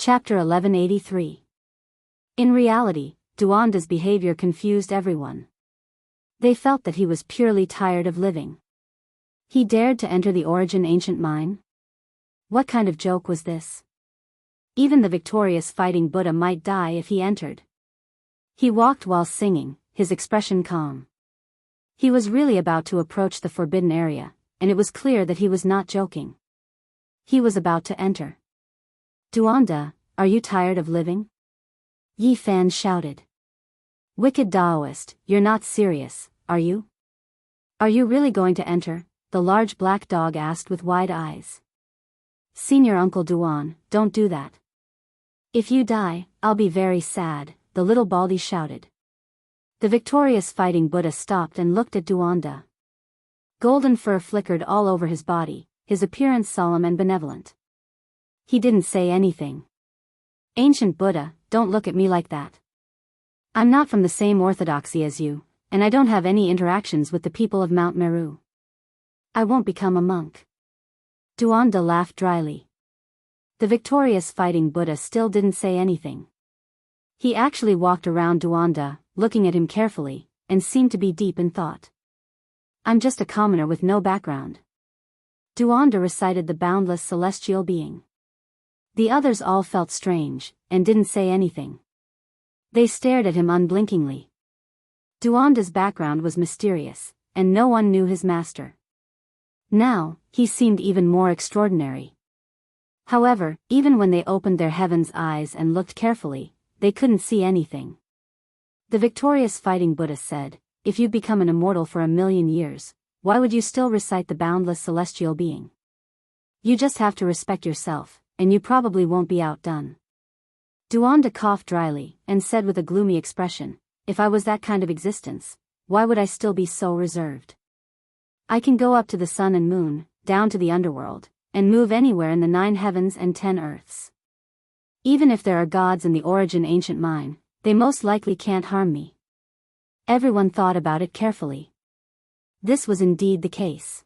Chapter 1183. In reality, Duanda's behavior confused everyone. They felt that he was purely tired of living. He dared to enter the Origin Ancient Mine? What kind of joke was this? Even the victorious fighting Buddha might die if he entered. He walked while singing, his expression calm. He was really about to approach the forbidden area, and it was clear that he was not joking. He was about to enter. Duanda, are you tired of living? Yi Fan shouted. Wicked Taoist, you're not serious, are you? Are you really going to enter? The large black dog asked with wide eyes. Senior Uncle Duan, don't do that. If you die, I'll be very sad, the little baldy shouted. The victorious fighting Buddha stopped and looked at Duanda. Golden fur flickered all over his body, his appearance solemn and benevolent. He didn't say anything. Ancient Buddha, don't look at me like that. I'm not from the same orthodoxy as you, and I don't have any interactions with the people of Mount Meru. I won't become a monk. Duanda laughed dryly. The victorious fighting Buddha still didn't say anything. He actually walked around Duanda, looking at him carefully, and seemed to be deep in thought. I'm just a commoner with no background. Duanda recited the boundless celestial being. The others all felt strange, and didn't say anything. They stared at him unblinkingly. Duanda's background was mysterious, and no one knew his master. Now, he seemed even more extraordinary. However, even when they opened their heaven's eyes and looked carefully, they couldn't see anything. The victorious fighting Buddha said, if you become an immortal for 1,000,000 years, why would you still recite the boundless celestial being? You just have to respect yourself, and you probably won't be outdone. Duanda coughed dryly, and said with a gloomy expression, if I was that kind of existence, why would I still be so reserved? I can go up to the sun and moon, down to the underworld, and move anywhere in the 9 heavens and 10 earths. Even if there are gods in the Origin Ancient Mine, they most likely can't harm me. Everyone thought about it carefully. This was indeed the case.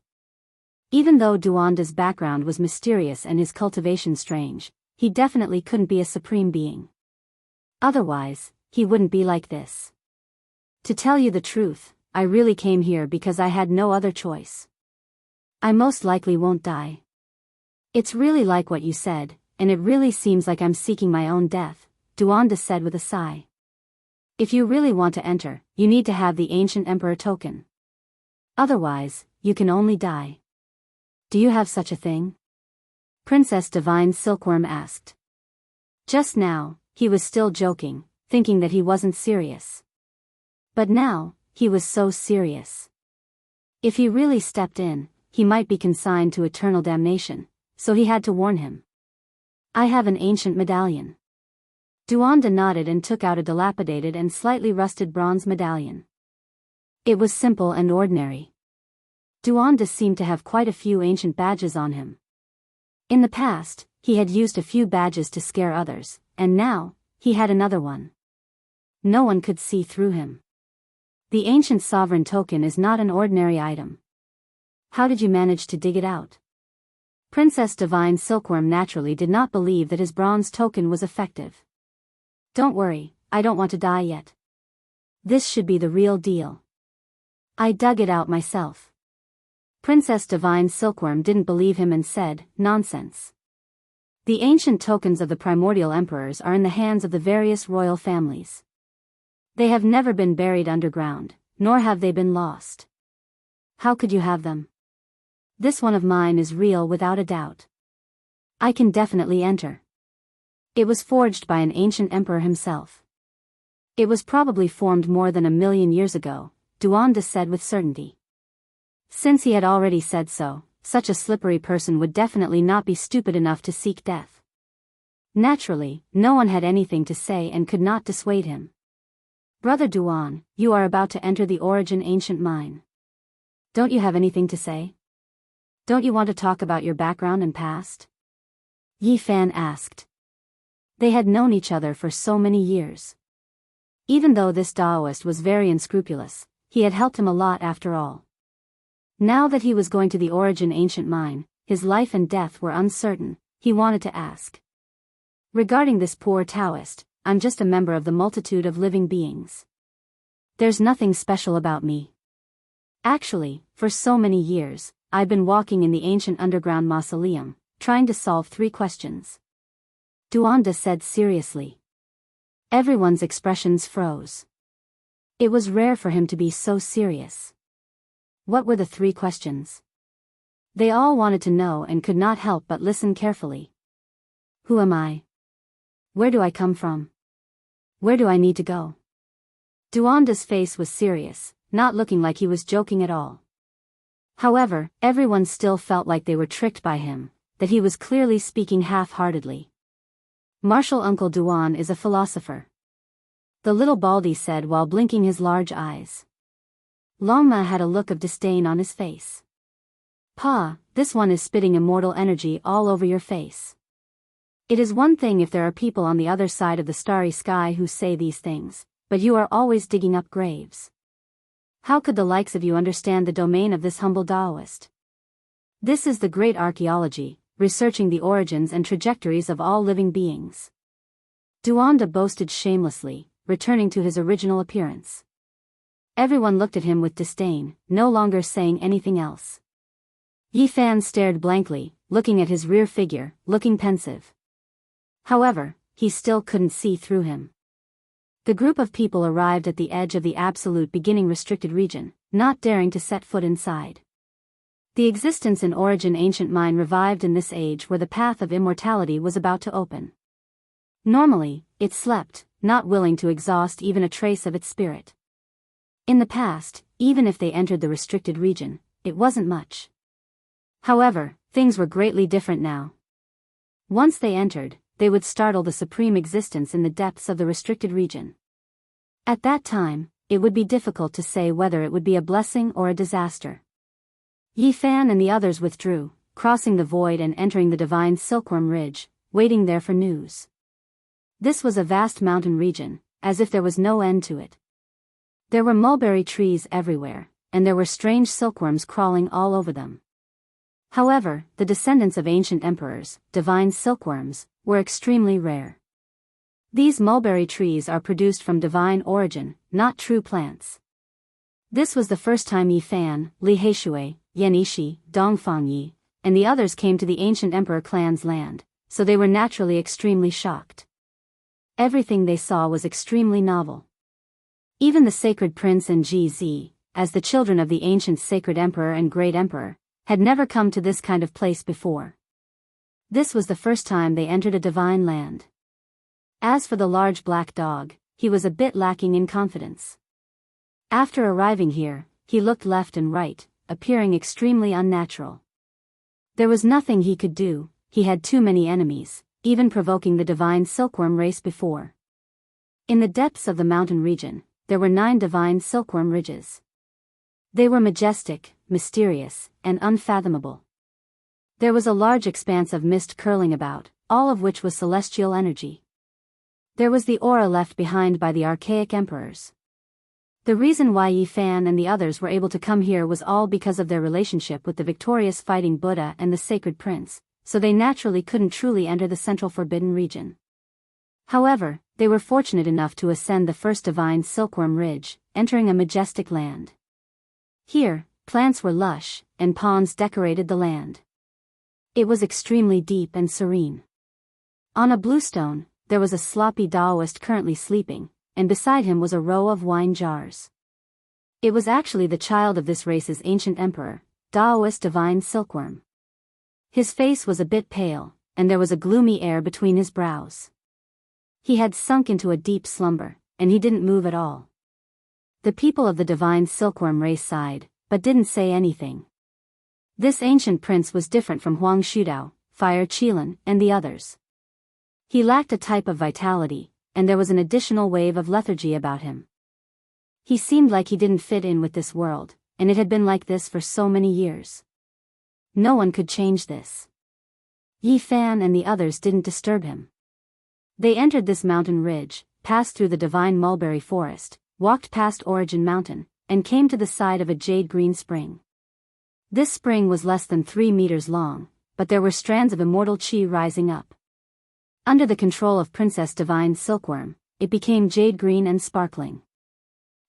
Even though Duanda's background was mysterious and his cultivation strange, he definitely couldn't be a supreme being. Otherwise, he wouldn't be like this. To tell you the truth, I really came here because I had no other choice. I most likely won't die. It's really like what you said, and it really seems like I'm seeking my own death, Duanda said with a sigh. If you really want to enter, you need to have the Ancient Emperor token. Otherwise, you can only die. Do you have such a thing? Princess Divine Silkworm asked. Just now, he was still joking, thinking that he wasn't serious. But now, he was so serious. If he really stepped in, he might be consigned to eternal damnation, so he had to warn him. I have an ancient medallion. Duanda nodded and took out a dilapidated and slightly rusted bronze medallion. It was simple and ordinary. Duanda seemed to have quite a few ancient badges on him. In the past, he had used a few badges to scare others, and now, he had another one. No one could see through him. The ancient sovereign token is not an ordinary item. How did you manage to dig it out? Princess Divine Silkworm naturally did not believe that his bronze token was effective. Don't worry, I don't want to die yet. This should be the real deal. I dug it out myself. Princess Divine Silkworm didn't believe him and said, nonsense. The ancient tokens of the primordial emperors are in the hands of the various royal families. They have never been buried underground, nor have they been lost. How could you have them? This one of mine is real without a doubt. I can definitely enter. It was forged by an ancient emperor himself. It was probably formed more than 1,000,000 years ago, Duanda said with certainty. Since he had already said so, such a slippery person would definitely not be stupid enough to seek death. Naturally, no one had anything to say and could not dissuade him. Brother Duan, you are about to enter the Origin Ancient Mine. Don't you have anything to say? Don't you want to talk about your background and past? Yi Fan asked. They had known each other for so many years. Even though this Taoist was very unscrupulous, he had helped him a lot after all. Now that he was going to the Origin Ancient Mine, his life and death were uncertain, he wanted to ask. Regarding this poor Taoist, I'm just a member of the multitude of living beings. There's nothing special about me. Actually, for so many years, I've been walking in the ancient underground mausoleum, trying to solve 3 questions. Duanda said seriously. Everyone's expressions froze. It was rare for him to be so serious. What were the 3 questions? They all wanted to know and could not help but listen carefully. Who am I? Where do I come from? Where do I need to go? Duanda's face was serious, not looking like he was joking at all. However, everyone still felt like they were tricked by him, that he was clearly speaking half-heartedly. Martial Uncle Duan is a philosopher. The little Baldy said while blinking his large eyes. Longma had a look of disdain on his face. Pa, this one is spitting immortal energy all over your face. It is one thing if there are people on the other side of the starry sky who say these things, but you are always digging up graves. How could the likes of you understand the domain of this humble Taoist? This is the great archaeology, researching the origins and trajectories of all living beings. Duanda boasted shamelessly, returning to his original appearance. Everyone looked at him with disdain, no longer saying anything else. Yi Fan stared blankly, looking at his rear figure, looking pensive. However, he still couldn't see through him. The group of people arrived at the edge of the absolute beginning restricted region, not daring to set foot inside. The existence in origin ancient mine revived in this age where the path of immortality was about to open. Normally, it slept, not willing to exhaust even a trace of its spirit. In the past, even if they entered the restricted region, it wasn't much. However, things were greatly different now. Once they entered, they would startle the supreme existence in the depths of the restricted region. At that time, it would be difficult to say whether it would be a blessing or a disaster. Yi Fan and the others withdrew, crossing the void and entering the divine Silkworm Ridge, waiting there for news. This was a vast mountain region, as if there was no end to it. There were mulberry trees everywhere, and there were strange silkworms crawling all over them. However, the descendants of ancient emperors, divine silkworms, were extremely rare. These mulberry trees are produced from divine origin, not true plants. This was the first time Yi Fan, Li Heishui, Yan Ishi, Dongfang Yi, and the others came to the ancient emperor clan's land, so they were naturally extremely shocked. Everything they saw was extremely novel. Even the sacred prince and GZ, as the children of the ancient sacred emperor and great emperor, had never come to this kind of place before. This was the first time they entered a divine land. As for the large black dog, he was a bit lacking in confidence. After arriving here, he looked left and right, appearing extremely unnatural. There was nothing he could do, he had too many enemies, even provoking the divine silkworm race before. In the depths of the mountain region, there were 9 divine silkworm ridges. They were majestic, mysterious, and unfathomable. There was a large expanse of mist curling about, all of which was celestial energy. There was the aura left behind by the archaic emperors. The reason why Yi Fan and the others were able to come here was all because of their relationship with the victorious fighting Buddha and the sacred prince, so they naturally couldn't truly enter the central forbidden region. However, they were fortunate enough to ascend the first divine silkworm ridge, entering a majestic land. Here, plants were lush, and ponds decorated the land. It was extremely deep and serene. On a bluestone, there was a sloppy Taoist currently sleeping, and beside him was a row of wine jars. It was actually the child of this race's ancient emperor, Taoist divine silkworm. His face was a bit pale, and there was a gloomy air between his brows. He had sunk into a deep slumber, and he didn't move at all. The people of the divine silkworm race sighed, but didn't say anything. This ancient prince was different from Huang Shudao, Fire Qilin, and the others. He lacked a type of vitality, and there was an additional wave of lethargy about him. He seemed like he didn't fit in with this world, and it had been like this for so many years. No one could change this. Yi Fan and the others didn't disturb him. They entered this mountain ridge, passed through the divine mulberry forest, walked past Origin Mountain, and came to the side of a jade-green spring. This spring was less than 3 meters long, but there were strands of immortal chi rising up. Under the control of Princess Divine's silkworm, it became jade green and sparkling.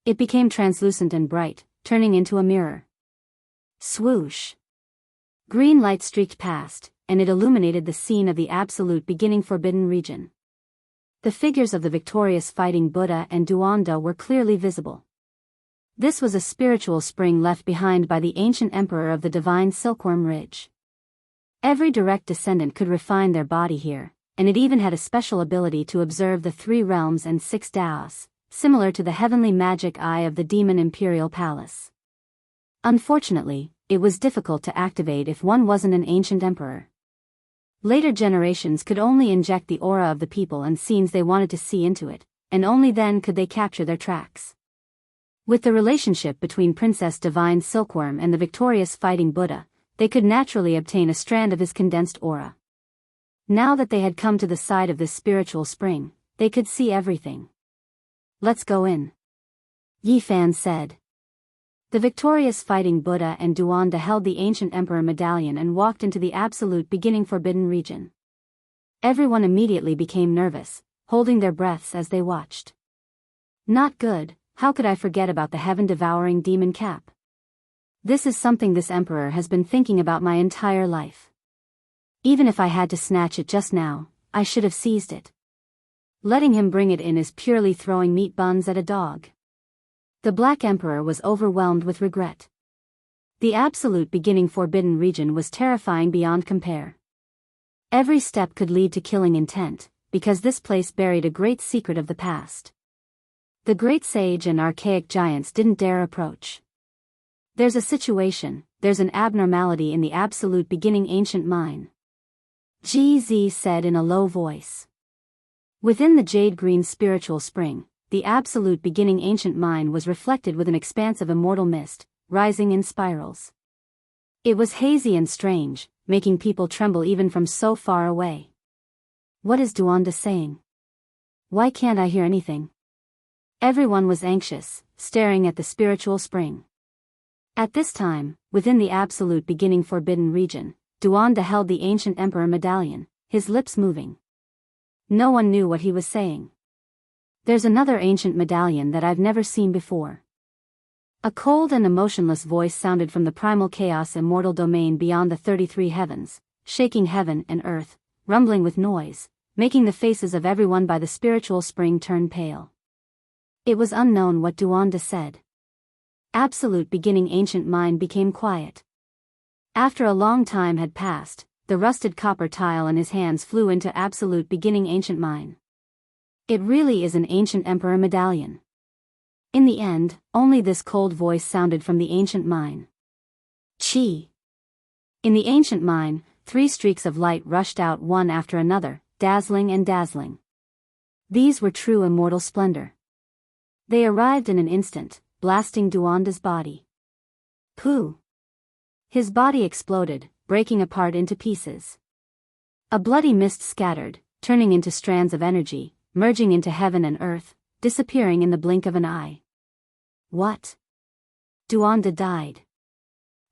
It became translucent and bright, turning into a mirror. Swoosh! Green light streaked past, and it illuminated the scene of the absolute beginning forbidden region. The figures of the victorious fighting Buddha and Duanda were clearly visible. This was a spiritual spring left behind by the ancient emperor of the divine Silkworm Ridge. Every direct descendant could refine their body here, and it even had a special ability to observe the 3 realms and 6 Daos, similar to the heavenly magic eye of the demon imperial palace. Unfortunately, it was difficult to activate if one wasn't an ancient emperor. Later generations could only inject the aura of the people and scenes they wanted to see into it, and only then could they capture their tracks. With the relationship between Princess Divine Silkworm and the victorious fighting Buddha, they could naturally obtain a strand of his condensed aura. Now that they had come to the side of this spiritual spring, they could see everything. "Let's go in," Yi Fan said. The victorious fighting Buddha and Duanda held the ancient emperor medallion and walked into the absolute beginning forbidden region. Everyone immediately became nervous, holding their breaths as they watched. Not good. How could I forget about the heaven-devouring demon cap? This is something this emperor has been thinking about my entire life. Even if I had to snatch it just now, I should have seized it. Letting him bring it in is purely throwing meat buns at a dog. The Black Emperor was overwhelmed with regret. The absolute beginning forbidden region was terrifying beyond compare. Every step could lead to killing intent, because this place buried a great secret of the past. The great sage and archaic giants didn't dare approach. "There's a situation, there's an abnormality in the absolute beginning ancient mine," GZ said in a low voice. Within the jade-green spiritual spring, the absolute beginning ancient mine was reflected with an expanse of immortal mist, rising in spirals. It was hazy and strange, making people tremble even from so far away. "What is Duanda saying? Why can't I hear anything?" Everyone was anxious, staring at the spiritual spring. At this time, within the absolute beginning forbidden region, Duanda held the ancient emperor medallion, his lips moving. No one knew what he was saying. "There's another ancient medallion that I've never seen before." A cold and emotionless voice sounded from the primal chaos immortal domain beyond the 33 heavens, shaking heaven and earth, rumbling with noise, making the faces of everyone by the spiritual spring turn pale. It was unknown what Duanda said. Absolute beginning ancient mine became quiet. After a long time had passed, the rusted copper tile in his hands flew into absolute beginning ancient mine. "It really is an ancient emperor medallion." In the end, only this cold voice sounded from the ancient mine. "Chi." In the ancient mine, 3 streaks of light rushed out one after another, dazzling and dazzling. These were true immortal splendor. They arrived in an instant, blasting Duanda's body. Pooh! His body exploded, breaking apart into pieces. A bloody mist scattered, turning into strands of energy, merging into heaven and earth, disappearing in the blink of an eye. What? Duanda died.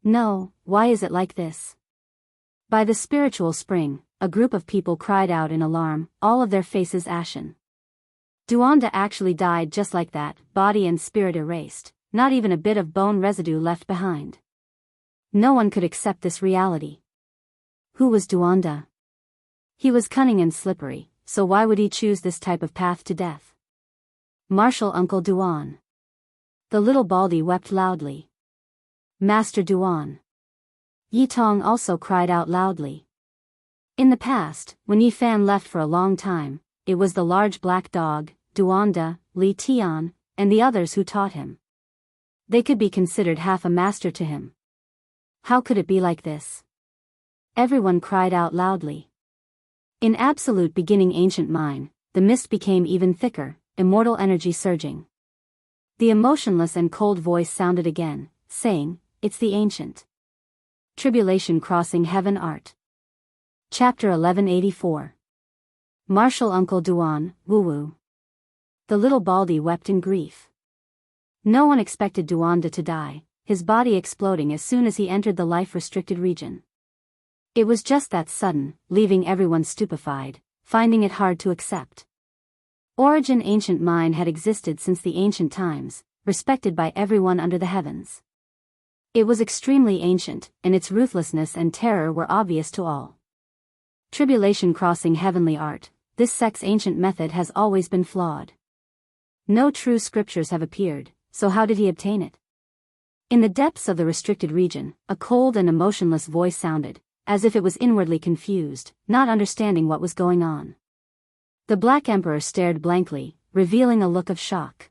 No, why is it like this? By the spiritual spring, a group of people cried out in alarm, all of their faces ashen. Duanda actually died just like that, body and spirit erased, not even a bit of bone residue left behind. No one could accept this reality. Who was Duanda? He was cunning and slippery, so why would he choose this type of path to death? Martial Uncle Duan. The little Baldy wept loudly. Master Duan. Yitong also cried out loudly. In the past, when Yi Fan left for a long time, it was the large black dog, Duanda, Li Tian, and the others who taught him. They could be considered half a master to him. How could it be like this? Everyone cried out loudly. In absolute beginning ancient mine, the mist became even thicker, immortal energy surging. The emotionless and cold voice sounded again, saying, "It's the ancient tribulation crossing heaven art." Chapter 1184. Martial Uncle Duan, Woo-woo. The little Baldy wept in grief. No one expected Duanda to die, his body exploding as soon as he entered the life-restricted region. It was just that sudden, leaving everyone stupefied, finding it hard to accept. Origin ancient mind had existed since the ancient times, respected by everyone under the heavens. It was extremely ancient, and its ruthlessness and terror were obvious to all. Tribulation crossing heavenly art, this sect's ancient method has always been flawed. No true scriptures have appeared, so how did he obtain it? In the depths of the restricted region, a cold and emotionless voice sounded, as if it was inwardly confused, not understanding what was going on. The Black Emperor stared blankly, revealing a look of shock.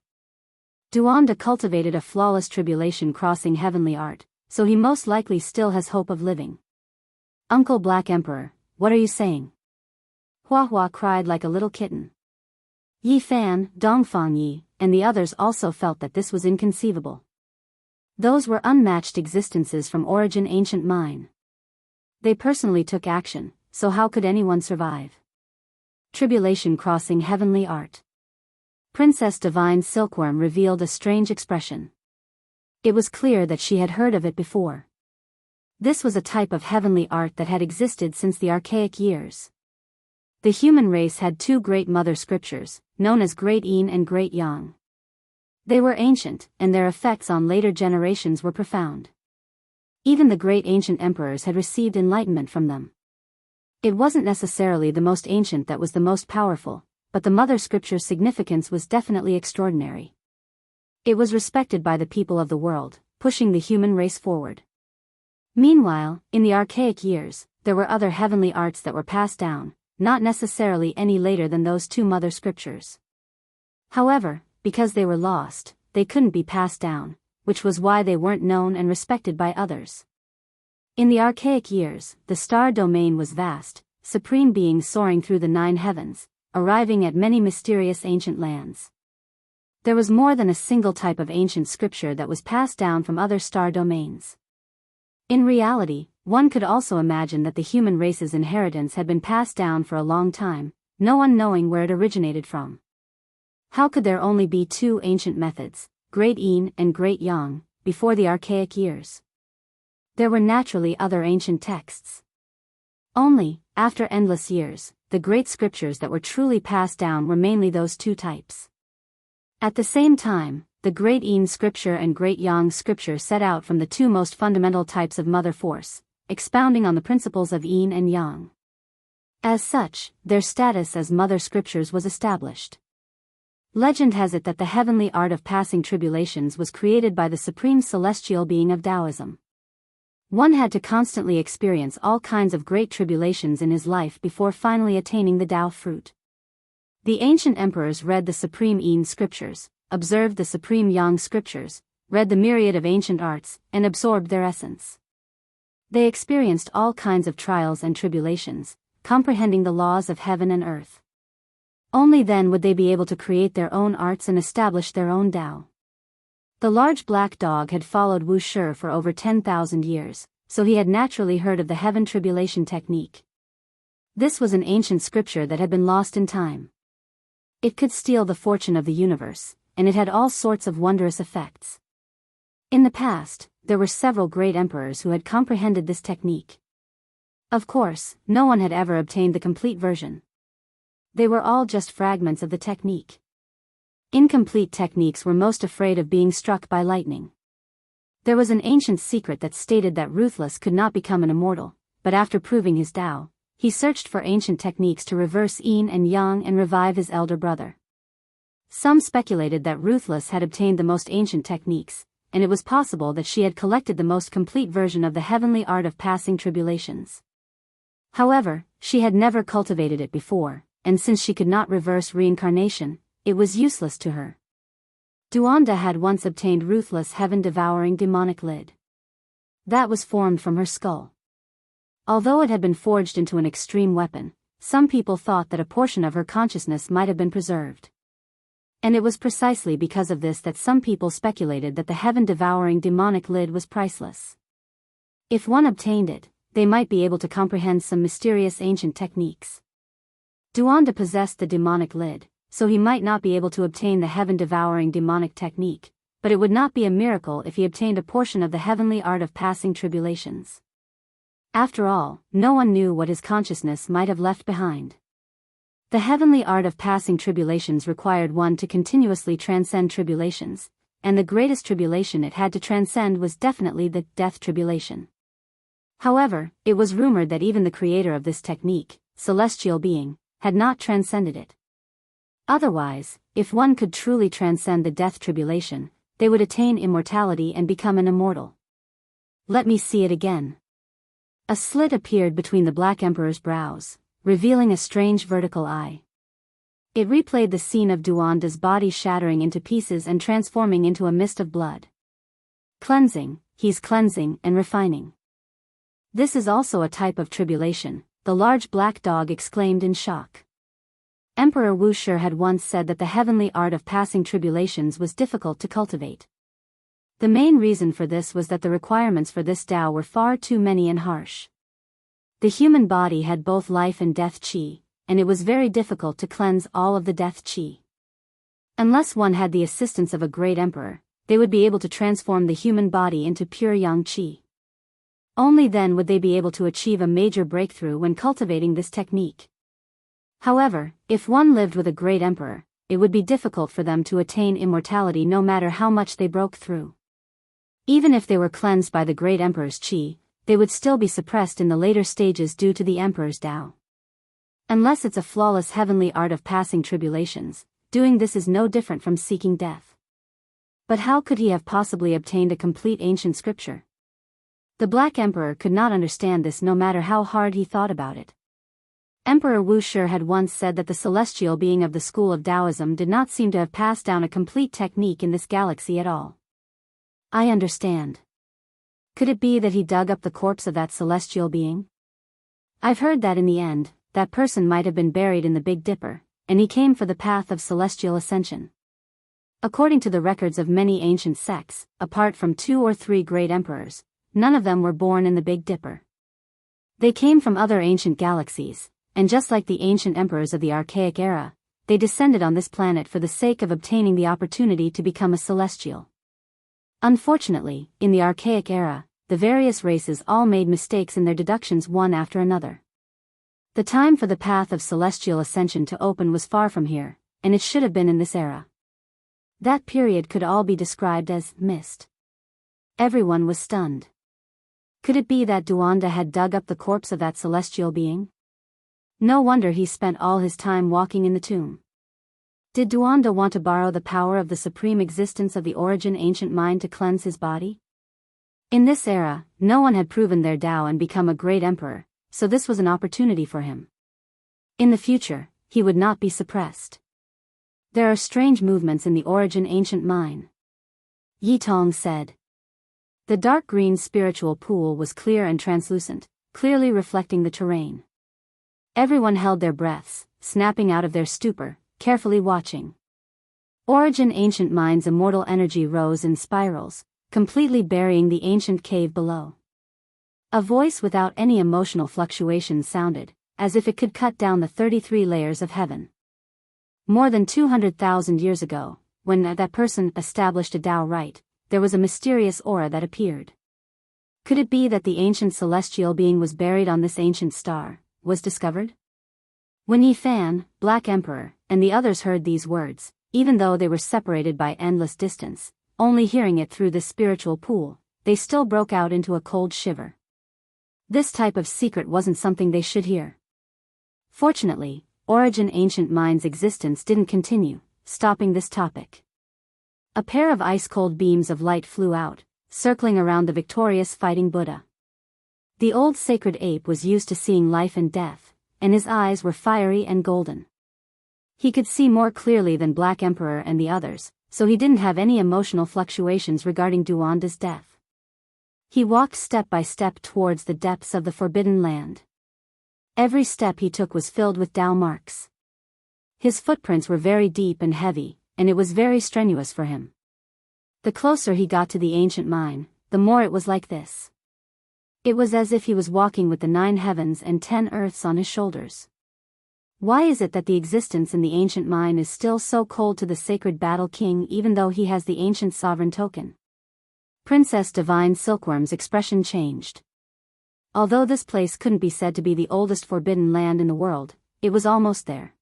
Duanda cultivated a flawless tribulation crossing heavenly art, so he most likely still has hope of living. Uncle Black Emperor, what are you saying? Hua Hua cried like a little kitten. Yi Fan, Dongfang Yi, and the others also felt that this was inconceivable. Those were unmatched existences from Origin ancient mine. They personally took action, so how could anyone survive? Tribulation crossing heavenly art. Princess Divine Silkworm revealed a strange expression. It was clear that she had heard of it before. This was a type of heavenly art that had existed since the archaic years. The human race had two great mother scriptures, known as Great Yin and Great Yang. They were ancient, and their effects on later generations were profound. Even the great ancient emperors had received enlightenment from them. It wasn't necessarily the most ancient that was the most powerful, but the mother scripture's significance was definitely extraordinary. It was respected by the people of the world, pushing the human race forward. Meanwhile, in the archaic years, there were other heavenly arts that were passed down, not necessarily any later than those two mother scriptures. However, because they were lost, they couldn't be passed down, which was why they weren't known and respected by others. In the archaic years, the star domain was vast, supreme beings soaring through the 9 heavens, arriving at many mysterious ancient lands. There was more than a single type of ancient scripture that was passed down from other star domains. In reality, one could also imagine that the human race's inheritance had been passed down for a long time, no one knowing where it originated from. How could there only be 2 ancient methods, Great Yin and Great Yang, before the archaic years? There were naturally other ancient texts. Only, after endless years, the great scriptures that were truly passed down were mainly those 2 types. At the same time, the Great Yin scripture and Great Yang scripture set out from the 2 most fundamental types of mother force, expounding on the principles of Yin and Yang. As such, their status as mother scriptures was established. Legend has it that the heavenly art of passing tribulations was created by the supreme celestial being of Taoism. One had to constantly experience all kinds of great tribulations in his life before finally attaining the Tao fruit. The ancient emperors read the supreme Yin scriptures, observed the supreme Yang scriptures, read the myriad of ancient arts, and absorbed their essence. They experienced all kinds of trials and tribulations, comprehending the laws of heaven and earth. Only then would they be able to create their own arts and establish their own Tao. The large black dog had followed Wu Shi for over 10,000 years, so he had naturally heard of the heaven tribulation technique. This was an ancient scripture that had been lost in time. It could steal the fortune of the universe, and it had all sorts of wondrous effects. In the past, there were several great emperors who had comprehended this technique. Of course, no one had ever obtained the complete version. They were all just fragments of the technique. Incomplete techniques were most afraid of being struck by lightning. There was an ancient secret that stated that Ruthless could not become an immortal, but after proving his Tao, he searched for ancient techniques to reverse Yin and Yang and revive his elder brother. Some speculated that Ruthless had obtained the most ancient techniques, and it was possible that she had collected the most complete version of the heavenly art of passing tribulations. However, she had never cultivated it before, and since she could not reverse reincarnation, it was useless to her. Duanda had once obtained Ruthless heaven-devouring demonic lid. That was formed from her skull. Although it had been forged into an extreme weapon, some people thought that a portion of her consciousness might have been preserved. And it was precisely because of this that some people speculated that the heaven-devouring demonic lid was priceless. If one obtained it, they might be able to comprehend some mysterious ancient techniques. Duanda possessed the demonic lid, so he might not be able to obtain the heaven-devouring demonic technique, but it would not be a miracle if he obtained a portion of the heavenly art of passing tribulations. After all, no one knew what his consciousness might have left behind. The heavenly art of passing tribulations required one to continuously transcend tribulations, and the greatest tribulation it had to transcend was definitely the death tribulation. However, it was rumored that even the creator of this technique, celestial being, had not transcended it. Otherwise, if one could truly transcend the death tribulation, they would attain immortality and become an immortal. Let me see it again. A slit appeared between the Black Emperor's brows, revealing a strange vertical eye. It replayed the scene of Duanda's body shattering into pieces and transforming into a mist of blood. Cleansing, he's cleansing and refining. This is also a type of tribulation, the large black dog exclaimed in shock. Emperor Wuxi had once said that the heavenly art of passing tribulations was difficult to cultivate. The main reason for this was that the requirements for this Tao were far too many and harsh. The human body had both life and death qi, and it was very difficult to cleanse all of the death qi. Unless one had the assistance of a great emperor, they would be able to transform the human body into pure yang qi. Only then would they be able to achieve a major breakthrough when cultivating this technique. However, if one lived with a great emperor, it would be difficult for them to attain immortality no matter how much they broke through. Even if they were cleansed by the great emperor's qi, they would still be suppressed in the later stages due to the emperor's Tao. Unless it's a flawless heavenly art of passing tribulations, doing this is no different from seeking death. But how could he have possibly obtained a complete ancient scripture? The Black Emperor could not understand this no matter how hard he thought about it. Emperor Wuxi had once said that the celestial being of the school of Taoism did not seem to have passed down a complete technique in this galaxy at all. I understand. Could it be that he dug up the corpse of that celestial being? I've heard that in the end, that person might have been buried in the Big Dipper, and he came for the path of celestial ascension. According to the records of many ancient sects, apart from 2 or 3 great emperors, none of them were born in the Big Dipper. They came from other ancient galaxies, and just like the ancient emperors of the archaic era, they descended on this planet for the sake of obtaining the opportunity to become a celestial. Unfortunately, in the archaic era, the various races all made mistakes in their deductions one after another. The time for the path of celestial ascension to open was far from here, and it should have been in this era. That period could all be described as mist. Everyone was stunned. Could it be that Duanda had dug up the corpse of that celestial being? No wonder he spent all his time walking in the tomb. Did Duanda want to borrow the power of the supreme existence of the origin ancient mind to cleanse his body? In this era, no one had proven their Tao and become a great emperor, so this was an opportunity for him. In the future, he would not be suppressed. There are strange movements in the origin ancient mind. Yi Tong said. The dark green spiritual pool was clear and translucent, clearly reflecting the terrain. Everyone held their breaths, snapping out of their stupor, carefully watching. Origin ancient mind's immortal energy rose in spirals, completely burying the ancient cave below. A voice without any emotional fluctuations sounded, as if it could cut down the 33 layers of heaven. More than 200,000 years ago, when that person established a Tao right, there was a mysterious aura that appeared. Could it be that the ancient celestial being was buried on this ancient star, was discovered? When Yi Fan, Black Emperor, and the others heard these words, even though they were separated by endless distance, only hearing it through this spiritual pool, they still broke out into a cold shiver. This type of secret wasn't something they should hear. Fortunately, origin ancient mind's existence didn't continue, stopping this topic. A pair of ice-cold beams of light flew out, circling around the victorious fighting Buddha. The old sacred ape was used to seeing life and death, and his eyes were fiery and golden. He could see more clearly than Black Emperor and the others, so he didn't have any emotional fluctuations regarding Duanda's death. He walked step by step towards the depths of the Forbidden Land. Every step he took was filled with Tao marks. His footprints were very deep and heavy, and it was very strenuous for him. The closer he got to the ancient mine, the more it was like this. It was as if he was walking with the 9 heavens and 10 earths on his shoulders. Why is it that the existence in the ancient mine is still so cold to the sacred battle king even though he has the ancient sovereign token? Princess Divine Silkworm's expression changed. Although this place couldn't be said to be the oldest forbidden land in the world, it was almost there.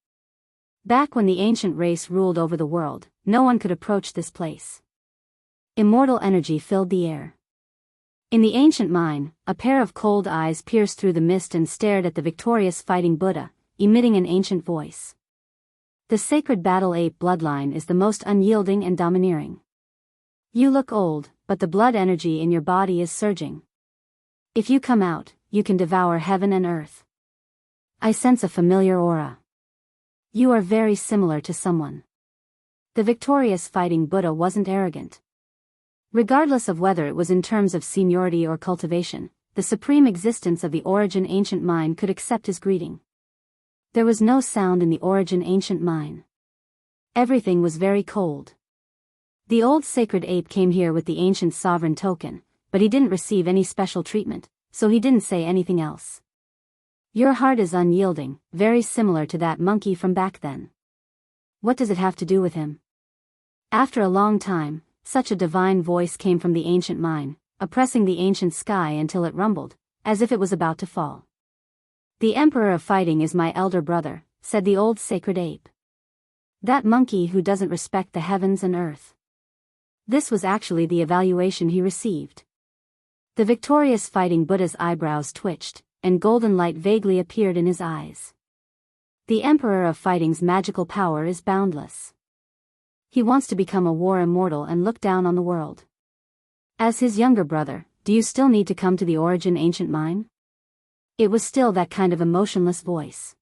Back when the ancient race ruled over the world, no one could approach this place. Immortal energy filled the air. In the ancient mine, a pair of cold eyes pierced through the mist and stared at the victorious fighting Buddha, emitting an ancient voice. The sacred battle ape bloodline is the most unyielding and domineering. You look old, but the blood energy in your body is surging. If you come out, you can devour heaven and earth. I sense a familiar aura. You are very similar to someone. The victorious fighting Buddha wasn't arrogant. Regardless of whether it was in terms of seniority or cultivation, the supreme existence of the origin ancient mine could accept his greeting. There was no sound in the origin ancient mine. Everything was very cold. The old sacred ape came here with the ancient sovereign token, but he didn't receive any special treatment, so he didn't say anything else. Your heart is unyielding, very similar to that monkey from back then. What does it have to do with him? After a long time, such a divine voice came from the ancient mine, oppressing the ancient sky until it rumbled, as if it was about to fall. The Emperor of Fighting is my elder brother, said the old sacred ape. That monkey who doesn't respect the heavens and earth. This was actually the evaluation he received. The victorious fighting Buddha's eyebrows twitched, and golden light vaguely appeared in his eyes. The Emperor of Fighting's magical power is boundless. He wants to become a war immortal and look down on the world. As his younger brother, do you still need to come to the origin ancient mine? It was still that kind of emotionless voice.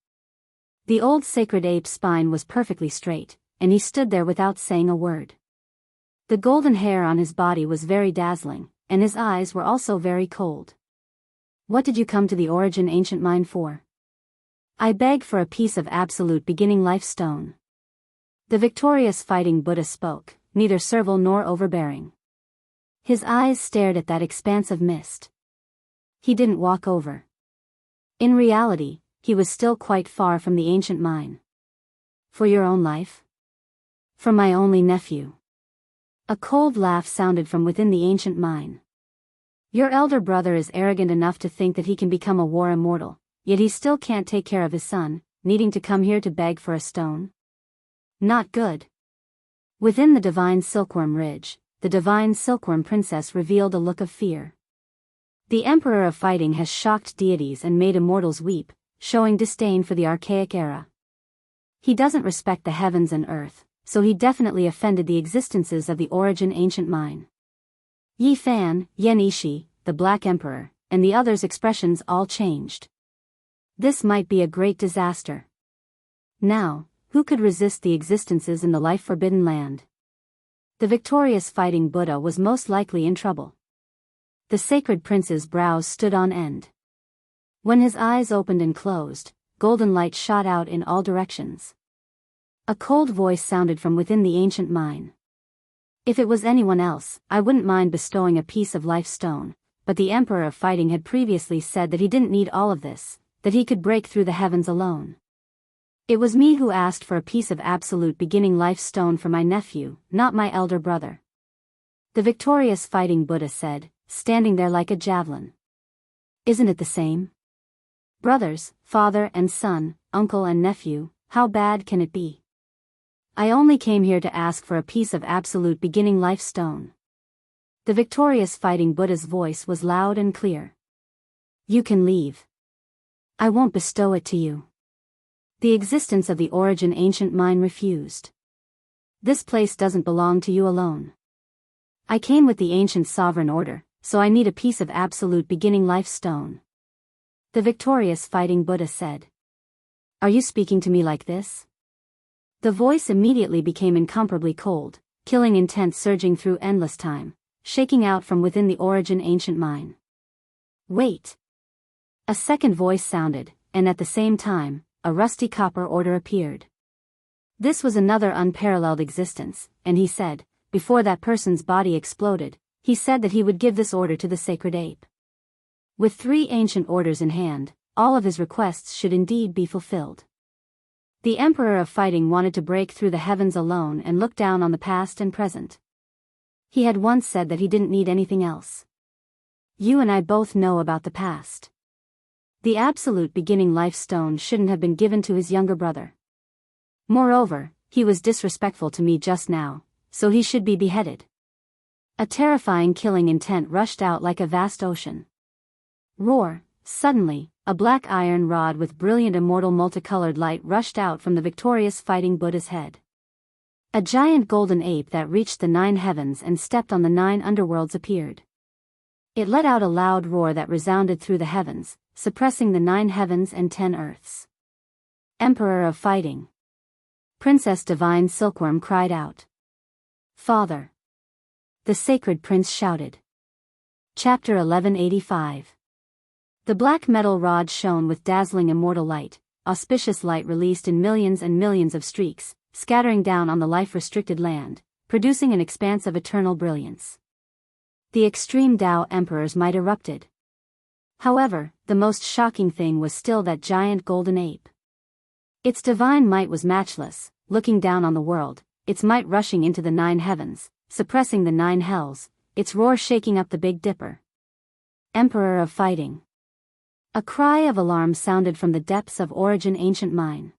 The old sacred ape's spine was perfectly straight, and he stood there without saying a word. The golden hair on his body was very dazzling, and his eyes were also very cold. What did you come to the origin ancient mine for? I beg for a piece of absolute beginning life stone. The victorious fighting Buddha spoke, neither servile nor overbearing. His eyes stared at that expanse of mist. He didn't walk over. In reality, he was still quite far from the ancient mine. For your own life? For my only nephew. A cold laugh sounded from within the ancient mine. Your elder brother is arrogant enough to think that he can become a war immortal, yet he still can't take care of his son, needing to come here to beg for a stone? Not good. Within the divine silkworm ridge, the divine silkworm princess revealed a look of fear. The Emperor of Fighting has shocked deities and made immortals weep, showing disdain for the archaic era. He doesn't respect the heavens and earth, so he definitely offended the existences of the origin ancient mine. Yi Fan, Yen Ishi, the Black Emperor, and the others' expressions all changed. This might be a great disaster. Now, who could resist the existences in the life-forbidden land? The victorious fighting Buddha was most likely in trouble. The sacred prince's brows stood on end. When his eyes opened and closed, golden light shot out in all directions. A cold voice sounded from within the ancient mine. If it was anyone else, I wouldn't mind bestowing a piece of life stone, but the Emperor of Fighting had previously said that he didn't need all of this, that he could break through the heavens alone. It was me who asked for a piece of absolute beginning life stone for my nephew, not my elder brother. The victorious fighting Buddha said, standing there like a javelin. Isn't it the same? Brothers, father and son, uncle and nephew, how bad can it be? I only came here to ask for a piece of absolute beginning life stone. The victorious fighting Buddha's voice was loud and clear. You can leave. I won't bestow it to you. The existence of the origin ancient mine refused. This place doesn't belong to you alone. I came with the ancient sovereign order, so I need a piece of absolute beginning life stone. The victorious fighting Buddha said. Are you speaking to me like this? The voice immediately became incomparably cold, killing intent surging through endless time, shaking out from within the origin ancient mine. Wait. A second voice sounded, and at the same time, a rusty copper order appeared. This was another unparalleled existence, and he said, before that person's body exploded, he said that he would give this order to the sacred ape. With 3 ancient orders in hand, all of his requests should indeed be fulfilled. The Emperor of Fighting wanted to break through the heavens alone and look down on the past and present. He had once said that he didn't need anything else. You and I both know about the past. The absolute beginning life stone shouldn't have been given to his younger brother. Moreover, he was disrespectful to me just now, so he should be beheaded. A terrifying killing intent rushed out like a vast ocean. Roar! Suddenly, a black iron rod with brilliant immortal multicolored light rushed out from the victorious fighting Buddha's head. A giant golden ape that reached the 9 heavens and stepped on the 9 underworlds appeared. It let out a loud roar that resounded through the heavens, suppressing the 9 heavens and 10 earths. Emperor of Fighting! Princess Divine Silkworm cried out. Father! The sacred prince shouted. Chapter 1185. The black metal rod shone with dazzling immortal light, auspicious light released in millions and millions of streaks, scattering down on the life-restricted land, producing an expanse of eternal brilliance. The extreme Tao emperor's might erupted. However, the most shocking thing was still that giant golden ape. Its divine might was matchless, looking down on the world, its might rushing into the 9 heavens, suppressing the 9 hells, its roar shaking up the Big Dipper. Emperor of Fighting! A cry of alarm sounded from the depths of Origin Ancient Mine.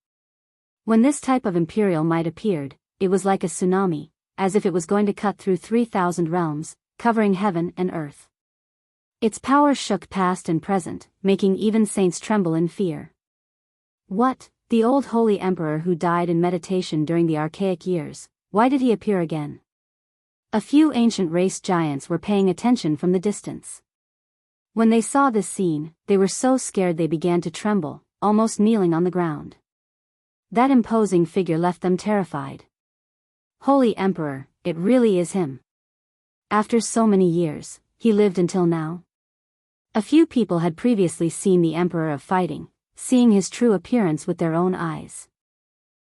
When this type of imperial might appeared, it was like a tsunami, as if it was going to cut through 3,000 realms, covering heaven and earth. Its power shook past and present, making even saints tremble in fear. What? The old holy emperor who died in meditation during the archaic years, why did he appear again? A few ancient race giants were paying attention from the distance. When they saw this scene, they were so scared they began to tremble, almost kneeling on the ground. That imposing figure left them terrified. Holy Emperor, it really is him. After so many years, he lived until now. A few people had previously seen the Emperor of Fighting, seeing his true appearance with their own eyes.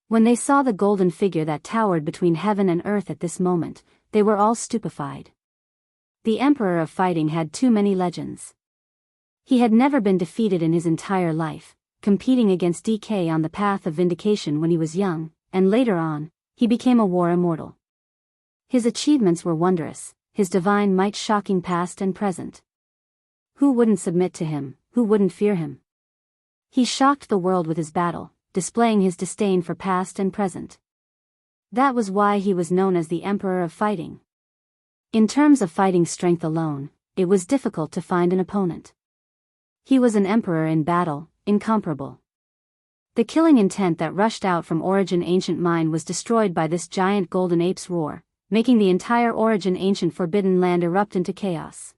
When they saw the golden figure that towered between heaven and earth at this moment, they were all stupefied. The Emperor of Fighting had too many legends. He had never been defeated in his entire life, competing against DK on the path of vindication when he was young, and later on, he became a war immortal. His achievements were wondrous, his divine might shocking past and present. Who wouldn't submit to him, who wouldn't fear him? He shocked the world with his battle, displaying his disdain for past and present. That was why he was known as the Emperor of Fighting. In terms of fighting strength alone, it was difficult to find an opponent. He was an emperor in battle, incomparable. The killing intent that rushed out from Origin Ancient Mine was destroyed by this giant golden ape's roar, making the entire Origin Ancient Forbidden Land erupt into chaos.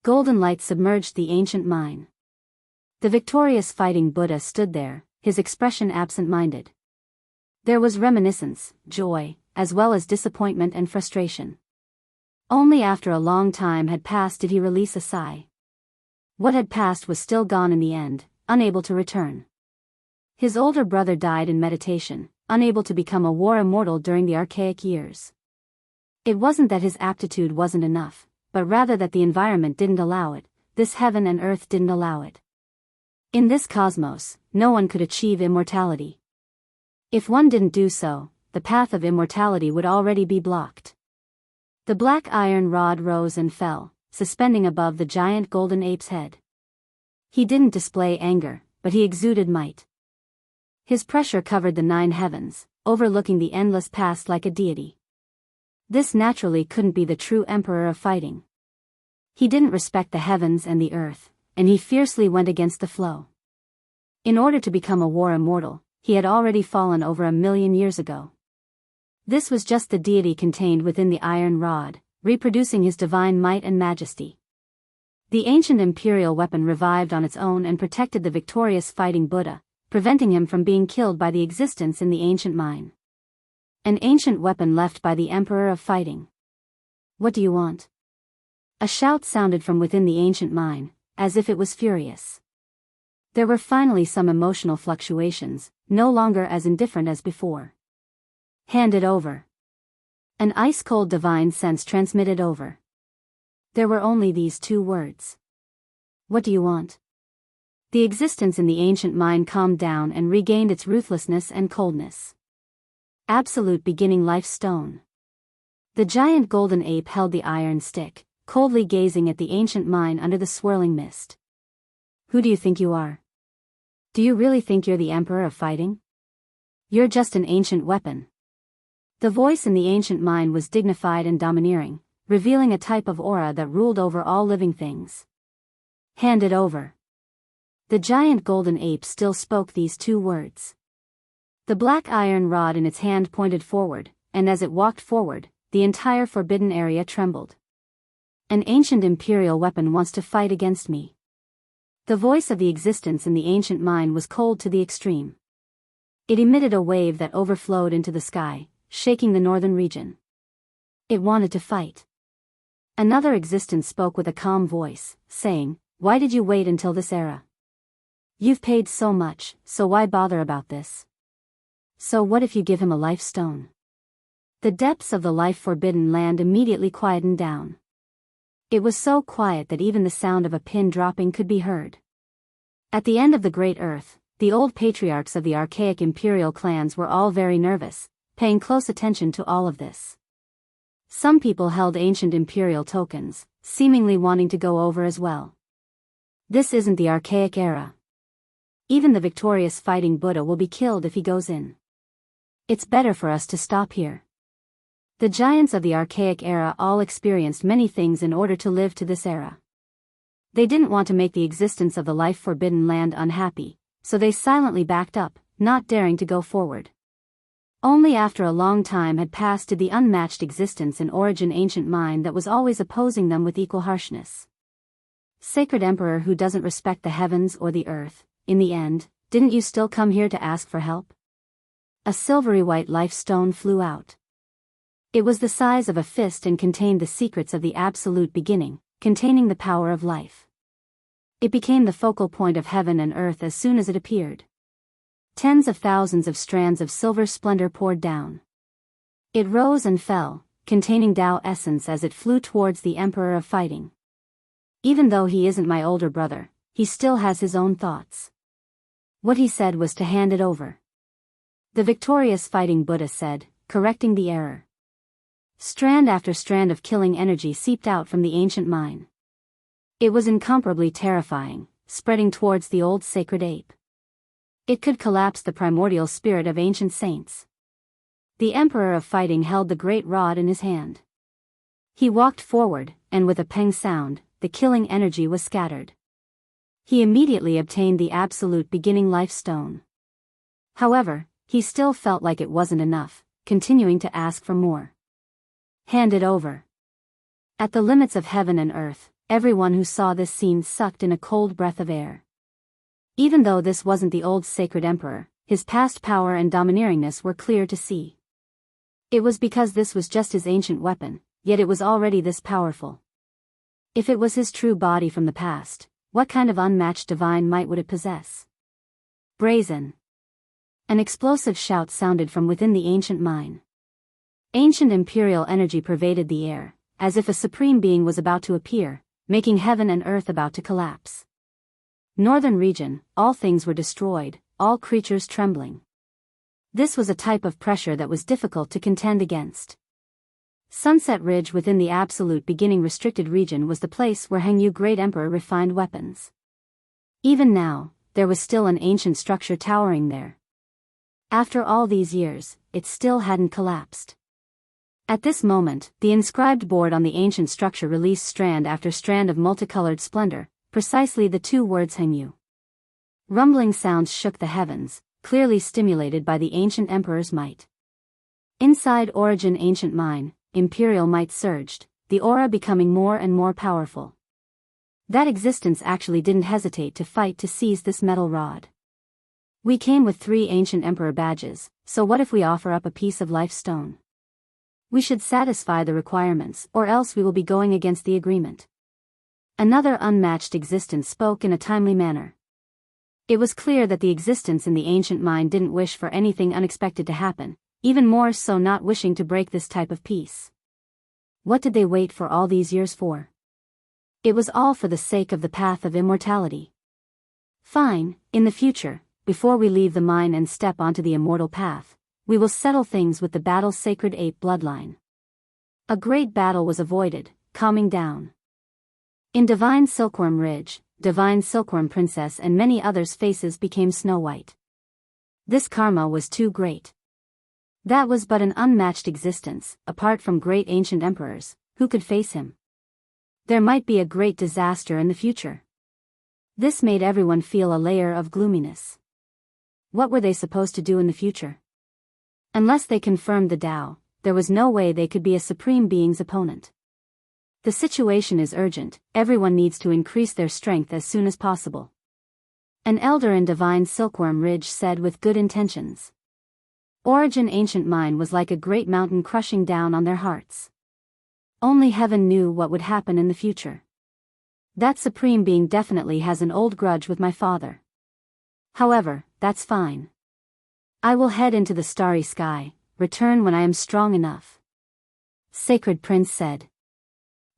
Golden light submerged the ancient mine. The victorious fighting Buddha stood there, his expression absent-minded. There was reminiscence, joy, as well as disappointment and frustration. Only after a long time had passed did he release a sigh. What had passed was still gone in the end, unable to return. His older brother died in meditation, unable to become a war immortal during the archaic years. It wasn't that his aptitude wasn't enough, but rather that the environment didn't allow it, this heaven and earth didn't allow it. In this cosmos, no one could achieve immortality. If one didn't do so, the path of immortality would already be blocked. The black iron rod rose and fell, suspending above the giant golden ape's head. He didn't display anger, but he exuded might. His pressure covered the 9 heavens, overlooking the endless past like a deity. This naturally couldn't be the true Emperor of Fighting. He didn't respect the heavens and the earth, and he fiercely went against the flow. In order to become a war immortal, he had already fallen over 1,000,000 years ago. This was just the deity contained within the iron rod, reproducing his divine might and majesty. The ancient imperial weapon revived on its own and protected the victorious fighting Buddha, preventing him from being killed by the existence in the ancient mine. An ancient weapon left by the Emperor of Fighting. What do you want? A shout sounded from within the ancient mine, as if it was furious. There were finally some emotional fluctuations, no longer as indifferent as before. Hand it over. An ice-cold divine sense transmitted over. There were only these 2 words. What do you want? The existence in the ancient mine calmed down and regained its ruthlessness and coldness. Absolute beginning life stone. The giant golden ape held the iron stick, coldly gazing at the ancient mine under the swirling mist. Who do you think you are? Do you really think you're the Emperor of Fighting? You're just an ancient weapon. The voice in the ancient mind was dignified and domineering, revealing a type of aura that ruled over all living things. Hand it over. The giant golden ape still spoke these two words. The black iron rod in its hand pointed forward, and as it walked forward, the entire forbidden area trembled. An ancient imperial weapon wants to fight against me. The voice of the existence in the ancient mind was cold to the extreme. It emitted a wave that overflowed into the sky, shaking the northern region. It wanted to fight. Another existence spoke with a calm voice, saying, "Why did you wait until this era? You've paid so much, so why bother about this? So what if you give him a life stone?" The depths of the life-forbidden land immediately quietened down. It was so quiet that even the sound of a pin dropping could be heard. At the end of the Great Earth, the old patriarchs of the archaic imperial clans were all very nervous, paying close attention to all of this. Some people held ancient imperial tokens, seemingly wanting to go over as well. This isn't the archaic era. Even the victorious fighting Buddha will be killed if he goes in. It's better for us to stop here. The giants of the archaic era all experienced many things in order to live to this era. They didn't want to make the existence of the life-forbidden land unhappy, so they silently backed up, not daring to go forward. Only after a long time had passed did the unmatched existence in origin ancient mind that was always opposing them with equal harshness. Sacred Emperor who doesn't respect the heavens or the earth, in the end, didn't you still come here to ask for help? A silvery white life stone flew out. It was the size of a fist and contained the secrets of the absolute beginning, containing the power of life. It became the focal point of heaven and earth as soon as it appeared. Tens of thousands of strands of silver splendor poured down. It rose and fell, containing Tao essence as it flew towards the Emperor of Fighting. Even though he isn't my older brother, he still has his own thoughts. What he said was to hand it over. The victorious fighting Buddha said, correcting the error. Strand after strand of killing energy seeped out from the ancient mine. It was incomparably terrifying, spreading towards the old sacred ape. It could collapse the primordial spirit of ancient saints. The Emperor of Fighting held the great rod in his hand. He walked forward, and with a peng sound, the killing energy was scattered. He immediately obtained the absolute beginning life stone. However, he still felt like it wasn't enough, continuing to ask for more. Hand it over. At the limits of heaven and earth, everyone who saw this scene sucked in a cold breath of air. Even though this wasn't the old sacred emperor, his past power and domineeringness were clear to see. It was because this was just his ancient weapon, yet it was already this powerful. If it was his true body from the past, what kind of unmatched divine might would it possess? Brazen. An explosive shout sounded from within the ancient mine. Ancient imperial energy pervaded the air, as if a supreme being was about to appear, making heaven and earth about to collapse. Northern region, all things were destroyed, all creatures trembling. This was a type of pressure that was difficult to contend against. Sunset Ridge within the absolute beginning restricted region was the place where Hengyu Great Emperor refined weapons. Even now, there was still an ancient structure towering there. After all these years, it still hadn't collapsed. At this moment, the inscribed board on the ancient structure released strand after strand of multicolored splendor, precisely the two words Hengyu. Rumbling sounds shook the heavens, clearly stimulated by the ancient emperor's might. Inside Origin Ancient Mine, imperial might surged, the aura becoming more and more powerful. That existence actually didn't hesitate to fight to seize this metal rod. We came with 3 ancient emperor badges, so what if we offer up a piece of life stone? We should satisfy the requirements, or else we will be going against the agreement. Another unmatched existence spoke in a timely manner. It was clear that the existence in the ancient mind didn't wish for anything unexpected to happen, even more so not wishing to break this type of peace. What did they wait for all these years for? It was all for the sake of the path of immortality. Fine, in the future, before we leave the mine and step onto the immortal path, we will settle things with the battle's sacred ape bloodline. A great battle was avoided, calming down. In Divine Silkworm Ridge, Divine Silkworm Princess and many others' faces became snow white. This karma was too great. That was but an unmatched existence, apart from great ancient emperors, who could face him. There might be a great disaster in the future. This made everyone feel a layer of gloominess. What were they supposed to do in the future? Unless they confirmed the Tao, there was no way they could be a supreme being's opponent. The situation is urgent, everyone needs to increase their strength as soon as possible. An elder in Divine Silkworm Ridge said with good intentions. Origin Ancient Mind was like a great mountain crushing down on their hearts. Only heaven knew what would happen in the future. That supreme being definitely has an old grudge with my father. However, that's fine. I will head into the starry sky, return when I am strong enough. Sacred Prince said.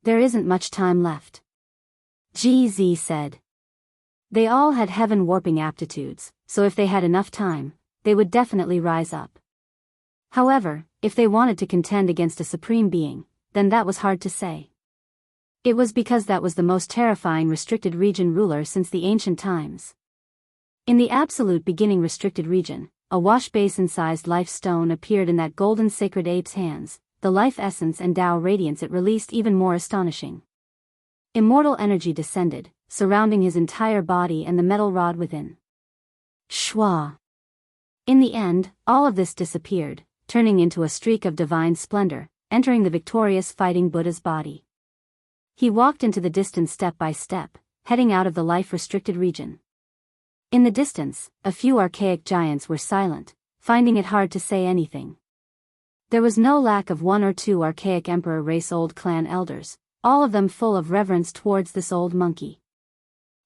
There isn't much time left. GZ said. They all had heaven warping aptitudes, so if they had enough time, they would definitely rise up. However, if they wanted to contend against a supreme being, then that was hard to say. It was because that was the most terrifying restricted region ruler since the ancient times. In the absolute beginning restricted region, a wash basin-sized life stone appeared in that golden sacred ape's hands, the life essence and Tao radiance it released even more astonishing. Immortal energy descended, surrounding his entire body and the metal rod within. Shwa. In the end, all of this disappeared, turning into a streak of divine splendor, entering the victorious fighting Buddha's body. He walked into the distance step by step, heading out of the life-restricted region. In the distance, a few archaic giants were silent, finding it hard to say anything. There was no lack of one or two archaic emperor race old clan elders, all of them full of reverence towards this old monkey.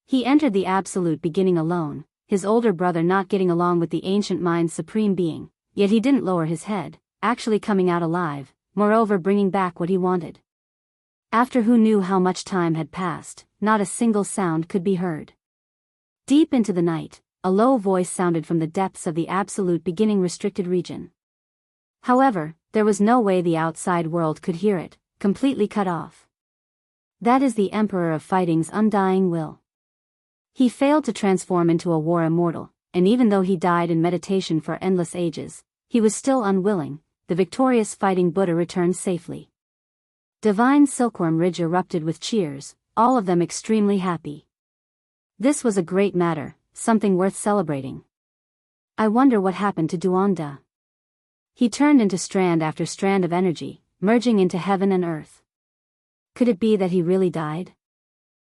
He entered the absolute beginning alone, his older brother not getting along with the ancient mind's supreme being, yet he didn't lower his head, actually coming out alive, moreover bringing back what he wanted. After who knew how much time had passed, not a single sound could be heard. Deep into the night, a low voice sounded from the depths of the absolute beginning restricted region. However, there was no way the outside world could hear it, completely cut off. That is the Emperor of Fighting's undying will. He failed to transform into a war immortal, and even though he died in meditation for endless ages, he was still unwilling. The victorious fighting Buddha returned safely. Divine Silkworm Ridge erupted with cheers, all of them extremely happy. This was a great matter, something worth celebrating. I wonder what happened to Duanda. He turned into strand after strand of energy, merging into heaven and earth. Could it be that he really died?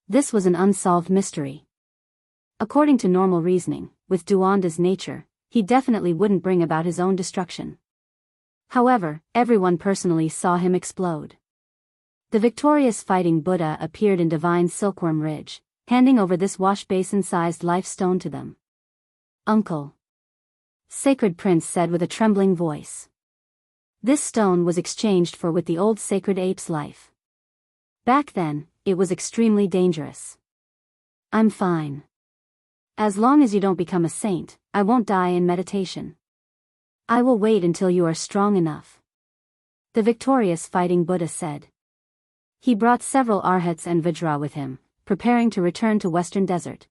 This was an unsolved mystery. According to normal reasoning, with Duanda's nature, he definitely wouldn't bring about his own destruction. However, everyone personally saw him explode. The victorious fighting Buddha appeared in Divine Silkworm Ridge, handing over this wash basin-sized life stone to them. Uncle. Sacred Prince said with a trembling voice. This stone was exchanged for with the old sacred ape's life. Back then, it was extremely dangerous. I'm fine. As long as you don't become a saint, I won't die in meditation. I will wait until you are strong enough. The victorious fighting Buddha said. He brought several arhats and vajra with him, preparing to return to Western Desert.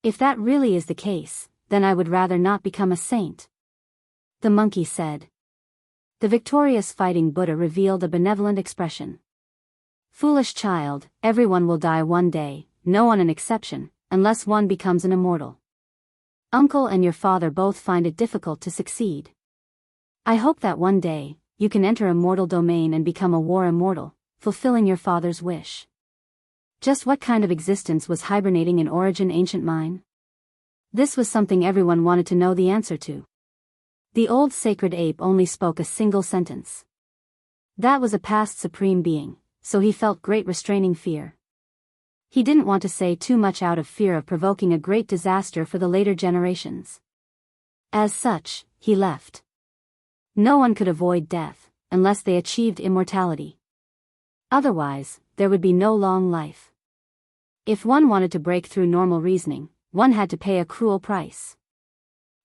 If that really is the case, then I would rather not become a saint. The monkey said. The victorious fighting Buddha revealed a benevolent expression. Foolish child, everyone will die one day, no one an exception, unless one becomes an immortal. Uncle and your father both find it difficult to succeed. I hope that one day, you can enter immortal domain and become a war immortal, fulfilling your father's wish. Just what kind of existence was hibernating in Origin Ancient Mine? This was something everyone wanted to know the answer to. The old sacred ape only spoke a single sentence. That was a past supreme being, so he felt great restraining fear. He didn't want to say too much out of fear of provoking a great disaster for the later generations. As such, he left. No one could avoid death, unless they achieved immortality. Otherwise, there would be no long life. If one wanted to break through normal reasoning, one had to pay a cruel price.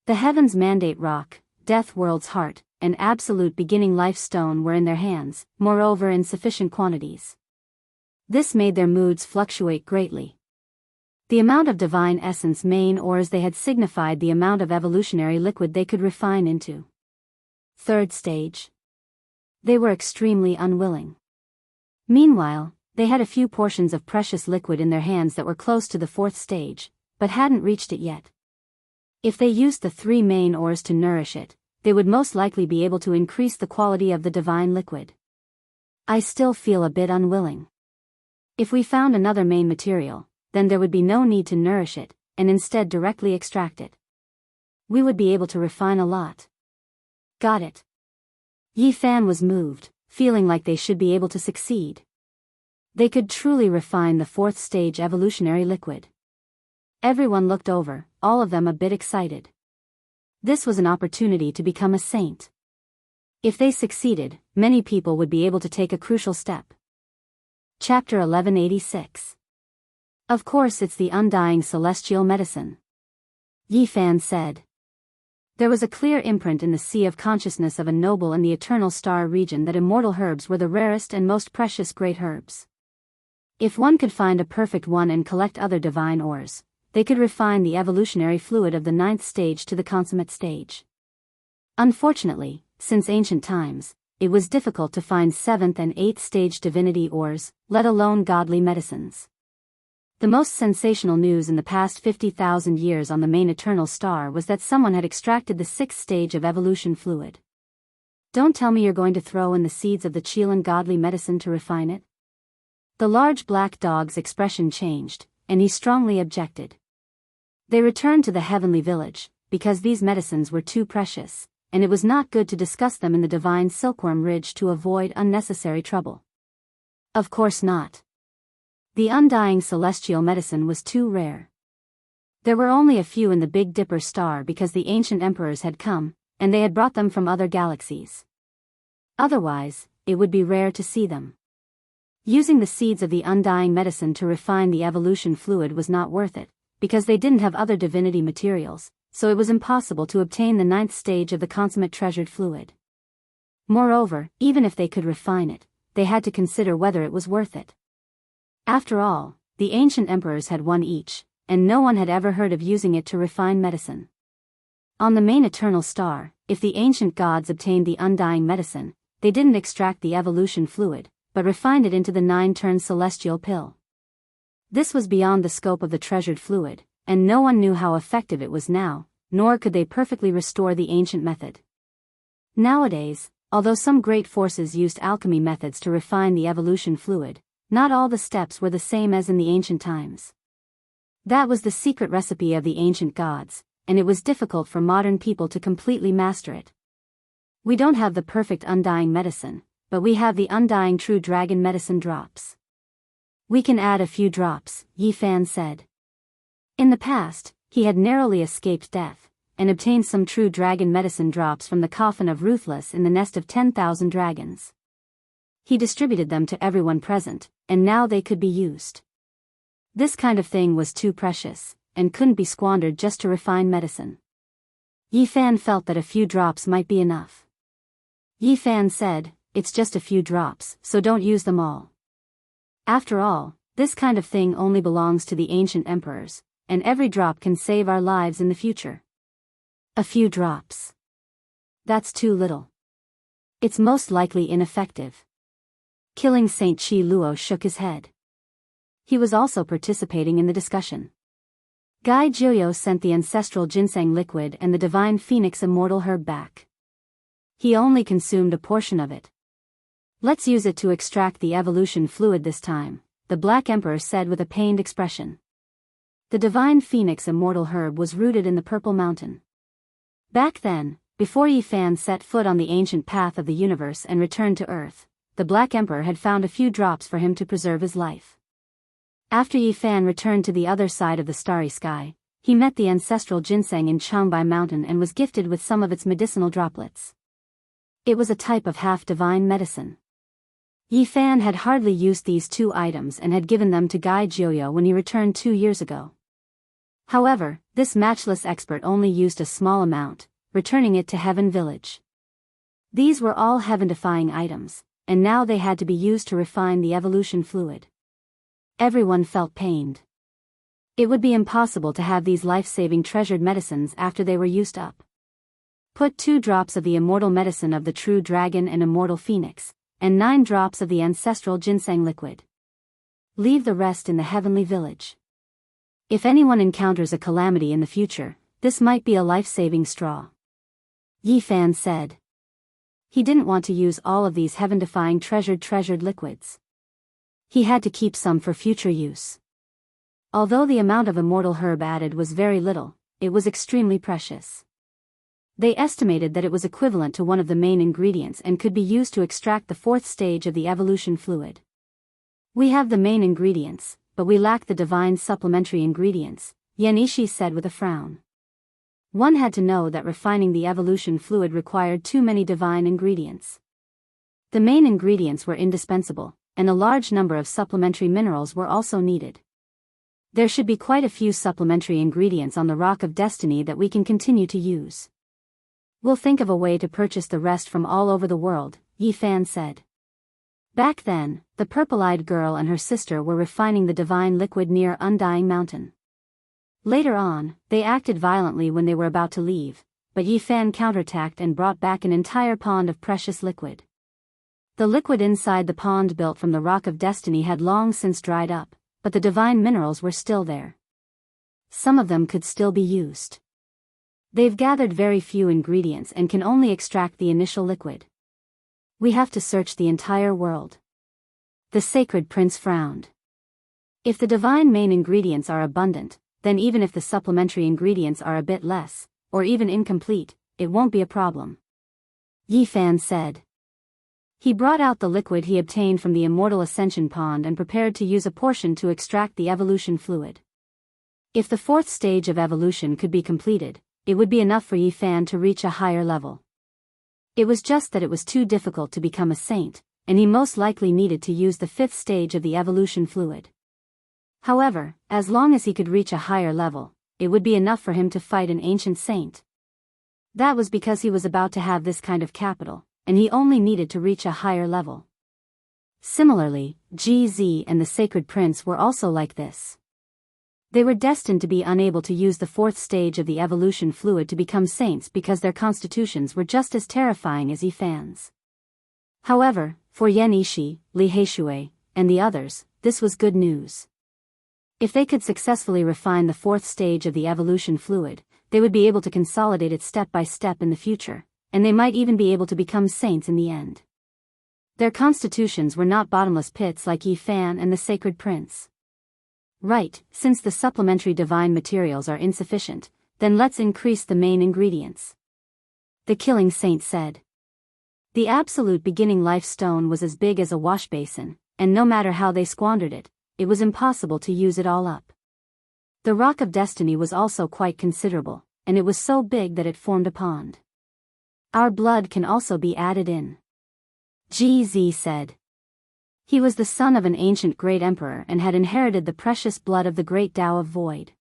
The heavens mandate rock, death world's heart, and absolute beginning life stone were in their hands, moreover in sufficient quantities. This made their moods fluctuate greatly. The amount of divine essence main ores they had signified the amount of evolutionary liquid they could refine into. Third stage. They were extremely unwilling. Meanwhile, they had a few portions of precious liquid in their hands that were close to the fourth stage, but hadn't reached it yet. If they used the 3 main ores to nourish it, they would most likely be able to increase the quality of the divine liquid. I still feel a bit unwilling. If we found another main material, then there would be no need to nourish it, and instead directly extract it. We would be able to refine a lot. Got it. Yi Fan was moved, feeling like they should be able to succeed. They could truly refine the 4th stage evolutionary liquid. Everyone looked over, all of them a bit excited. This was an opportunity to become a saint. If they succeeded, many people would be able to take a crucial step. Chapter 1186. Of course it's the undying celestial medicine. Yi Fan said. There was a clear imprint in the sea of consciousness of a noble in the eternal star region that immortal herbs were the rarest and most precious great herbs. If one could find a perfect one and collect other divine ores, they could refine the evolutionary fluid of the 9th stage to the consummate stage. Unfortunately, since ancient times, it was difficult to find 7th and 8th stage divinity ores, let alone godly medicines. The most sensational news in the past 50,000 years on the main eternal star was that someone had extracted the 6th stage of evolution fluid. Don't tell me you're going to throw in the seeds of the Chilan godly medicine to refine it? The large black dog's expression changed, and he strongly objected. They returned to the heavenly village, because these medicines were too precious, and it was not good to discuss them in the divine silkworm ridge to avoid unnecessary trouble. Of course not. The undying celestial medicine was too rare. There were only a few in the Big Dipper star because the ancient emperors had come, and they had brought them from other galaxies. Otherwise, it would be rare to see them. Using the seeds of the undying medicine to refine the evolution fluid was not worth it, because they didn't have other divinity materials, so it was impossible to obtain the 9th stage of the consummate treasured fluid. Moreover, even if they could refine it, they had to consider whether it was worth it. After all, the ancient emperors had one each, and no one had ever heard of using it to refine medicine. On the main eternal star, if the ancient gods obtained the undying medicine, they didn't extract the evolution fluid, but refined it into the 9-turn celestial pill. This was beyond the scope of the treasured fluid, and no one knew how effective it was now, nor could they perfectly restore the ancient method. Nowadays, although some great forces used alchemy methods to refine the evolution fluid, not all the steps were the same as in the ancient times. That was the secret recipe of the ancient gods, and it was difficult for modern people to completely master it. We don't have the perfect undying medicine, but we have the undying true dragon medicine drops. We can add a few drops, Yi Fan said. In the past, he had narrowly escaped death, and obtained some true dragon medicine drops from the coffin of Ruthless in the nest of 10,000 dragons. He distributed them to everyone present, and now they could be used. This kind of thing was too precious, and couldn't be squandered just to refine medicine. Yi Fan felt that a few drops might be enough. Yi Fan said, "It's just a few drops, so don't use them all. After all, this kind of thing only belongs to the ancient emperors, and every drop can save our lives in the future." A few drops. That's too little. It's most likely ineffective. Killing Saint Chi Luo shook his head. He was also participating in the discussion. Gai Jiuyo sent the ancestral ginseng liquid and the divine phoenix immortal herb back. He only consumed a portion of it. "Let's use it to extract the evolution fluid this time," the Black Emperor said with a pained expression. The divine phoenix immortal herb was rooted in the Purple Mountain. Back then, before Yi Fan set foot on the ancient path of the universe and returned to Earth, the Black Emperor had found a few drops for him to preserve his life. After Yi Fan returned to the other side of the starry sky, he met the ancestral ginseng in Changbai Mountain and was gifted with some of its medicinal droplets. It was a type of half-divine medicine. Yi Fan had hardly used these 2 items and had given them to Gai Jiuyo when he returned 2 years ago. However, this matchless expert only used a small amount, returning it to Heaven Village. These were all heaven-defying items, and now they had to be used to refine the evolution fluid. Everyone felt pained. It would be impossible to have these life-saving treasured medicines after they were used up. Put 2 drops of the immortal medicine of the true dragon and immortal phoenix, and 9 drops of the ancestral ginseng liquid. Leave the rest in the heavenly village. If anyone encounters a calamity in the future, this might be a life-saving straw. Yi Fan said. He didn't want to use all of these heaven-defying treasured liquids. He had to keep some for future use. Although the amount of immortal herb added was very little, it was extremely precious. They estimated that it was equivalent to one of the main ingredients and could be used to extract the 4th stage of the evolution fluid. We have the main ingredients, but we lack the divine supplementary ingredients, Yenishi said with a frown. One had to know that refining the evolution fluid required too many divine ingredients. The main ingredients were indispensable, and a large number of supplementary minerals were also needed. There should be quite a few supplementary ingredients on the Rock of Destiny that we can continue to use. We'll think of a way to purchase the rest from all over the world, Yi Fan said. Back then, the purple-eyed girl and her sister were refining the divine liquid near Undying Mountain. Later on, they acted violently when they were about to leave, but Yi Fan counterattacked and brought back an entire pond of precious liquid. The liquid inside the pond built from the Rock of Destiny had long since dried up, but the divine minerals were still there. Some of them could still be used. They've gathered very few ingredients and can only extract the initial liquid. We have to search the entire world. The sacred prince frowned. If the divine main ingredients are abundant, then even if the supplementary ingredients are a bit less, or even incomplete, it won't be a problem. Yi Fan said. He brought out the liquid he obtained from the immortal ascension pond and prepared to use a portion to extract the evolution fluid. If the 4th stage of evolution could be completed, it would be enough for Yi Fan to reach a higher level. It was just that it was too difficult to become a saint, and he most likely needed to use the 5th stage of the evolution fluid. However, as long as he could reach a higher level, it would be enough for him to fight an ancient saint. That was because he was about to have this kind of capital, and he only needed to reach a higher level. Similarly, GZ and the Sacred Prince were also like this. They were destined to be unable to use the 4th stage of the evolution fluid to become saints because their constitutions were just as terrifying as Yi Fan's. However, for Yenishi, Li Heishui, and the others, this was good news. If they could successfully refine the 4th stage of the evolution fluid, they would be able to consolidate it step by step in the future, and they might even be able to become saints in the end. Their constitutions were not bottomless pits like Yi Fan and the Sacred Prince. Right, since the supplementary divine materials are insufficient, then let's increase the main ingredients. The killing saint said. The absolute beginning life stone was as big as a wash basin, and no matter how they squandered it, it was impossible to use it all up. The Rock of Destiny was also quite considerable, and it was so big that it formed a pond. Our blood can also be added in. GZ said. He was the son of an ancient great emperor and had inherited the precious blood of the great Tao of Void.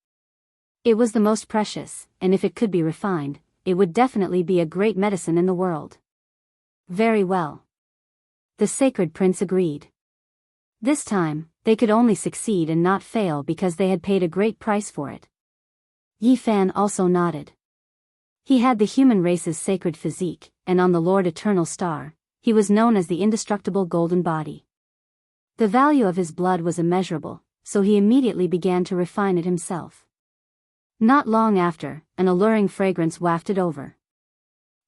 It was the most precious, and if it could be refined, it would definitely be a great medicine in the world. Very well. The Sacred Prince agreed. This time, they could only succeed and not fail because they had paid a great price for it. Yi Fan also nodded. He had the human race's sacred physique, and on the Lord Eternal Star, he was known as the indestructible golden body. The value of his blood was immeasurable, so he immediately began to refine it himself. Not long after, an alluring fragrance wafted over.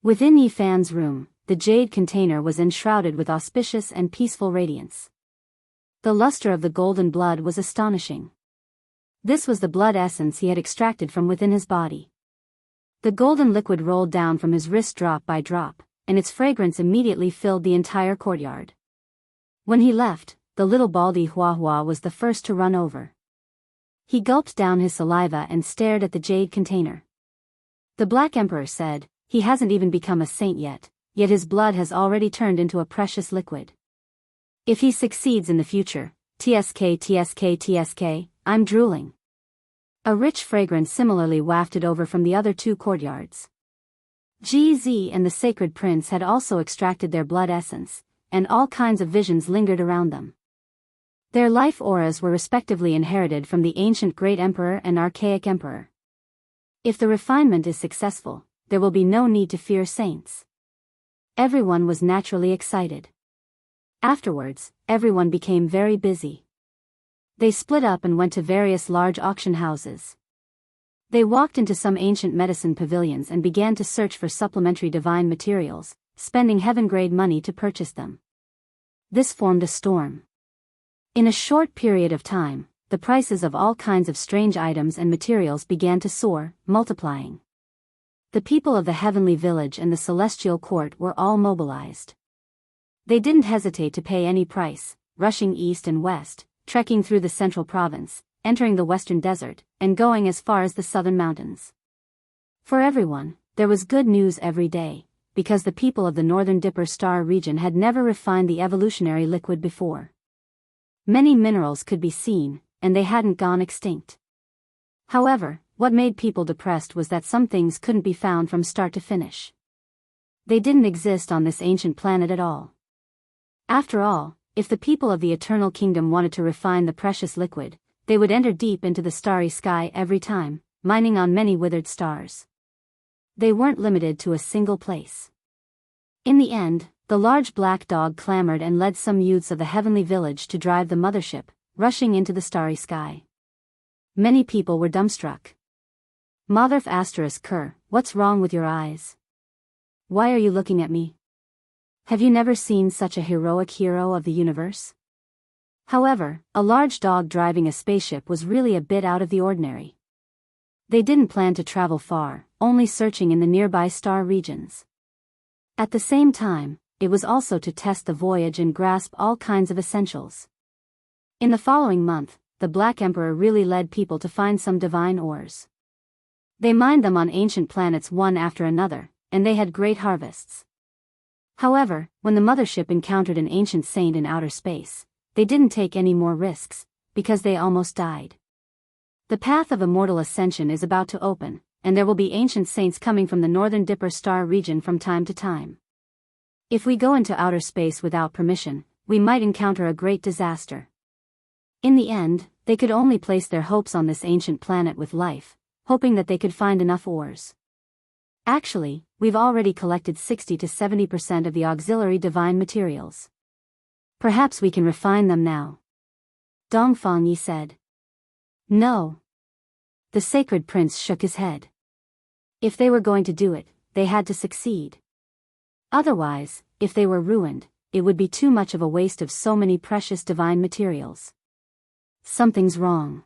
Within Yi Fan's room, the jade container was enshrouded with auspicious and peaceful radiance. The luster of the golden blood was astonishing. This was the blood essence he had extracted from within his body. The golden liquid rolled down from his wrist drop by drop, and its fragrance immediately filled the entire courtyard. When he left, the little baldy Hua was the first to run over. He gulped down his saliva and stared at the jade container. The Black Emperor said, "He hasn't even become a saint yet his blood has already turned into a precious liquid. If he succeeds in the future, TSK, I'm drooling." A rich fragrance similarly wafted over from the other 2 courtyards. GZ and the Sacred Prince had also extracted their blood essence, and all kinds of visions lingered around them. Their life auras were respectively inherited from the ancient Great Emperor and Archaic Emperor. If the refinement is successful, there will be no need to fear saints. Everyone was naturally excited. Afterwards, everyone became very busy. They split up and went to various large auction houses. They walked into some ancient medicine pavilions and began to search for supplementary divine materials, spending heaven-grade money to purchase them. This formed a storm. In a short period of time, the prices of all kinds of strange items and materials began to soar, multiplying. The people of the heavenly village and the celestial court were all mobilized. They didn't hesitate to pay any price, rushing east and west, trekking through the central province, entering the western desert, and going as far as the southern mountains. For everyone, there was good news every day, because the people of the northern Dipper Star region had never refined the evolutionary liquid before. Many minerals could be seen, and they hadn't gone extinct. However, what made people depressed was that some things couldn't be found from start to finish. They didn't exist on this ancient planet at all. After all, if the people of the Eternal Kingdom wanted to refine the precious liquid, they would enter deep into the starry sky every time, mining on many withered stars. They weren't limited to a single place. In the end, the large black dog clamored and led some youths of the heavenly village to drive the mothership, rushing into the starry sky. Many people were dumbstruck. Motherf ***, what's wrong with your eyes? Why are you looking at me? Have you never seen such a heroic hero of the universe? However, a large dog driving a spaceship was really a bit out of the ordinary. They didn't plan to travel far, only searching in the nearby star regions. At the same time, it was also to test the voyage and grasp all kinds of essentials. In the following month, the Black Emperor really led people to find some divine ores. They mined them on ancient planets one after another, and they had great harvests. However, when the mothership encountered an ancient saint in outer space, they didn't take any more risks, because they almost died. The path of immortal ascension is about to open, and there will be ancient saints coming from the northern Dipper Star region from time to time. If we go into outer space without permission, we might encounter a great disaster. In the end, they could only place their hopes on this ancient planet with life, hoping that they could find enough ores. Actually, we've already collected 60 to 70% of the auxiliary divine materials. Perhaps we can refine them now. Dongfang Yi said. No. The sacred prince shook his head. If they were going to do it, they had to succeed. Otherwise, if they were ruined, it would be too much of a waste of so many precious divine materials. Something's wrong.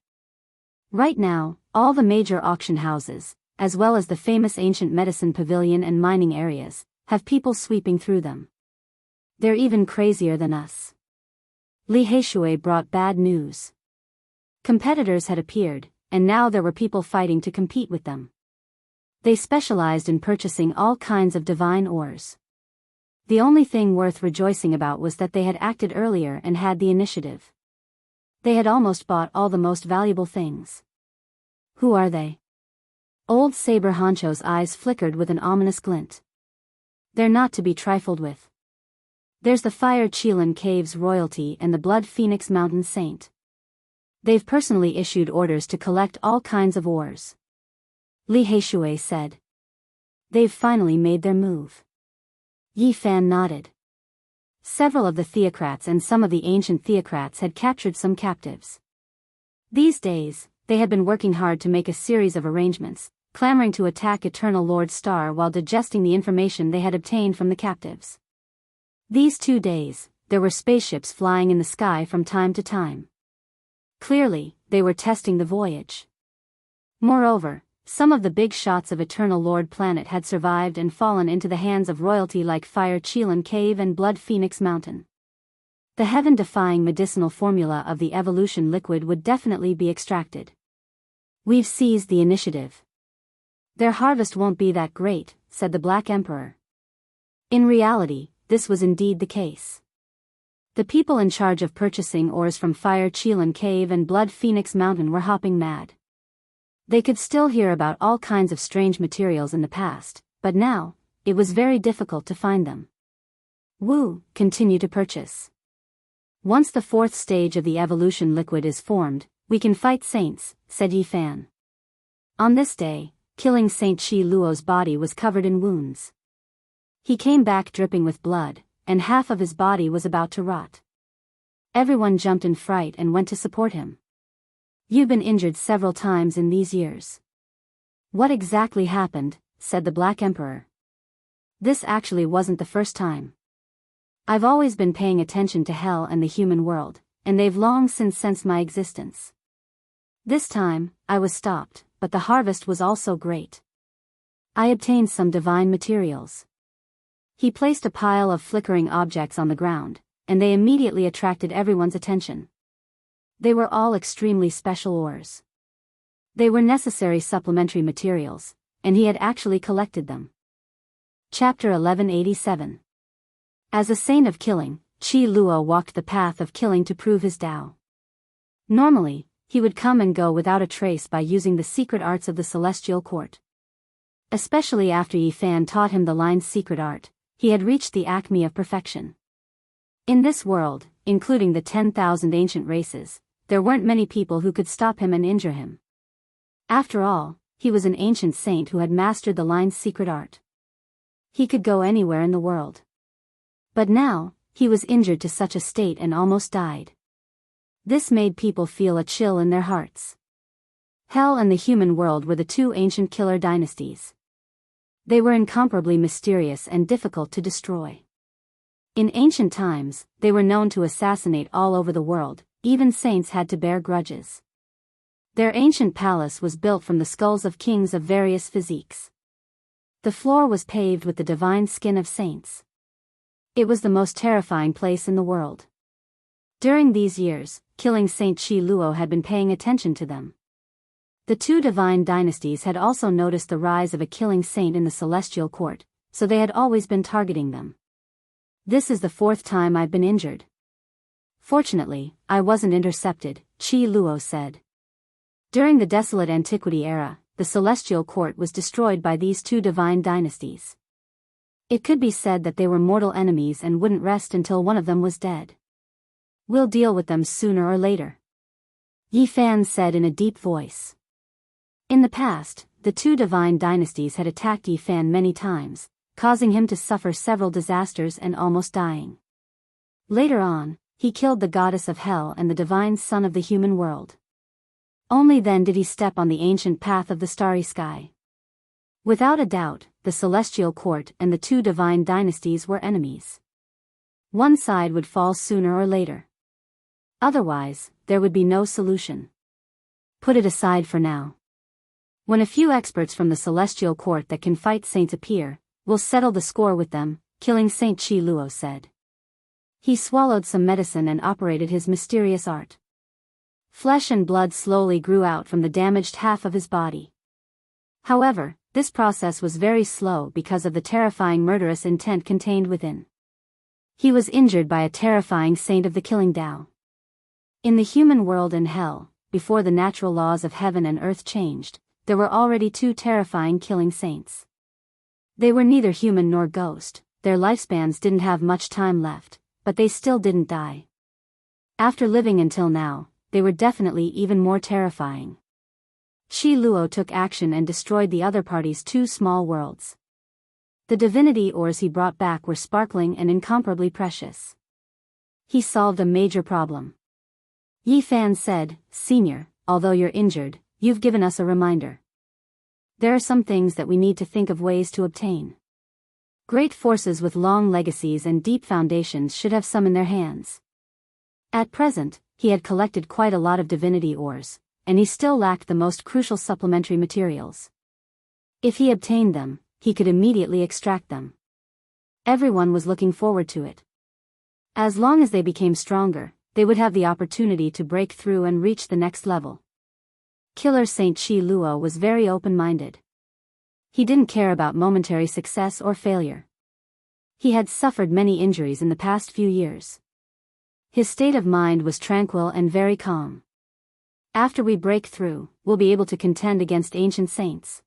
Right now, all the major auction houses, as well as the famous ancient medicine pavilion and mining areas, have people sweeping through them. They're even crazier than us. Li Heishui brought bad news. Competitors had appeared, and now there were people fighting to compete with them. They specialized in purchasing all kinds of divine ores. The only thing worth rejoicing about was that they had acted earlier and had the initiative. They had almost bought all the most valuable things. Who are they? Old Saber Honcho's eyes flickered with an ominous glint. They're not to be trifled with. There's the Fire Qilin Caves royalty and the Blood Phoenix Mountain Saint. They've personally issued orders to collect all kinds of ores. Li Heishui said. They've finally made their move. Yi Fan nodded. Several of the theocrats and some of the ancient theocrats had captured some captives. These days, they had been working hard to make a series of arrangements, clamoring to attack Eternal Lord Star while digesting the information they had obtained from the captives. These 2 days, there were spaceships flying in the sky from time to time. Clearly, they were testing the voyage. Moreover, some of the big shots of Eternal Lord Planet had survived and fallen into the hands of royalty like Fire Qilin Cave and Blood Phoenix Mountain. The heaven-defying medicinal formula of the evolution liquid would definitely be extracted. We've seized the initiative. Their harvest won't be that great, said the Black Emperor. In reality, this was indeed the case. The people in charge of purchasing ores from Fire Qilin Cave and Blood Phoenix Mountain were hopping mad. They could still hear about all kinds of strange materials in the past, but now, it was very difficult to find them. Wu, continue to purchase. Once the fourth stage of the evolution liquid is formed, we can fight saints, said Yi Fan. On this day, killing Saint Qi Luo's body was covered in wounds. He came back dripping with blood, and half of his body was about to rot. Everyone jumped in fright and went to support him. You've been injured several times in these years. What exactly happened, said the Black Emperor. This actually wasn't the first time. I've always been paying attention to hell and the human world, and they've long since sensed my existence. This time, I was stopped, but the harvest was also great. I obtained some divine materials. He placed a pile of flickering objects on the ground, and they immediately attracted everyone's attention. They were all extremely special ores. They were necessary supplementary materials, and he had actually collected them. Chapter 1187. As a saint of killing, Qi Luo walked the path of killing to prove his Tao. Normally, he would come and go without a trace by using the secret arts of the celestial court. Especially after Yi Fan taught him the line's secret art, he had reached the acme of perfection. In this world, including the 10,000 ancient races, there weren't many people who could stop him and injure him. After all, he was an ancient saint who had mastered the line's secret art. He could go anywhere in the world. But now, he was injured to such a state and almost died. This made people feel a chill in their hearts. Hell and the human world were the two ancient killer dynasties. They were incomparably mysterious and difficult to destroy. In ancient times, they were known to assassinate all over the world, even saints had to bear grudges. Their ancient palace was built from the skulls of kings of various physiques. The floor was paved with the divine skin of saints. It was the most terrifying place in the world. During these years, killing Saint Qi Luo had been paying attention to them. The two divine dynasties had also noticed the rise of a killing saint in the celestial court, so they had always been targeting them. This is the fourth time I've been injured. Fortunately, I wasn't intercepted, Qi Luo said. During the desolate antiquity era, the celestial court was destroyed by these two divine dynasties. It could be said that they were mortal enemies and wouldn't rest until one of them was dead. We'll deal with them sooner or later, Yi Fan said in a deep voice. In the past, the two divine dynasties had attacked Yi Fan many times, causing him to suffer several disasters and almost dying. Later on, he killed the goddess of hell and the divine son of the human world. Only then did he step on the ancient path of the starry sky. Without a doubt, the celestial court and the two divine dynasties were enemies. One side would fall sooner or later. Otherwise, there would be no solution. Put it aside for now. When a few experts from the celestial court that can fight saints appear, we'll settle the score with them, killing Saint Qi Luo said. He swallowed some medicine and operated his mysterious art. Flesh and blood slowly grew out from the damaged half of his body. However, this process was very slow because of the terrifying murderous intent contained within. He was injured by a terrifying saint of the killing Tao. In the human world and hell, before the natural laws of heaven and earth changed, there were already two terrifying killing saints. They were neither human nor ghost, their lifespans didn't have much time left, but they still didn't die. After living until now, they were definitely even more terrifying. Qi Luo took action and destroyed the other party's two small worlds. The divinity ores he brought back were sparkling and incomparably precious. He solved a major problem. Yi Fan said, "Senior, although you're injured, you've given us a reminder. There are some things that we need to think of ways to obtain. Great forces with long legacies and deep foundations should have some in their hands." At present, he had collected quite a lot of divinity ores, and he still lacked the most crucial supplementary materials. If he obtained them, he could immediately extract them. Everyone was looking forward to it. As long as they became stronger, they would have the opportunity to break through and reach the next level. Killer Saint Qi Luo was very open-minded. He didn't care about momentary success or failure. He had suffered many injuries in the past few years. His state of mind was tranquil and very calm. After we break through, we'll be able to contend against ancient saints.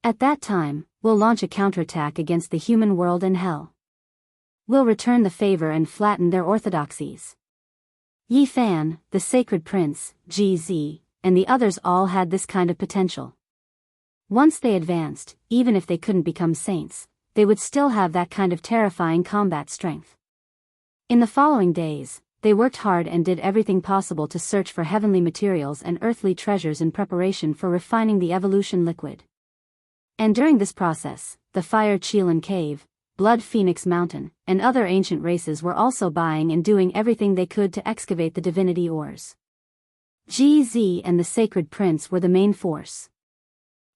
At that time, we'll launch a counterattack against the human world and hell. We'll return the favor and flatten their orthodoxies. Yi Fan, the Sacred Prince, GZ, and the others all had this kind of potential. Once they advanced, even if they couldn't become saints, they would still have that kind of terrifying combat strength. In the following days, they worked hard and did everything possible to search for heavenly materials and earthly treasures in preparation for refining the evolution liquid. And during this process, the Fire Chelan Cave, Blood Phoenix Mountain, and other ancient races were also buying and doing everything they could to excavate the divinity ores. GZ and the Sacred Prince were the main force.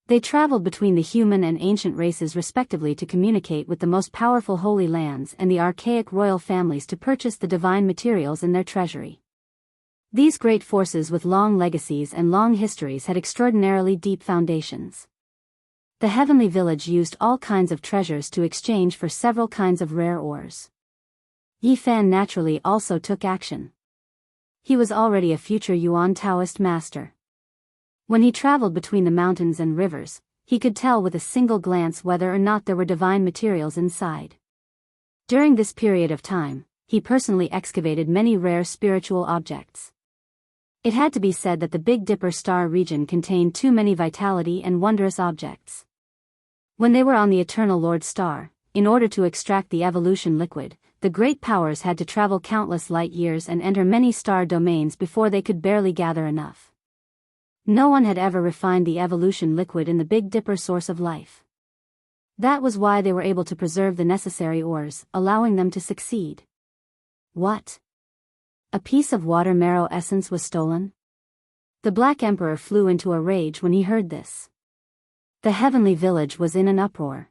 They traveled between the human and ancient races respectively to communicate with the most powerful holy lands and the archaic royal families to purchase the divine materials in their treasury. These great forces with long legacies and long histories had extraordinarily deep foundations. The heavenly village used all kinds of treasures to exchange for several kinds of rare ores. Yi Fan naturally also took action. He was already a future Yuan Taoist master. When he traveled between the mountains and rivers, he could tell with a single glance whether or not there were divine materials inside. During this period of time, he personally excavated many rare spiritual objects. It had to be said that the Big Dipper star region contained too many vitality and wondrous objects. When they were on the Eternal Lord star, in order to extract the evolution liquid, the great powers had to travel countless light years and enter many star domains before they could barely gather enough. No one had ever refined the evolution liquid in the Big Dipper source of life. That was why they were able to preserve the necessary ores, allowing them to succeed. What? A piece of water marrow essence was stolen? The Black Emperor flew into a rage when he heard this. The heavenly village was in an uproar.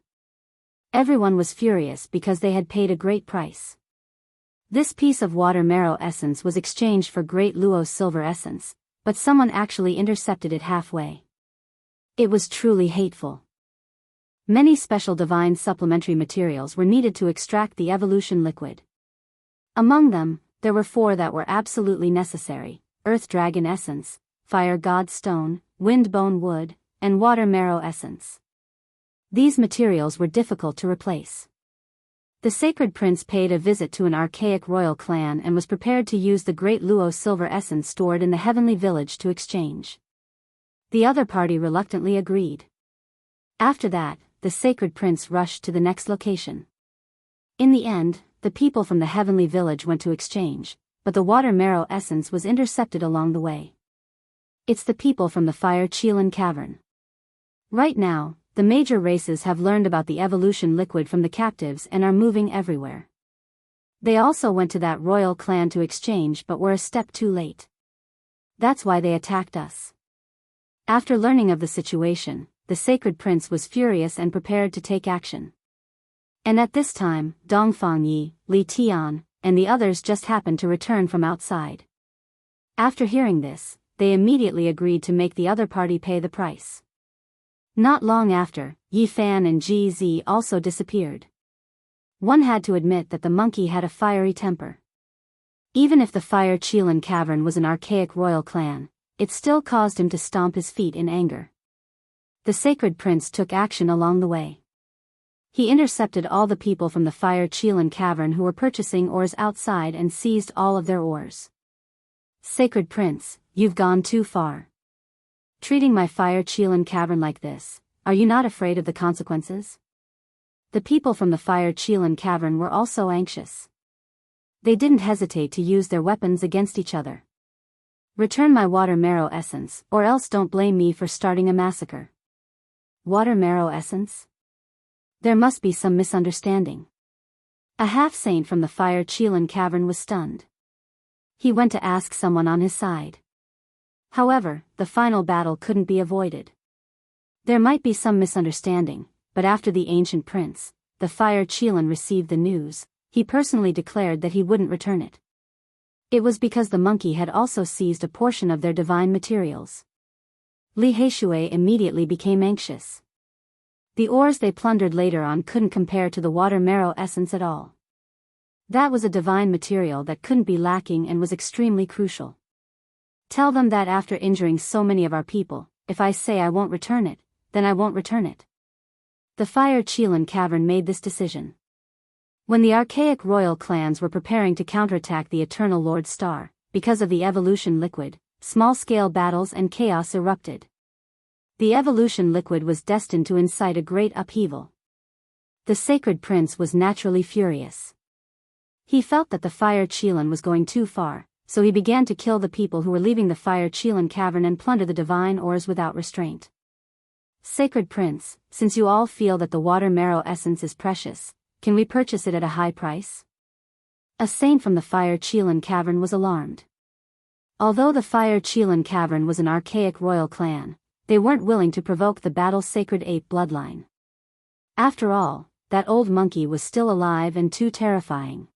Everyone was furious because they had paid a great price. This piece of water marrow essence was exchanged for Great Luo's silver essence, but someone actually intercepted it halfway. It was truly hateful. Many special divine supplementary materials were needed to extract the evolution liquid. Among them, there were 4 that were absolutely necessary: Earth Dragon Essence, Fire God Stone, Wind Bone Wood, and Water Marrow Essence. These materials were difficult to replace. The Sacred Prince paid a visit to an archaic royal clan and was prepared to use the Great Luo silver essence stored in the heavenly village to exchange. The other party reluctantly agreed. After that, the Sacred Prince rushed to the next location. In the end, the people from the heavenly village went to exchange, but the water marrow essence was intercepted along the way. It's the people from the Fire Chelan Cavern. Right now, the major races have learned about the evolution liquid from the captives and are moving everywhere. They also went to that royal clan to exchange but were a step too late. That's why they attacked us. After learning of the situation, the Sacred Prince was furious and prepared to take action. And at this time, Dongfang Yi, Li Tian, and the others just happened to return from outside. After hearing this, they immediately agreed to make the other party pay the price. Not long after, Yi Fan and GZ also disappeared. One had to admit that the monkey had a fiery temper. Even if the Fire Chelan Cavern was an archaic royal clan, it still caused him to stomp his feet in anger. The Sacred Prince took action along the way. He intercepted all the people from the Fire Chelan Cavern who were purchasing ores outside and seized all of their ores. Sacred Prince, you've gone too far. Treating my Fire Chelan Cavern like this, are you not afraid of the consequences? The people from the Fire Chelan Cavern were also anxious. They didn't hesitate to use their weapons against each other. Return my water marrow essence, or else don't blame me for starting a massacre. Water marrow essence? There must be some misunderstanding. A half-saint from the Fire Chelan Cavern was stunned. He went to ask someone on his side. However, the final battle couldn't be avoided. There might be some misunderstanding, but after the ancient prince, the Fire Chelan, received the news, he personally declared that he wouldn't return it. It was because the monkey had also seized a portion of their divine materials. Li Heishui immediately became anxious. The ores they plundered later on couldn't compare to the water marrow essence at all. That was a divine material that couldn't be lacking and was extremely crucial. Tell them that after injuring so many of our people, if I say I won't return it, then I won't return it. The Fire Chelan Cavern made this decision. When the archaic royal clans were preparing to counterattack the Eternal Lord Star, because of the evolution liquid, small-scale battles and chaos erupted. The evolution liquid was destined to incite a great upheaval. The sacred prince was naturally furious. He felt that the fire Qilin was going too far, so he began to kill the people who were leaving the fire Qilin cavern and plunder the divine ores without restraint. Sacred prince, since you all feel that the water marrow essence is precious, can we purchase it at a high price? A saint from the fire Qilin cavern was alarmed. Although the fire Qilin cavern was an archaic royal clan, they weren't willing to provoke the battle sacred ape bloodline. After all, that old monkey was still alive and too terrifying.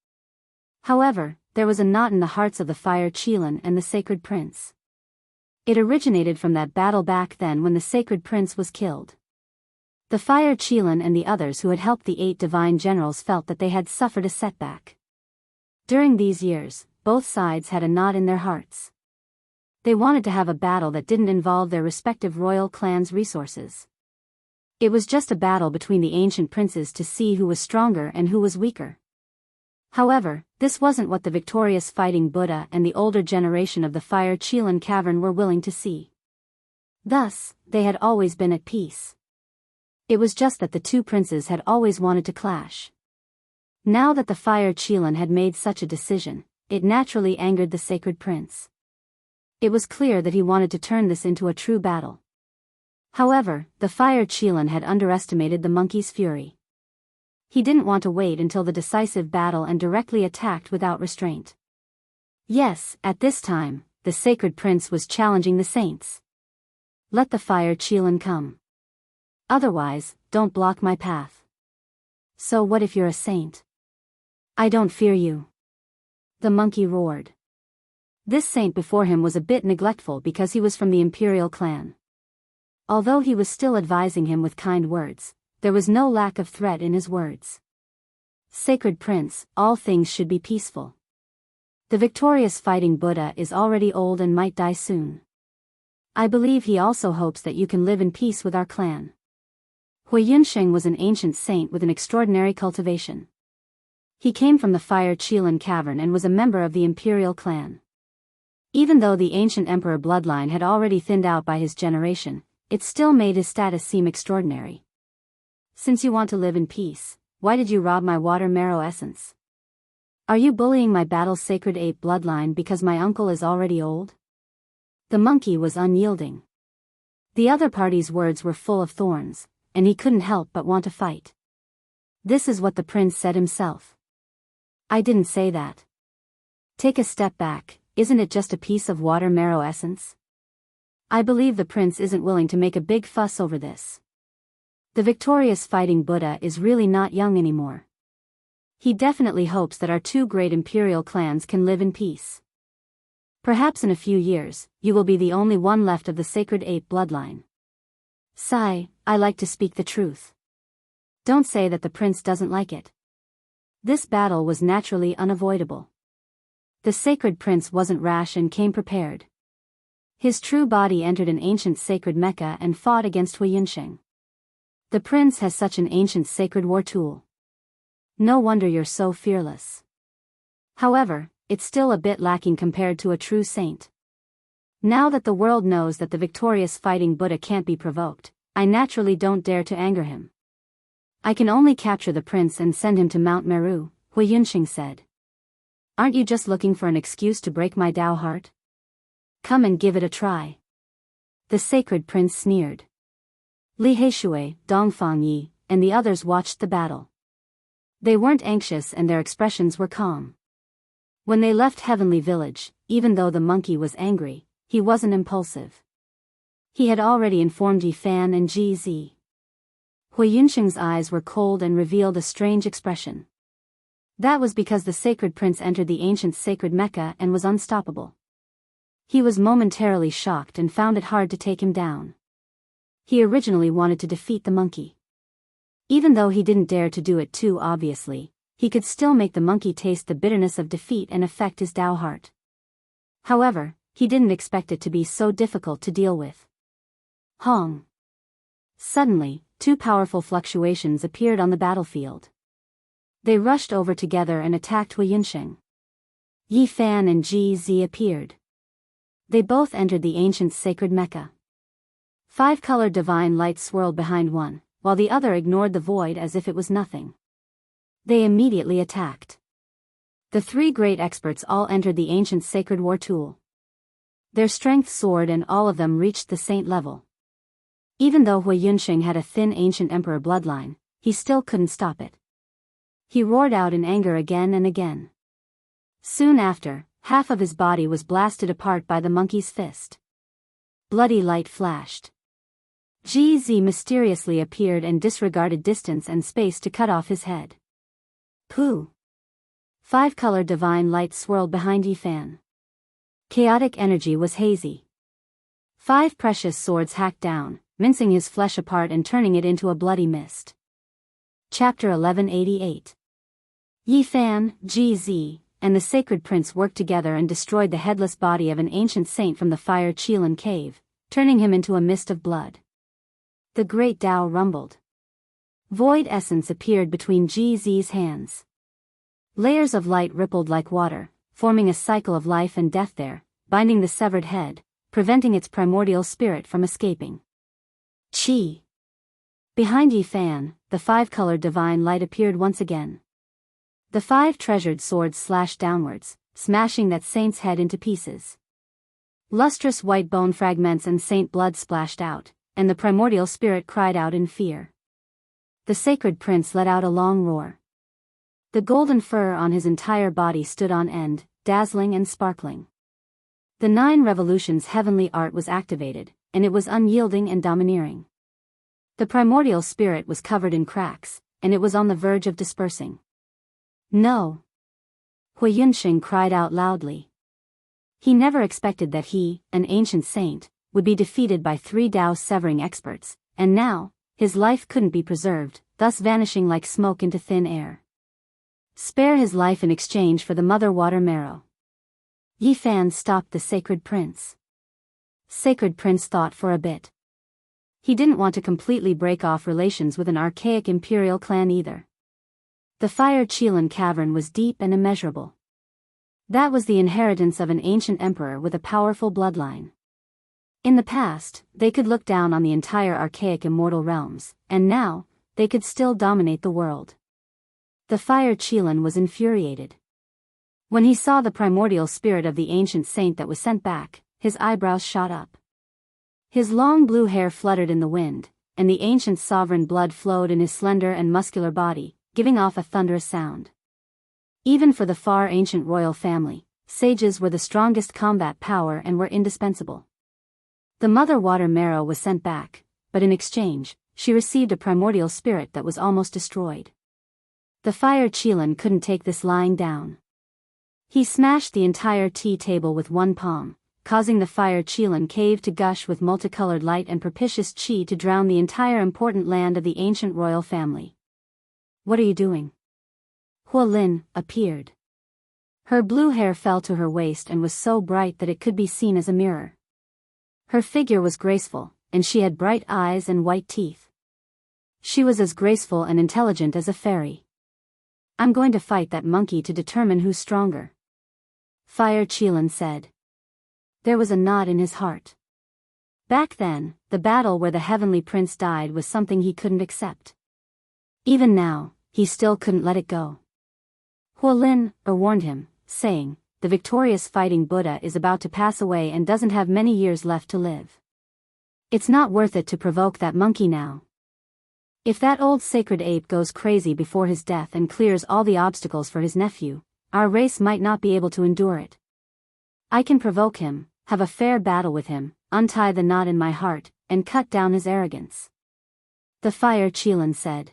However, there was a knot in the hearts of the fire Qilin and the sacred prince. It originated from that battle back then when the sacred prince was killed. The fire Qilin and the others who had helped the 8 divine generals felt that they had suffered a setback. During these years, both sides had a knot in their hearts. They wanted to have a battle that didn't involve their respective royal clans' resources. It was just a battle between the ancient princes to see who was stronger and who was weaker. However, this wasn't what the victorious fighting Buddha and the older generation of the fire Qilin cavern were willing to see. Thus, they had always been at peace. It was just that the two princes had always wanted to clash. Now that the fire Qilin had made such a decision, it naturally angered the sacred prince. It was clear that he wanted to turn this into a true battle. However, the fire Qilin had underestimated the monkey's fury. He didn't want to wait until the decisive battle and directly attacked without restraint. Yes, at this time, the sacred prince was challenging the saints. Let the fire Qilin come. Otherwise, don't block my path. So what if you're a saint? I don't fear you. The monkey roared. This saint before him was a bit neglectful because he was from the imperial clan. Although he was still advising him with kind words, there was no lack of threat in his words. Sacred prince, all things should be peaceful. The victorious fighting Buddha is already old and might die soon. I believe he also hopes that you can live in peace with our clan. Huiyunsheng was an ancient saint with an extraordinary cultivation. He came from the fire Qilin cavern and was a member of the imperial clan. Even though the ancient emperor bloodline had already thinned out by his generation, it still made his status seem extraordinary. Since you want to live in peace, why did you rob my water marrow essence? Are you bullying my battle sacred ape bloodline because my uncle is already old? The monkey was unyielding. The other party's words were full of thorns, and he couldn't help but want to fight. This is what the prince said himself. I didn't say that. Take a step back, isn't it just a piece of water marrow essence? I believe the prince isn't willing to make a big fuss over this. The victorious fighting Buddha is really not young anymore. He definitely hopes that our two great imperial clans can live in peace. Perhaps in a few years, you will be the only one left of the sacred ape bloodline. Sigh, I like to speak the truth. Don't say that the prince doesn't like it. This battle was naturally unavoidable. The sacred prince wasn't rash and came prepared. His true body entered an ancient sacred Mecca and fought against Huiyunsheng. The prince has such an ancient sacred war tool. No wonder you're so fearless. However, it's still a bit lacking compared to a true saint. Now that the world knows that the victorious fighting Buddha can't be provoked, I naturally don't dare to anger him. I can only capture the prince and send him to Mount Meru, Huiyunsheng said. Aren't you just looking for an excuse to break my Tao heart? Come and give it a try. The sacred prince sneered. Li Heishui, Dongfang Yi, and the others watched the battle. They weren't anxious and their expressions were calm. When they left Heavenly Village, even though the monkey was angry, he wasn't impulsive. He had already informed Yi Fan and Ji Zi. Huiyunsheng's eyes were cold and revealed a strange expression. That was because the sacred prince entered the ancient sacred Mecca and was unstoppable. He was momentarily shocked and found it hard to take him down. He originally wanted to defeat the monkey. Even though he didn't dare to do it too obviously, he could still make the monkey taste the bitterness of defeat and affect his Tao heart. However, he didn't expect it to be so difficult to deal with. Hong. Suddenly, two powerful fluctuations appeared on the battlefield. They rushed over together and attacked Huiyunsheng. Yi Fan and Ji Zi appeared. They both entered the ancient sacred Mecca. 5-colored divine light swirled behind one, while the other ignored the void as if it was nothing. They immediately attacked. The 3 great experts all entered the ancient sacred war tool. Their strength soared and all of them reached the saint level. Even though Hui Yunxing had a thin ancient emperor bloodline, he still couldn't stop it. He roared out in anger again and again. Soon after, half of his body was blasted apart by the monkey's fist. Bloody light flashed. Ji Zi mysteriously appeared and disregarded distance and space to cut off his head. Pooh! 5-colored divine light swirled behind Yi Fan. Chaotic energy was hazy. 5 precious swords hacked down, mincing his flesh apart and turning it into a bloody mist. Chapter 1188. Yi Fan, Ji Zi, and the sacred prince worked together and destroyed the headless body of an ancient saint from the fire Qilan cave, turning him into a mist of blood. The great Tao rumbled. Void essence appeared between Ji Zi's hands. Layers of light rippled like water, forming a cycle of life and death there, binding the severed head, preventing its primordial spirit from escaping. Qi. Behind Yi Fan, the 5-colored divine light appeared once again. The 5 treasured swords slashed downwards, smashing that saint's head into pieces. Lustrous white bone fragments and saint blood splashed out, and the primordial spirit cried out in fear. The sacred prince let out a long roar. The golden fur on his entire body stood on end, dazzling and sparkling. The 9 revolutions heavenly art was activated, and it was unyielding and domineering. The primordial spirit was covered in cracks, and it was on the verge of dispersing. No! Hui Yunxing cried out loudly. He never expected that he, an ancient saint, would be defeated by 3 Tao-severing experts, and now, his life couldn't be preserved, thus vanishing like smoke into thin air. Spare his life in exchange for the mother water marrow. Yi Fan stopped the sacred prince. Sacred prince thought for a bit. He didn't want to completely break off relations with an archaic imperial clan either. The fire Qilan cavern was deep and immeasurable. That was the inheritance of an ancient emperor with a powerful bloodline. In the past, they could look down on the entire archaic immortal realms, and now, they could still dominate the world. The fire Qilan was infuriated. When he saw the primordial spirit of the ancient saint that was sent back, his eyebrows shot up. His long blue hair fluttered in the wind, and the ancient sovereign blood flowed in his slender and muscular body, giving off a thunderous sound. Even for the far ancient royal family, sages were the strongest combat power and were indispensable. The mother water marrow was sent back, but in exchange, she received a primordial spirit that was almost destroyed. The fire Qilan couldn't take this lying down. He smashed the entire tea table with one palm, causing the fire Qilan cave to gush with multicolored light and propitious qi to drown the entire important land of the ancient royal family. What are you doing? Hua Lin appeared. Her blue hair fell to her waist and was so bright that it could be seen as a mirror. Her figure was graceful, and she had bright eyes and white teeth. She was as graceful and intelligent as a fairy. I'm going to fight that monkey to determine who's stronger. Fire Qilan said. There was a nod in his heart. Back then, the battle where the heavenly prince died was something he couldn't accept. Even now, he still couldn't let it go. Hua Lin warned him, saying, the victorious fighting Buddha is about to pass away and doesn't have many years left to live. It's not worth it to provoke that monkey now. If that old sacred ape goes crazy before his death and clears all the obstacles for his nephew, our race might not be able to endure it. I can provoke him, have a fair battle with him, untie the knot in my heart, and cut down his arrogance. The fire Qilan said.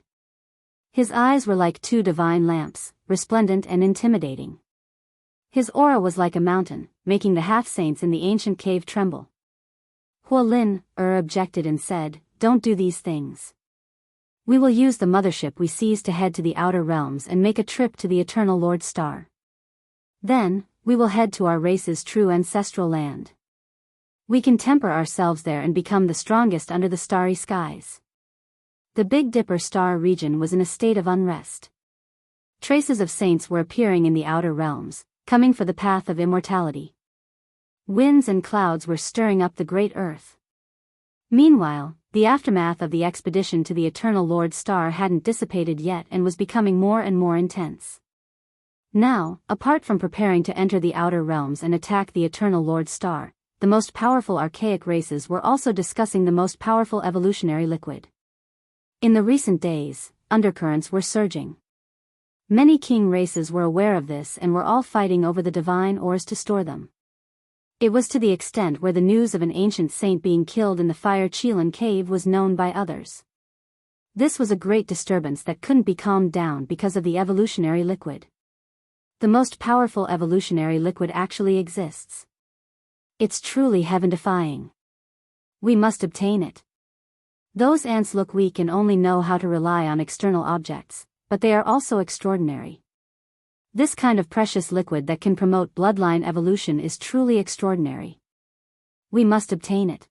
His eyes were like 2 divine lamps, resplendent and intimidating. His aura was like a mountain, making the half-saints in the ancient cave tremble. Hua Lin objected and said, don't do these things. We will use the mothership we seized to head to the outer realms and make a trip to the eternal Lord Star. Then, we will head to our race's true ancestral land. We can temper ourselves there and become the strongest under the starry skies. The Big Dipper star region was in a state of unrest. Traces of saints were appearing in the outer realms, coming for the path of immortality. Winds and clouds were stirring up the great earth. Meanwhile, the aftermath of the expedition to the Eternal Lord Star hadn't dissipated yet and was becoming more and more intense. Now, apart from preparing to enter the outer realms and attack the Eternal Lord Star, the most powerful archaic races were also discussing the most powerful evolutionary liquid. In the recent days, undercurrents were surging. Many king races were aware of this and were all fighting over the divine ores to store them. It was to the extent where the news of an ancient saint being killed in the Fire Chelan cave was known by others. This was a great disturbance that couldn't be calmed down because of the evolutionary liquid. The most powerful evolutionary liquid actually exists. It's truly heaven-defying. We must obtain it. Those ants look weak and only know how to rely on external objects, but they are also extraordinary. This kind of precious liquid that can promote bloodline evolution is truly extraordinary. We must obtain it.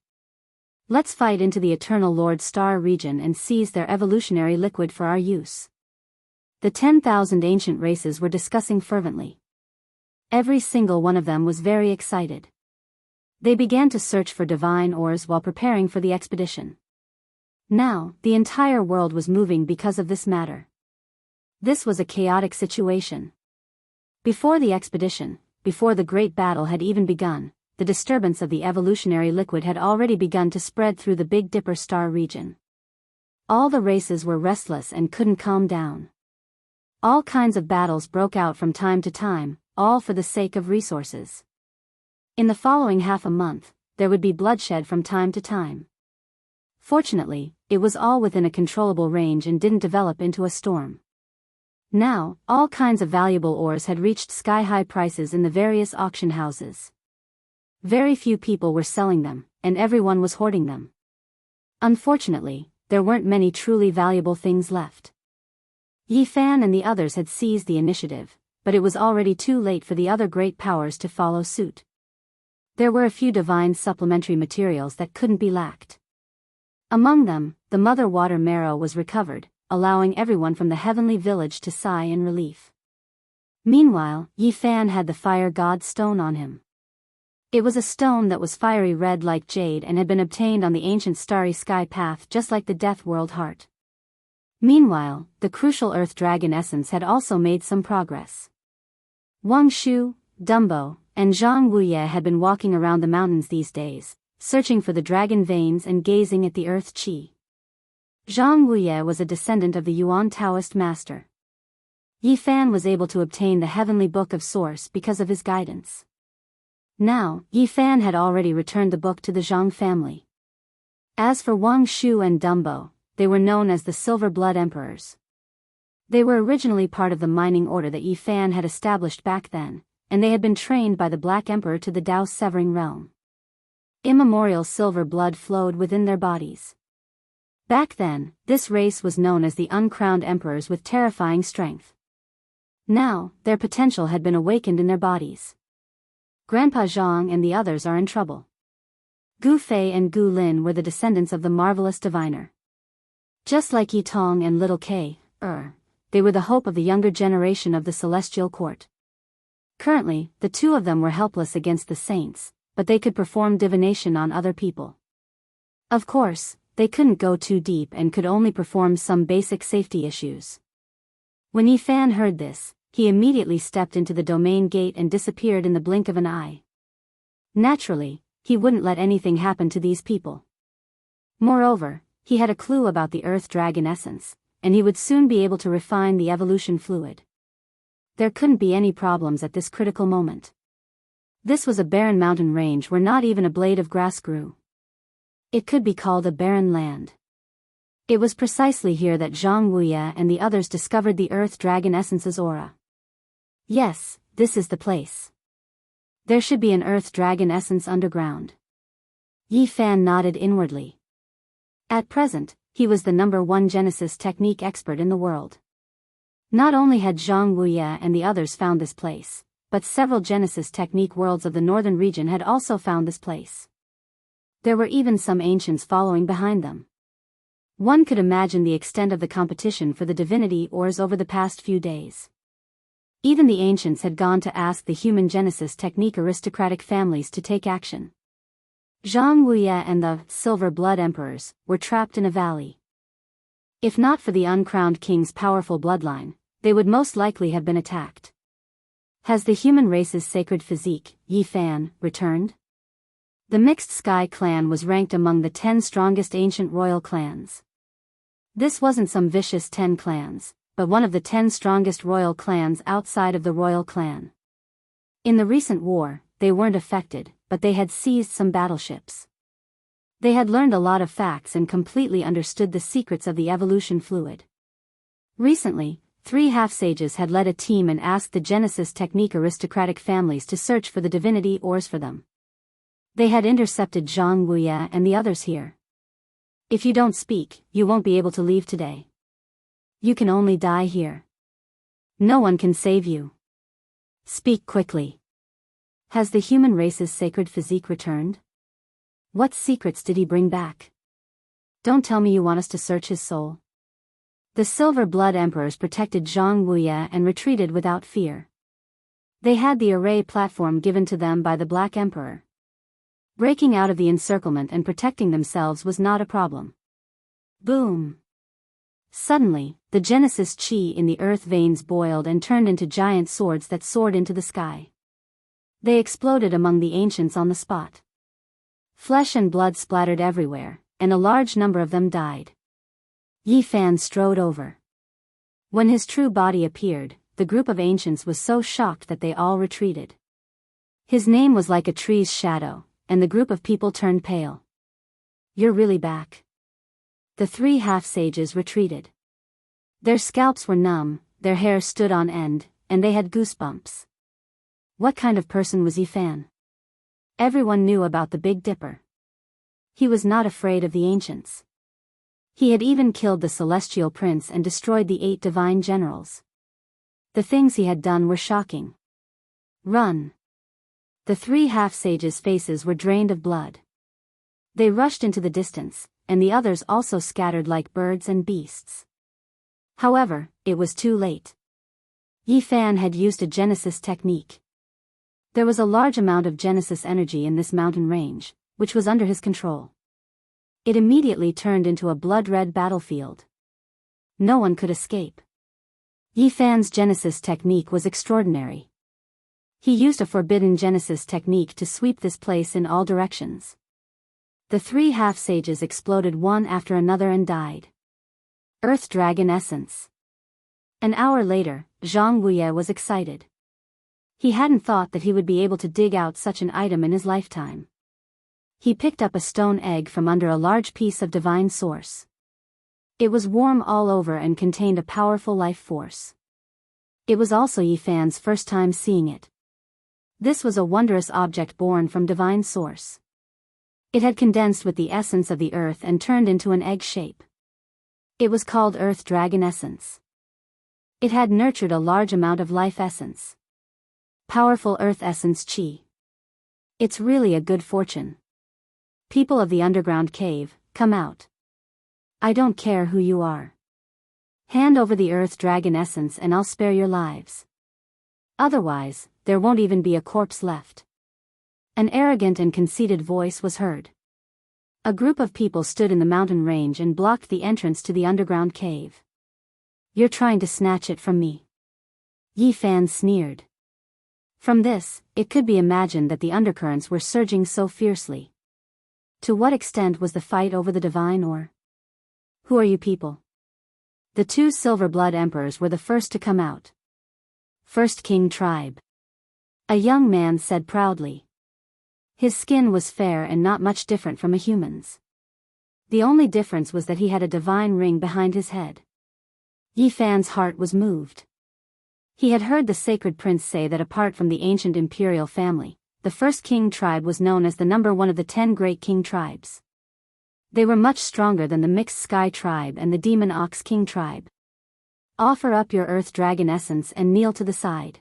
Let's fight into the Eternal Lord Star region and seize their evolutionary liquid for our use. The 10,000 ancient races were discussing fervently. Every single one of them was very excited. They began to search for divine ores while preparing for the expedition. Now, the entire world was moving because of this matter. This was a chaotic situation. Before the expedition, before the great battle had even begun, the disturbance of the evolutionary liquid had already begun to spread through the Big Dipper star region. All the races were restless and couldn't calm down. All kinds of battles broke out from time to time, all for the sake of resources. In the following half a month, there would be bloodshed from time to time. Fortunately, it was all within a controllable range and didn't develop into a storm. Now, all kinds of valuable ores had reached sky-high prices in the various auction houses. Very few people were selling them, and everyone was hoarding them. Unfortunately, there weren't many truly valuable things left. Yi Fan and the others had seized the initiative, but it was already too late for the other great powers to follow suit. There were a few divine supplementary materials that couldn't be lacked. Among them, the Mother Water Marrow was recovered, allowing everyone from the heavenly village to sigh in relief. Meanwhile, Yi Fan had the Fire God Stone on him. It was a stone that was fiery red like jade and had been obtained on the ancient starry sky path just like the Death World Heart. Meanwhile, the crucial Earth Dragon essence had also made some progress. Wang Shu, Dumbo, and Zhang Wuye had been walking around the mountains these days, searching for the dragon veins and gazing at the Earth Qi. Zhang Wuye was a descendant of the Yuan Taoist master. Yi Fan was able to obtain the heavenly book of source because of his guidance. Now, Yi Fan had already returned the book to the Zhang family. As for Wang Shu and Dumbo, they were known as the Silver Blood Emperors. They were originally part of the mining order that Yi Fan had established back then, and they had been trained by the Black Emperor to the Dao Severing Realm. Immemorial silver blood flowed within their bodies. Back then, this race was known as the uncrowned emperors with terrifying strength. Now, their potential had been awakened in their bodies. Grandpa Zhang and the others are in trouble. Gu Fei and Gu Lin were the descendants of the marvelous diviner. Just like Yi Tong and Little K, they were the hope of the younger generation of the celestial court. Currently, the two of them were helpless against the saints, but they could perform divination on other people. Of course, they couldn't go too deep and could only perform some basic safety issues. When Yi Fan heard this, he immediately stepped into the domain gate and disappeared in the blink of an eye. Naturally, he wouldn't let anything happen to these people. Moreover, he had a clue about the Earth Dragon essence, and he would soon be able to refine the evolution fluid. There couldn't be any problems at this critical moment. This was a barren mountain range where not even a blade of grass grew. It could be called a barren land. It was precisely here that Zhang Wuye and the others discovered the Earth Dragon Essence's aura. Yes, this is the place. There should be an Earth Dragon Essence underground. Yi Fan nodded inwardly. At present, he was the #1 Genesis technique expert in the world. Not only had Zhang Wuye and the others found this place, but several Genesis technique worlds of the northern region had also found this place. There were even some ancients following behind them. One could imagine the extent of the competition for the divinity ores over the past few days. Even the ancients had gone to ask the human Genesis technique aristocratic families to take action. Zhang Wuye and the Silver Blood Emperors were trapped in a valley. If not for the uncrowned king's powerful bloodline, they would most likely have been attacked. Has the human race's sacred physique, Yi Fan, returned? The Mixed Sky clan was ranked among the 10 strongest ancient royal clans. This wasn't some vicious 10 clans, but one of the 10 strongest royal clans outside of the royal clan. In the recent war, they weren't affected, but they had seized some battleships. They had learned a lot of facts and completely understood the secrets of the evolution fluid. Recently, 3 half-sages had led a team and asked the Genesis technique aristocratic families to search for the divinity ores for them. They had intercepted Zhang Wuye and the others here. If you don't speak, you won't be able to leave today. You can only die here. No one can save you. Speak quickly. Has the human race's sacred physique returned? What secrets did he bring back? Don't tell me you want us to search his soul. The Silver Blood Emperors protected Zhang Wuye and retreated without fear. They had the array platform given to them by the Black Emperor. Breaking out of the encirclement and protecting themselves was not a problem. Boom! Suddenly, the Genesis chi in the earth veins boiled and turned into giant swords that soared into the sky. They exploded among the ancients on the spot. Flesh and blood splattered everywhere, and a large number of them died. Yi Fan strode over. When his true body appeared, the group of ancients was so shocked that they all retreated. His name was like a tree's shadow, and the group of people turned pale. You're really back. The 3 half-sages retreated. Their scalps were numb, their hair stood on end, and they had goosebumps. What kind of person was Yi Fan? Everyone knew about the Big Dipper. He was not afraid of the ancients. He had even killed the Celestial Prince and destroyed the 8 divine generals. The things he had done were shocking. Run! The 3 half-sages' faces were drained of blood. They rushed into the distance, and the others also scattered like birds and beasts. However, it was too late. Yi Fan had used a Genesis technique. There was a large amount of Genesis energy in this mountain range, which was under his control. It immediately turned into a blood-red battlefield. No one could escape. Yi Fan's Genesis technique was extraordinary. He used a forbidden Genesis technique to sweep this place in all directions. The 3 half-sages exploded one after another and died. Earth Dragon Essence. An hour later, Zhang Wuye was excited. He hadn't thought that he would be able to dig out such an item in his lifetime. He picked up a stone egg from under a large piece of divine source. It was warm all over and contained a powerful life force. It was also Yi Fan's first time seeing it. This was a wondrous object born from divine source. It had condensed with the essence of the earth and turned into an egg shape. It was called Earth Dragon Essence. It had nurtured a large amount of life essence. Powerful earth essence chi. It's really a good fortune. People of the underground cave, come out. I don't care who you are. Hand over the Earth Dragon Essence and I'll spare your lives. Otherwise, there won't even be a corpse left. An arrogant and conceited voice was heard. A group of people stood in the mountain range and blocked the entrance to the underground cave. You're trying to snatch it from me. Yi Fan sneered. From this, it could be imagined that the undercurrents were surging so fiercely. To what extent was the fight over the divine ore? Who are you people? The 2 Silver Blood Emperors were the first to come out. First King Tribe. A young man said proudly. His skin was fair and not much different from a human's. The only difference was that he had a divine ring behind his head. Yi Fan's heart was moved. He had heard the sacred prince say that apart from the ancient imperial family, the first king tribe was known as the number 1 of the 10 great king tribes. They were much stronger than the Mixed Sky tribe and the Demon Ox King tribe. Offer up your Earth Dragon Essence and kneel to the side.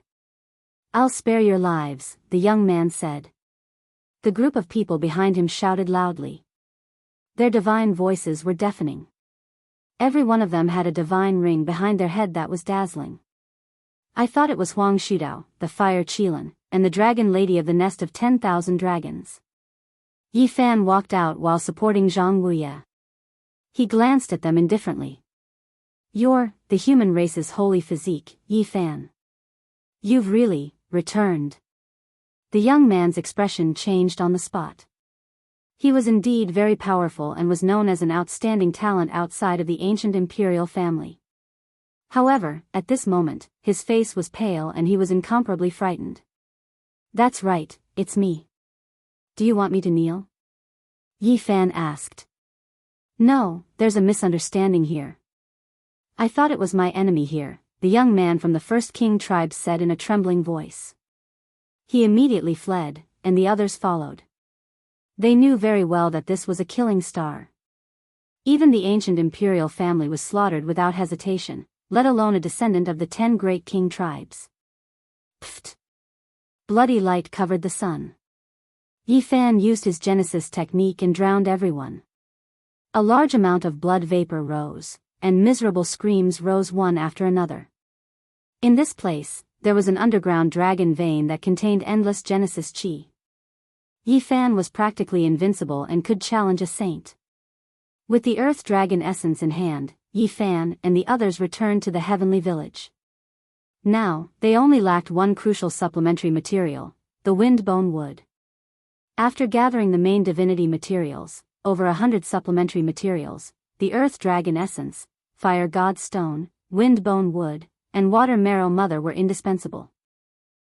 I'll spare your lives, the young man said. The group of people behind him shouted loudly. Their divine voices were deafening. Every one of them had a divine ring behind their head that was dazzling. I thought it was Huang Shudao, the fire Qilin, and the dragon lady of the nest of 10,000 dragons. Yi Fan walked out while supporting Zhang Wuye. He glanced at them indifferently. You're the human race's holy physique, Yi Fan. You've really returned. The young man's expression changed on the spot. He was indeed very powerful and was known as an outstanding talent outside of the ancient imperial family. However, at this moment, his face was pale and he was incomparably frightened. That's right, it's me. Do you want me to kneel? Yi Fan asked. No, there's a misunderstanding here. I thought it was my enemy here, the young man from the first king tribe said in a trembling voice. He immediately fled, and the others followed. They knew very well that this was a killing star. Even the ancient imperial family was slaughtered without hesitation, let alone a descendant of the 10 great king tribes. Pfft! Bloody light covered the sun. Yi Fan used his Genesis technique and drowned everyone. A large amount of blood vapor rose, and miserable screams rose one after another. In this place, there was an underground dragon vein that contained endless Genesis chi. Yi Fan was practically invincible and could challenge a saint. With the earth dragon essence in hand, Yi Fan and the others returned to the heavenly village. Now, they only lacked one crucial supplementary material, the windbone wood. After gathering the main divinity materials, over 100 supplementary materials, the earth dragon essence, fire god stone, windbone wood, and water marrow mother were indispensable.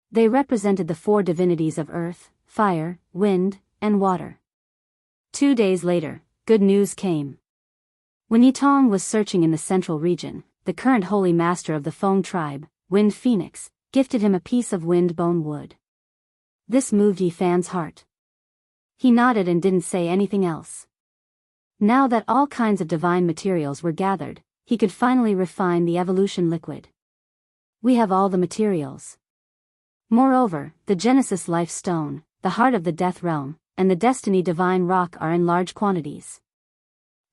They represented the 4 divinities of earth, fire, wind, and water. 2 days later, good news came. When Yitong was searching in the central region, the current holy master of the Feng tribe, Wind Phoenix, gifted him a piece of windbone wood. This moved Yi Fan's heart. He nodded and didn't say anything else. Now that all kinds of divine materials were gathered, he could finally refine the evolution liquid. We have all the materials. Moreover, the Genesis Life Stone, the heart of the Death Realm, and the Destiny Divine Rock are in large quantities.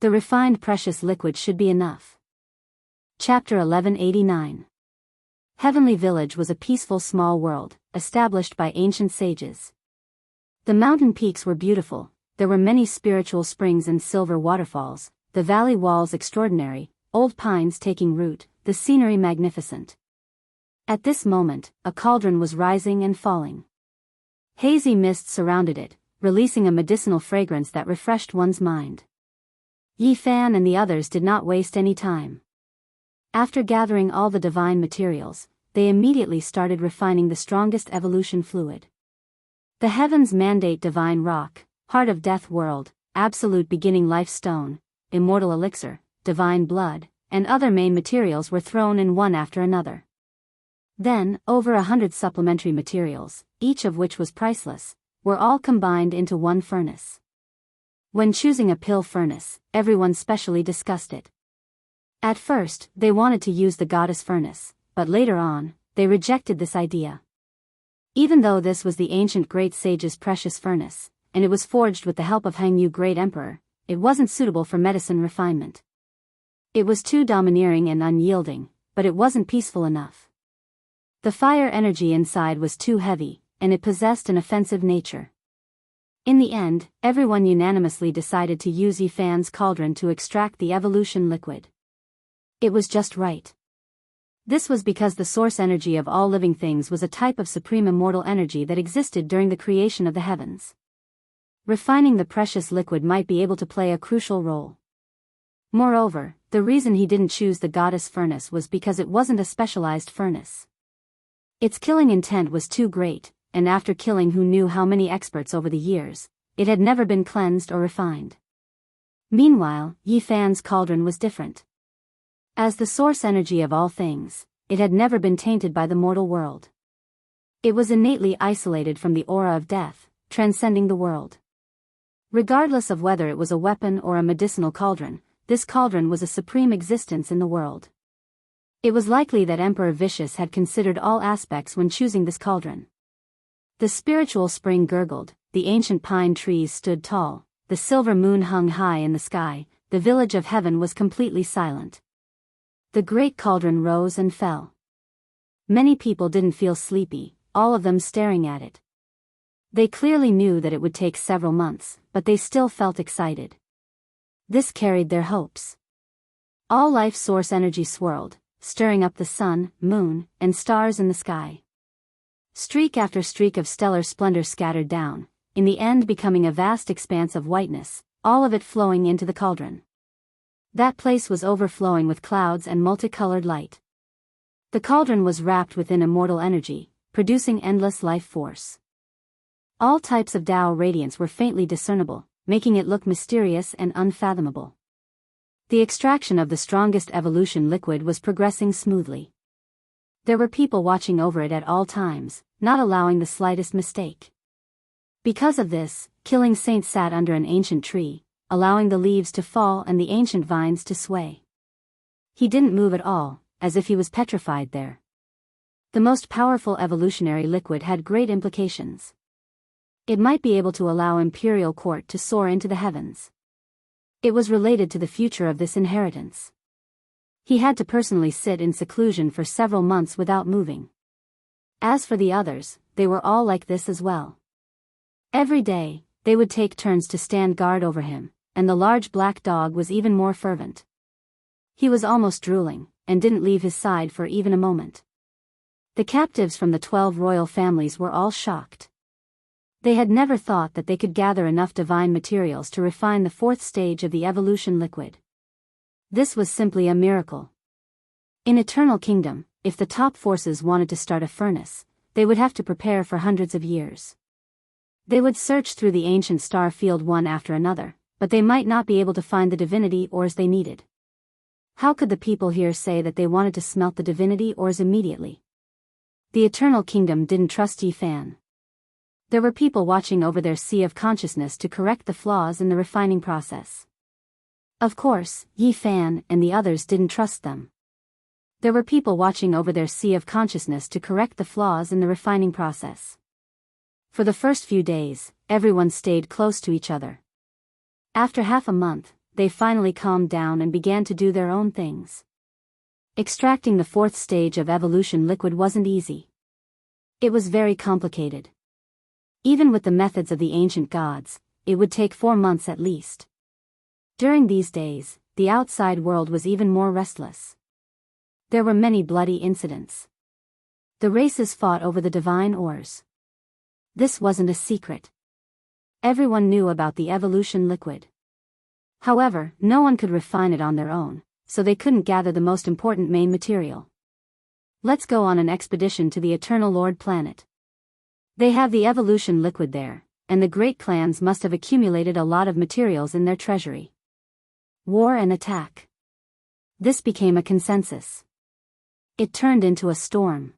The refined precious liquid should be enough. Chapter 1189. Heavenly Village was a peaceful small world, established by ancient sages. The mountain peaks were beautiful, there were many spiritual springs and silver waterfalls, the valley walls extraordinary, old pines taking root, the scenery magnificent. At this moment, a cauldron was rising and falling. Hazy mist surrounded it, releasing a medicinal fragrance that refreshed one's mind. Yi Fan and the others did not waste any time. After gathering all the divine materials, they immediately started refining the strongest evolution fluid. The heavens mandate divine rock, heart of death world, absolute beginning life stone, immortal elixir, divine blood, and other main materials were thrown in one after another. Then, over 100 supplementary materials, each of which was priceless, were all combined into one furnace. When choosing a pill furnace, everyone specially discussed it. At first, they wanted to use the goddess furnace, but later on, they rejected this idea. Even though this was the ancient great sage's precious furnace, and it was forged with the help of Hangyu Great Emperor, it wasn't suitable for medicine refinement. It was too domineering and unyielding, but it wasn't peaceful enough. The fire energy inside was too heavy, and it possessed an offensive nature. In the end, everyone unanimously decided to use Yi Fan's cauldron to extract the evolution liquid. It was just right. This was because the source energy of all living things was a type of supreme immortal energy that existed during the creation of the heavens. Refining the precious liquid might be able to play a crucial role. Moreover, the reason he didn't choose the goddess furnace was because it wasn't a specialized furnace. Its killing intent was too great, and after killing who knew how many experts over the years, it had never been cleansed or refined. Meanwhile, Yi Fan's cauldron was different. As the source energy of all things, it had never been tainted by the mortal world. It was innately isolated from the aura of death, transcending the world. Regardless of whether it was a weapon or a medicinal cauldron, this cauldron was a supreme existence in the world. It was likely that Emperor Vicious had considered all aspects when choosing this cauldron. The spiritual spring gurgled, the ancient pine trees stood tall, the silver moon hung high in the sky, the village of heaven was completely silent. The great cauldron rose and fell. Many people didn't feel sleepy, all of them staring at it. They clearly knew that it would take several months, but they still felt excited. This carried their hopes. All life source energy swirled, stirring up the sun, moon, and stars in the sky. Streak after streak of stellar splendor scattered down, in the end becoming a vast expanse of whiteness, all of it flowing into the cauldron. That place was overflowing with clouds and multicolored light. The cauldron was wrapped within immortal energy, producing endless life force. All types of Tao radiance were faintly discernible, making it look mysterious and unfathomable. The extraction of the strongest evolution liquid was progressing smoothly. There were people watching over it at all times, not allowing the slightest mistake. Because of this, Killing Saint sat under an ancient tree, allowing the leaves to fall and the ancient vines to sway. He didn't move at all, as if he was petrified there. The most powerful evolutionary liquid had great implications. It might be able to allow imperial court to soar into the heavens. It was related to the future of this inheritance. He had to personally sit in seclusion for several months without moving. As for the others, they were all like this as well. Every day, they would take turns to stand guard over him, and the large black dog was even more fervent. He was almost drooling, and didn't leave his side for even a moment. The captives from the 12 royal families were all shocked. They had never thought that they could gather enough divine materials to refine the 4th stage of the evolution liquid. This was simply a miracle. In Eternal Kingdom, if the top forces wanted to start a furnace, they would have to prepare for hundreds of years. They would search through the ancient star field one after another, but they might not be able to find the divinity ores they needed. How could the people here say that they wanted to smelt the divinity ores immediately? The Eternal Kingdom didn't trust Yi Fan. There were people watching over their sea of consciousness to correct the flaws in the refining process. Of course, Yi Fan and the others didn't trust them. There were people watching over their sea of consciousness to correct the flaws in the refining process. For the first few days, everyone stayed close to each other. After half a month, they finally calmed down and began to do their own things. Extracting the 4th stage of evolution liquid wasn't easy. It was very complicated. Even with the methods of the ancient gods, it would take 4 months at least. During these days, the outside world was even more restless. There were many bloody incidents. The races fought over the divine ores. This wasn't a secret. Everyone knew about the evolution liquid. However, no one could refine it on their own, so they couldn't gather the most important main material. Let's go on an expedition to the Eternal Lord planet. They have the evolution liquid there, and the great clans must have accumulated a lot of materials in their treasury. War and attack. This became a consensus. It turned into a storm.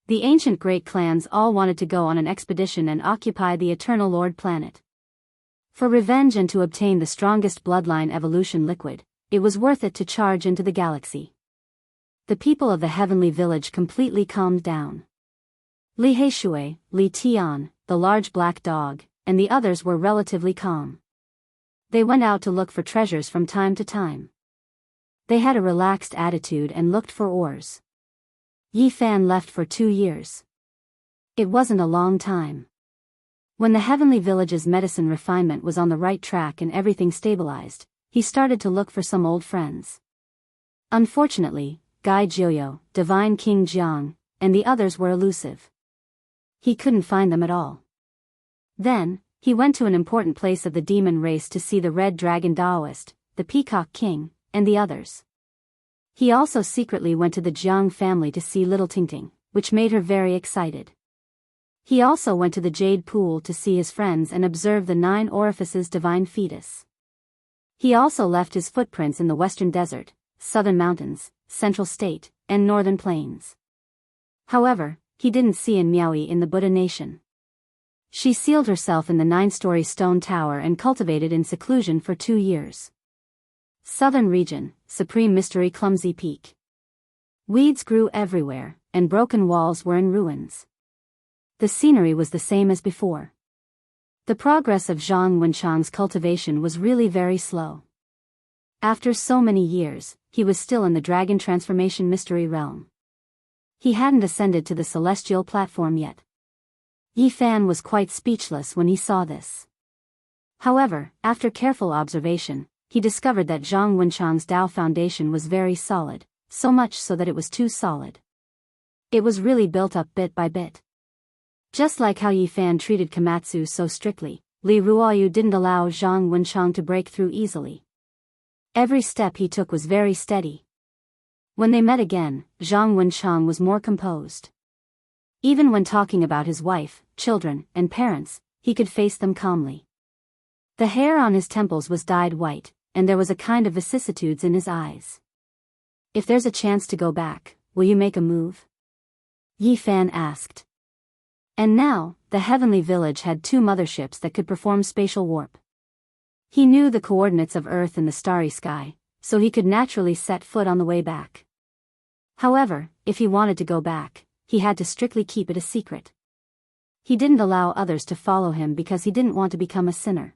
The ancient great clans all wanted to go on an expedition and occupy the Eternal Lord planet. For revenge and to obtain the strongest bloodline evolution liquid, it was worth it to charge into the galaxy. The people of the heavenly village completely calmed down. Li Heishui, Li Tian, the large black dog, and the others were relatively calm. They went out to look for treasures from time to time. They had a relaxed attitude and looked for ores. Yi Fan left for 2 years. It wasn't a long time. When the heavenly village's medicine refinement was on the right track and everything stabilized, he started to look for some old friends. Unfortunately, Gai Jiuyo, Divine King Jiang, and the others were elusive. He couldn't find them at all. Then, he went to an important place of the demon race to see the Red Dragon Daoist, the Peacock King, and the others. He also secretly went to the Jiang family to see little Tingting, which made her very excited. He also went to the Jade Pool to see his friends and observe the 9 orifices divine fetus. He also left his footprints in the Western Desert, Southern Mountains, Central State, and Northern Plains. However, he didn't see in Miaoi in the Buddha nation. She sealed herself in the 9-story stone tower and cultivated in seclusion for 2 years. Southern region, Supreme Mystery Clumsy Peak. Weeds grew everywhere, and broken walls were in ruins. The scenery was the same as before. The progress of Zhang Wenchang's cultivation was really very slow. After so many years, he was still in the dragon transformation mystery realm. He hadn't ascended to the celestial platform yet. Yi Fan was quite speechless when he saw this. However, after careful observation, he discovered that Zhang Wenchang's Tao foundation was very solid, so much so that it was too solid. It was really built up bit by bit. Just like how Yi Fan treated Komatsu so strictly, Li Ruoyu didn't allow Zhang Wenchang to break through easily. Every step he took was very steady. When they met again, Zhang Wenchang was more composed. Even when talking about his wife, children, and parents, he could face them calmly. The hair on his temples was dyed white, and there was a kind of vicissitudes in his eyes. If there's a chance to go back, will you make a move? Yi Fan asked. And now, the heavenly village had 2 motherships that could perform spatial warp. He knew the coordinates of Earth in the starry sky, so he could naturally set foot on the way back. However, if he wanted to go back, he had to strictly keep it a secret. He didn't allow others to follow him because he didn't want to become a sinner.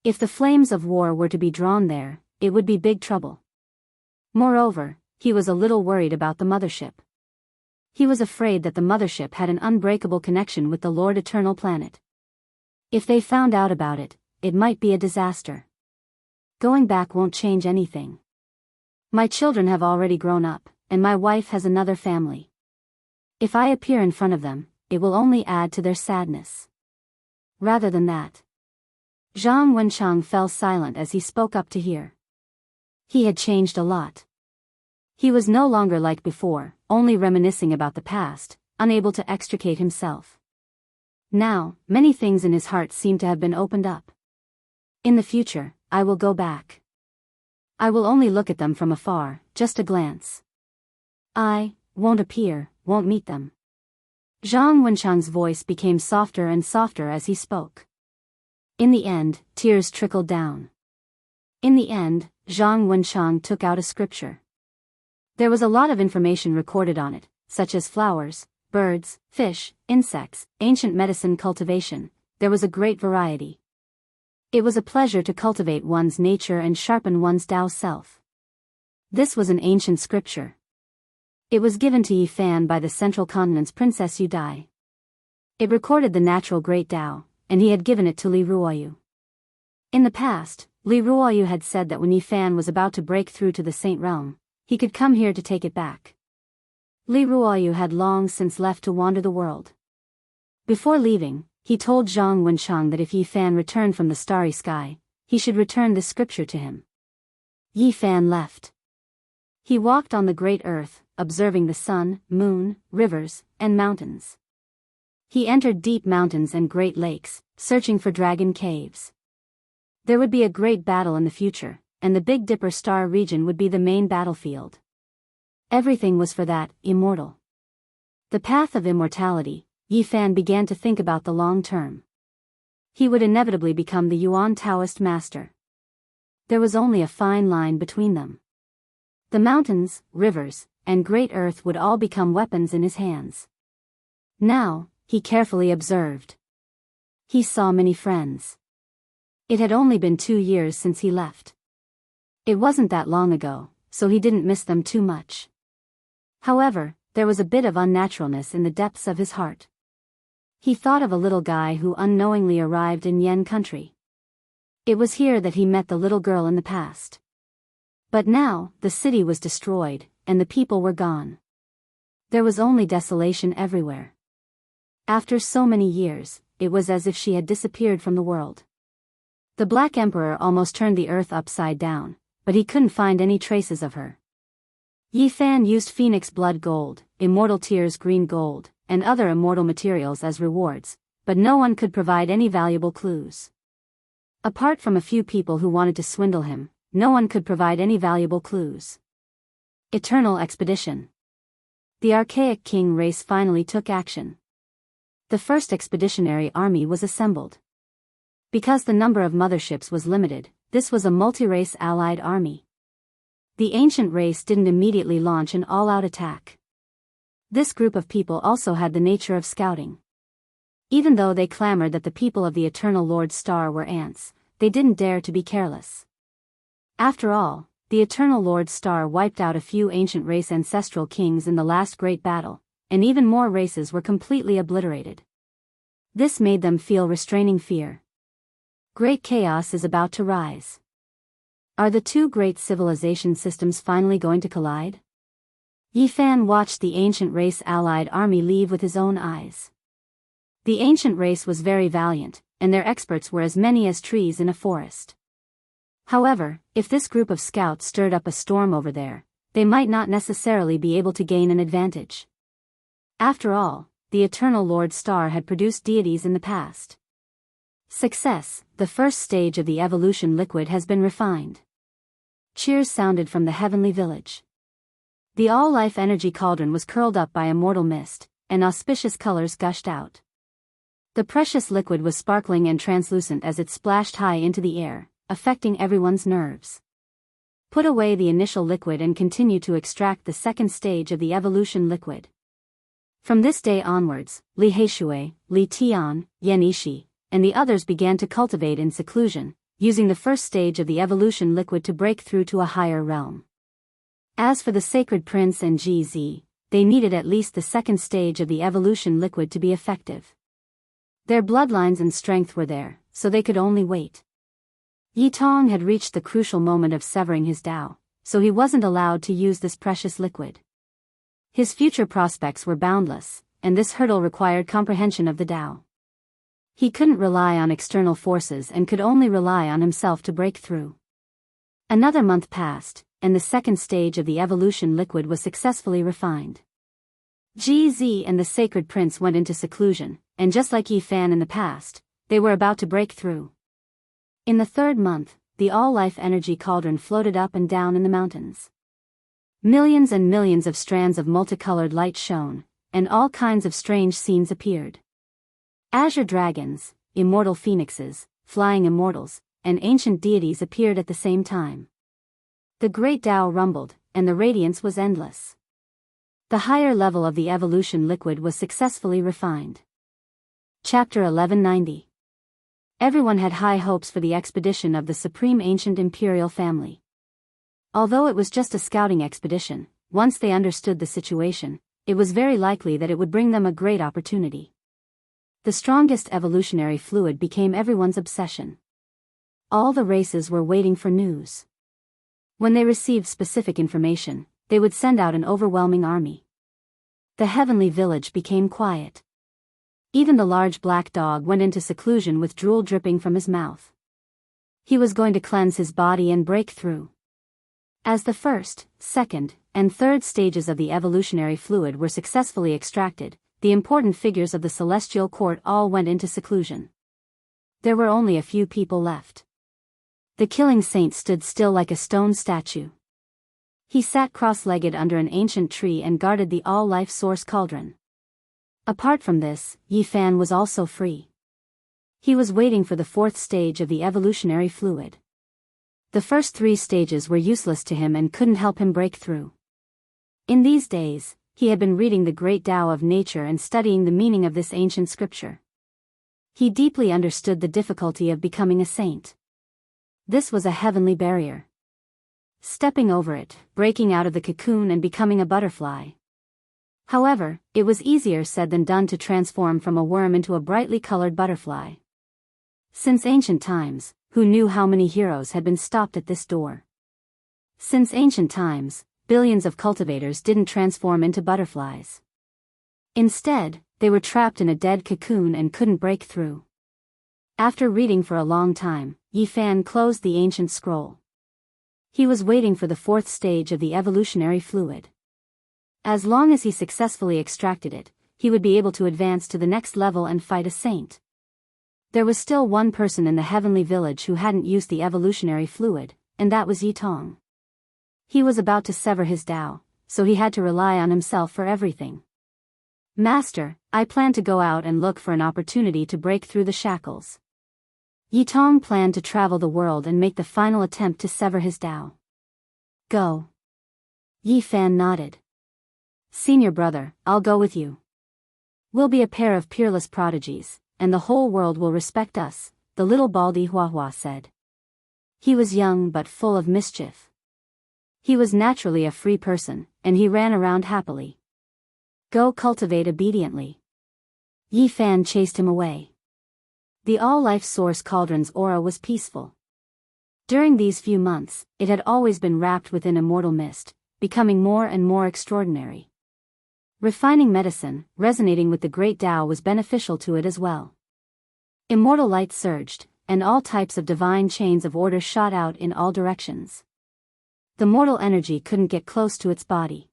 If the flames of war were to be drawn there, it would be big trouble. Moreover, he was a little worried about the mothership. He was afraid that the mothership had an unbreakable connection with the Lord Eternal planet. If they found out about it, it might be a disaster. Going back won't change anything. My children have already grown up, and my wife has another family. If I appear in front of them, it will only add to their sadness. Rather than that. Zhang Wenchang fell silent as he spoke up to hear. He had changed a lot. He was no longer like before, only reminiscing about the past, unable to extricate himself. Now, many things in his heart seemed to have been opened up. In the future, I will go back. I will only look at them from afar, just a glance. I won't appear, won't meet them. Zhang Wenchang's voice became softer and softer as he spoke. In the end, tears trickled down. In the end, Zhang Wenchang took out a scripture. There was a lot of information recorded on it, such as flowers, birds, fish, insects, ancient medicine cultivation. There was a great variety. It was a pleasure to cultivate one's nature and sharpen one's Tao self. This was an ancient scripture. It was given to Yi Fan by the Central Continent's Princess Yu Dai. It recorded the natural great Tao, and he had given it to Li Ruoyu. In the past, Li Ruoyu had said that when Yi Fan was about to break through to the Saint Realm, he could come here to take it back. Li Ruoyu had long since left to wander the world. Before leaving, he told Zhang Wenchang that if Yi Fan returned from the starry sky, he should return this scripture to him. Yi Fan left. He walked on the great earth, observing the sun, moon, rivers, and mountains. He entered deep mountains and great lakes, searching for dragon caves. There would be a great battle in the future, and the Big Dipper star region would be the main battlefield. Everything was for that, immortal. The path of immortality. Yi Fan began to think about the long term. He would inevitably become the Yuan Taoist master. There was only a fine line between them. The mountains, rivers, and great earth would all become weapons in his hands. Now, he carefully observed. He saw many friends. It had only been 2 years since he left. It wasn't that long ago, so he didn't miss them too much. However, there was a bit of unnaturalness in the depths of his heart. He thought of a little guy who unknowingly arrived in Yen country. It was here that he met the little girl in the past. But now, the city was destroyed, and the people were gone. There was only desolation everywhere. After so many years, it was as if she had disappeared from the world. The Black Emperor almost turned the earth upside down, but he couldn't find any traces of her. Yi Fan used Phoenix blood gold, Immortal Tears green gold, and other immortal materials as rewards, but no one could provide any valuable clues. Apart from a few people who wanted to swindle him, no one could provide any valuable clues. Eternal Expedition. The archaic king race finally took action. The first expeditionary army was assembled. Because the number of motherships was limited, this was a multi-race allied army. The ancient race didn't immediately launch an all-out attack. This group of people also had the nature of scouting. Even though they clamored that the people of the Eternal Lord Star were ants, they didn't dare to be careless. After all, the Eternal Lord Star wiped out a few ancient race ancestral kings in the last great battle, and even more races were completely obliterated. This made them feel restraining fear. Great chaos is about to rise. Are the two great civilization systems finally going to collide? Yi Fan watched the ancient race allied army leave with his own eyes. The ancient race was very valiant, and their experts were as many as trees in a forest. However, if this group of scouts stirred up a storm over there, they might not necessarily be able to gain an advantage. After all, the Eternal Lord Star had produced deities in the past. Success, the first stage of the evolution liquid has been refined. Cheers sounded from the heavenly village. The all-life energy cauldron was curled up by immortal mist, and auspicious colors gushed out. The precious liquid was sparkling and translucent as it splashed high into the air, affecting everyone's nerves. Put away the initial liquid and continue to extract the second stage of the evolution liquid. From this day onwards, Li Heishui, Li Tian, Yan Ishi, and the others began to cultivate in seclusion, using the first stage of the evolution liquid to break through to a higher realm. As for the Sacred Prince and GZ, they needed at least the second stage of the evolution liquid to be effective. Their bloodlines and strength were there, so they could only wait. Yi Tong had reached the crucial moment of severing his Tao, so he wasn't allowed to use this precious liquid. His future prospects were boundless, and this hurdle required comprehension of the Tao. He couldn't rely on external forces and could only rely on himself to break through. Another month passed, and the second stage of the evolution liquid was successfully refined. GZ and the Sacred Prince went into seclusion, and just like Yi Fan in the past, they were about to break through. In the third month, the all-life energy cauldron floated up and down in the mountains. Millions and millions of strands of multicolored light shone, and all kinds of strange scenes appeared. Azure dragons, immortal phoenixes, flying immortals, and ancient deities appeared at the same time. The great Tao rumbled, and the radiance was endless. The higher level of the evolution liquid was successfully refined. Chapter 1190. Everyone had high hopes for the expedition of the Supreme Ancient Imperial Family. Although it was just a scouting expedition, once they understood the situation, it was very likely that it would bring them a great opportunity. The strongest evolutionary fluid became everyone's obsession. All the races were waiting for news. When they received specific information, they would send out an overwhelming army. The heavenly village became quiet. Even the large black dog went into seclusion with drool dripping from his mouth. He was going to cleanse his body and break through. As the first, second, and third stages of the evolutionary fluid were successfully extracted, the important figures of the celestial court all went into seclusion. There were only a few people left. The killing saint stood still like a stone statue. He sat cross-legged under an ancient tree and guarded the all-life source cauldron. Apart from this, Yi Fan was also free. He was waiting for the fourth stage of the evolutionary fluid. The first three stages were useless to him and couldn't help him break through. In these days, he had been reading the great Tao of nature and studying the meaning of this ancient scripture. He deeply understood the difficulty of becoming a saint. This was a heavenly barrier. Stepping over it, breaking out of the cocoon and becoming a butterfly. However, it was easier said than done to transform from a worm into a brightly colored butterfly. Since ancient times, who knew how many heroes had been stopped at this door? Since ancient times, billions of cultivators didn't transform into butterflies. Instead, they were trapped in a dead cocoon and couldn't break through. After reading for a long time, Yi Fan closed the ancient scroll. He was waiting for the fourth stage of the evolutionary fluid. As long as he successfully extracted it, he would be able to advance to the next level and fight a saint. There was still one person in the heavenly village who hadn't used the evolutionary fluid, and that was Yi Tong. He was about to sever his Tao, so he had to rely on himself for everything. Master, I plan to go out and look for an opportunity to break through the shackles. Yi Tong planned to travel the world and make the final attempt to sever his Tao. Go. Yi Fan nodded. Senior brother, I'll go with you. We'll be a pair of peerless prodigies, and the whole world will respect us, the little baldy Hua Hua said. He was young but full of mischief. He was naturally a free person, and he ran around happily. Go cultivate obediently. Yi Fan chased him away. The all-life source cauldron's aura was peaceful. During these few months, it had always been wrapped within immortal mist, becoming more and more extraordinary. Refining medicine, resonating with the great Tao was beneficial to it as well. Immortal light surged, and all types of divine chains of order shot out in all directions. The mortal energy couldn't get close to its body.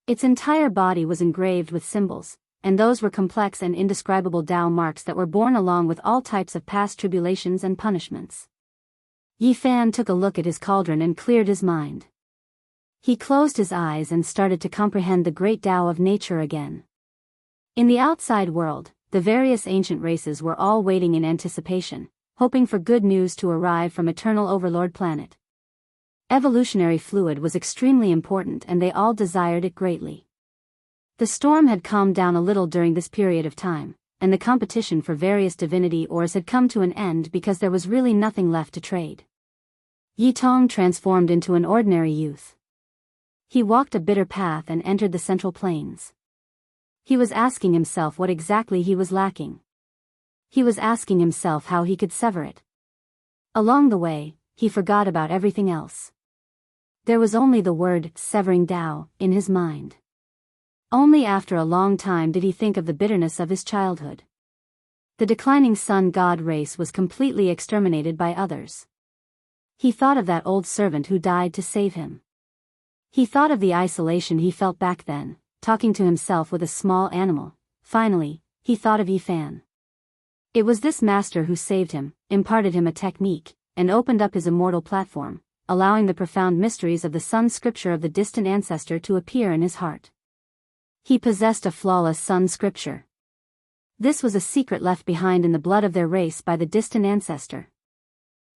Its entire body was engraved with symbols, and those were complex and indescribable Tao marks that were born along with all types of past tribulations and punishments. Yi Fan took a look at his cauldron and cleared his mind. He closed his eyes and started to comprehend the great Tao of nature again. In the outside world, the various ancient races were all waiting in anticipation, hoping for good news to arrive from Eternal Overlord Planet. Evolutionary fluid was extremely important and they all desired it greatly. The storm had calmed down a little during this period of time, and the competition for various divinity ores had come to an end because there was really nothing left to trade. Yi Tong transformed into an ordinary youth. He walked a bitter path and entered the Central Plains. He was asking himself what exactly he was lacking. He was asking himself how he could sever it. Along the way, he forgot about everything else. There was only the word, severing Tao, in his mind. Only after a long time did he think of the bitterness of his childhood. The declining sun god race was completely exterminated by others. He thought of that old servant who died to save him. He thought of the isolation he felt back then, talking to himself with a small animal. Finally, he thought of Yi Fan. It was this master who saved him, imparted him a technique, and opened up his immortal platform, allowing the profound mysteries of the sun scripture of the distant ancestor to appear in his heart. He possessed a flawless sun scripture. This was a secret left behind in the blood of their race by the distant ancestor.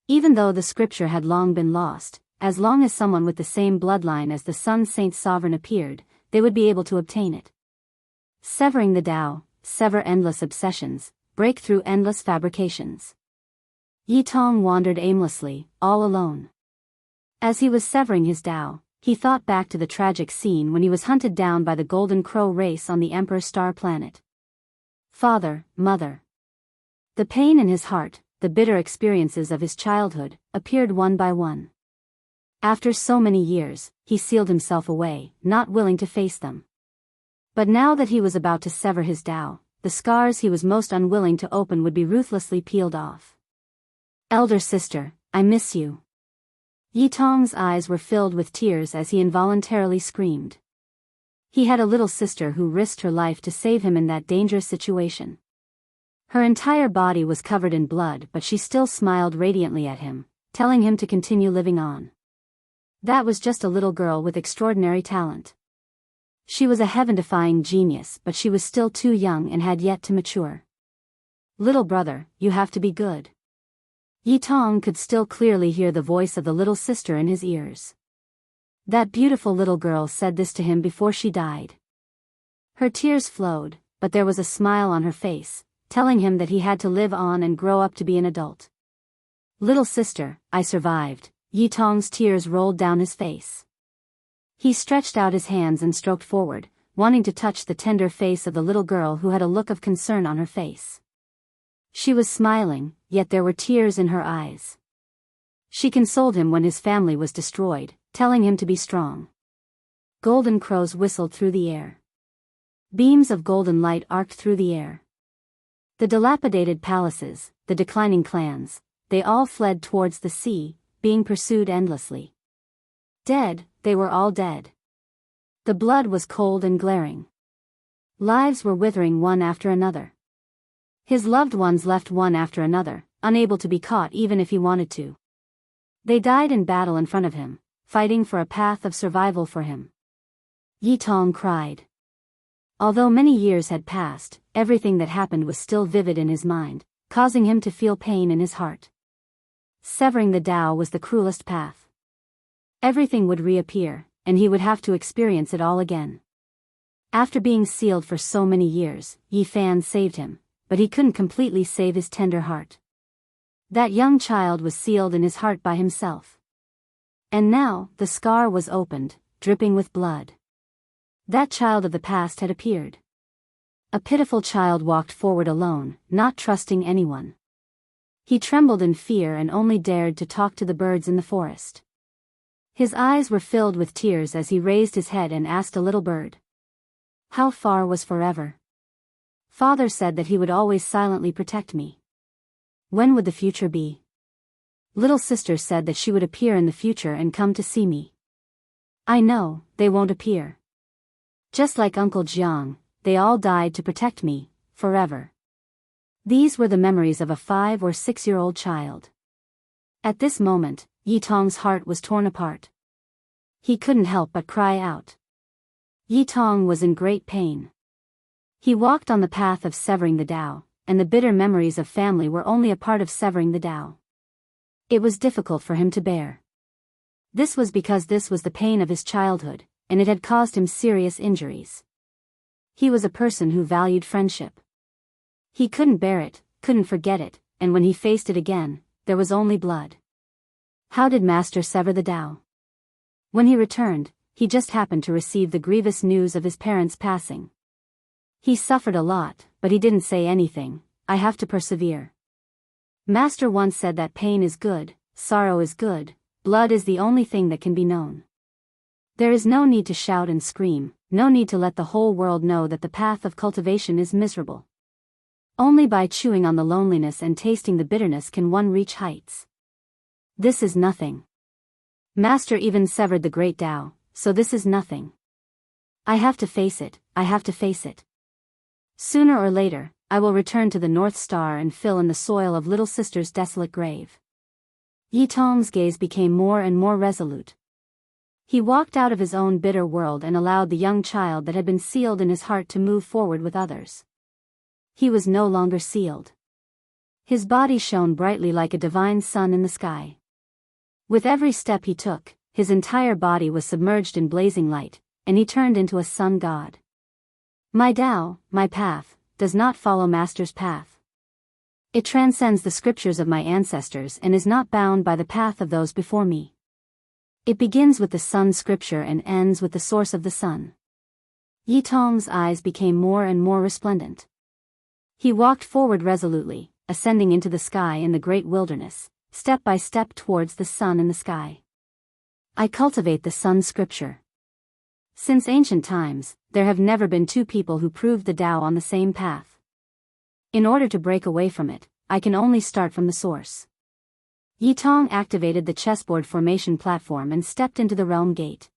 Even though the scripture had long been lost, as long as someone with the same bloodline as the Sun Saint Sovereign appeared, they would be able to obtain it. Severing the Tao, sever endless obsessions, break through endless fabrications. Yi Tong wandered aimlessly, all alone. As he was severing his Tao, he thought back to the tragic scene when he was hunted down by the Golden Crow race on the Emperor Star planet. Father, mother. The pain in his heart, the bitter experiences of his childhood, appeared one by one. After so many years, he sealed himself away, not willing to face them. But now that he was about to sever his Tao, the scars he was most unwilling to open would be ruthlessly peeled off. Elder sister, I miss you. Yi Tong's eyes were filled with tears as he involuntarily screamed. He had a little sister who risked her life to save him in that dangerous situation. Her entire body was covered in blood, but she still smiled radiantly at him, telling him to continue living on. That was just a little girl with extraordinary talent. She was a heaven-defying genius, but she was still too young and had yet to mature. Little brother, you have to be good. Yi Tong could still clearly hear the voice of the little sister in his ears. That beautiful little girl said this to him before she died. Her tears flowed, but there was a smile on her face, telling him that he had to live on and grow up to be an adult. Little sister, I survived. Yi Tong's tears rolled down his face. He stretched out his hands and stroked forward, wanting to touch the tender face of the little girl who had a look of concern on her face. She was smiling, yet there were tears in her eyes. She consoled him when his family was destroyed, telling him to be strong. Golden crows whistled through the air. Beams of golden light arced through the air. The dilapidated palaces, the declining clans, they all fled towards the sea, being pursued endlessly. Dead, they were all dead. The blood was cold and glaring. Lives were withering one after another. His loved ones left one after another, unable to be caught even if he wanted to. They died in battle in front of him, fighting for a path of survival for him. Yi Tong cried. Although many years had passed, everything that happened was still vivid in his mind, causing him to feel pain in his heart. Severing the Tao was the cruelest path. Everything would reappear, and he would have to experience it all again. After being sealed for so many years, Yi Fan saved him, but he couldn't completely save his tender heart. That young child was sealed in his heart by himself. And now, the scar was opened, dripping with blood. That child of the past had appeared. A pitiful child walked forward alone, not trusting anyone. He trembled in fear and only dared to talk to the birds in the forest. His eyes were filled with tears as he raised his head and asked a little bird. How far was forever? Father said that he would always silently protect me. When would the future be? Little sister said that she would appear in the future and come to see me. I know, they won't appear. Just like Uncle Jiang, they all died to protect me, forever. These were the memories of a 5 or 6-year-old child. At this moment, Yi Tong's heart was torn apart. He couldn't help but cry out. Yi Tong was in great pain. He walked on the path of severing the Tao, and the bitter memories of family were only a part of severing the Tao. It was difficult for him to bear. This was because this was the pain of his childhood, and it had caused him serious injuries. He was a person who valued friendship. He couldn't bear it, couldn't forget it, and when he faced it again, there was only blood. How did Master sever the Tao? When he returned, he just happened to receive the grievous news of his parents' passing. He suffered a lot, but he didn't say anything. I have to persevere. Master once said that pain is good, sorrow is good, blood is the only thing that can be known. There is no need to shout and scream, no need to let the whole world know that the path of cultivation is miserable. Only by chewing on the loneliness and tasting the bitterness can one reach heights. This is nothing. Master even severed the great Tao, so this is nothing. I have to face it, I have to face it. Sooner or later, I will return to the North Star and fill in the soil of little sister's desolate grave. Yi Tong's gaze became more and more resolute. He walked out of his own bitter world and allowed the young child that had been sealed in his heart to move forward with others. He was no longer sealed. His body shone brightly like a divine sun in the sky. With every step he took, his entire body was submerged in blazing light, and he turned into a sun god. My Tao, my path, does not follow Master's path. It transcends the scriptures of my ancestors and is not bound by the path of those before me. It begins with the sun scripture and ends with the source of the sun. Yi Tong's eyes became more and more resplendent. He walked forward resolutely, ascending into the sky in the great wilderness, step by step towards the sun in the sky. I cultivate the sun scripture. Since ancient times, there have never been two people who proved the Tao on the same path. In order to break away from it, I can only start from the source. Yi Tong activated the chessboard formation platform and stepped into the realm gate.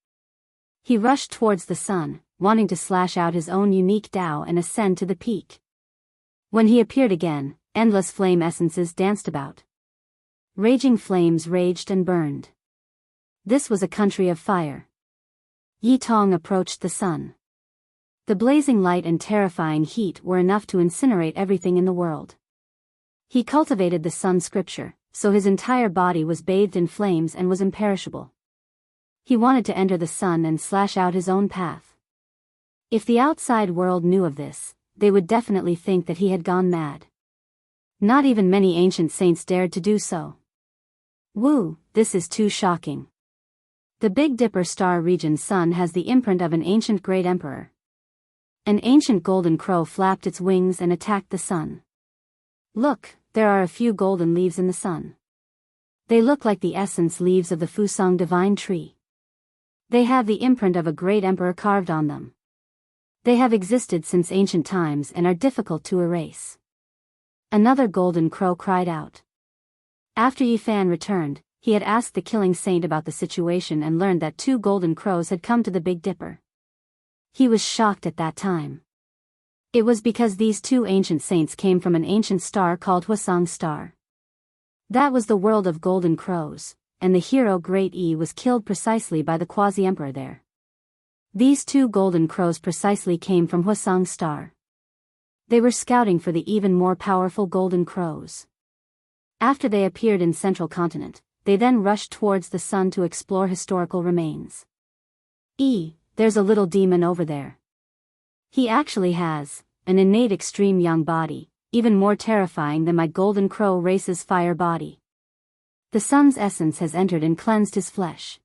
He rushed towards the sun, wanting to slash out his own unique Tao and ascend to the peak. When he appeared again, endless flame essences danced about. Raging flames raged and burned. This was a country of fire. Yi Tong approached the sun. The blazing light and terrifying heat were enough to incinerate everything in the world. He cultivated the sun scripture, so his entire body was bathed in flames and was imperishable. He wanted to enter the sun and slash out his own path. If the outside world knew of this, they would definitely think that he had gone mad. Not even many ancient saints dared to do so. Woo, this is too shocking. The Big Dipper star region's sun has the imprint of an ancient great emperor. An ancient golden crow flapped its wings and attacked the sun. Look, there are a few golden leaves in the sun. They look like the essence leaves of the Fusang divine tree. They have the imprint of a great emperor carved on them. They have existed since ancient times and are difficult to erase. Another golden crow cried out. After Yi Fan returned, he had asked the killing saint about the situation and learned that 2 golden crows had come to the Big Dipper. He was shocked at that time. It was because these 2 ancient saints came from an ancient star called Hwasong Star. That was the world of golden crows, and the hero Great E was killed precisely by the quasi-emperor there. These 2 golden crows precisely came from Hwasong Star. They were scouting for the even more powerful golden crows. After they appeared in Central Continent, they then rushed towards the sun to explore historical remains. There's a little demon over there. He actually has an innate extreme young body, even more terrifying than my golden crow race's fire body. The sun's essence has entered and cleansed his flesh.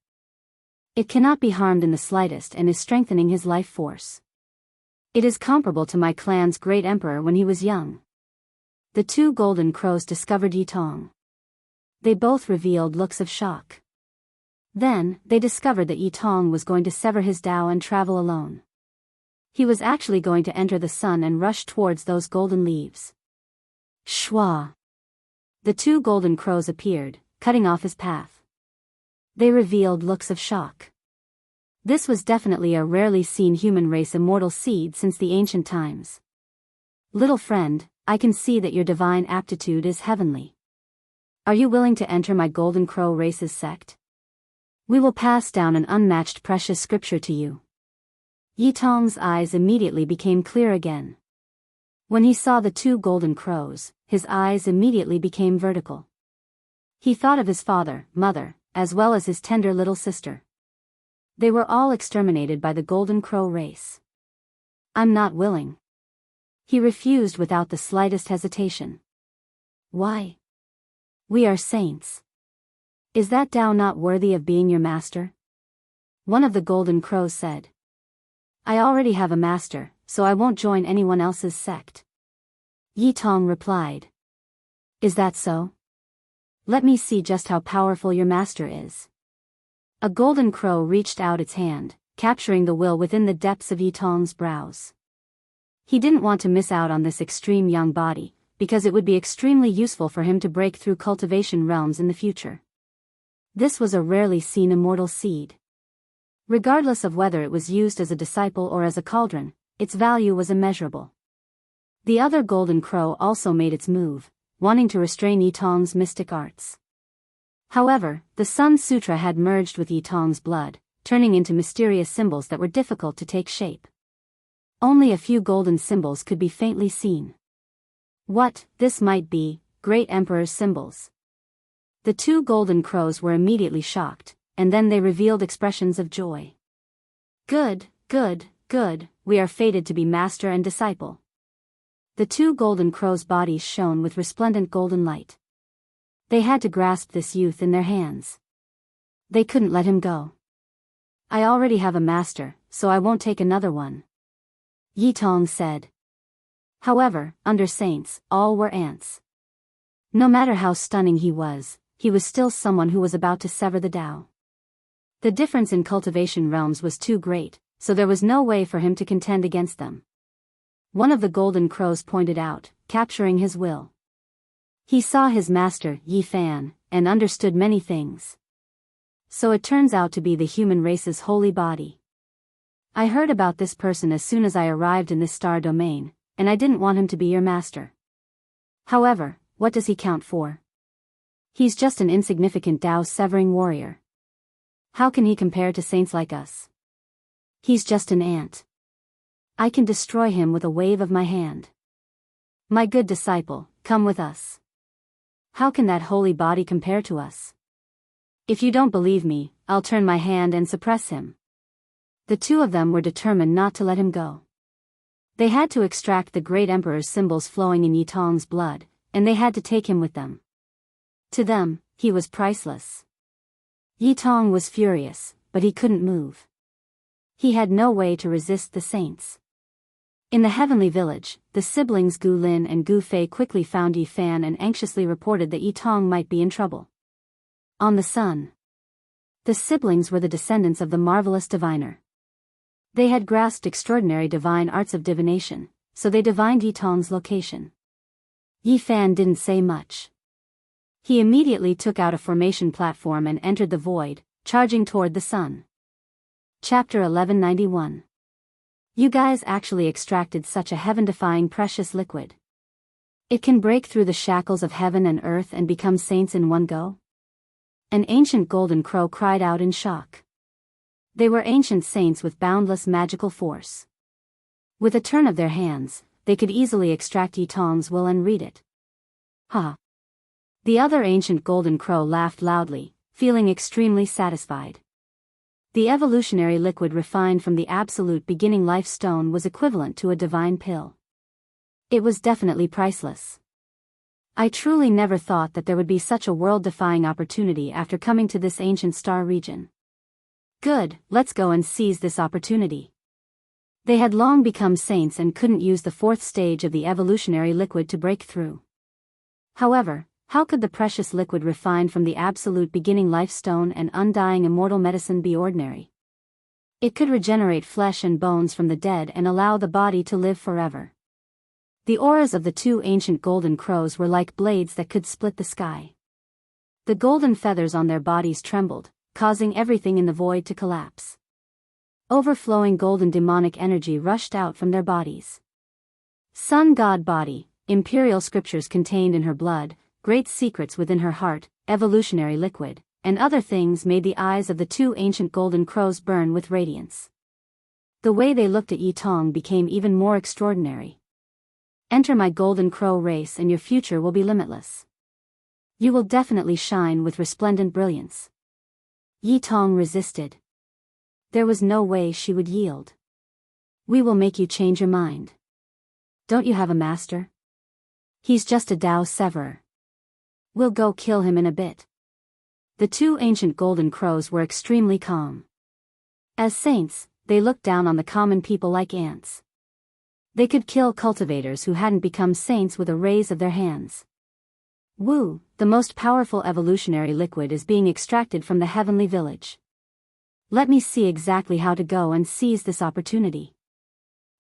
It cannot be harmed in the slightest and is strengthening his life force. It is comparable to my clan's great emperor when he was young. The two golden crows discovered Yitong. They both revealed looks of shock. Then, they discovered that Yitong was going to sever his Tao and travel alone. He was actually going to enter the sun and rush towards those golden leaves. Shwa! The two golden crows appeared, cutting off his path. They revealed looks of shock. This was definitely a rarely seen human race immortal seed since the ancient times. Little friend, I can see that your divine aptitude is heavenly. Are you willing to enter my golden crow race's sect? We will pass down an unmatched precious scripture to you. Yitong's eyes immediately became clear again. When he saw the two golden crows, his eyes immediately became vertical. He thought of his father, mother, as well as his tender little sister. They were all exterminated by the golden crow race. I'm not willing. He refused without the slightest hesitation. Why? We are saints. Is that Tao not worthy of being your master? One of the golden crows said. I already have a master, so I won't join anyone else's sect. Yitong replied. Is that so? Let me see just how powerful your master is. A golden crow reached out its hand, capturing the will within the depths of Yitong's brows. He didn't want to miss out on this extreme young body, because it would be extremely useful for him to break through cultivation realms in the future. This was a rarely seen immortal seed. Regardless of whether it was used as a disciple or as a cauldron, its value was immeasurable. The other golden crow also made its move, wanting to restrain Yitong's mystic arts. However, the Sun Sutra had merged with Yitong's blood, turning into mysterious symbols that were difficult to take shape. Only a few golden symbols could be faintly seen. What, this might be, Great Emperor's symbols. The two golden crows were immediately shocked, and then they revealed expressions of joy. Good, good, good, we are fated to be master and disciple. The two golden crows' bodies shone with resplendent golden light. They had to grasp this youth in their hands. They couldn't let him go. I already have a master, so I won't take another one. Yitong said. However, under saints, all were ants. No matter how stunning he was still someone who was about to sever the Tao. The difference in cultivation realms was too great, so there was no way for him to contend against them. One of the golden crows pointed out, capturing his will. He saw his master, Yi Fan, and understood many things. So it turns out to be the human race's holy body. I heard about this person as soon as I arrived in this star domain, and I didn't want him to be your master. However, what does he count for? He's just an insignificant Tao-severing warrior. How can he compare to saints like us? He's just an ant. I can destroy him with a wave of my hand. My good disciple, come with us. How can that holy body compare to us? If you don't believe me, I'll turn my hand and suppress him. The two of them were determined not to let him go. They had to extract the great emperor's symbols flowing in Yitong's blood, and they had to take him with them. To them, he was priceless. Yitong was furious, but he couldn't move. He had no way to resist the saints. In the heavenly village, the siblings Gu Lin and Gu Fei quickly found Yi Fan and anxiously reported that Yitong might be in trouble. On the sun. The siblings were the descendants of the marvelous diviner. They had grasped extraordinary divine arts of divination, so they divined Yitong's location. Yi Fan didn't say much. He immediately took out a formation platform and entered the void, charging toward the sun. Chapter 1191. You guys actually extracted such a heaven-defying precious liquid. It can break through the shackles of heaven and earth and become saints in one go? An ancient golden crow cried out in shock. They were ancient saints with boundless magical force. With a turn of their hands, they could easily extract Yitong's will and read it. Ha! The other ancient golden crow laughed loudly, feeling extremely satisfied. The evolutionary liquid refined from the absolute beginning life stone was equivalent to a divine pill. It was definitely priceless. I truly never thought that there would be such a world-defying opportunity after coming to this ancient star region. Good, let's go and seize this opportunity. They had long become saints and couldn't use the fourth stage of the evolutionary liquid to break through. However, how could the precious liquid refined from the absolute beginning life stone and undying immortal medicine be ordinary? It could regenerate flesh and bones from the dead and allow the body to live forever. The auras of the two ancient golden crows were like blades that could split the sky. The golden feathers on their bodies trembled, causing everything in the void to collapse. Overflowing golden demonic energy rushed out from their bodies. Sun God body, imperial scriptures contained in her blood, great secrets within her heart, evolutionary liquid, and other things made the eyes of the two ancient golden crows burn with radiance. The way they looked at Yi Tong became even more extraordinary. Enter my golden crow race and your future will be limitless. You will definitely shine with resplendent brilliance. Yi Tong resisted. There was no way she would yield. We will make you change your mind. Don't you have a master? He's just a Dao Severer. We'll go kill him in a bit. The two ancient golden crows were extremely calm. As saints, they looked down on the common people like ants. They could kill cultivators who hadn't become saints with a raise of their hands. Wu, the most powerful evolutionary liquid is being extracted from the heavenly village. Let me see exactly how to go and seize this opportunity.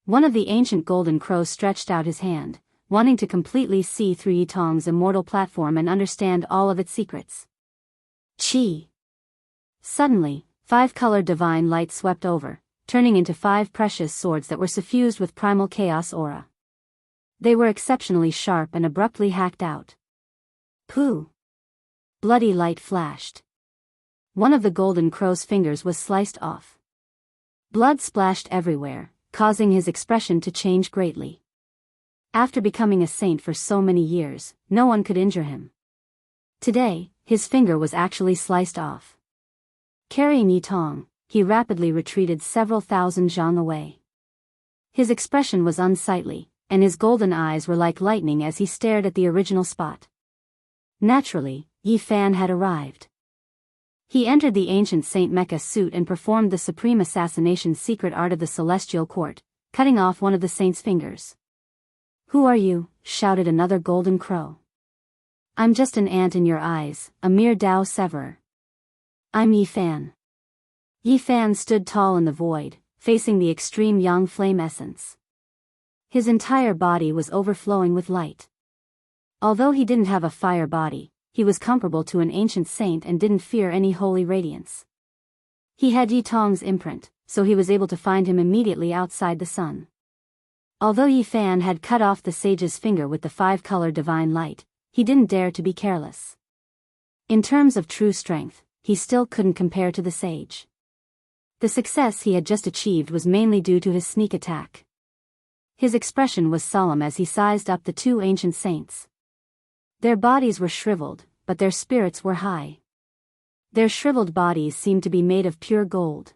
One of the ancient golden crows stretched out his hand, wanting to completely see through Yi Tong's immortal platform and understand all of its secrets. Chi! Suddenly, 5-colored divine light swept over, turning into 5 precious swords that were suffused with primal chaos aura. They were exceptionally sharp and abruptly hacked out. Pooh! Bloody light flashed. One of the golden crow's fingers was sliced off. Blood splashed everywhere, causing his expression to change greatly. After becoming a saint for so many years, no one could injure him. Today, his finger was actually sliced off. Carrying Yi Tong, he rapidly retreated several thousand zhang away. His expression was unsightly, and his golden eyes were like lightning as he stared at the original spot. Naturally, Yi Fan had arrived. He entered the ancient Saint Mecha suit and performed the supreme assassination secret art of the celestial court, cutting off one of the saint's fingers. Who are you? Shouted another golden crow. I'm just an ant in your eyes, a mere Dao Severer. I'm Yi Fan. Yi Fan stood tall in the void, facing the extreme yang flame essence. His entire body was overflowing with light. Although he didn't have a fire body, he was comparable to an ancient saint and didn't fear any holy radiance. He had Yi Tong's imprint, so he was able to find him immediately outside the sun. Although Yi Fan had cut off the sage's finger with the 5-color divine light, he didn't dare to be careless. In terms of true strength, he still couldn't compare to the sage. The success he had just achieved was mainly due to his sneak attack. His expression was solemn as he sized up the two ancient saints. Their bodies were shriveled, but their spirits were high. Their shriveled bodies seemed to be made of pure gold.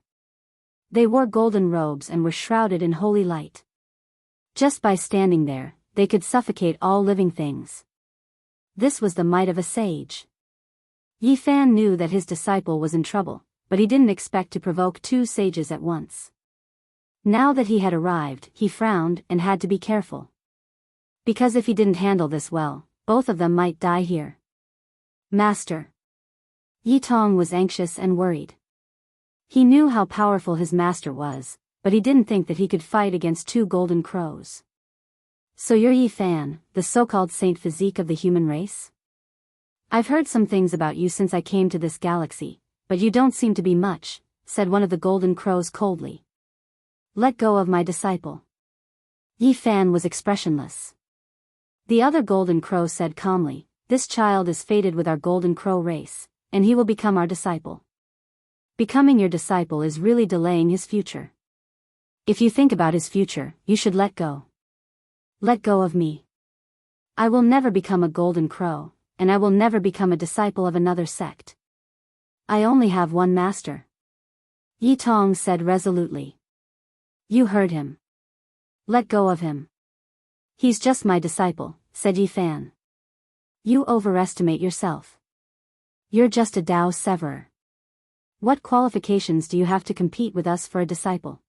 They wore golden robes and were shrouded in holy light. Just by standing there, they could suffocate all living things. This was the might of a sage. Yi Fan knew that his disciple was in trouble, but he didn't expect to provoke 2 sages at once. Now that he had arrived, he frowned and had to be careful. Because if he didn't handle this well, both of them might die here. Master. Yi Tong was anxious and worried. He knew how powerful his master was, but he didn't think that he could fight against 2 golden crows. So you're Yi Fan, the so-called saint physique of the human race? I've heard some things about you since I came to this galaxy, but you don't seem to be much, said one of the golden crows coldly. Let go of my disciple. Yi Fan was expressionless. The other golden crow said calmly, this child is fated with our golden crow race, and he will become our disciple. Becoming your disciple is really delaying his future. If you think about his future, you should let go. Let go of me. I will never become a golden crow, and I will never become a disciple of another sect. I only have one master. Yi Tong said resolutely. You heard him. Let go of him. He's just my disciple, said Yi Fan. You overestimate yourself. You're just a Tao severer. What qualifications do you have to compete with us for a disciple?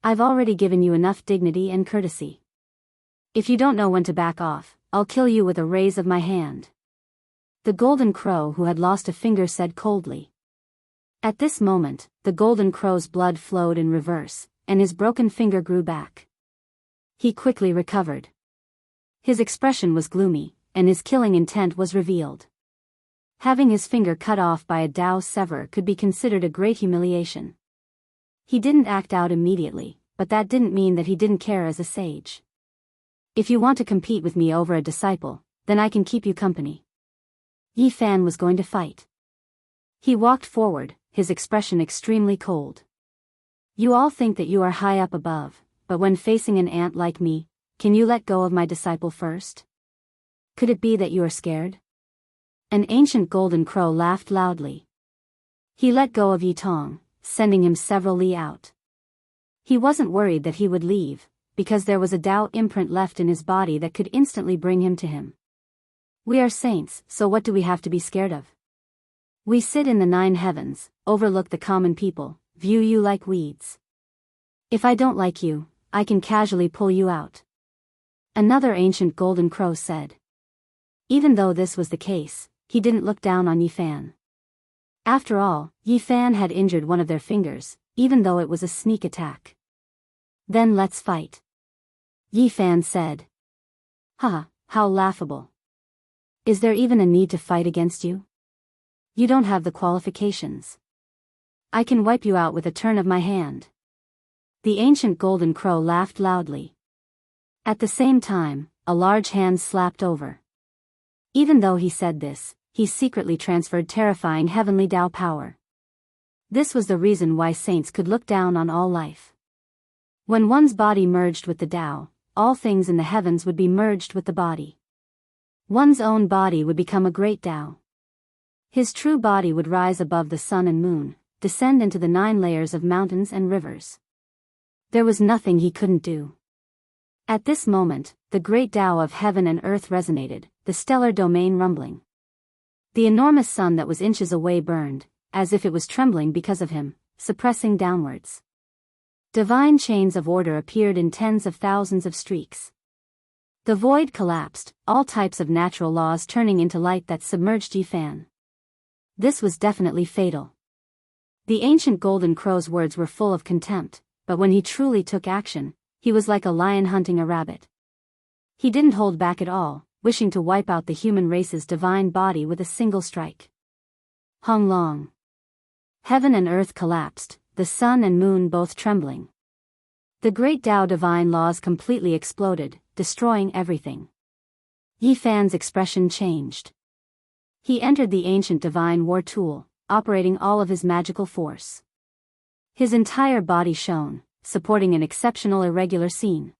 I've already given you enough dignity and courtesy. If you don't know when to back off, I'll kill you with a raise of my hand. The golden crow who had lost a finger said coldly. At this moment, the golden crow's blood flowed in reverse, and his broken finger grew back. He quickly recovered. His expression was gloomy, and his killing intent was revealed. Having his finger cut off by a Tao severer could be considered a great humiliation. He didn't act out immediately, but that didn't mean that he didn't care as a sage. If you want to compete with me over a disciple, then I can keep you company. Yi Fan was going to fight. He walked forward, his expression extremely cold. You all think that you are high up above, but when facing an ant like me, can you let go of my disciple first? Could it be that you are scared? An ancient golden crow laughed loudly. He let go of Yi Tong, sending him several li out. He wasn't worried that he would leave, because there was a Tao imprint left in his body that could instantly bring him to him. We are saints, so what do we have to be scared of? We sit in the 9 heavens, overlook the common people, view you like weeds. If I don't like you, I can casually pull you out. Another ancient golden crow said. Even though this was the case, he didn't look down on Yi Fan. After all, Yi Fan had injured one of their fingers, even though it was a sneak attack. Then let's fight. Yi Fan said. Haha, how laughable. Is there even a need to fight against you? You don't have the qualifications. I can wipe you out with a turn of my hand. The ancient golden crow laughed loudly. At the same time, a large hand slapped over. Even though he said this, he secretly transferred terrifying heavenly Tao power. This was the reason why saints could look down on all life. When one's body merged with the Tao, all things in the heavens would be merged with the body. One's own body would become a great Tao. His true body would rise above the sun and moon, descend into the 9 layers of mountains and rivers. There was nothing he couldn't do. At this moment, the great Tao of heaven and earth resonated, the stellar domain rumbling. The enormous sun that was inches away burned, as if it was trembling because of him, suppressing downwards. Divine chains of order appeared in tens of thousands of streaks. The void collapsed, all types of natural laws turning into light that submerged Yi Fan. This was definitely fatal. The ancient golden crow's words were full of contempt, but when he truly took action, he was like a lion hunting a rabbit. He didn't hold back at all, wishing to wipe out the human race's divine body with a single strike. Hung long. Heaven and earth collapsed, the sun and moon both trembling. The great Tao divine laws completely exploded, destroying everything. Yi Fan's expression changed. He entered the ancient divine war tool, operating all of his magical force. His entire body shone, supporting an exceptional irregular scene.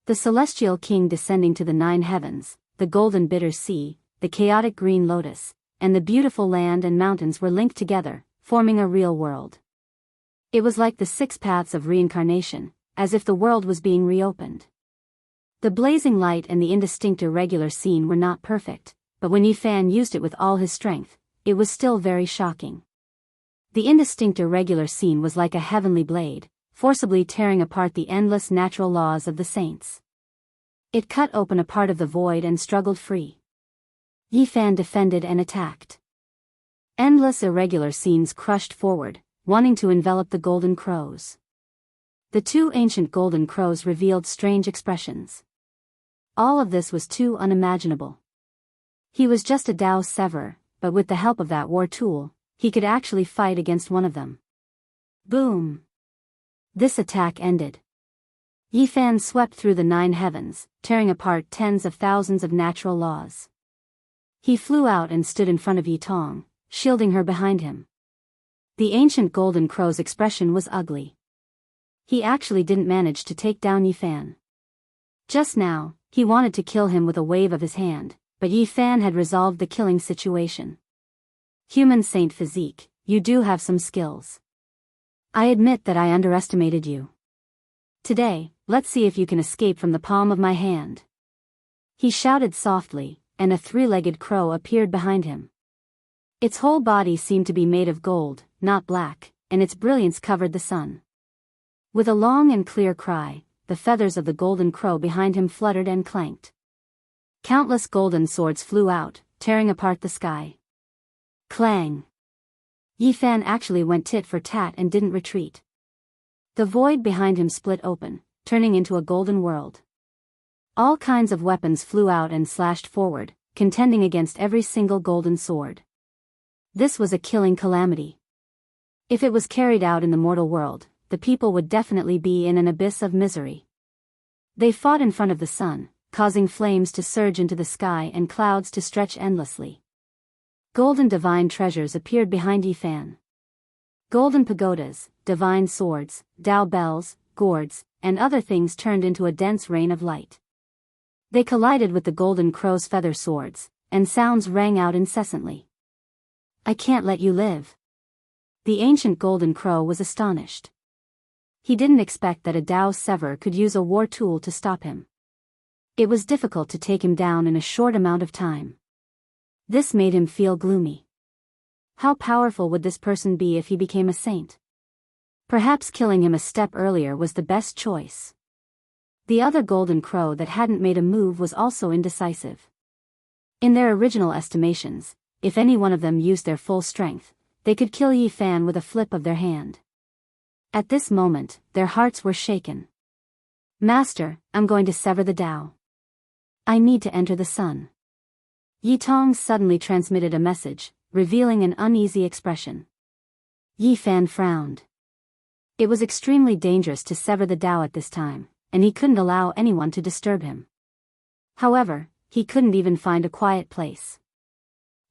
The celestial king descending to the 9 heavens, the golden bitter sea, the chaotic green lotus, and the beautiful land and mountains were linked together, forming a real world. It was like the 6 paths of reincarnation, as if the world was being reopened. The blazing light and the indistinct irregular scene were not perfect, but when Yi Fan used it with all his strength, it was still very shocking. The indistinct irregular scene was like a heavenly blade, forcibly tearing apart the endless natural laws of the saints. It cut open a part of the void and struggled free. Yi Fan defended and attacked. Endless irregular scenes crushed forward, wanting to envelop the golden crows. The 2 ancient golden crows revealed strange expressions. All of this was too unimaginable. He was just a Tao severer, but with the help of that war tool, he could actually fight against one of them. Boom! This attack ended. Yi Fan swept through the 9 heavens, tearing apart tens of thousands of natural laws. He flew out and stood in front of Yi Tong, shielding her behind him. The ancient golden crow's expression was ugly. He actually didn't manage to take down Yi Fan. Just now, he wanted to kill him with a wave of his hand, but Yi Fan had resolved the killing situation. Human saint physique, you do have some skills. I admit that I underestimated you. Today, let's see if you can escape from the palm of my hand. He shouted softly, and a three-legged crow appeared behind him. Its whole body seemed to be made of gold, not black, and its brilliance covered the sun. With a long and clear cry, the feathers of the golden crow behind him fluttered and clanked. Countless golden swords flew out, tearing apart the sky. Clang! Yifan actually went tit for tat and didn't retreat. The void behind him split open, turning into a golden world. All kinds of weapons flew out and slashed forward, contending against every single golden sword. This was a killing calamity. If it was carried out in the mortal world, the people would definitely be in an abyss of misery. They fought in front of the sun, causing flames to surge into the sky and clouds to stretch endlessly. Golden divine treasures appeared behind Yifan. Golden pagodas, divine swords, Tao bells, gourds, and other things turned into a dense rain of light. They collided with the golden crow's feather swords, and sounds rang out incessantly. "I can't let you live." The ancient golden crow was astonished. He didn't expect that a Tao sever could use a war tool to stop him. It was difficult to take him down in a short amount of time. This made him feel gloomy. How powerful would this person be if he became a saint? Perhaps killing him a step earlier was the best choice. The other golden crow that hadn't made a move was also indecisive. In their original estimations, if any one of them used their full strength, they could kill Yifan with a flip of their hand. At this moment, their hearts were shaken. "Master, I'm going to sever the Tao. I need to enter the sun." Yitong suddenly transmitted a message, revealing an uneasy expression. Yifan frowned. It was extremely dangerous to sever the Tao at this time, and he couldn't allow anyone to disturb him. However, he couldn't even find a quiet place.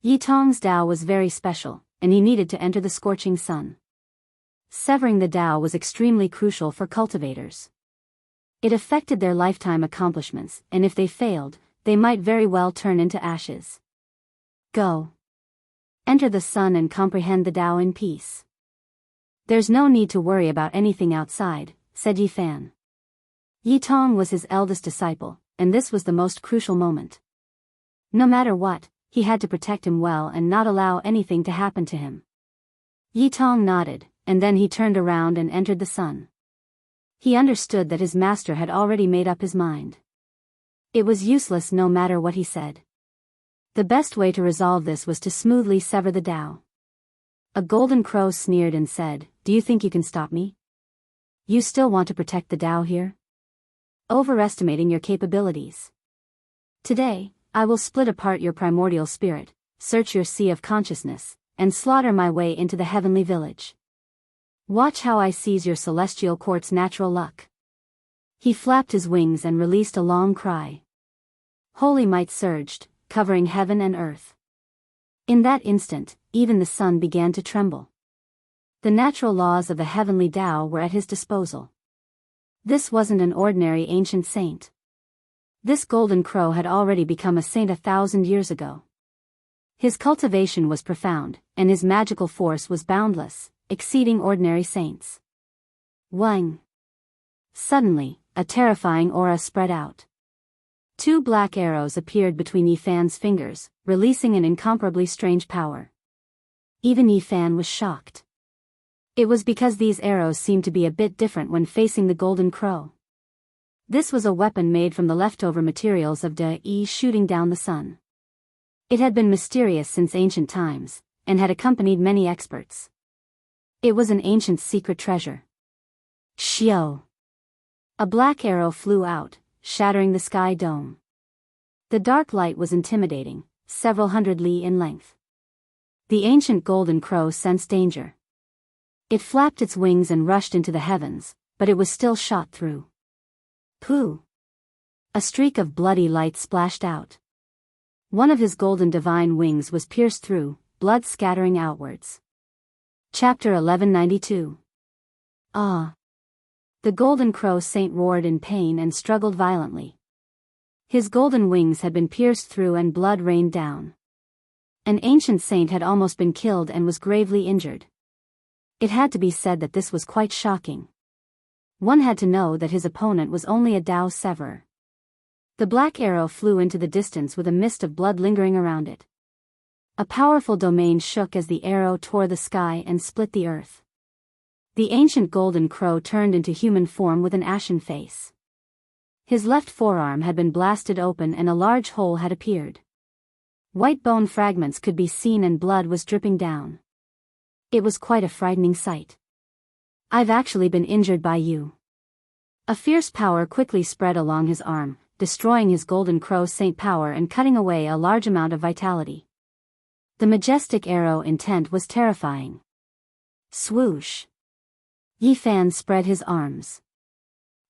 Yitong's Tao was very special, and he needed to enter the scorching sun. Severing the Tao was extremely crucial for cultivators. It affected their lifetime accomplishments, and if they failed, they might very well turn into ashes. Go. Enter the sun and comprehend the Tao in peace. "There's no need to worry about anything outside," said Yifan. Yitong was his eldest disciple, and this was the most crucial moment. No matter what, he had to protect him well and not allow anything to happen to him. Yitong nodded, and then he turned around and entered the sun. He understood that his master had already made up his mind. It was useless no matter what he said. The best way to resolve this was to smoothly sever the Tao. A golden crow sneered and said, "Do you think you can stop me? You still want to protect the Tao here? Overestimating your capabilities. Today, I will split apart your primordial spirit, search your sea of consciousness, and slaughter my way into the heavenly village. Watch how I seize your celestial court's natural luck." He flapped his wings and released a long cry. Holy might surged, covering heaven and earth. In that instant, even the sun began to tremble. The natural laws of the heavenly Tao were at his disposal. This wasn't an ordinary ancient saint. This golden crow had already become a saint 1,000 years ago. His cultivation was profound, and his magical force was boundless, exceeding ordinary saints. Wang! Suddenly, a terrifying aura spread out. 2 black arrows appeared between Yifan's fingers, releasing an incomparably strange power. Even Yifan was shocked. It was because these arrows seemed to be a bit different when facing the golden crow. This was a weapon made from the leftover materials of De shooting down the sun. It had been mysterious since ancient times, and had accompanied many experts. It was an ancient secret treasure. Xiao! A black arrow flew out, shattering the sky dome. The dark light was intimidating, several hundred li in length. The ancient golden crow sensed danger. It flapped its wings and rushed into the heavens, but it was still shot through. Pooh! A streak of bloody light splashed out. One of his golden divine wings was pierced through, blood scattering outwards. Chapter 1192. Ah! The golden crow saint roared in pain and struggled violently. His golden wings had been pierced through and blood rained down. An ancient saint had almost been killed and was gravely injured. It had to be said that this was quite shocking. One had to know that his opponent was only a Tao severer. The black arrow flew into the distance with a mist of blood lingering around it. A powerful domain shook as the arrow tore the sky and split the earth. The ancient golden crow turned into human form with an ashen face. His left forearm had been blasted open and a large hole had appeared. White bone fragments could be seen and blood was dripping down. It was quite a frightening sight. "I've actually been injured by you." A fierce power quickly spread along his arm, destroying his golden crow saint power and cutting away a large amount of vitality. The majestic arrow intent was terrifying. Swoosh! Yi Fan spread his arms.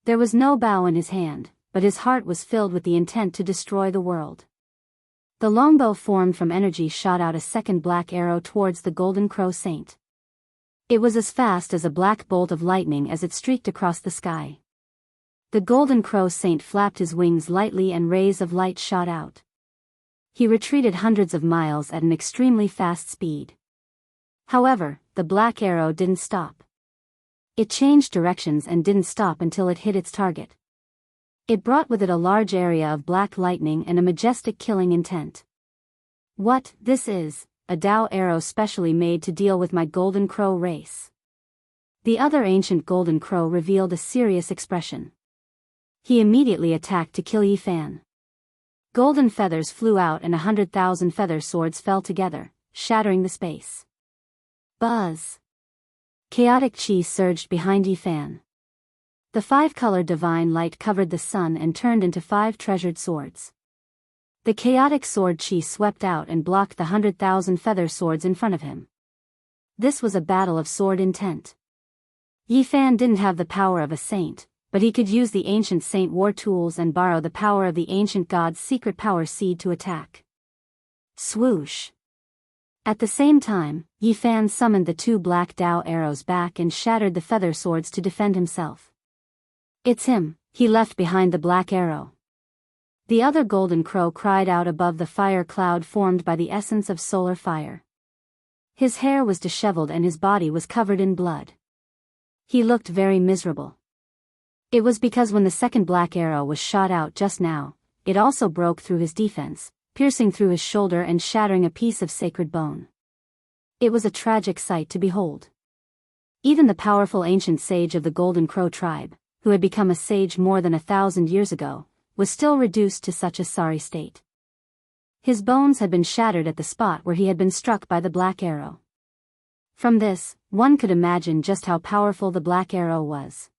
There was no bow in his hand, but his heart was filled with the intent to destroy the world. The longbow formed from energy shot out a second black arrow towards the golden crow saint. It was as fast as a black bolt of lightning as it streaked across the sky. The golden crow saint flapped his wings lightly and rays of light shot out. He retreated hundreds of miles at an extremely fast speed. However, the black arrow didn't stop. It changed directions and didn't stop until it hit its target. It brought with it a large area of black lightning and a majestic killing intent. "What, this is a Dao arrow specially made to deal with my golden crow race." The other ancient golden crow revealed a serious expression. He immediately attacked to kill Yi Fan. Golden feathers flew out and 100,000 feather swords fell together, shattering the space. Buzz! Chaotic chi surged behind Yi Fan. The five-colored divine light covered the sun and turned into 5 treasured swords. The chaotic sword chi swept out and blocked the 100,000 feather swords in front of him. This was a battle of sword intent. Yi Fan didn't have the power of a saint, but he could use the ancient saint war tools and borrow the power of the ancient god's secret power seed to attack. Swoosh! At the same time, Yi Fan summoned the 2 black Dao arrows back and shattered the feather swords to defend himself. "It's him," he left behind the black arrow. The other golden crow cried out above the fire cloud formed by the essence of solar fire. His hair was disheveled and his body was covered in blood. He looked very miserable. It was because when the second black arrow was shot out just now, it also broke through his defense, piercing through his shoulder and shattering a piece of sacred bone. It was a tragic sight to behold. Even the powerful ancient sage of the Golden Crow tribe, who had become a sage more than 1,000 years ago, was still reduced to such a sorry state. His bones had been shattered at the spot where he had been struck by the black arrow. From this, one could imagine just how powerful the black arrow was.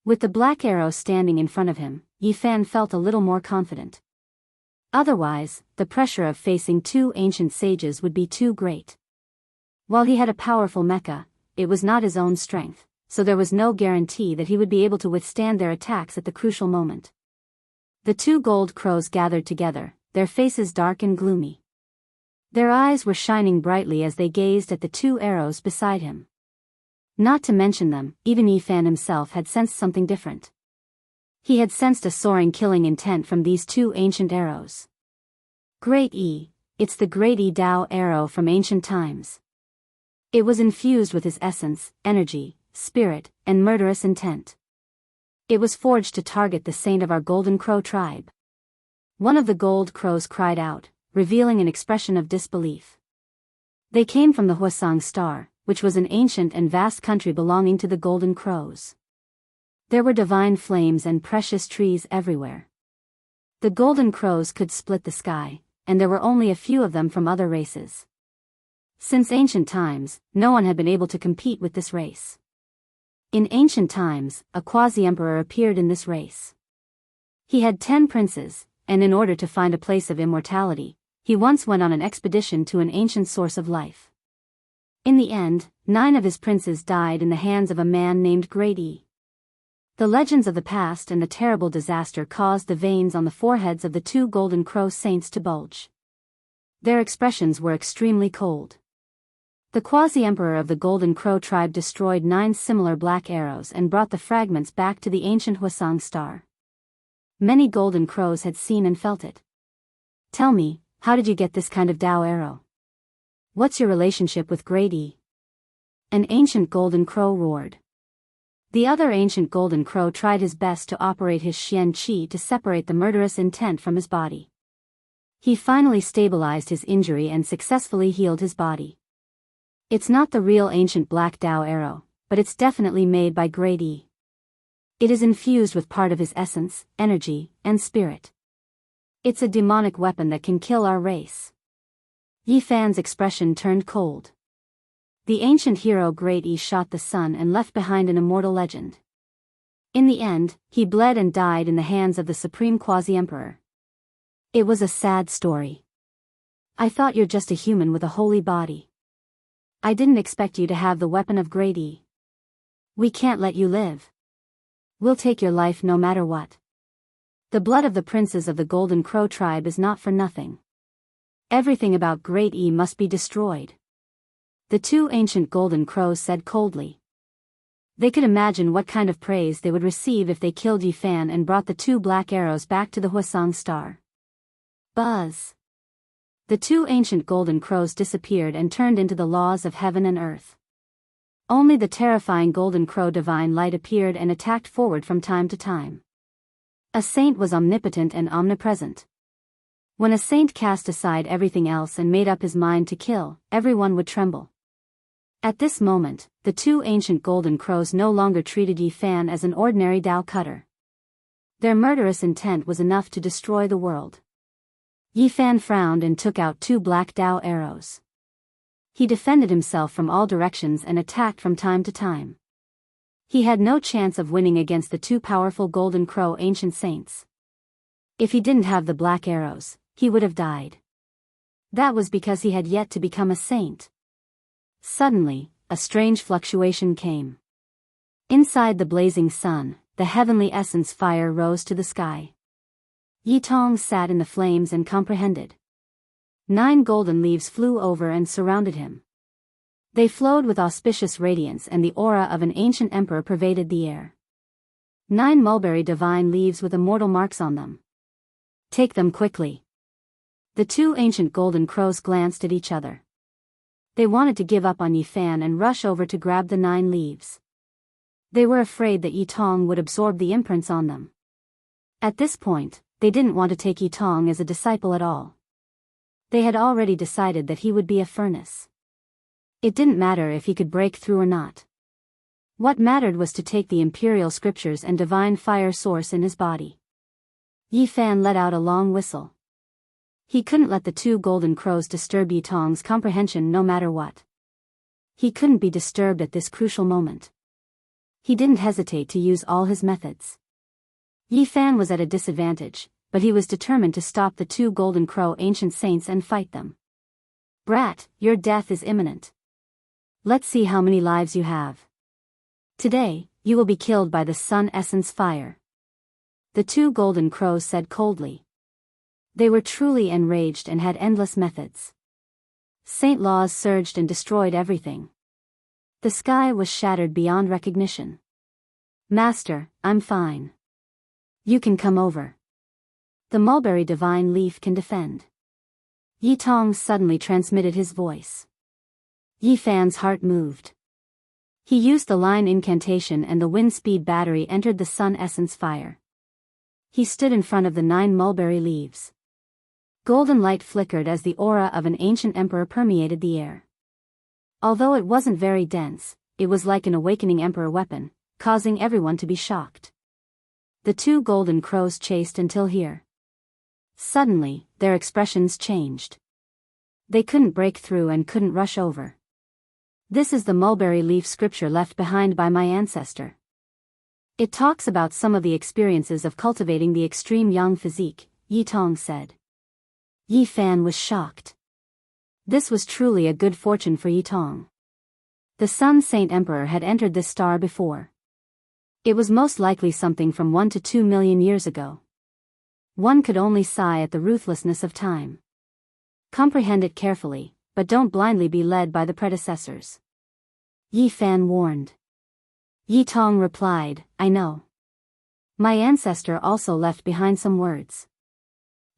With the black arrow standing in front of him, Yi Fan felt a little more confident. Otherwise, the pressure of facing 2 ancient sages would be too great. While he had a powerful mecha, it was not his own strength, so there was no guarantee that he would be able to withstand their attacks at the crucial moment. The 2 gold crows gathered together, their faces dark and gloomy. Their eyes were shining brightly as they gazed at the 2 arrows beside him. Not to mention them, even Yi Fan himself had sensed something different. He had sensed a soaring killing intent from these 2 ancient arrows. Great Yi, it's the Great Yi Dao arrow from ancient times. It was infused with his essence, energy, spirit, and murderous intent. It was forged to target the saint of our Golden Crow tribe. One of the gold crows cried out, revealing an expression of disbelief. They came from the Hwasong star, which was an ancient and vast country belonging to the Golden Crows. There were divine flames and precious trees everywhere. The Golden Crows could split the sky, and there were only a few of them from other races. Since ancient times, no one had been able to compete with this race. In ancient times, a quasi-emperor appeared in this race. He had 10 princes, and in order to find a place of immortality, he once went on an expedition to an ancient source of life. In the end, 9 of his princes died in the hands of a man named Great Yi. The legends of the past and the terrible disaster caused the veins on the foreheads of the 2 Golden Crow saints to bulge. Their expressions were extremely cold. The quasi-emperor of the Golden Crow tribe destroyed 9 similar black arrows and brought the fragments back to the ancient Hwasong star. Many Golden Crows had seen and felt it. "Tell me, how did you get this kind of Dao arrow? What's your relationship with Great Yi?" An ancient Golden Crow roared. The other ancient golden crow tried his best to operate his Xian Qi to separate the murderous intent from his body. He finally stabilized his injury and successfully healed his body. It's not the real ancient Black Dao arrow, but it's definitely made by Great E. It is infused with part of his essence, energy, and spirit. It's a demonic weapon that can kill our race. Yi Fan's expression turned cold. The ancient hero Great E shot the sun and left behind an immortal legend. In the end, he bled and died in the hands of the Supreme Quasi-Emperor. It was a sad story. I thought you're just a human with a holy body. I didn't expect you to have the weapon of Great E. We can't let you live. We'll take your life no matter what. The blood of the princes of the Golden Crow tribe is not for nothing. Everything about Great E must be destroyed. The two ancient golden crows said coldly. They could imagine what kind of praise they would receive if they killed Yi Fan and brought the two black arrows back to the Huasong star. Buzz. The two ancient golden crows disappeared and turned into the laws of heaven and earth. Only the terrifying golden crow divine light appeared and attacked forward from time to time. A saint was omnipotent and omnipresent. When a saint cast aside everything else and made up his mind to kill, everyone would tremble. At this moment, the two ancient golden crows no longer treated Yi Fan as an ordinary Dao cutter. Their murderous intent was enough to destroy the world. Yi Fan frowned and took out two black Dao arrows. He defended himself from all directions and attacked from time to time. He had no chance of winning against the two powerful golden crow ancient saints. If he didn't have the black arrows, he would have died. That was because he had yet to become a saint. Suddenly, a strange fluctuation came. Inside the blazing sun, the heavenly essence fire rose to the sky. Yi Tong sat in the flames and comprehended. 9 golden leaves flew over and surrounded him. They flowed with auspicious radiance and the aura of an ancient emperor pervaded the air. 9 mulberry divine leaves with immortal marks on them. Take them quickly. The two ancient golden crows glanced at each other. They wanted to give up on Yi Fan and rush over to grab the 9 leaves. They were afraid that Yi Tong would absorb the imprints on them. At this point, they didn't want to take Yi Tong as a disciple at all. They had already decided that he would be a furnace. It didn't matter if he could break through or not. What mattered was to take the imperial scriptures and divine fire source in his body. Yi Fan let out a long whistle. He couldn't let the two golden crows disturb Yi Tong's comprehension no matter what. He couldn't be disturbed at this crucial moment. He didn't hesitate to use all his methods. Yi Fan was at a disadvantage, but he was determined to stop the two golden crow ancient saints and fight them. Brat, your death is imminent. Let's see how many lives you have. Today, you will be killed by the sun essence fire. The two golden crows said coldly. They were truly enraged and had endless methods. Saint laws surged and destroyed everything. The sky was shattered beyond recognition. Master, I'm fine. You can come over. The mulberry divine leaf can defend. Yi Tong suddenly transmitted his voice. Yi Fan's heart moved. He used the line incantation and the wind speed battery entered the sun essence fire. He stood in front of the 9 mulberry leaves. Golden light flickered as the aura of an ancient emperor permeated the air. Although it wasn't very dense, it was like an awakening emperor weapon, causing everyone to be shocked. The two golden crows chased until here. Suddenly, their expressions changed. They couldn't break through and couldn't rush over. This is the mulberry leaf scripture left behind by my ancestor. It talks about some of the experiences of cultivating the extreme yang physique, Yi Tong said. Yi Fan was shocked. This was truly a good fortune for Yi Tong. The Sun Saint Emperor had entered this star before. It was most likely something from 1 to 2 million years ago. One could only sigh at the ruthlessness of time. Comprehend it carefully, but don't blindly be led by the predecessors. Yi Fan warned. Yi Tong replied, I know. My ancestor also left behind some words.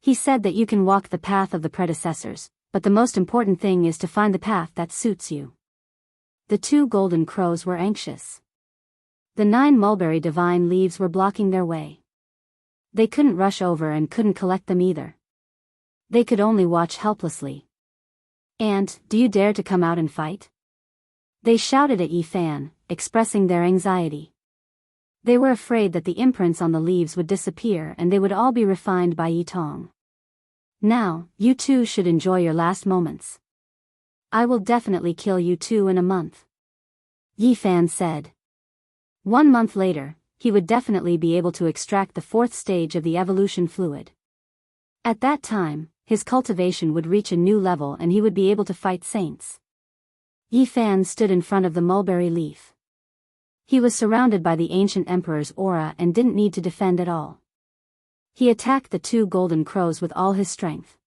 He said that you can walk the path of the predecessors, but the most important thing is to find the path that suits you. The two golden crows were anxious. The 9 mulberry divine leaves were blocking their way. They couldn't rush over and couldn't collect them either. They could only watch helplessly. "And, do you dare to come out and fight?" they shouted at Yi Fan, expressing their anxiety. They were afraid that the imprints on the leaves would disappear and they would all be refined by Yi Tong. "Now, you two should enjoy your last moments. I will definitely kill you two in a month," Yi Fan said. 1 month later, he would definitely be able to extract the 4th stage of the evolution fluid. At that time, his cultivation would reach a new level and he would be able to fight saints. Yi Fan stood in front of the mulberry leaf. He was surrounded by the ancient emperor's aura and didn't need to defend at all. He attacked the 2 golden crows with all his strength.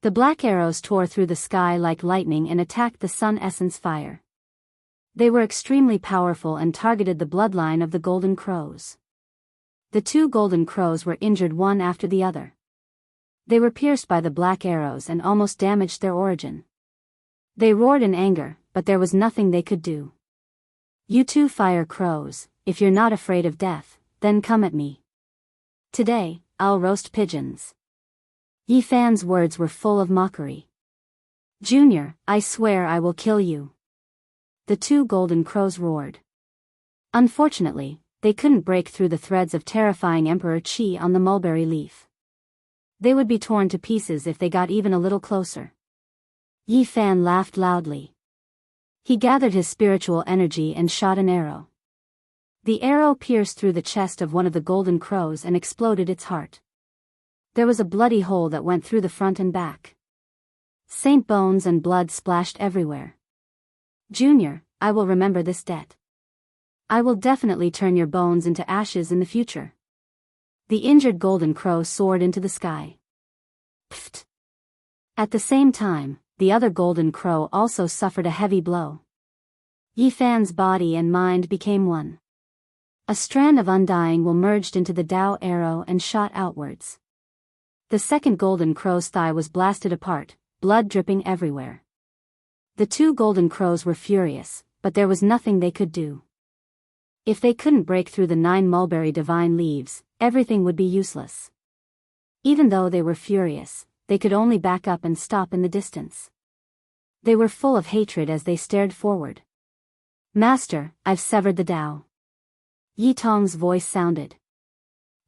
The black arrows tore through the sky like lightning and attacked the sun essence fire. They were extremely powerful and targeted the bloodline of the golden crows. The 2 golden crows were injured one after the other. They were pierced by the black arrows and almost damaged their origin. They roared in anger, but there was nothing they could do. "You 2 fire crows, if you're not afraid of death, then come at me. Today, I'll roast pigeons." Yi Fan's words were full of mockery. "Junior, I swear I will kill you," the 2 golden crows roared. Unfortunately, they couldn't break through the threads of terrifying Emperor Qi on the mulberry leaf. They would be torn to pieces if they got even a little closer. Yi Fan laughed loudly. He gathered his spiritual energy and shot an arrow. The arrow pierced through the chest of one of the golden crows and exploded its heart. There was a bloody hole that went through the front and back. Saint bones and blood splashed everywhere. "Junior, I will remember this debt. I will definitely turn your bones into ashes in the future." The injured golden crow soared into the sky. Pfft! At the same time, the other golden crow also suffered a heavy blow. Yi Fan's body and mind became one. A strand of undying will merged into the Tao arrow and shot outwards. The second golden crow's thigh was blasted apart, blood dripping everywhere. The 2 golden crows were furious, but there was nothing they could do. If they couldn't break through the 9 mulberry divine leaves, everything would be useless. Even though they were furious, they could only back up and stop in the distance. They were full of hatred as they stared forward. "Master, I've severed the Tao." Yi Tong's voice sounded.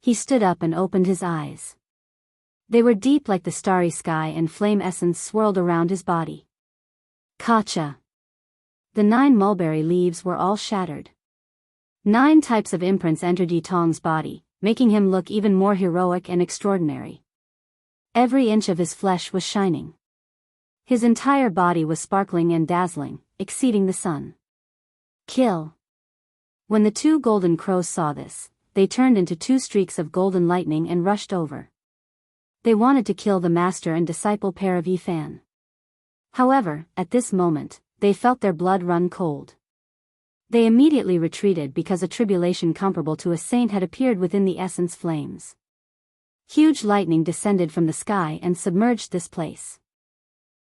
He stood up and opened his eyes. They were deep like the starry sky and flame essence swirled around his body. Kacha! The 9 mulberry leaves were all shattered. 9 types of imprints entered Yi Tong's body, making him look even more heroic and extraordinary. Every inch of his flesh was shining. His entire body was sparkling and dazzling, exceeding the sun. "Kill!" When the 2 golden crows saw this, they turned into 2 streaks of golden lightning and rushed over. They wanted to kill the master and disciple pair of Yi Fan. However, at this moment, they felt their blood run cold. They immediately retreated because a tribulation comparable to a saint had appeared within the essence flames. Huge lightning descended from the sky and submerged this place.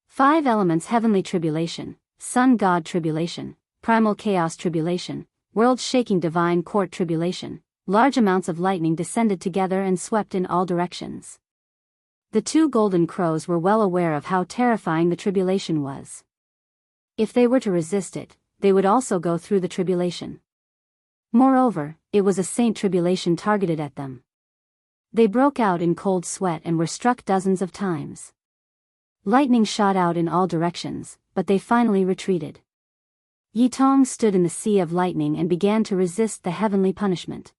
5 elements: heavenly tribulation, sun god tribulation, primal chaos tribulation, world-shaking divine court tribulation. Large amounts of lightning descended together and swept in all directions. The 2 golden crows were well aware of how terrifying the tribulation was. If they were to resist it, they would also go through the tribulation. Moreover, it was a saint tribulation targeted at them. They broke out in cold sweat and were struck dozens of times. Lightning shot out in all directions, but they finally retreated. Yi Tong stood in the sea of lightning and began to resist the heavenly punishment.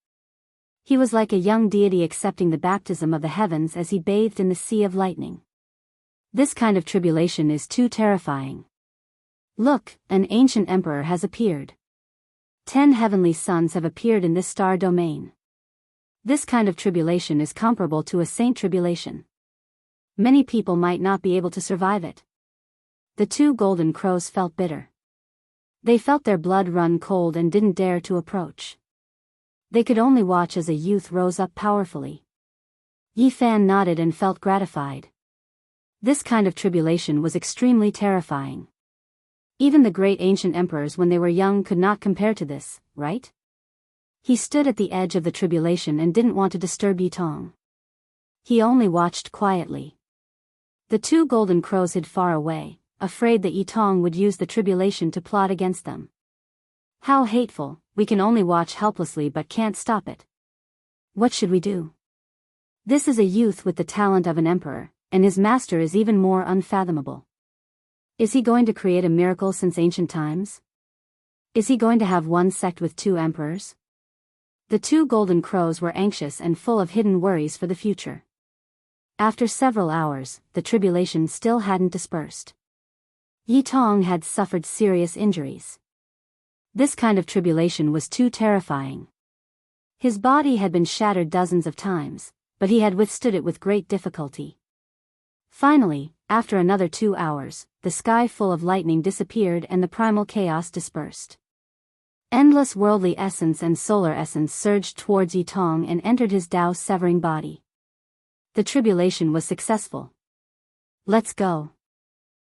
He was like a young deity accepting the baptism of the heavens as he bathed in the sea of lightning. This kind of tribulation is too terrifying. Look, an ancient emperor has appeared. 10 heavenly suns have appeared in this star domain. This kind of tribulation is comparable to a saint tribulation. Many people might not be able to survive it. The 2 golden crows felt bitter. They felt their blood run cold and didn't dare to approach. They could only watch as a youth rose up powerfully. Yi Fan nodded and felt gratified. This kind of tribulation was extremely terrifying. Even the great ancient emperors when they were young could not compare to this, right? He stood at the edge of the tribulation and didn't want to disturb Yitong. He only watched quietly. The two golden crows hid far away, afraid that Yitong would use the tribulation to plot against them. How hateful, we can only watch helplessly but can't stop it. What should we do? This is a youth with the talent of an emperor, and his master is even more unfathomable. Is he going to create a miracle since ancient times? Is he going to have one sect with two emperors? The two golden crows were anxious and full of hidden worries for the future. After several hours, the tribulation still hadn't dispersed. Yitong had suffered serious injuries. This kind of tribulation was too terrifying. His body had been shattered dozens of times, but he had withstood it with great difficulty. Finally, after another 2 hours, the sky full of lightning disappeared and the primal chaos dispersed. Endless worldly essence and solar essence surged towards Yitong and entered his Tao-severing body. The tribulation was successful. Let's go.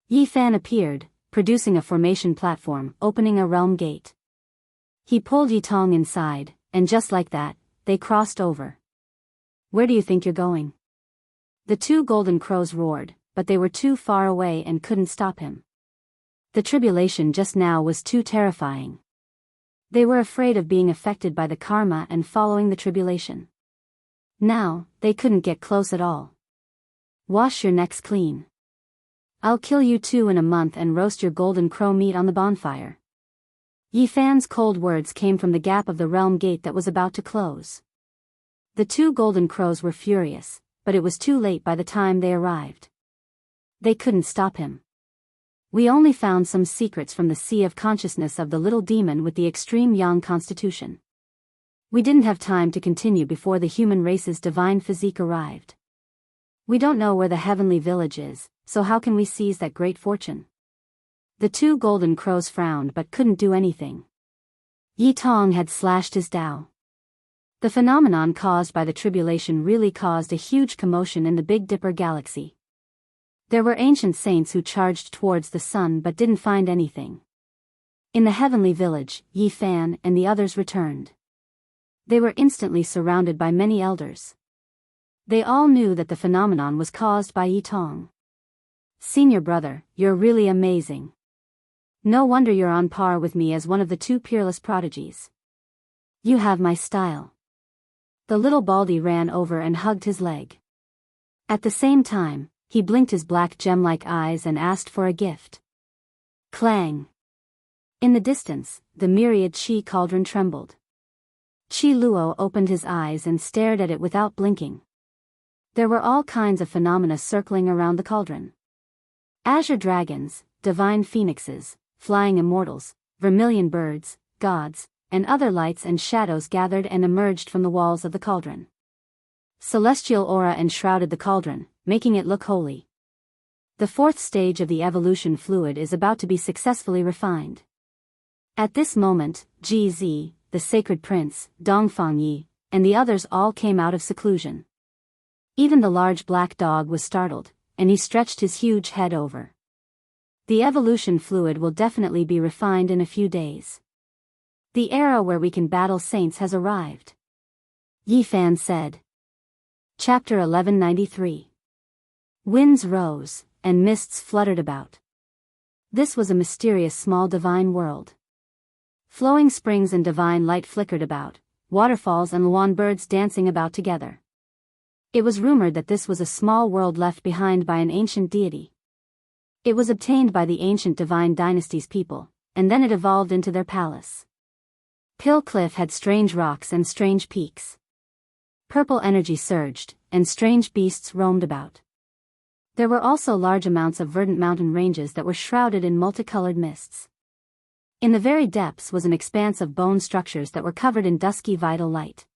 Yi Fan appeared, producing a formation platform, opening a realm gate. He pulled Yitong inside, and just like that, they crossed over. Where do you think you're going? The two golden crows roared, but they were too far away and couldn't stop him. The tribulation just now was too terrifying. They were afraid of being affected by the karma and following the tribulation. Now, they couldn't get close at all. Wash your necks clean. I'll kill you two in a month and roast your golden crow meat on the bonfire. Yi Fan's cold words came from the gap of the realm gate that was about to close. The two golden crows were furious, but it was too late by the time they arrived. They couldn't stop him. We only found some secrets from the sea of consciousness of the little demon with the extreme yang constitution. We didn't have time to continue before the human race's divine physique arrived. We don't know where the heavenly village is, so how can we seize that great fortune? The two golden crows frowned but couldn't do anything. Yitong had slashed his Tao. The phenomenon caused by the tribulation really caused a huge commotion in the Big Dipper galaxy. There were ancient saints who charged towards the sun but didn't find anything. In the heavenly village, Yi Fan and the others returned. They were instantly surrounded by many elders. They all knew that the phenomenon was caused by Yitong. Senior brother, you're really amazing. No wonder you're on par with me as one of the two peerless prodigies. You have my style. The little baldy ran over and hugged his leg. At the same time, he blinked his black gem-like eyes and asked for a gift. Clang! In the distance, the myriad Qi cauldron trembled. Qi Luo opened his eyes and stared at it without blinking. There were all kinds of phenomena circling around the cauldron. Azure dragons, divine phoenixes, flying immortals, vermilion birds, gods, and other lights and shadows gathered and emerged from the walls of the cauldron. Celestial aura enshrouded the cauldron, making it look holy. The fourth stage of the evolution fluid is about to be successfully refined. At this moment, Ji Zi, the sacred prince, Dongfang Yi, and the others all came out of seclusion. Even the large black dog was startled, and he stretched his huge head over. The evolution fluid will definitely be refined in a few days. The era where we can battle saints has arrived. Yi Fan said. Chapter 1193. Winds rose, and mists fluttered about. This was a mysterious small divine world. Flowing springs and divine light flickered about, waterfalls and luan birds dancing about together. It was rumored that this was a small world left behind by an ancient deity. It was obtained by the ancient divine dynasty's people, and then it evolved into their palace. Pill Cliff had strange rocks and strange peaks. Purple energy surged, and strange beasts roamed about. There were also large amounts of verdant mountain ranges that were shrouded in multicolored mists. In the very depths was an expanse of bone structures that were covered in dusky vital light.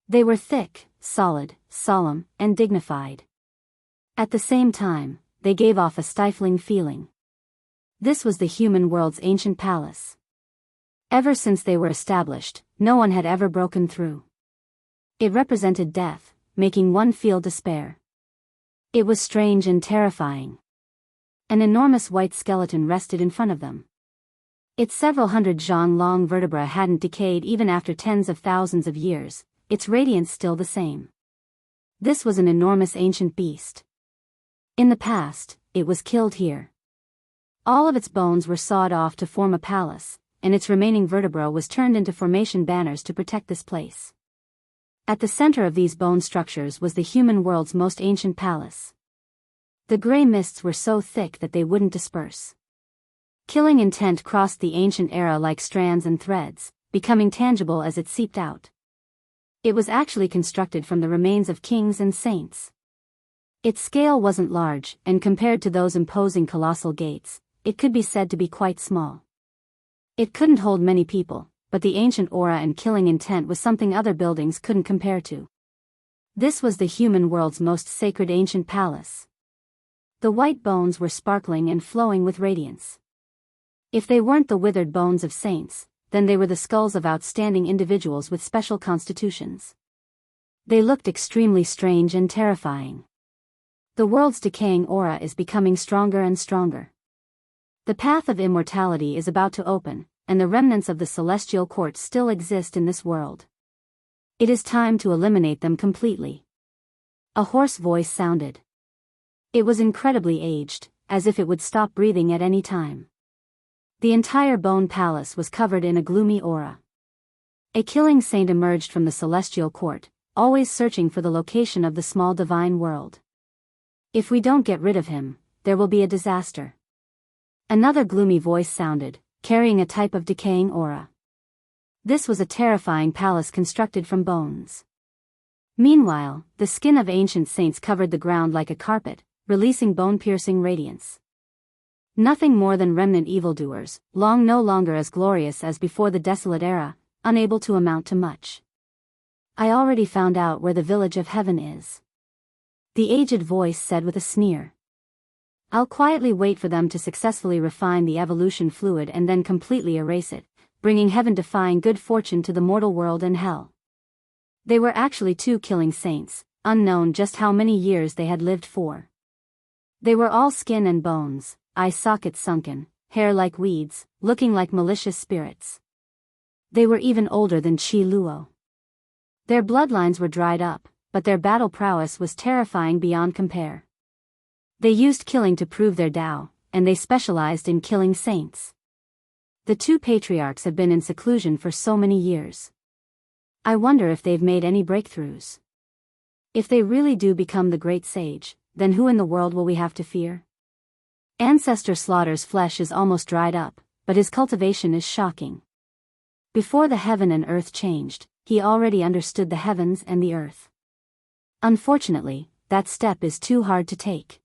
They were thick, solid, solemn, and dignified. At the same time, they gave off a stifling feeling. This was the human world's ancient palace. Ever since they were established, no one had ever broken through. It represented death, making one feel despair. It was strange and terrifying. An enormous white skeleton rested in front of them. Its several hundred zhang-long vertebra hadn't decayed even after tens of thousands of years, its radiance still the same. This was an enormous ancient beast. In the past, it was killed here. All of its bones were sawed off to form a palace, and its remaining vertebra was turned into formation banners to protect this place. At the center of these bone structures was the human world's most ancient palace. The gray mists were so thick that they wouldn't disperse. Killing intent crossed the ancient era like strands and threads, becoming tangible as it seeped out. It was actually constructed from the remains of kings and saints. Its scale wasn't large, and compared to those imposing colossal gates, it could be said to be quite small. It couldn't hold many people, but the ancient aura and killing intent was something other buildings couldn't compare to. This was the human world's most sacred ancient palace. The white bones were sparkling and flowing with radiance. If they weren't the withered bones of saints, then they were the skulls of outstanding individuals with special constitutions. They looked extremely strange and terrifying. The world's decaying aura is becoming stronger and stronger. The path of immortality is about to open, and the remnants of the celestial court still exist in this world. It is time to eliminate them completely. A hoarse voice sounded. It was incredibly aged, as if it would stop breathing at any time. The entire bone palace was covered in a gloomy aura. A killing saint emerged from the celestial court, always searching for the location of the small divine world. If we don't get rid of him, there will be a disaster. Another gloomy voice sounded, carrying a type of decaying aura. This was a terrifying palace constructed from bones. Meanwhile, the skin of ancient saints covered the ground like a carpet, releasing bone-piercing radiance. Nothing more than remnant evildoers, long no longer as glorious as before the desolate era, unable to amount to much. I already found out where the village of heaven is. The aged voice said with a sneer. I'll quietly wait for them to successfully refine the evolution fluid and then completely erase it, bringing heaven-defying good fortune to the mortal world and hell. They were actually 2 killing saints, unknown just how many years they had lived for. They were all skin and bones, eye sockets sunken, hair like weeds, looking like malicious spirits. They were even older than Qi Luo. Their bloodlines were dried up, but their battle prowess was terrifying beyond compare. They used killing to prove their Tao, and they specialized in killing saints. The 2 patriarchs have been in seclusion for so many years. I wonder if they've made any breakthroughs. If they really do become the great sage, then who in the world will we have to fear? Ancestor Slaughter's flesh is almost dried up, but his cultivation is shocking. Before the heaven and earth changed, he already understood the heavens and the earth. Unfortunately, that step is too hard to take.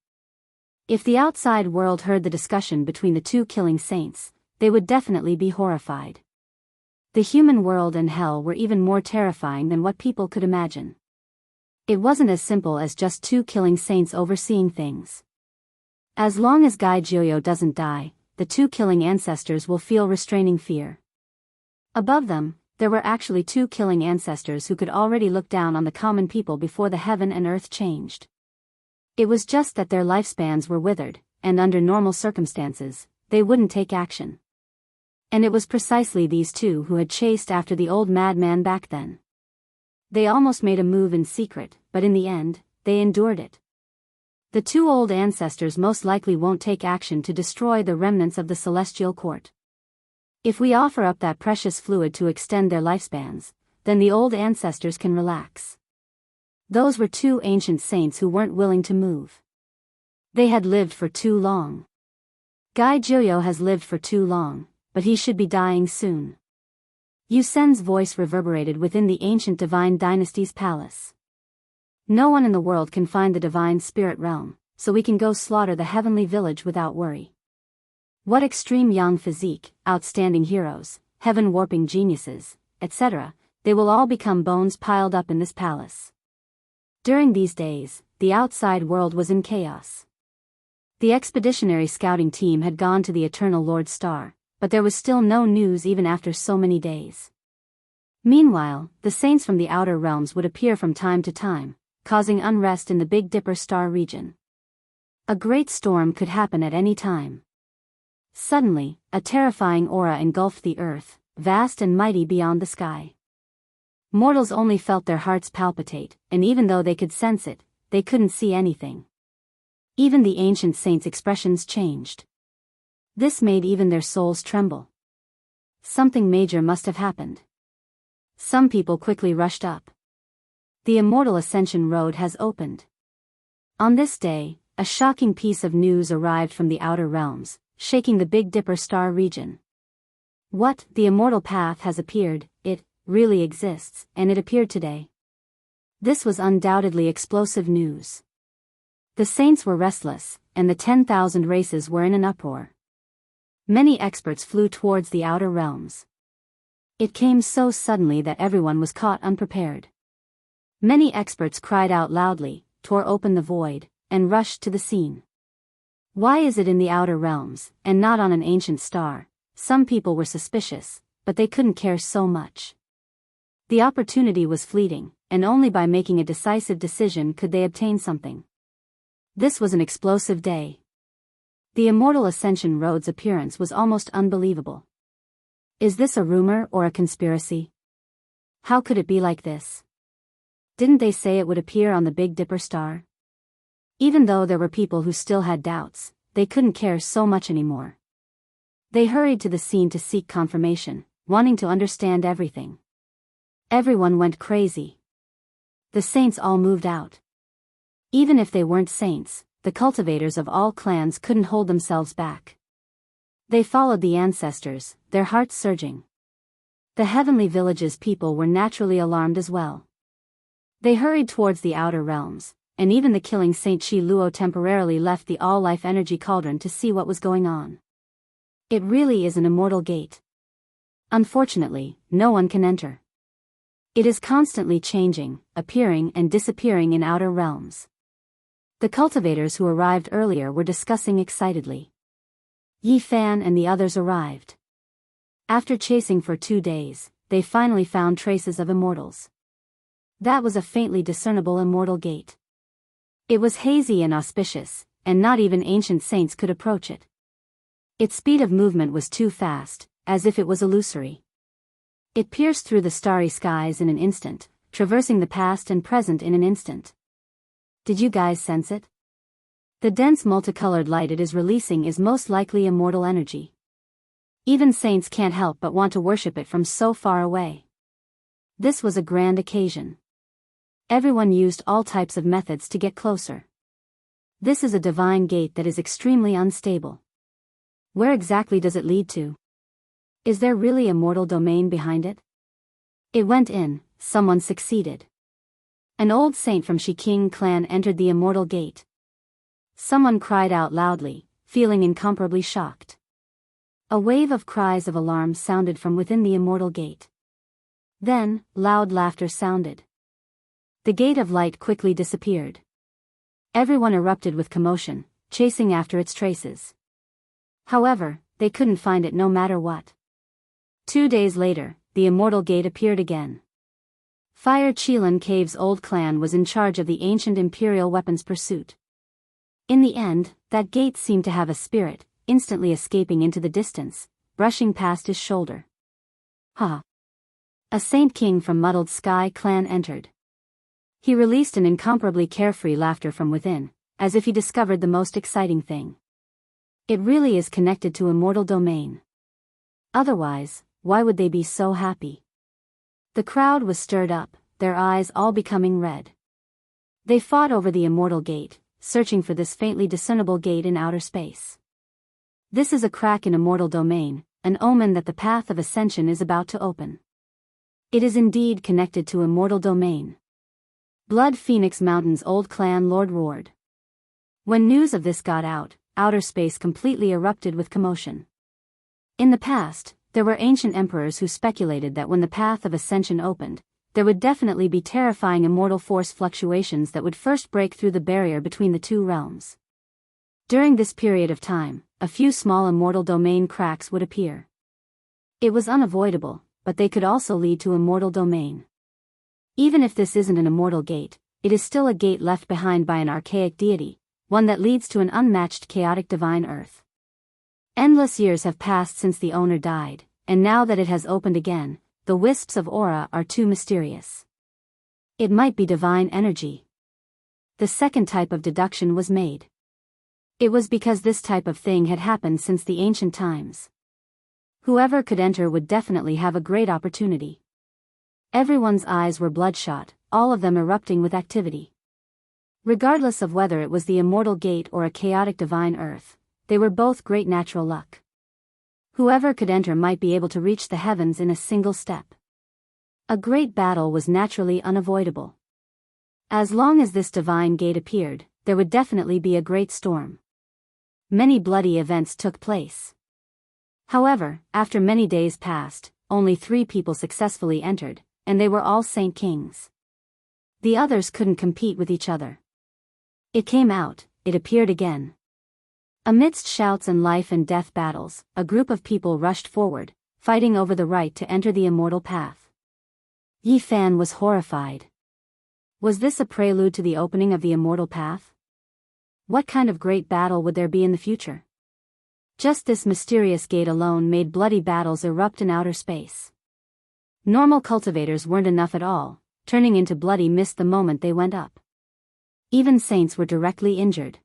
If the outside world heard the discussion between the 2 killing saints, they would definitely be horrified. The human world and hell were even more terrifying than what people could imagine. It wasn't as simple as just 2 killing saints overseeing things. As long as Gai Jiuyo doesn't die, the 2 killing ancestors will feel restraining fear. Above them, there were actually 2 killing ancestors who could already look down on the common people before the heaven and earth changed. It was just that their lifespans were withered, and under normal circumstances, they wouldn't take action. And it was precisely these 2 who had chased after the old madman back then. They almost made a move in secret, but in the end, they endured it. The 2 old ancestors most likely won't take action to destroy the remnants of the celestial court. If we offer up that precious fluid to extend their lifespans, then the old ancestors can relax. Those were 2 ancient saints who weren't willing to move. They had lived for too long. Gai Jiuyo has lived for too long, but he should be dying soon. Yu Sen's voice reverberated within the ancient divine dynasty's palace. No one in the world can find the divine spirit realm, so we can go slaughter the heavenly village without worry. What extreme young physique, outstanding heroes, heaven-warping geniuses, etc., they will all become bones piled up in this palace. During these days, the outside world was in chaos. The expeditionary scouting team had gone to the Eternal Lord Star, but there was still no news even after so many days. Meanwhile, the saints from the outer realms would appear from time to time, causing unrest in the Big Dipper star region. A great storm could happen at any time. Suddenly, a terrifying aura engulfed the earth, vast and mighty beyond the sky. Mortals only felt their hearts palpitate, and even though they could sense it, they couldn't see anything. Even the ancient saints' expressions changed. This made even their souls tremble. Something major must have happened. Some people quickly rushed up. The immortal ascension road has opened. On this day, a shocking piece of news arrived from the outer realms, shaking the Big Dipper star region. What? The immortal path has appeared, it really exists, and it appeared today. This was undoubtedly explosive news. The saints were restless, and the 10,000 races were in an uproar. Many experts flew towards the outer realms. It came so suddenly that everyone was caught unprepared. Many experts cried out loudly, tore open the void, and rushed to the scene. Why is it in the outer realms, and not on an ancient star? Some people were suspicious, but they couldn't care so much. The opportunity was fleeting, and only by making a decisive decision could they obtain something. This was an explosive day. The immortal ascension road's appearance was almost unbelievable. Is this a rumor or a conspiracy? How could it be like this? Didn't they say it would appear on the Big Dipper star? Even though there were people who still had doubts, they couldn't care so much anymore. They hurried to the scene to seek confirmation, wanting to understand everything. Everyone went crazy. The saints all moved out. Even if they weren't saints, the cultivators of all clans couldn't hold themselves back. They followed the ancestors, their hearts surging. The heavenly village's people were naturally alarmed as well. They hurried towards the outer realms, and even the killing Saint Shi Luo temporarily left the all-life energy cauldron to see what was going on. It really is an immortal gate. Unfortunately, no one can enter. It is constantly changing, appearing and disappearing in outer realms. The cultivators who arrived earlier were discussing excitedly. Yi Fan and the others arrived. After chasing for 2 days, they finally found traces of immortals. That was a faintly discernible immortal gate. It was hazy and auspicious, and not even ancient saints could approach it. Its speed of movement was too fast, as if it was illusory. It pierced through the starry skies in an instant, traversing the past and present in an instant. Did you guys sense it? The dense multicolored light it is releasing is most likely immortal energy. Even saints can't help but want to worship it from so far away. This was a grand occasion. Everyone used all types of methods to get closer. This is a divine gate that is extremely unstable. Where exactly does it lead to? Is there really a mortal domain behind it? It went in, someone succeeded. An old saint from Shiking clan entered the immortal gate. Someone cried out loudly, feeling incomparably shocked. A wave of cries of alarm sounded from within the immortal gate. Then, loud laughter sounded. The gate of light quickly disappeared. Everyone erupted with commotion, chasing after its traces. However, they couldn't find it no matter what. 2 days later, the immortal gate appeared again. Fire Chilan Cave's old clan was in charge of the ancient imperial weapons pursuit. In the end, that gate seemed to have a spirit, instantly escaping into the distance, brushing past his shoulder. Ha! A Saint King from Muddled Sky clan entered. He released an incomparably carefree laughter from within, as if he discovered the most exciting thing. It really is connected to immortal domain. Otherwise, why would they be so happy? The crowd was stirred up, their eyes all becoming red. They fought over the immortal gate, searching for this faintly discernible gate in outer space. This is a crack in immortal domain, an omen that the path of ascension is about to open. It is indeed connected to immortal domain. Blood Phoenix Mountain's old clan lord roared. When news of this got out, outer space completely erupted with commotion. In the past, there were ancient emperors who speculated that when the path of ascension opened, there would definitely be terrifying immortal force fluctuations that would first break through the barrier between the two realms. During this period of time, a few small immortal domain cracks would appear. It was unavoidable, but they could also lead to immortal domain. Even if this isn't an immortal gate, it is still a gate left behind by an archaic deity, one that leads to an unmatched chaotic divine earth. Endless years have passed since the owner died, and now that it has opened again, the wisps of aura are too mysterious. It might be divine energy. The second type of deduction was made. It was because this type of thing had happened since the ancient times. Whoever could enter would definitely have a great opportunity. Everyone's eyes were bloodshot, all of them erupting with activity. Regardless of whether it was the immortal gate or a chaotic divine earth, they were both great natural luck. Whoever could enter might be able to reach the heavens in a single step. A great battle was naturally unavoidable. As long as this divine gate appeared, there would definitely be a great storm. Many bloody events took place. However, after many days passed, only 3 people successfully entered, and they were all Saint Kings. The others couldn't compete with each other. It came out, it appeared again. Amidst shouts and life and death battles, a group of people rushed forward, fighting over the right to enter the immortal path. Yi Fan was horrified. Was this a prelude to the opening of the immortal path? What kind of great battle would there be in the future? Just this mysterious gate alone made bloody battles erupt in outer space. Normal cultivators weren't enough at all, turning into bloody mist the moment they went up. Even saints were directly injured.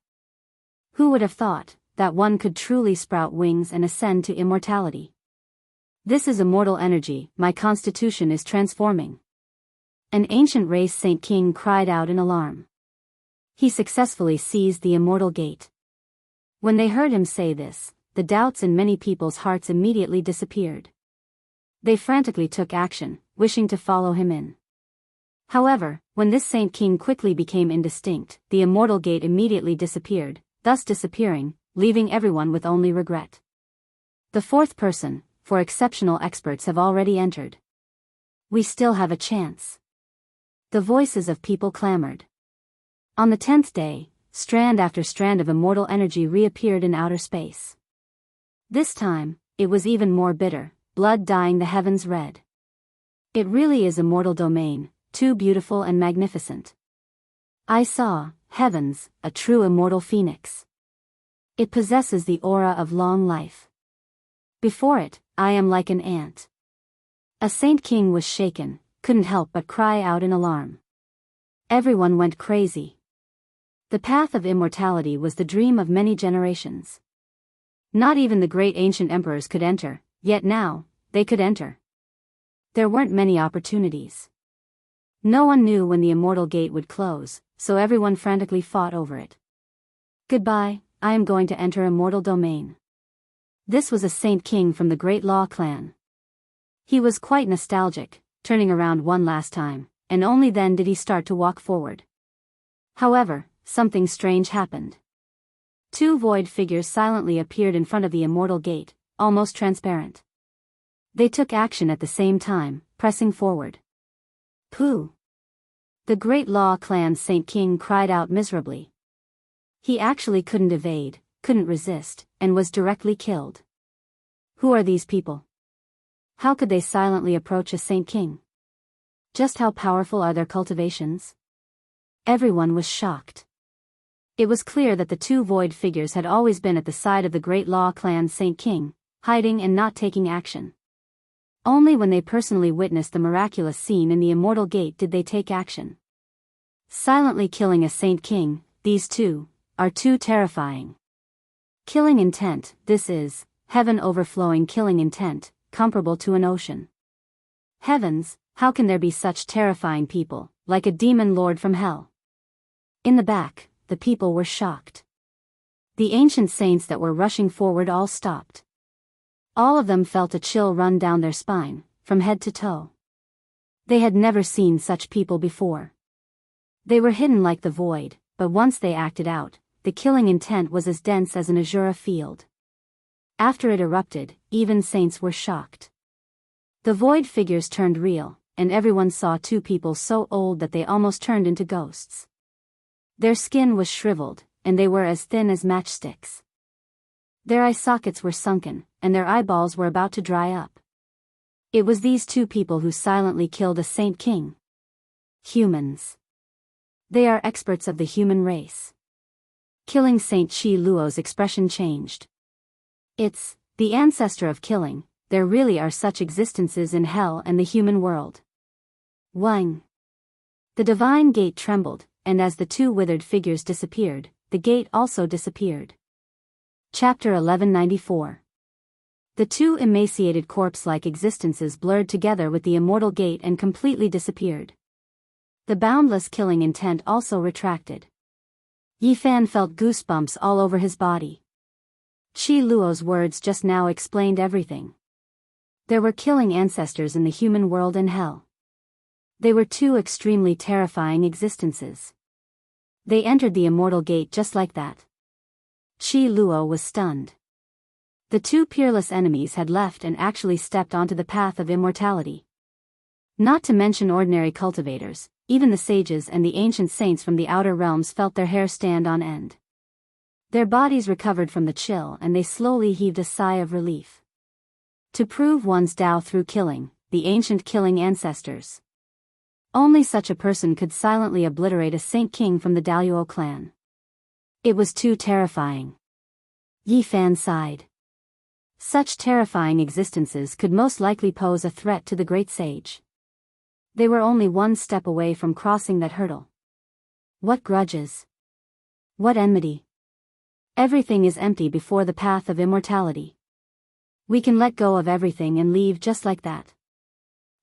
Who would have thought that one could truly sprout wings and ascend to immortality? This is immortal energy, my constitution is transforming. An ancient race Saint King cried out in alarm. He successfully seized the immortal gate. When they heard him say this, the doubts in many people's hearts immediately disappeared. They frantically took action, wishing to follow him in. However, when this Saint King quickly became indistinct, the immortal gate immediately disappeared, thus disappearing, leaving everyone with only regret. The fourth person, for exceptional experts have already entered. We still have a chance. The voices of people clamored. On the 10th day, strand after strand of immortal energy reappeared in outer space. This time, it was even more bitter, blood dyeing the heavens red. It really is immortal domain, too beautiful and magnificent. I saw, heavens, a true immortal phoenix. It possesses the aura of long life. Before it, I am like an ant. A Saint King was shaken, couldn't help but cry out in alarm. Everyone went crazy. The path of immortality was the dream of many generations. Not even the great ancient emperors could enter, yet now, they could enter. There weren't many opportunities. No one knew when the immortal gate would close, so everyone frantically fought over it. Goodbye, I am going to enter immortal domain. This was a Saint King from the Great Law clan. He was quite nostalgic, turning around one last time, and only then did he start to walk forward. However, something strange happened. 2 void figures silently appeared in front of the immortal gate, almost transparent. They took action at the same time, pressing forward. Pooh! The Great Law clan's Saint King cried out miserably. He actually couldn't evade, couldn't resist, and was directly killed. Who are these people? How could they silently approach a Saint King? Just how powerful are their cultivations? Everyone was shocked. It was clear that the 2 void figures had always been at the side of the Great Law clan's Saint King, hiding and not taking action. Only when they personally witnessed the miraculous scene in the immortal gate did they take action. Silently killing a Saint King, these 2, are too terrifying. Killing intent, this is, heaven overflowing killing intent, comparable to an ocean. Heavens, how can there be such terrifying people, like a demon lord from hell? In the back, the people were shocked. The ancient saints that were rushing forward all stopped. All of them felt a chill run down their spine, from head to toe. They had never seen such people before. They were hidden like the void, but once they acted out, the killing intent was as dense as an azure field. After it erupted, even saints were shocked. The void figures turned real, and everyone saw 2 people so old that they almost turned into ghosts. Their skin was shriveled, and they were as thin as matchsticks. Their eye sockets were sunken, and their eyeballs were about to dry up. It was these 2 people who silently killed a Saint King. Humans. They are experts of the human race. Killing Saint Chi Luo's expression changed. It's the ancestor of killing. There really are such existences in hell and the human world. Wang. The divine gate trembled, and as the two withered figures disappeared, the gate also disappeared. Chapter 1194. The two emaciated corpse-like existences blurred together with the immortal gate and completely disappeared. The boundless killing intent also retracted. Yi Fan felt goosebumps all over his body. Qi Luo's words just now explained everything. There were killing ancestors in the human world and hell. They were two extremely terrifying existences. They entered the immortal gate just like that. Qi Luo was stunned. The two peerless enemies had left and actually stepped onto the path of immortality. Not to mention ordinary cultivators, even the sages and the ancient saints from the outer realms felt their hair stand on end. Their bodies recovered from the chill and they slowly heaved a sigh of relief. To prove one's Tao through killing, the ancient killing ancestors. Only such a person could silently obliterate a Saint King from the Daluo clan. It was too terrifying. Yi Fan sighed. Such terrifying existences could most likely pose a threat to the great sage. They were only one step away from crossing that hurdle. What grudges? What enmity? Everything is empty before the path of immortality. We can let go of everything and leave just like that.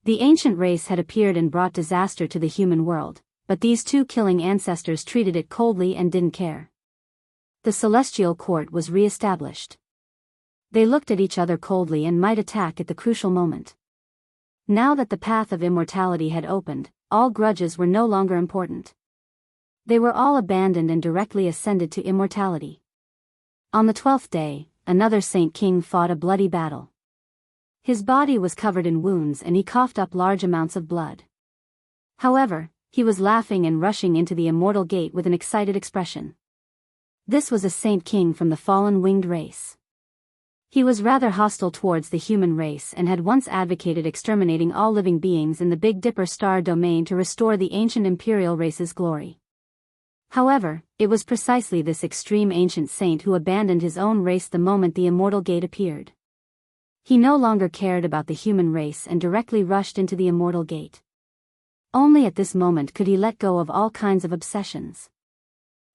The ancient race had appeared and brought disaster to the human world, but these two killing ancestors treated it coldly and didn't care. The celestial court was re-established. They looked at each other coldly and might attack at the crucial moment. Now that the path of immortality had opened, all grudges were no longer important. They were all abandoned and directly ascended to immortality. On the 12th day, another Saint King fought a bloody battle. His body was covered in wounds and he coughed up large amounts of blood. However, he was laughing and rushing into the immortal gate with an excited expression. This was a Saint King from the fallen winged race. He was rather hostile towards the human race and had once advocated exterminating all living beings in the Big Dipper star domain to restore the ancient imperial race's glory. However, it was precisely this extreme ancient saint who abandoned his own race the moment the immortal gate appeared. He no longer cared about the human race and directly rushed into the immortal gate. Only at this moment could he let go of all kinds of obsessions.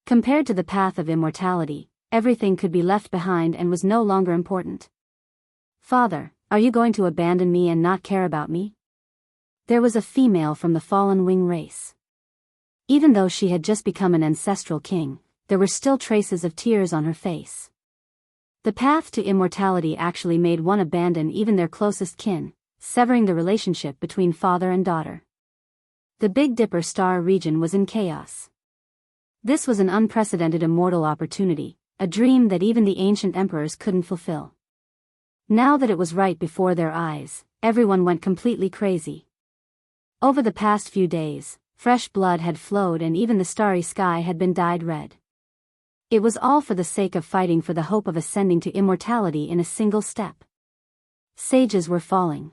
Compared to the path of immortality, everything could be left behind and was no longer important. Father, are you going to abandon me and not care about me? There was a female from the fallen wing race. Even though she had just become an ancestral king, there were still traces of tears on her face. The path to immortality actually made one abandon even their closest kin, severing the relationship between father and daughter. The Big Dipper star region was in chaos. This was an unprecedented immortal opportunity, a dream that even the ancient emperors couldn't fulfill. Now that it was right before their eyes, everyone went completely crazy. Over the past few days, fresh blood had flowed and even the starry sky had been dyed red. It was all for the sake of fighting for the hope of ascending to immortality in a single step. Sages were falling.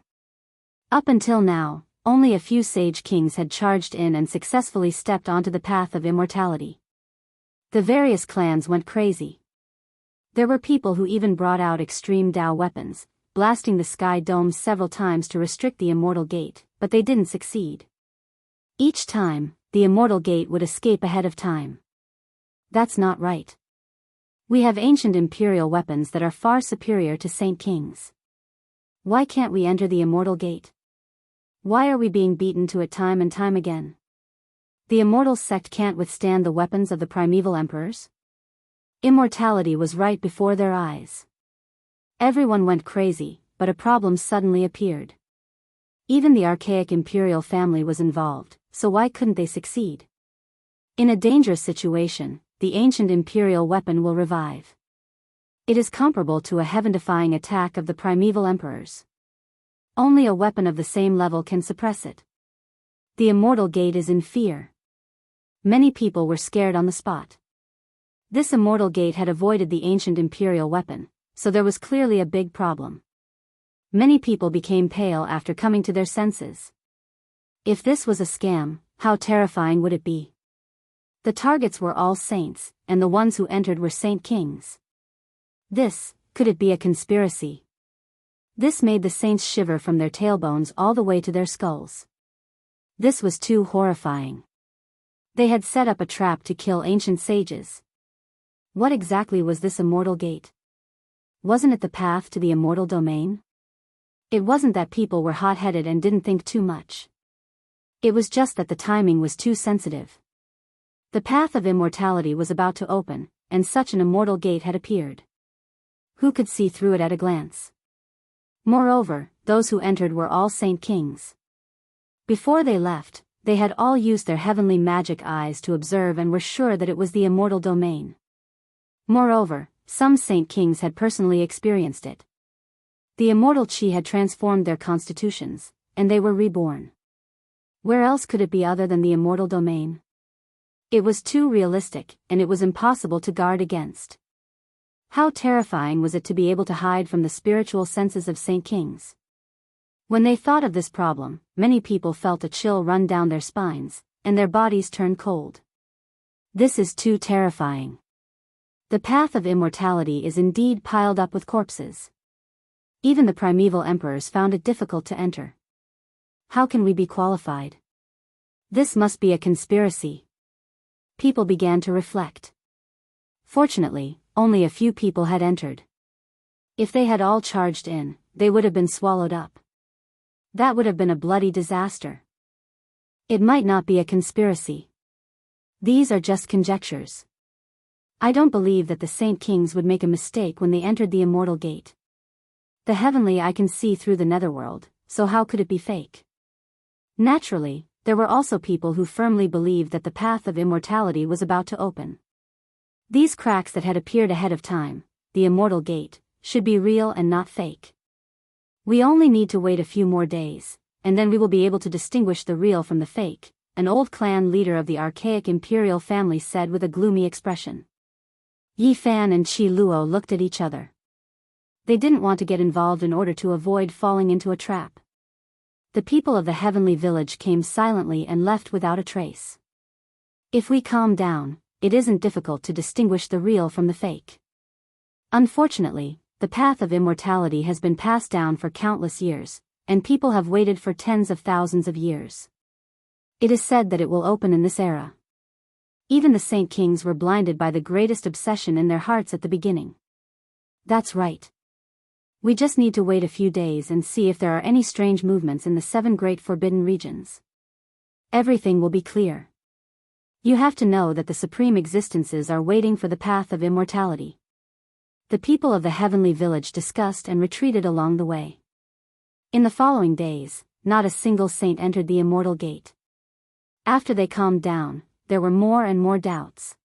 Up until now, only a few sage kings had charged in and successfully stepped onto the path of immortality. The various clans went crazy. There were people who even brought out extreme Dao weapons, blasting the sky domes several times to restrict the immortal gate, but they didn't succeed. Each time, the immortal gate would escape ahead of time. That's not right. We have ancient imperial weapons that are far superior to Saint Kings. Why can't we enter the immortal gate? Why are we being beaten to it time and time again? The immortal sect can't withstand the weapons of the primeval emperors? Immortality was right before their eyes. Everyone went crazy, but a problem suddenly appeared. Even the archaic imperial family was involved, so why couldn't they succeed? In a dangerous situation, the ancient imperial weapon will revive. It is comparable to a heaven-defying attack of the primeval emperors. Only a weapon of the same level can suppress it. The immortal gate is in fear. Many people were scared on the spot. This immortal gate had avoided the ancient imperial weapon, so there was clearly a big problem. Many people became pale after coming to their senses. If this was a scam, how terrifying would it be? The targets were all saints, and the ones who entered were Saint Kings. This Could it be a conspiracy? This made the saints shiver from their tailbones all the way to their skulls. This was too horrifying. They had set up a trap to kill ancient sages. What exactly was this immortal gate? Wasn't it the path to the immortal domain? It wasn't that people were hot-headed and didn't think too much. It was just that the timing was too sensitive. The path of immortality was about to open, and such an immortal gate had appeared. Who could see through it at a glance? Moreover, those who entered were all saint kings. Before they left, they had all used their heavenly magic eyes to observe and were sure that it was the immortal domain. Moreover, some saint kings had personally experienced it. The immortal chi had transformed their constitutions, and they were reborn. Where else could it be other than the immortal domain? It was too realistic, and it was impossible to guard against. How terrifying was it to be able to hide from the spiritual senses of saint kings? When they thought of this problem, many people felt a chill run down their spines, and their bodies turned cold. This is too terrifying. The path of immortality is indeed piled up with corpses. Even the primeval emperors found it difficult to enter. How can we be qualified? This must be a conspiracy. People began to reflect. Fortunately, only a few people had entered. If they had all charged in, they would have been swallowed up. That would have been a bloody disaster. It might not be a conspiracy. These are just conjectures. I don't believe that the saint kings would make a mistake when they entered the immortal gate. The heavenly eye can see through the netherworld, so how could it be fake? Naturally, there were also people who firmly believed that the path of immortality was about to open. These cracks that had appeared ahead of time, the immortal gate, should be real and not fake. We only need to wait a few more days, and then we will be able to distinguish the real from the fake, an old clan leader of the archaic imperial family said with a gloomy expression. Yi Fan and Qi Luo looked at each other. They didn't want to get involved in order to avoid falling into a trap. The people of the heavenly village came silently and left without a trace. If we calm down, it isn't difficult to distinguish the real from the fake. Unfortunately, the path of immortality has been passed down for countless years, and people have waited for tens of thousands of years. It is said that it will open in this era. Even the saint kings were blinded by the greatest obsession in their hearts at the beginning. That's right. We just need to wait a few days and see if there are any strange movements in the 7 great forbidden regions. Everything will be clear. You have to know that the supreme existences are waiting for the path of immortality. The people of the heavenly village discussed and retreated along the way. In the following days, not a single saint entered the immortal gate. After they calmed down, there were more and more doubts.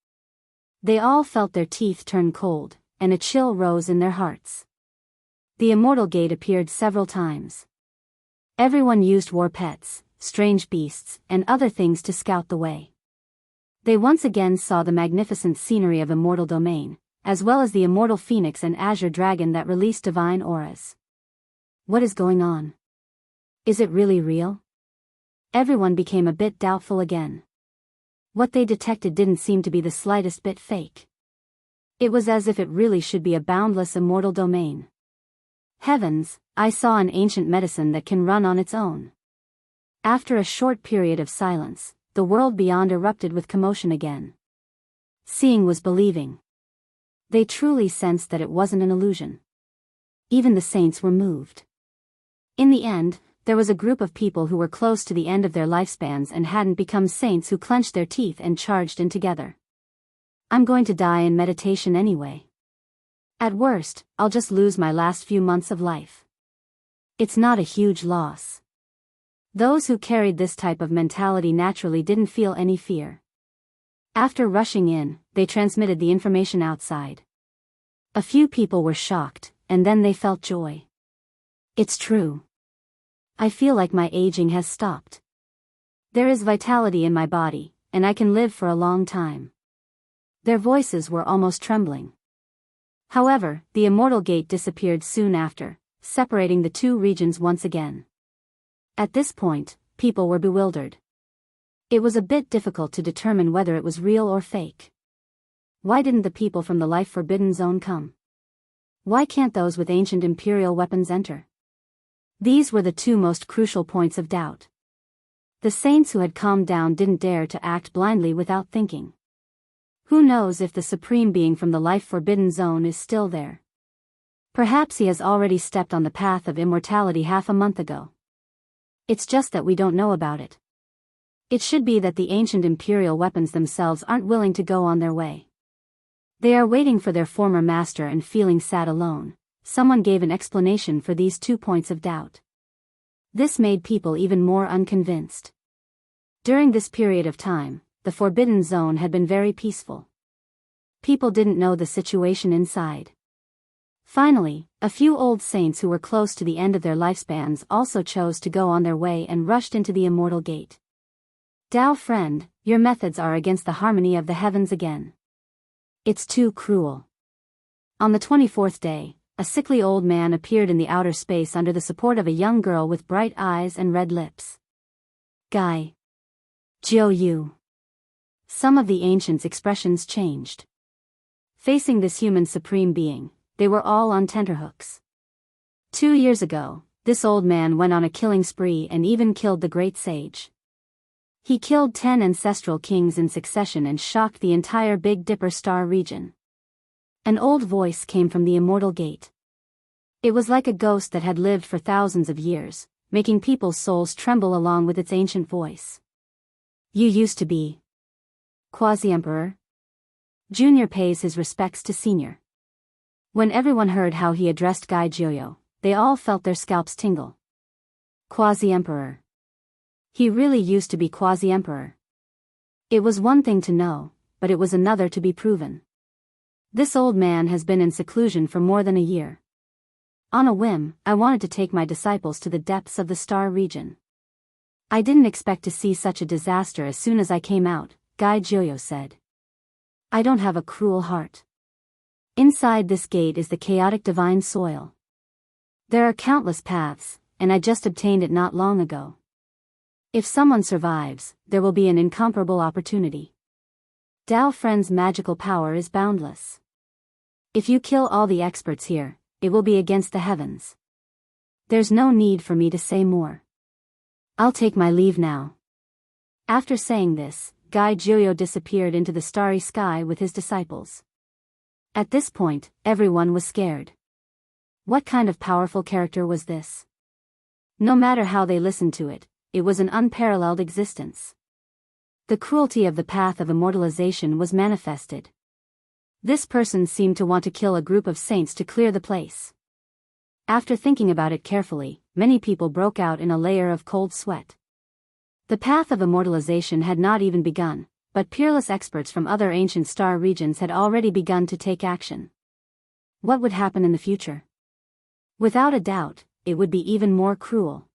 They all felt their teeth turn cold, and a chill rose in their hearts. The immortal gate appeared several times. Everyone used war pets, strange beasts, and other things to scout the way. They once again saw the magnificent scenery of immortal domain, as well as the immortal phoenix and azure dragon that released divine auras. What is going on? Is it really real? Everyone became a bit doubtful again. What they detected didn't seem to be the slightest bit fake. It was as if it really should be a boundless immortal domain. Heavens, I saw an ancient medicine that can run on its own. After a short period of silence, the world beyond erupted with commotion again. Seeing was believing. They truly sensed that it wasn't an illusion. Even the saints were moved. In the end, there was a group of people who were close to the end of their lifespans and hadn't become saints who clenched their teeth and charged in together. I'm going to die in meditation anyway. At worst, I'll just lose my last few months of life. It's not a huge loss. Those who carried this type of mentality naturally didn't feel any fear. After rushing in, they transmitted the information outside. A few people were shocked, and then they felt joy. It's true. I feel like my aging has stopped. There is vitality in my body, and I can live for a long time. Their voices were almost trembling. However, the immortal gate disappeared soon after, separating the 2 regions once again. At this point, people were bewildered. It was a bit difficult to determine whether it was real or fake. Why didn't the people from the life forbidden zone come? Why can't those with ancient imperial weapons enter? These were the two most crucial points of doubt. The saints who had calmed down didn't dare to act blindly without thinking. Who knows if the supreme being from the life-forbidden zone is still there? Perhaps he has already stepped on the path of immortality half a month ago. It's just that we don't know about it. It should be that the ancient imperial weapons themselves aren't willing to go on their way. They are waiting for their former master and feeling sad alone. Someone gave an explanation for these 2 points of doubt. This made people even more unconvinced. During this period of time, the Forbidden Zone had been very peaceful. People didn't know the situation inside. Finally, a few old saints who were close to the end of their lifespans also chose to go on their way and rushed into the immortal gate. Dao friend, your methods are against the harmony of the heavens again. It's too cruel. On the 24th day, a sickly old man appeared in the outer space under the support of a young girl with bright eyes and red lips. Guy. Jiu Yu. Some of the ancients' expressions changed. Facing this human supreme being, they were all on tenterhooks. 2 years ago, this old man went on a killing spree and even killed the great sage. He killed 10 ancestral kings in succession and shocked the entire Big Dipper star region. An old voice came from the immortal gate. It was like a ghost that had lived for thousands of years, making people's souls tremble along with its ancient voice. You used to be Quasi-Emperor? Junior pays his respects to Senior. When everyone heard how he addressed Guy Joyo, they all felt their scalps tingle. Quasi-Emperor. He really used to be Quasi-Emperor. It was one thing to know, but it was another to be proven. This old man has been in seclusion for more than a year. On a whim, I wanted to take my disciples to the depths of the star region. I didn't expect to see such a disaster as soon as I came out, Guy Joyo said. I don't have a cruel heart. Inside this gate is the chaotic divine soil. There are countless paths, and I just obtained it not long ago. If someone survives, there will be an incomparable opportunity. Dao Friend's magical power is boundless. If you kill all the experts here, it will be against the heavens. There's no need for me to say more. I'll take my leave now. After saying this, Guy Joyo disappeared into the starry sky with his disciples. At this point, everyone was scared. What kind of powerful character was this? No matter how they listened to it, it was an unparalleled existence. The cruelty of the path of immortalization was manifested. This person seemed to want to kill a group of saints to clear the place. After thinking about it carefully, many people broke out in a layer of cold sweat. The path of immortalization had not even begun, but peerless experts from other ancient star regions had already begun to take action. What would happen in the future? Without a doubt, it would be even more cruel.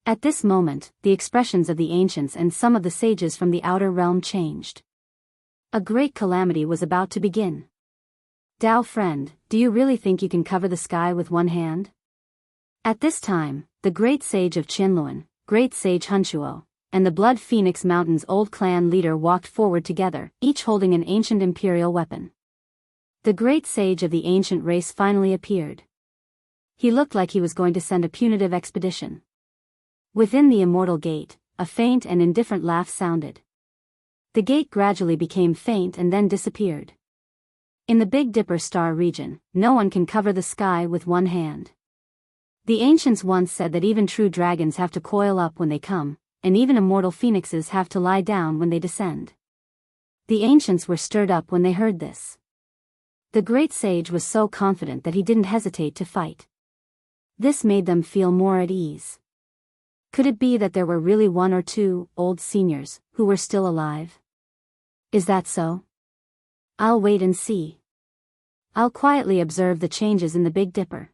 At this moment, the expressions of the ancients and some of the sages from the outer realm changed. A great calamity was about to begin. Dao friend, do you really think you can cover the sky with one hand? At this time, the great sage of Qinluan, great sage Hunshuo, and the Blood Phoenix Mountain's old clan leader walked forward together, each holding an ancient imperial weapon. The great sage of the ancient race finally appeared. He looked like he was going to send a punitive expedition. Within the immortal gate, a faint and indifferent laugh sounded. The gate gradually became faint and then disappeared. In the Big Dipper star region, no one can cover the sky with one hand. The ancients once said that even true dragons have to coil up when they come, and even immortal phoenixes have to lie down when they descend. The ancients were stirred up when they heard this. The great sage was so confident that he didn't hesitate to fight. This made them feel more at ease. Could it be that there were really 1 or 2 old seniors who were still alive? Is that so? I'll wait and see. I'll quietly observe the changes in the Big Dipper.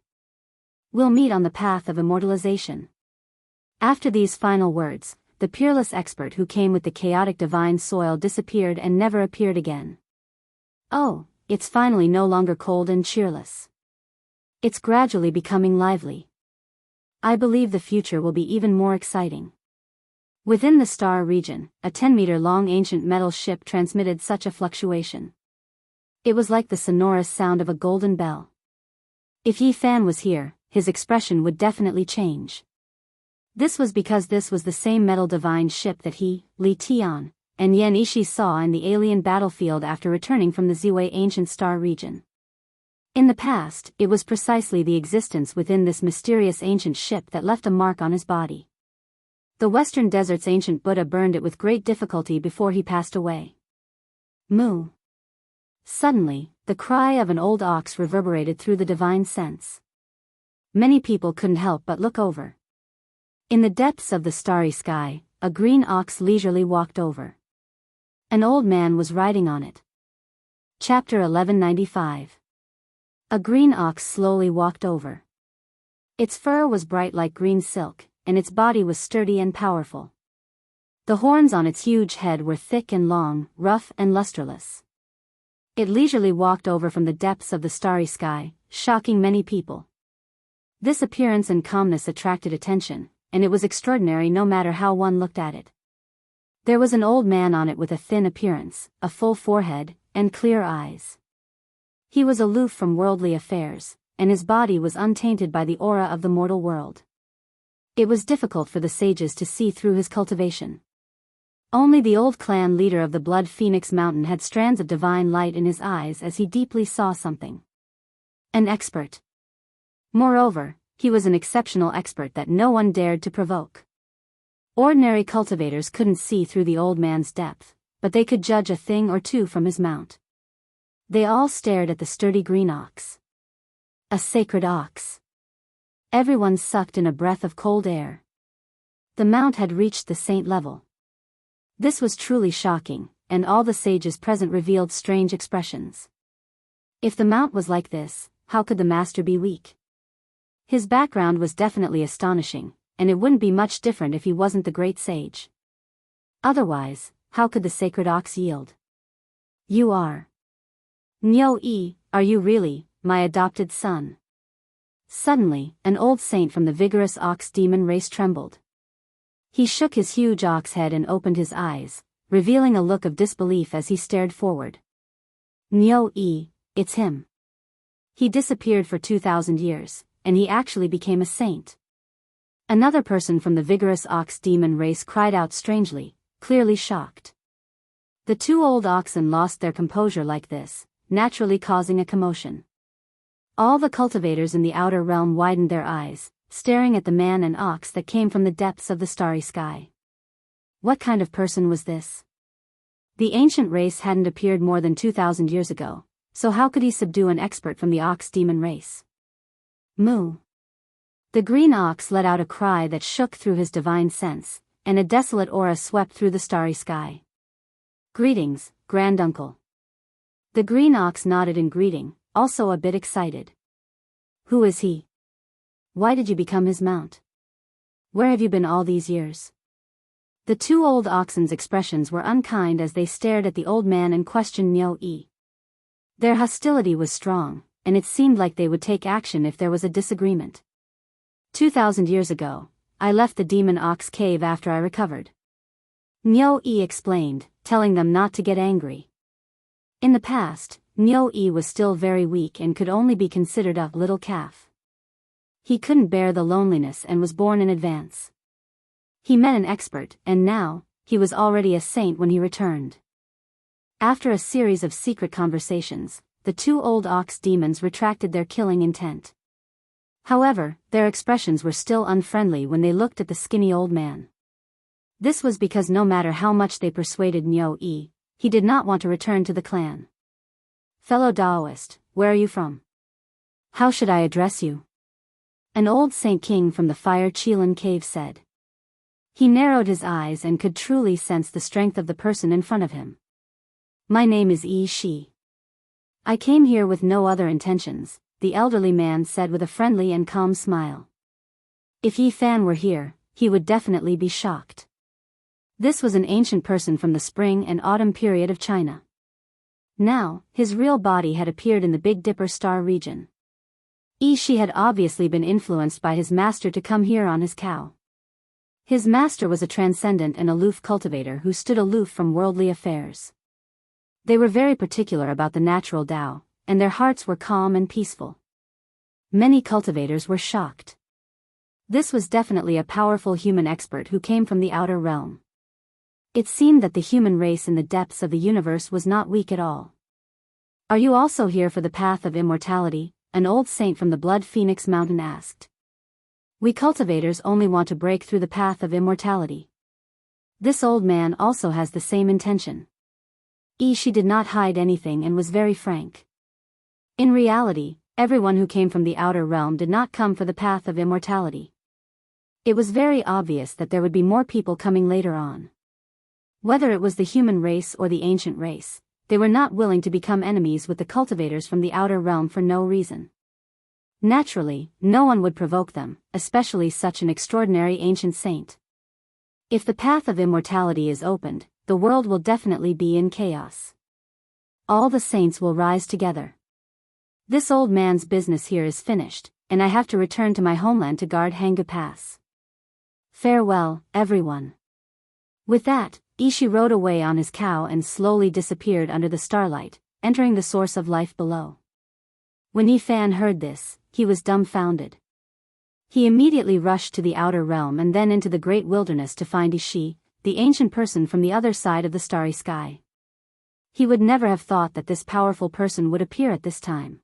We'll meet on the path of immortalization. After these final words, the peerless expert who came with the chaotic divine soil disappeared and never appeared again. Oh, it's finally no longer cold and cheerless. It's gradually becoming lively. I believe the future will be even more exciting. Within the star region, a 10-meter-long ancient metal ship transmitted such a fluctuation. It was like the sonorous sound of a golden bell. If Yi Fan was here, his expression would definitely change. This was because this was the same metal divine ship that he, Li Tian, and Yan Ishi saw in the alien battlefield after returning from the Ziwei ancient star region. In the past, it was precisely the existence within this mysterious ancient ship that left a mark on his body. The Western Desert's ancient Buddha burned it with great difficulty before he passed away. Moo. Suddenly, the cry of an old ox reverberated through the divine sense. Many people couldn't help but look over. In the depths of the starry sky, a green ox leisurely walked over. An old man was riding on it. Chapter 1195. A green ox slowly walked over. Its fur was bright like green silk, and its body was sturdy and powerful. The horns on its huge head were thick and long, rough and lustreless. It leisurely walked over from the depths of the starry sky, shocking many people. This appearance and calmness attracted attention, and it was extraordinary no matter how one looked at it. There was an old man on it with a thin appearance, a full forehead, and clear eyes. He was aloof from worldly affairs, and his body was untainted by the aura of the mortal world. It was difficult for the sages to see through his cultivation. Only the old clan leader of the Blood Phoenix Mountain had strands of divine light in his eyes as he deeply saw something. An expert. Moreover, he was an exceptional expert that no one dared to provoke. Ordinary cultivators couldn't see through the old man's depth, but they could judge a thing or two from his mount. They all stared at the sturdy green ox. A sacred ox. Everyone sucked in a breath of cold air. The mount had reached the saint level. This was truly shocking, and all the sages present revealed strange expressions. If the mount was like this, how could the master be weak? His background was definitely astonishing, and it wouldn't be much different if he wasn't the great sage. Otherwise, how could the sacred ox yield? You are. Nyo-e, are you really, my adopted son? Suddenly, an old saint from the vigorous ox demon race trembled. He shook his huge ox head and opened his eyes, revealing a look of disbelief as he stared forward. Nyo-e, it's him. He disappeared for 2,000 years, and he actually became a saint. Another person from the vigorous ox demon race cried out strangely, clearly shocked. The two old oxen lost their composure like this, naturally causing a commotion. All the cultivators in the outer realm widened their eyes, staring at the man and ox that came from the depths of the starry sky. What kind of person was this? The ancient race hadn't appeared more than 2,000 years ago, so how could he subdue an expert from the ox demon race? Moo. The green ox let out a cry that shook through his divine sense, and a desolate aura swept through the starry sky. Greetings, granduncle. The green ox nodded in greeting, also a bit excited. Who is he? Why did you become his mount? Where have you been all these years? The two old oxen's expressions were unkind as they stared at the old man and questioned Nyo-e. Their hostility was strong, and it seemed like they would take action if there was a disagreement. 2,000 years ago, I left the demon ox cave after I recovered. Nyo-e explained, telling them not to get angry. In the past, Nyo-e was still very weak and could only be considered a little calf. He couldn't bear the loneliness and was born in advance. He met an expert, and now, he was already a saint when he returned. After a series of secret conversations, the two old ox demons retracted their killing intent. However, their expressions were still unfriendly when they looked at the skinny old man. This was because no matter how much they persuaded Nyo-e, he did not want to return to the clan. Fellow Taoist, where are you from? How should I address you? An old Saint King from the Fire Qilin cave said. He narrowed his eyes and could truly sense the strength of the person in front of him. My name is Yi Shi. I came here with no other intentions, the elderly man said with a friendly and calm smile. If Yi Fan were here, he would definitely be shocked. This was an ancient person from the spring and autumn period of China. Now, his real body had appeared in the Big Dipper star region. Yi Shi had obviously been influenced by his master to come here on his cow. His master was a transcendent and aloof cultivator who stood aloof from worldly affairs. They were very particular about the natural Tao, and their hearts were calm and peaceful. Many cultivators were shocked. This was definitely a powerful human expert who came from the outer realm. It seemed that the human race in the depths of the universe was not weak at all. "Are you also here for the path of immortality?" an old saint from the Blood Phoenix Mountain asked. "We cultivators only want to break through the path of immortality." This old man also has the same intention. She did not hide anything and was very frank. In reality, everyone who came from the outer realm did not come for the path of immortality. It was very obvious that there would be more people coming later on. Whether it was the human race or the ancient race, they were not willing to become enemies with the cultivators from the outer realm for no reason. Naturally, no one would provoke them, especially such an extraordinary ancient saint. If the path of immortality is opened, the world will definitely be in chaos. All the saints will rise together. This old man's business here is finished, and I have to return to my homeland to guard Hanga Pass. Farewell, everyone. With that, Ishi rode away on his cow and slowly disappeared under the starlight, entering the source of life below. When Yifan heard this, he was dumbfounded. He immediately rushed to the outer realm and then into the great wilderness to find Ishi, the ancient person from the other side of the starry sky. He would never have thought that this powerful person would appear at this time.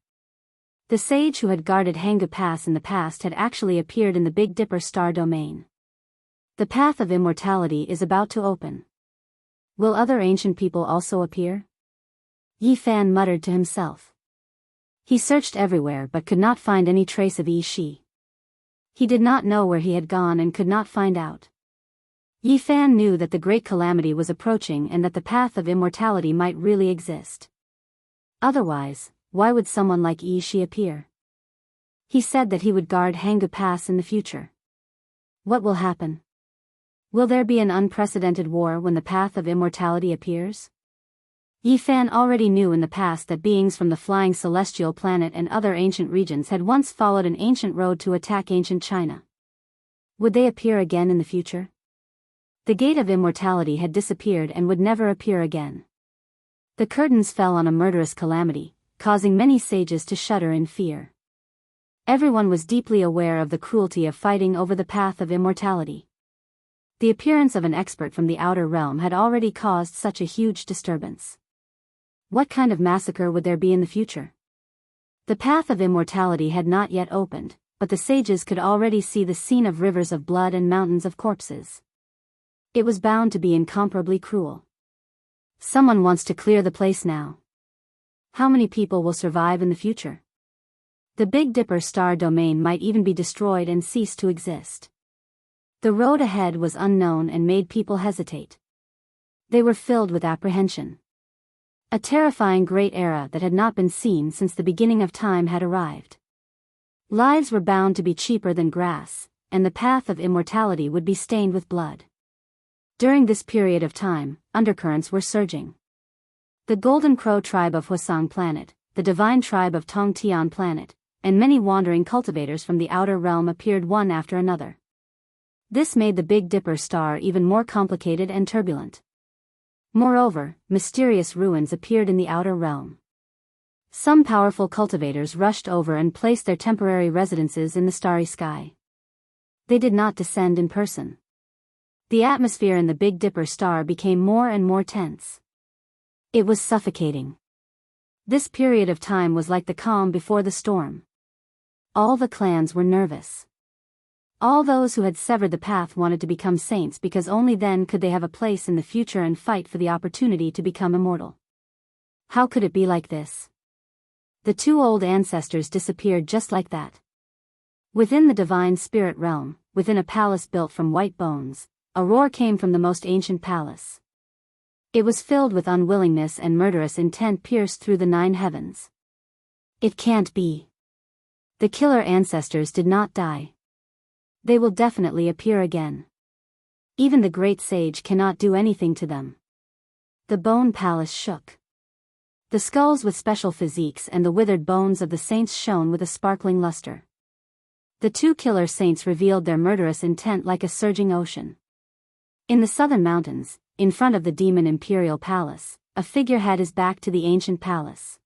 The sage who had guarded Hanga Pass in the past had actually appeared in the Big Dipper star domain. The path of immortality is about to open. Will other ancient people also appear? Yifan muttered to himself. He searched everywhere but could not find any trace of Ishi. He did not know where he had gone and could not find out. Yifan knew that the great calamity was approaching and that the path of immortality might really exist. Otherwise, why would someone like Ishi appear? He said that he would guard Hanga Pass in the future. What will happen? Will there be an unprecedented war when the path of immortality appears? Yifan already knew in the past that beings from the flying celestial planet and other ancient regions had once followed an ancient road to attack ancient China. Would they appear again in the future? The gate of immortality had disappeared and would never appear again. The curtains fell on a murderous calamity, causing many sages to shudder in fear. Everyone was deeply aware of the cruelty of fighting over the path of immortality. The appearance of an expert from the outer realm had already caused such a huge disturbance. What kind of massacre would there be in the future? The path of immortality had not yet opened, but the sages could already see the scene of rivers of blood and mountains of corpses. It was bound to be incomparably cruel. Someone wants to clear the place now. How many people will survive in the future? The Big Dipper star domain might even be destroyed and cease to exist. The road ahead was unknown and made people hesitate. They were filled with apprehension. A terrifying great era that had not been seen since the beginning of time had arrived. Lives were bound to be cheaper than grass, and the path of immortality would be stained with blood. During this period of time, undercurrents were surging. The Golden Crow tribe of Hwasong planet, the divine tribe of Tongtian planet, and many wandering cultivators from the outer realm appeared one after another. This made the Big Dipper star even more complicated and turbulent. Moreover, mysterious ruins appeared in the outer realm. Some powerful cultivators rushed over and placed their temporary residences in the starry sky. They did not descend in person. The atmosphere in the Big Dipper star became more and more tense. It was suffocating. This period of time was like the calm before the storm. All the clans were nervous. All those who had severed the path wanted to become saints because only then could they have a place in the future and fight for the opportunity to become immortal. How could it be like this? The two old ancestors disappeared just like that. Within the divine spirit realm, within a palace built from white bones, a roar came from the most ancient palace. It was filled with unwillingness and murderous intent pierced through the 9 heavens. It can't be. The killer ancestors did not die. They will definitely appear again. Even the great sage cannot do anything to them. The bone palace shook. The skulls with special physiques and the withered bones of the saints shone with a sparkling luster. The 2 killer saints revealed their murderous intent like a surging ocean. In the southern mountains, in front of the demon imperial palace, a figure had his back to the ancient palace.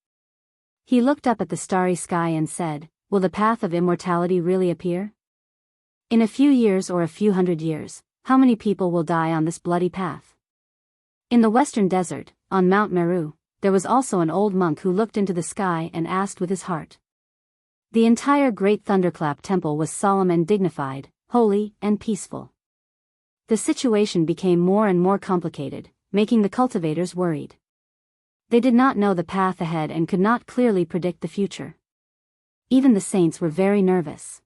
He looked up at the starry sky and said, will the path of immortality really appear? In a few years or a few hundred years, how many people will die on this bloody path? In the western desert, on Mount Meru, there was also an old monk who looked into the sky and asked with his heart. The entire great thunderclap temple was solemn and dignified, holy and peaceful. The situation became more and more complicated, making the cultivators worried. They did not know the path ahead and could not clearly predict the future. Even the saints were very nervous.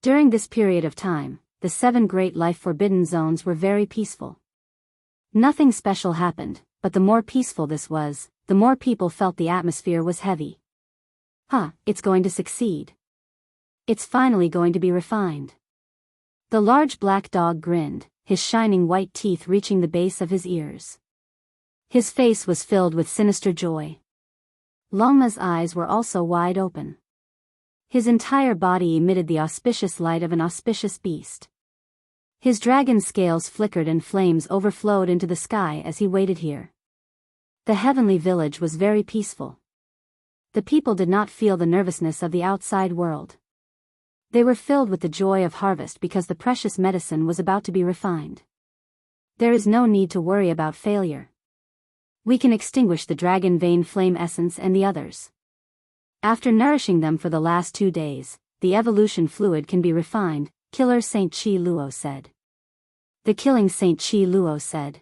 During this period of time, the 7 great life-forbidden zones were very peaceful. Nothing special happened, but the more peaceful this was, the more people felt the atmosphere was heavy. It's going to succeed. It's finally going to be refined. The large black dog grinned, his shining white teeth reaching the base of his ears. His face was filled with sinister joy. Longma's eyes were also wide open. His entire body emitted the auspicious light of an auspicious beast. His dragon scales flickered and flames overflowed into the sky as he waited here. The heavenly village was very peaceful. The people did not feel the nervousness of the outside world. They were filled with the joy of harvest because the precious medicine was about to be refined. There is no need to worry about failure. We can extinguish the dragon vein flame essence and the others. After nourishing them for the last 2 days, the evolution fluid can be refined, Killer Saint Chi Luo said. The killing Saint Chi Luo said.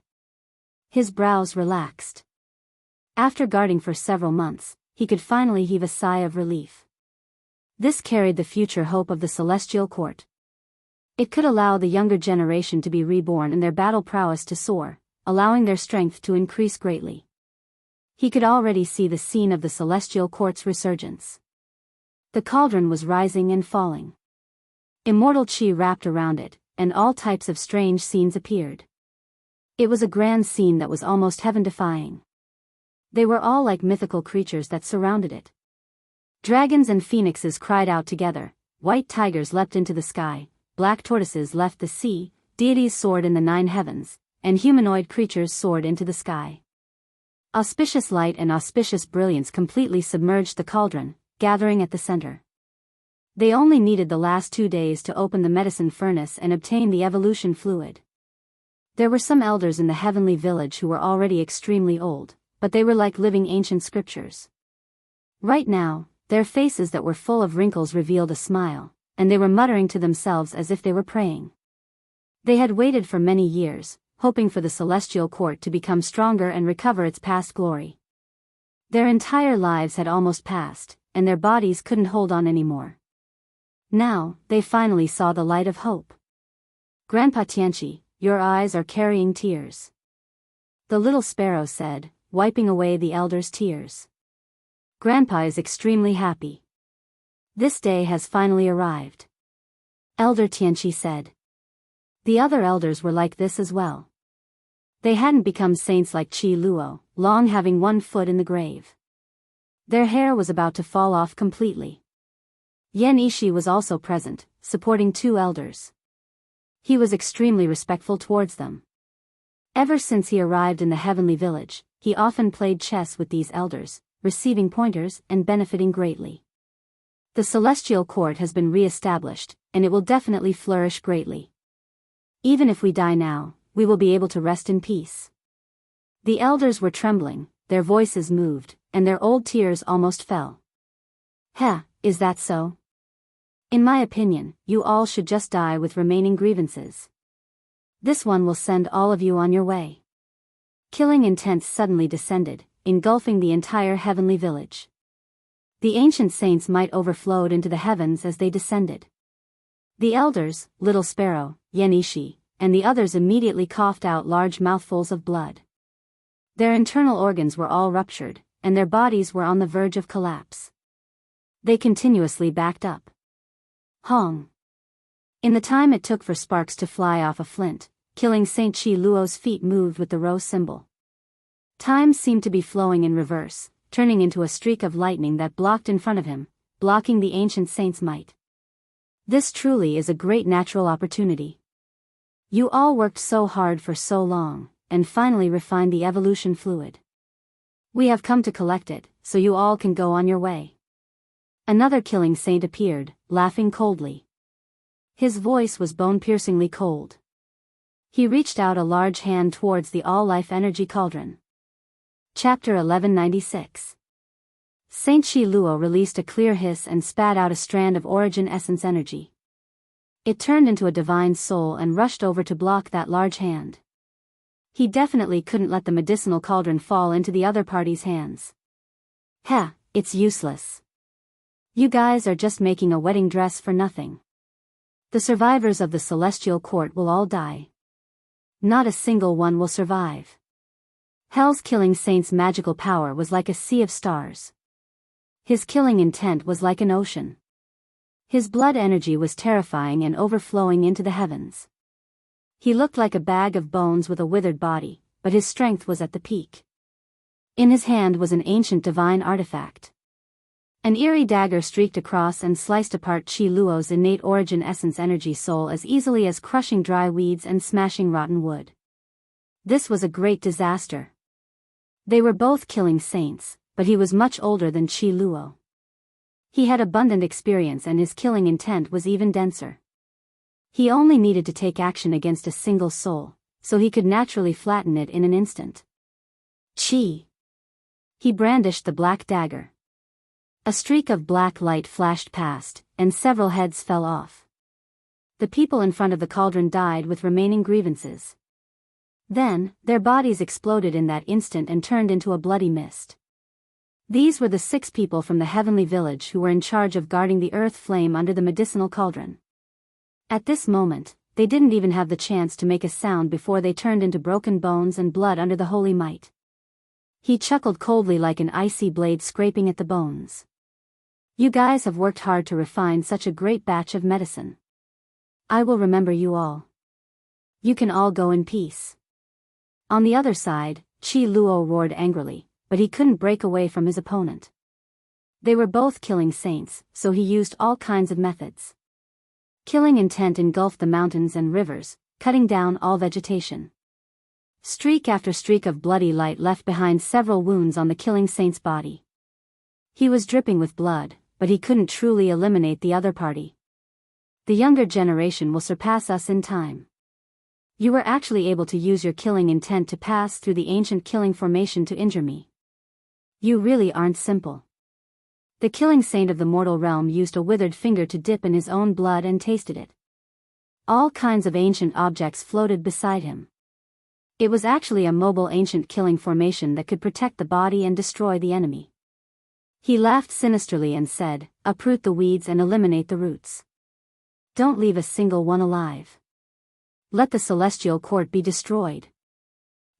His brows relaxed. After guarding for several months, he could finally heave a sigh of relief. This carried the future hope of the celestial court. It could allow the younger generation to be reborn and their battle prowess to soar, allowing their strength to increase greatly. He could already see the scene of the celestial court's resurgence. The cauldron was rising and falling. Immortal chi wrapped around it, and all types of strange scenes appeared. It was a grand scene that was almost heaven-defying. They were all like mythical creatures that surrounded it. Dragons and phoenixes cried out together, white tigers leapt into the sky, black tortoises left the sea, deities soared in the 9 heavens, and humanoid creatures soared into the sky. Auspicious light and auspicious brilliance completely submerged the cauldron, gathering at the center. They only needed the last 2 days to open the medicine furnace and obtain the evolution fluid. There were some elders in the heavenly village who were already extremely old, but they were like living ancient scriptures. Right now, their faces that were full of wrinkles revealed a smile, and they were muttering to themselves as if they were praying. They had waited for many years, hoping for the celestial court to become stronger and recover its past glory. Their entire lives had almost passed, and their bodies couldn't hold on anymore. Now, they finally saw the light of hope. Grandpa Tianchi, your eyes are carrying tears. The little sparrow said, wiping away the elder's tears. Grandpa is extremely happy. This day has finally arrived. Elder Tianchi said. The other elders were like this as well. They hadn't become saints like Chi Luo, long having 1 foot in the grave. Their hair was about to fall off completely. Yen Ishi was also present, supporting 2 elders. He was extremely respectful towards them. Ever since he arrived in the heavenly village, he often played chess with these elders, receiving pointers and benefiting greatly. The celestial court has been re-established, and it will definitely flourish greatly. Even if we die now, we will be able to rest in peace. The elders were trembling, their voices moved, and their old tears almost fell. Is that so? In my opinion, you all should just die with remaining grievances. This one will send all of you on your way. Killing intent suddenly descended, engulfing the entire heavenly village. The ancient saints' might overflowed into the heavens as they descended. The elders, Little Sparrow, Yenishi, and the others immediately coughed out large mouthfuls of blood. Their internal organs were all ruptured, and their bodies were on the verge of collapse. They continuously backed up. Hong. In the time it took for sparks to fly off a flint, killing Saint Chi Luo's feet moved with the rose symbol. Time seemed to be flowing in reverse, turning into a streak of lightning that blocked in front of him, blocking the ancient saint's might. This truly is a great natural opportunity. You all worked so hard for so long, and finally refined the evolution fluid. We have come to collect it, so you all can go on your way. Another killing saint appeared, laughing coldly. His voice was bone-piercingly cold. He reached out a large hand towards the all-life energy cauldron. Chapter 1196. Saint Shi Luo released a clear hiss and spat out a strand of origin essence energy. It turned into a divine soul and rushed over to block that large hand. He definitely couldn't let the medicinal cauldron fall into the other party's hands. Heh, it's useless. You guys are just making a wedding dress for nothing. The survivors of the celestial court will all die. Not a single one will survive. Hell's killing saint's magical power was like a sea of stars. His killing intent was like an ocean. His blood energy was terrifying and overflowing into the heavens. He looked like a bag of bones with a withered body, but his strength was at the peak. In his hand was an ancient divine artifact. An eerie dagger streaked across and sliced apart Qi Luo's innate origin essence energy soul as easily as crushing dry weeds and smashing rotten wood. This was a great disaster. They were both killing saints, but he was much older than Qi Luo. He had abundant experience and his killing intent was even denser. He only needed to take action against a single soul, so he could naturally flatten it in an instant. Qi. He brandished the black dagger. A streak of black light flashed past, and several heads fell off. The people in front of the cauldron died with remaining grievances. Then, their bodies exploded in that instant and turned into a bloody mist. These were the 6 people from the heavenly village who were in charge of guarding the earth flame under the medicinal cauldron. At this moment, they didn't even have the chance to make a sound before they turned into broken bones and blood under the holy might. He chuckled coldly like an icy blade scraping at the bones. You guys have worked hard to refine such a great batch of medicine. I will remember you all. You can all go in peace. On the other side, Qi Luo roared angrily, but he couldn't break away from his opponent. They were both killing saints, so he used all kinds of methods. Killing intent engulfed the mountains and rivers, cutting down all vegetation. Streak after streak of bloody light left behind several wounds on the killing saint's body. He was dripping with blood, but he couldn't truly eliminate the other party. The younger generation will surpass us in time. You were actually able to use your killing intent to pass through the ancient killing formation to injure me. You really aren't simple. The killing saint of the mortal realm used a withered finger to dip in his own blood and tasted it. All kinds of ancient objects floated beside him. It was actually a mobile ancient killing formation that could protect the body and destroy the enemy. He laughed sinisterly and said, "Uproot the weeds and eliminate the roots. Don't leave a single one alive. Let the celestial court be destroyed."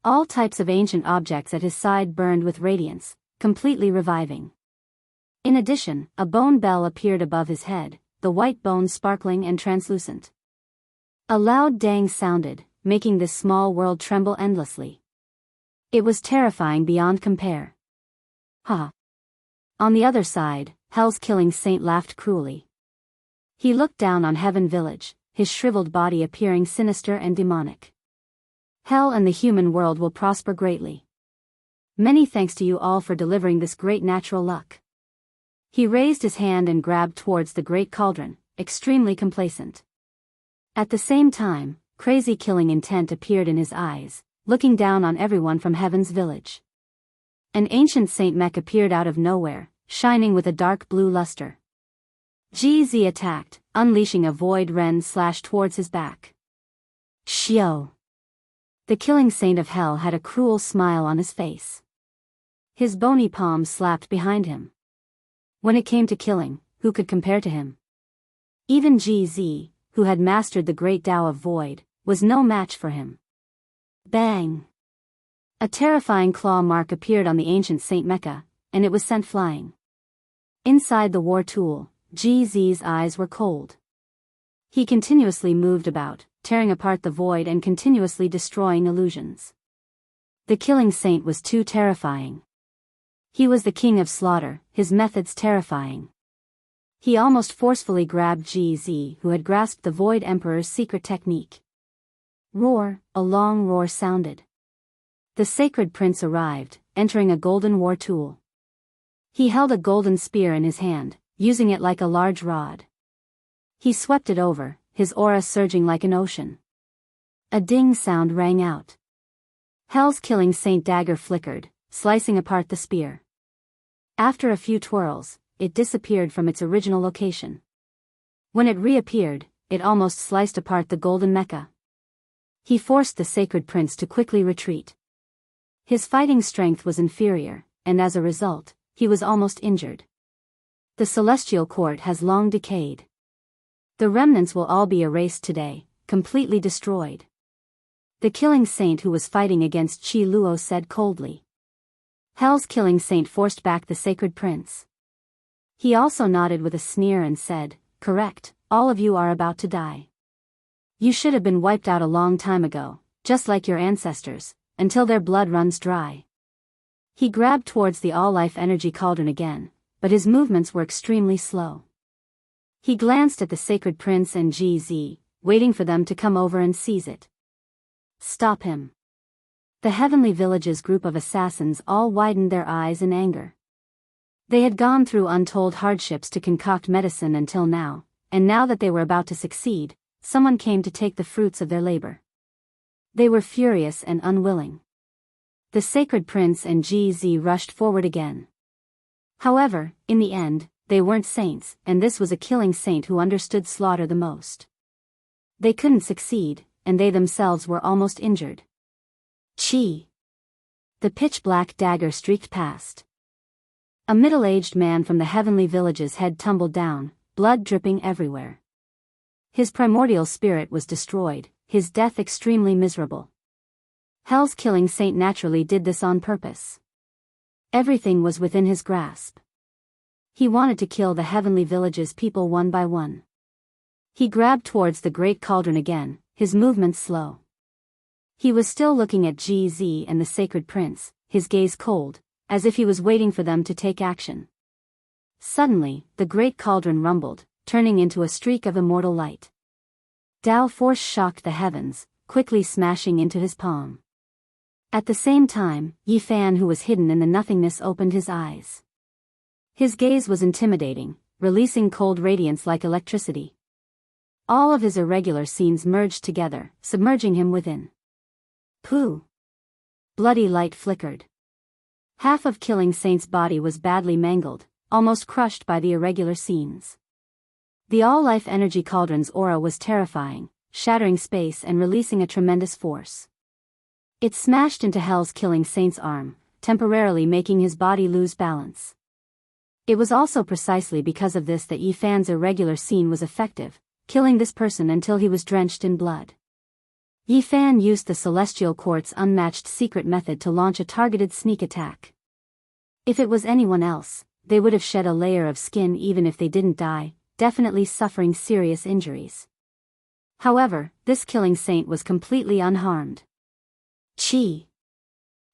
All types of ancient objects at his side burned with radiance, completely reviving. In addition, a bone bell appeared above his head, the white bones sparkling and translucent. A loud dang sounded, making this small world tremble endlessly. It was terrifying beyond compare. Ha! On the other side, Hell's killing saint laughed cruelly. He looked down on Heaven Village, his shriveled body appearing sinister and demonic. Hell and the human world will prosper greatly. Many thanks to you all for delivering this great natural luck. He raised his hand and grabbed towards the great cauldron, extremely complacent. At the same time, crazy killing intent appeared in his eyes, looking down on everyone from Heaven's village. An ancient Saint Mech appeared out of nowhere, shining with a dark blue luster. GZ attacked, unleashing a void ren slash towards his back. Shio! The killing saint of hell had a cruel smile on his face. His bony palms slapped behind him. When it came to killing, who could compare to him? Even GZ, who had mastered the great Tao of Void, was no match for him. Bang! A terrifying claw mark appeared on the ancient Saint Mecha, and it was sent flying. Inside the war tool, GZ's eyes were cold. He continuously moved about, tearing apart the void and continuously destroying illusions. The killing saint was too terrifying. He was the king of slaughter, his methods terrifying. He almost forcefully grabbed GZ, who had grasped the Void Emperor's secret technique. Roar! A long roar sounded. The sacred prince arrived, entering a golden war tool. He held a golden spear in his hand, using it like a large rod. He swept it over, his aura surging like an ocean. A ding sound rang out. Hell's killing saint dagger flickered, slicing apart the spear. After a few twirls, it disappeared from its original location. When it reappeared, it almost sliced apart the golden mecha. He forced the sacred prince to quickly retreat. His fighting strength was inferior, and as a result, he was almost injured. The celestial court has long decayed. The remnants will all be erased today, completely destroyed. The killing saint who was fighting against Chi Luo said coldly. Hell's killing saint forced back the sacred prince. He also nodded with a sneer and said, "Correct, all of you are about to die. You should have been wiped out a long time ago, just like your ancestors, until their blood runs dry." He grabbed towards the all-life energy cauldron again, but his movements were extremely slow. He glanced at the sacred prince and GZ, waiting for them to come over and seize it. Stop him. The Heavenly Village's group of assassins all widened their eyes in anger. They had gone through untold hardships to concoct medicine until now, and now that they were about to succeed, someone came to take the fruits of their labor. They were furious and unwilling. The sacred prince and GZ rushed forward again. However, in the end, they weren't saints, and this was a killing saint who understood slaughter the most. They couldn't succeed, and they themselves were almost injured. Chi! The pitch-black dagger streaked past. A middle-aged man from the Heavenly Village's head tumbled down, blood dripping everywhere. His primordial spirit was destroyed, his death extremely miserable. Hell's killing saint naturally did this on purpose. Everything was within his grasp. He wanted to kill the Heavenly Village's people one by one. He grabbed towards the great cauldron again, his movements slow. He was still looking at GZ and the sacred prince, his gaze cold, as if he was waiting for them to take action. Suddenly, the great cauldron rumbled, turning into a streak of immortal light. Tao force shocked the heavens, quickly smashing into his palm. At the same time, Yi Fan, who was hidden in the nothingness, opened his eyes. His gaze was intimidating, releasing cold radiance like electricity. All of his irregular scenes merged together, submerging him within. Pooh! Bloody light flickered. Half of Killing Saint's body was badly mangled, almost crushed by the irregular scenes. The all-life energy cauldron's aura was terrifying, shattering space and releasing a tremendous force. It smashed into Hell's Killing Saint's arm, temporarily making his body lose balance. It was also precisely because of this that Yi Fan's irregular scene was effective, killing this person until he was drenched in blood. Yi Fan used the Celestial Court's unmatched secret method to launch a targeted sneak attack. If it was anyone else, they would have shed a layer of skin even if they didn't die, definitely suffering serious injuries. However, this killing saint was completely unharmed. Chi!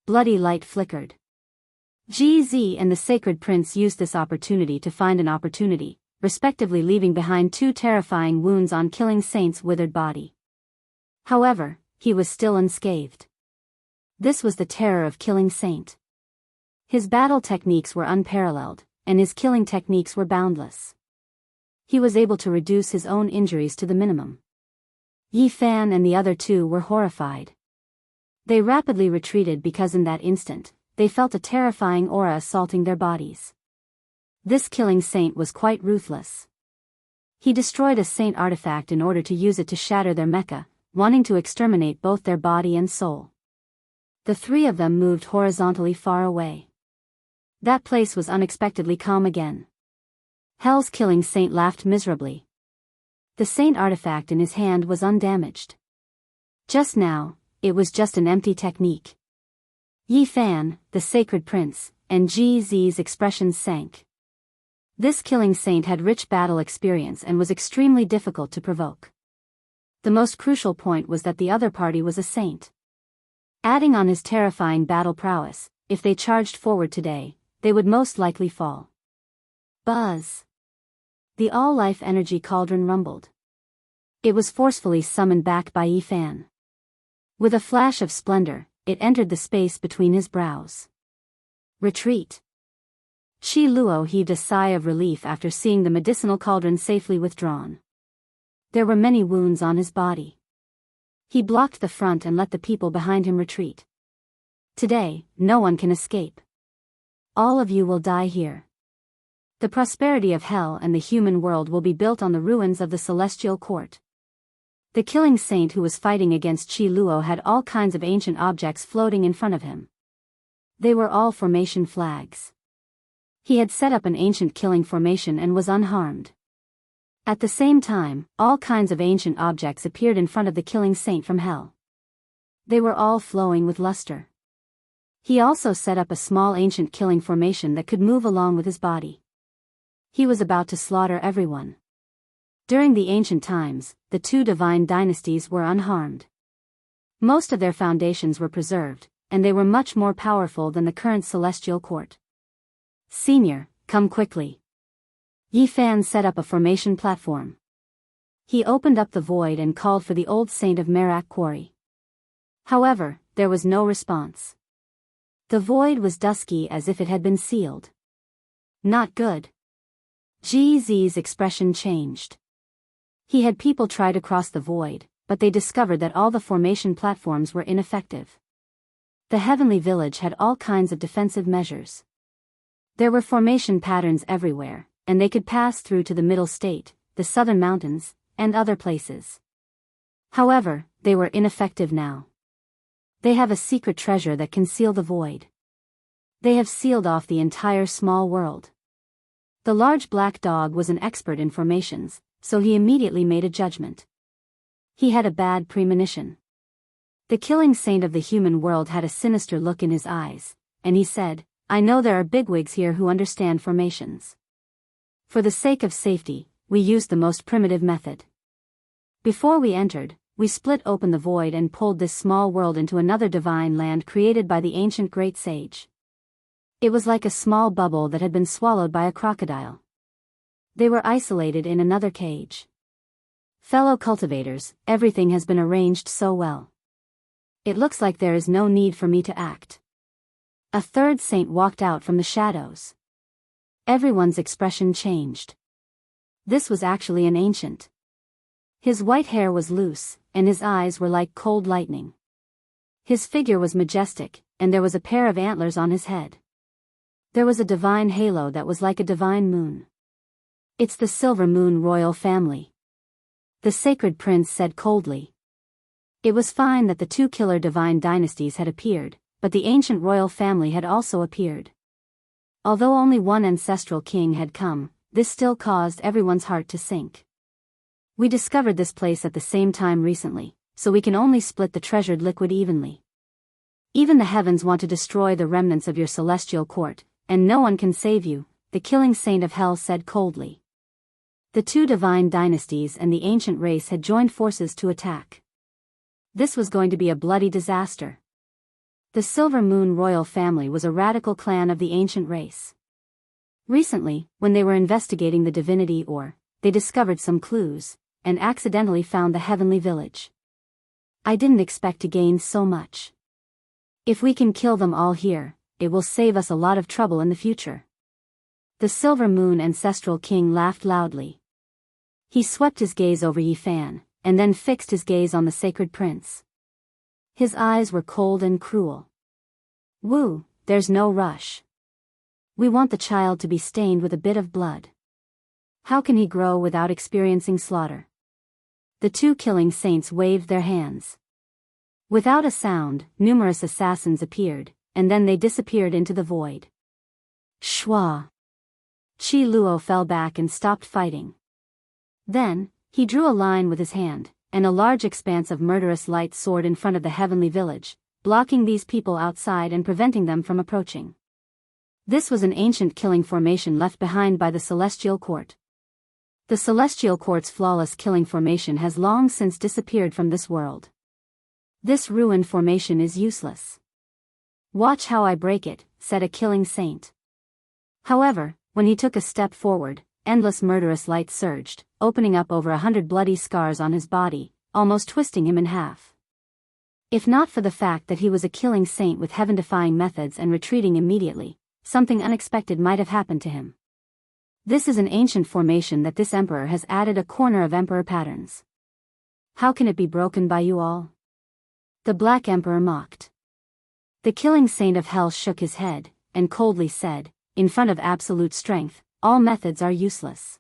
Bloody light flickered. GZ and the sacred prince used this opportunity to find an opportunity, respectively leaving behind 2 terrifying wounds on Killing Saint's withered body. However, he was still unscathed. This was the terror of Killing Saint. His battle techniques were unparalleled, and his killing techniques were boundless. He was able to reduce his own injuries to the minimum. Yi Fan and the other 2 were horrified. They rapidly retreated because in that instant, they felt a terrifying aura assaulting their bodies. This killing saint was quite ruthless. He destroyed a saint artifact in order to use it to shatter their mecha, wanting to exterminate both their body and soul. The 3 of them moved horizontally far away. That place was unexpectedly calm again. Hell's killing saint laughed miserably. The saint artifact in his hand was undamaged. Just now, it was just an empty technique. Yi Fan, the sacred prince, and GZ's expressions sank. This killing saint had rich battle experience and was extremely difficult to provoke. The most crucial point was that the other party was a saint. Adding on his terrifying battle prowess, if they charged forward today, they would most likely fall. Buzz! The all-life energy cauldron rumbled. It was forcefully summoned back by Yi Fan. With a flash of splendor, it entered the space between his brows. Retreat! Qi Luo heaved a sigh of relief after seeing the medicinal cauldron safely withdrawn. There were many wounds on his body. He blocked the front and let the people behind him retreat. Today, no one can escape. All of you will die here. The prosperity of hell and the human world will be built on the ruins of the celestial court. The killing saint who was fighting against Qi Luo had all kinds of ancient objects floating in front of him. They were all formation flags. He had set up an ancient killing formation and was unharmed. At the same time, all kinds of ancient objects appeared in front of the killing saint from hell. They were all flowing with luster. He also set up a small ancient killing formation that could move along with his body. He was about to slaughter everyone. During the ancient times, the two divine dynasties were unharmed. Most of their foundations were preserved, and they were much more powerful than the current celestial court. Senior, come quickly. Yi Fan set up a formation platform. He opened up the void and called for the old saint of Merak Quarry. However, there was no response. The void was dusky as if it had been sealed. Not good. Ji Zi's expression changed. He had people try to cross the void, but they discovered that all the formation platforms were ineffective. The heavenly village had all kinds of defensive measures. There were formation patterns everywhere, and they could pass through to the middle state, the southern mountains, and other places. However, they were ineffective now. They have a secret treasure that can seal the void. They have sealed off the entire small world. The large black dog was an expert in formations, so he immediately made a judgment. He had a bad premonition. The killing saint of the human world had a sinister look in his eyes, and he said, I know there are bigwigs here who understand formations. For the sake of safety, we used the most primitive method. Before we entered, we split open the void and pulled this small world into another divine land created by the ancient great sage. It was like a small bubble that had been swallowed by a crocodile. They were isolated in another cage. Fellow cultivators, everything has been arranged so well. It looks like there is no need for me to act. A third saint walked out from the shadows. Everyone's expression changed. This was actually an ancient. His white hair was loose, and his eyes were like cold lightning. His figure was majestic, and there was a pair of antlers on his head. There was a divine halo that was like a divine moon. It's the Silver Moon royal family. The sacred prince said coldly. It was fine that the two killer divine dynasties had appeared, but the ancient royal family had also appeared. Although only one ancestral king had come, this still caused everyone's heart to sink. We discovered this place at the same time recently, so we can only split the treasured liquid evenly. Even the heavens want to destroy the remnants of your celestial court, and no one can save you, the killing saint of hell said coldly. The two divine dynasties and the ancient race had joined forces to attack. This was going to be a bloody disaster. The Silver Moon royal family was a radical clan of the ancient race. Recently, when they were investigating the divinity ore, they discovered some clues, and accidentally found the heavenly village. I didn't expect to gain so much. If we can kill them all here, it will save us a lot of trouble in the future. The Silver Moon ancestral king laughed loudly. He swept his gaze over Yi Fan, and then fixed his gaze on the sacred prince. His eyes were cold and cruel. Woo, there's no rush. We want the child to be stained with a bit of blood. How can he grow without experiencing slaughter? The two killing saints waved their hands. Without a sound, numerous assassins appeared, and then they disappeared into the void. Shwa! Qi Luo fell back and stopped fighting. Then, he drew a line with his hand, and a large expanse of murderous light soared in front of the heavenly village, blocking these people outside and preventing them from approaching. This was an ancient killing formation left behind by the celestial court. The celestial court's flawless killing formation has long since disappeared from this world. This ruined formation is useless. Watch how I break it, said a killing saint. However, when he took a step forward, endless murderous light surged, opening up over 100 bloody scars on his body, almost twisting him in half. If not for the fact that he was a killing saint with heaven-defying methods and retreating immediately, something unexpected might have happened to him. This is an ancient formation that this emperor has added a corner of emperor patterns. How can it be broken by you all? The Black Emperor mocked. The killing saint of hell shook his head, and coldly said, in front of absolute strength, all methods are useless.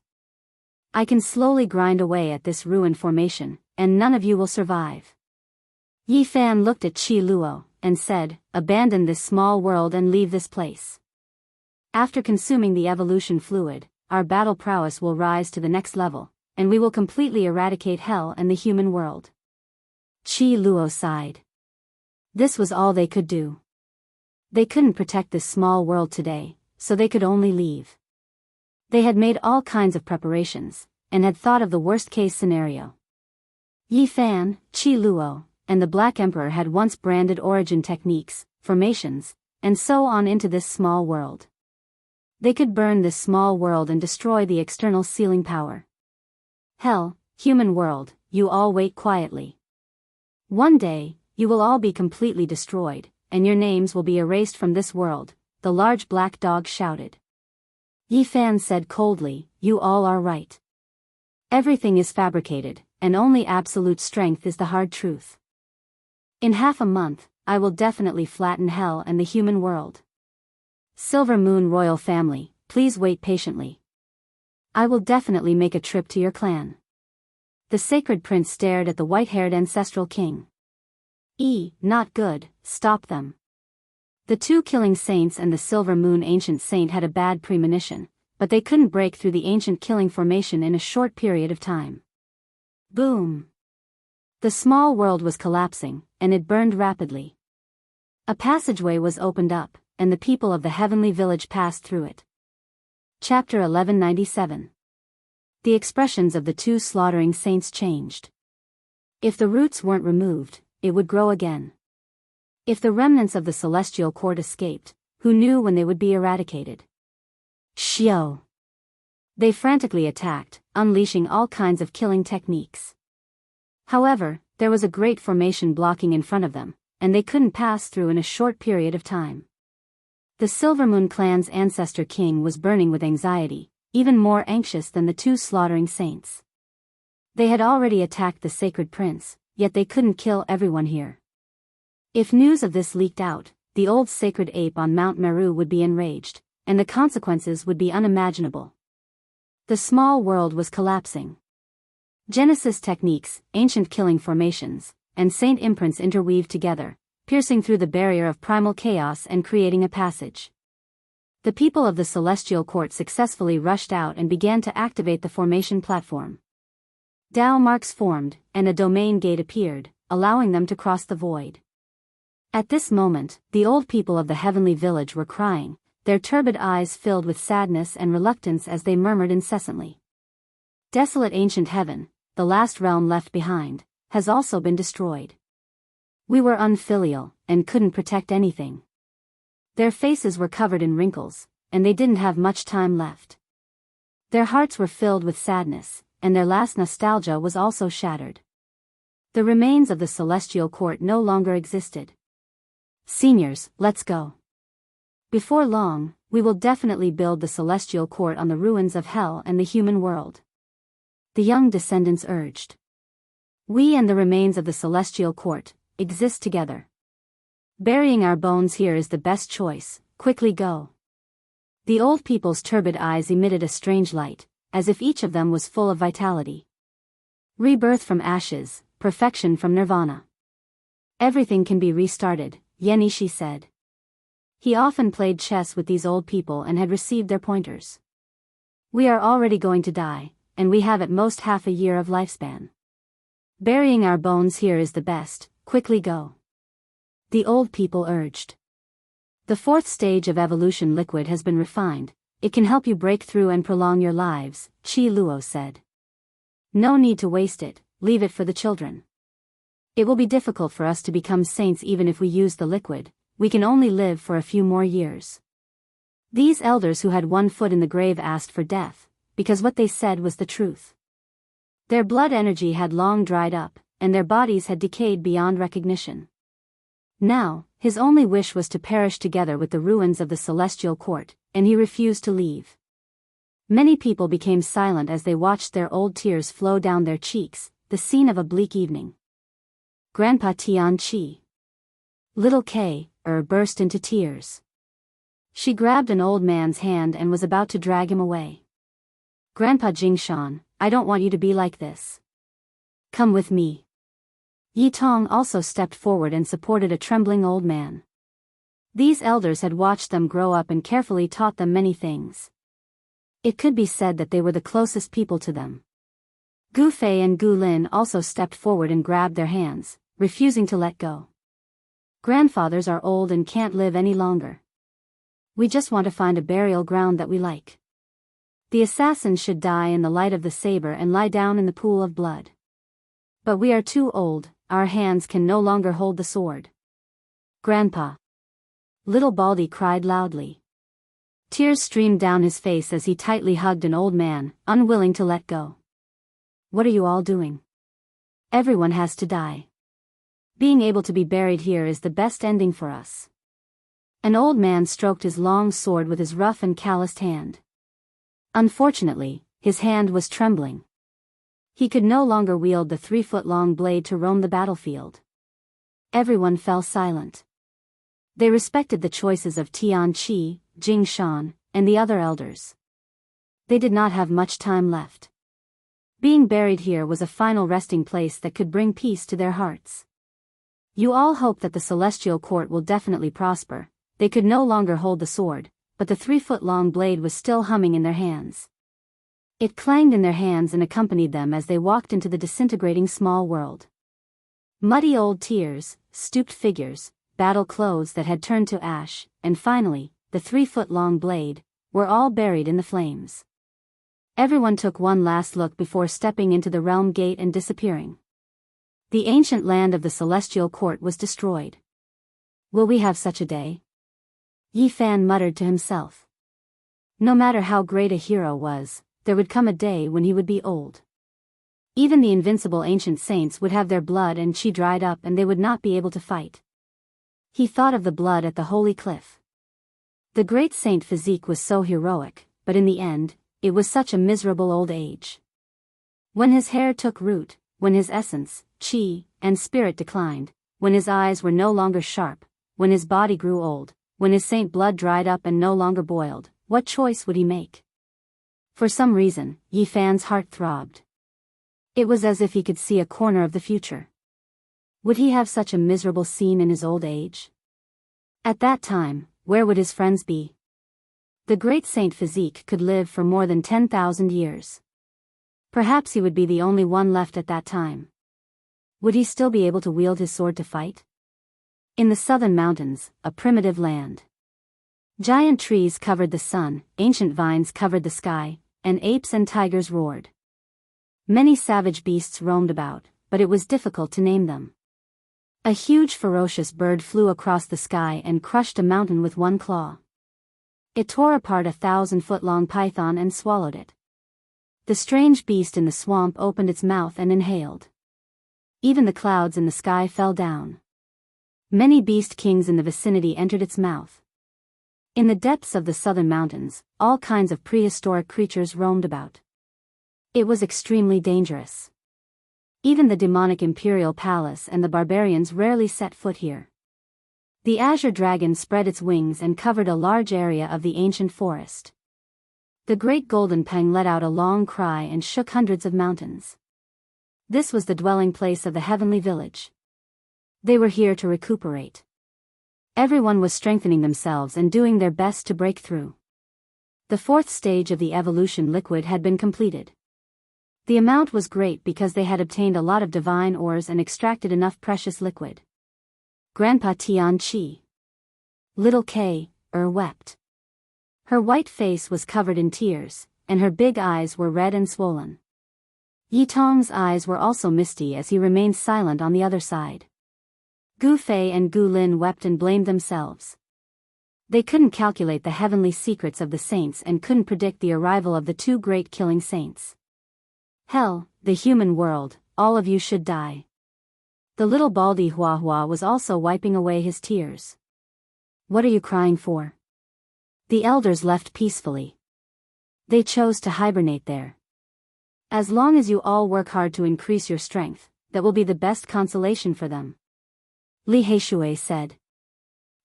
I can slowly grind away at this ruined formation, and none of you will survive. Yi Fan looked at Qi Luo, and said, abandon this small world and leave this place. After consuming the evolution fluid, our battle prowess will rise to the next level, and we will completely eradicate hell and the human world. Qi Luo sighed. This was all they could do. They couldn't protect this small world today, so they could only leave. They had made all kinds of preparations, and had thought of the worst-case scenario. Yi Fan, Qi Luo, and the Black Emperor had once branded origin techniques, formations, and so on into this small world. They could burn this small world and destroy the external sealing power. Hell, human world, you all wait quietly. One day, you will all be completely destroyed, and your names will be erased from this world, the large black dog shouted. Yi Fan said coldly, you all are right. Everything is fabricated, and only absolute strength is the hard truth. In half a month, I will definitely flatten hell and the human world. Silver Moon royal family, please wait patiently. I will definitely make a trip to your clan. The sacred prince stared at the white-haired ancestral king. Not good, stop them. The two killing saints and the Silver Moon ancient saint had a bad premonition, but they couldn't break through the ancient killing formation in a short period of time. Boom! The small world was collapsing, and it burned rapidly. A passageway was opened up, and the people of the heavenly village passed through it. Chapter 1197. The expressions of the two slaughtering saints changed. If the roots weren't removed, it would grow again. If the remnants of the celestial court escaped, who knew when they would be eradicated? Xiao! They frantically attacked, unleashing all kinds of killing techniques. However, there was a great formation blocking in front of them, and they couldn't pass through in a short period of time. The Silver Moon clan's ancestor king was burning with anxiety, even more anxious than the two slaughtering saints. They had already attacked the sacred prince, yet they couldn't kill everyone here. If news of this leaked out, the old sacred ape on Mount Meru would be enraged, and the consequences would be unimaginable. The small world was collapsing. Genesis techniques, ancient killing formations, and saint imprints interweaved together, piercing through the barrier of primal chaos and creating a passage. The people of the celestial court successfully rushed out and began to activate the formation platform. Dao marks formed, and a domain gate appeared, allowing them to cross the void. At this moment, the old people of the heavenly village were crying, their turbid eyes filled with sadness and reluctance as they murmured incessantly. Desolate ancient heaven, the last realm left behind, has also been destroyed. We were unfilial, and couldn't protect anything. Their faces were covered in wrinkles, and they didn't have much time left. Their hearts were filled with sadness, and their last nostalgia was also shattered. The remains of the celestial court no longer existed. Seniors, let's go. Before long, we will definitely build the celestial court on the ruins of hell and the human world. The young descendants urged. We and the remains of the celestial court exist together. Burying our bones here is the best choice, quickly go. The old people's turbid eyes emitted a strange light, as if each of them was full of vitality. Rebirth from ashes, perfection from nirvana. Everything can be restarted, Yenishi said. He often played chess with these old people and had received their pointers. We are already going to die, and we have at most half a year of lifespan. Burying our bones here is the best, quickly go. The old people urged. The fourth stage of evolution liquid has been refined, it can help you break through and prolong your lives, Qi Luo said. No need to waste it, leave it for the children. It will be difficult for us to become saints even if we use the liquid, we can only live for a few more years. These elders who had one foot in the grave asked for death, because what they said was the truth. Their blood energy had long dried up, and their bodies had decayed beyond recognition. Now, his only wish was to perish together with the ruins of the celestial court, and he refused to leave. Many people became silent as they watched their old tears flow down their cheeks, the scene of a bleak evening. Grandpa Tianqi. Little Kay, burst into tears. She grabbed an old man's hand and was about to drag him away. Grandpa Jingshan, I don't want you to be like this. Come with me. Yi Tong also stepped forward and supported a trembling old man. These elders had watched them grow up and carefully taught them many things. It could be said that they were the closest people to them. Gu Fei and Gu Lin also stepped forward and grabbed their hands, refusing to let go. Grandfathers are old and can't live any longer. We just want to find a burial ground that we like. The assassin should die in the light of the saber and lie down in the pool of blood. But we are too old, our hands can no longer hold the sword. Grandpa. Little Baldy cried loudly. Tears streamed down his face as he tightly hugged an old man, unwilling to let go. What are you all doing? Everyone has to die. Being able to be buried here is the best ending for us. An old man stroked his long sword with his rough and calloused hand. Unfortunately, his hand was trembling. He could no longer wield the 3-foot-long blade to roam the battlefield. Everyone fell silent. They respected the choices of Tianqi, Jingshan, and the other elders. They did not have much time left. Being buried here was a final resting place that could bring peace to their hearts. You all hope that the celestial court will definitely prosper. They could no longer hold the sword, but the 3-foot-long blade was still humming in their hands. It clanged in their hands and accompanied them as they walked into the disintegrating small world. Muddy old tears, stooped figures, battle clothes that had turned to ash, and finally, the 3-foot-long blade, were all buried in the flames. Everyone took one last look before stepping into the realm gate and disappearing. The ancient land of the celestial court was destroyed. Will we have such a day? Yi Fan muttered to himself. No matter how great a hero was, there would come a day when he would be old. Even the invincible ancient saints would have their blood and chi dried up and they would not be able to fight. He thought of the blood at the holy cliff. The great Saint physique was so heroic, but in the end, it was such a miserable old age. When his hair took root, when his essence, chi, and spirit declined, when his eyes were no longer sharp, when his body grew old, when his saint blood dried up and no longer boiled, what choice would he make? For some reason, Yi Fan's heart throbbed. It was as if he could see a corner of the future. Would he have such a miserable scene in his old age? At that time, where would his friends be? The great Saint Physique could live for more than 10,000 years. Perhaps he would be the only one left at that time. Would he still be able to wield his sword to fight? In the southern mountains, a primitive land. Giant trees covered the sun, ancient vines covered the sky, and apes and tigers roared. Many savage beasts roamed about, but it was difficult to name them. A huge ferocious bird flew across the sky and crushed a mountain with one claw. It tore apart a 1,000-foot-long python and swallowed it. The strange beast in the swamp opened its mouth and inhaled. Even the clouds in the sky fell down. Many beast kings in the vicinity entered its mouth. In the depths of the southern mountains, all kinds of prehistoric creatures roamed about. It was extremely dangerous. Even the demonic imperial palace and the barbarians rarely set foot here. The azure dragon spread its wings and covered a large area of the ancient forest. The great golden peng let out a long cry and shook hundreds of mountains. This was the dwelling place of the heavenly village. They were here to recuperate. Everyone was strengthening themselves and doing their best to break through. The 4th stage of the evolution liquid had been completed. The amount was great because they had obtained a lot of divine ores and extracted enough precious liquid. Grandpa Tianqi. Little Kay, wept. Her white face was covered in tears, and her big eyes were red and swollen. Yi Tong's eyes were also misty as he remained silent on the other side. Gu Fei and Gu Lin wept and blamed themselves. They couldn't calculate the heavenly secrets of the saints and couldn't predict the arrival of the 2 great killing saints. Hell, the human world, all of you should die. The little baldy Hua Hua was also wiping away his tears. What are you crying for? The elders left peacefully. They chose to hibernate there. As long as you all work hard to increase your strength, that will be the best consolation for them. Li Heishui said.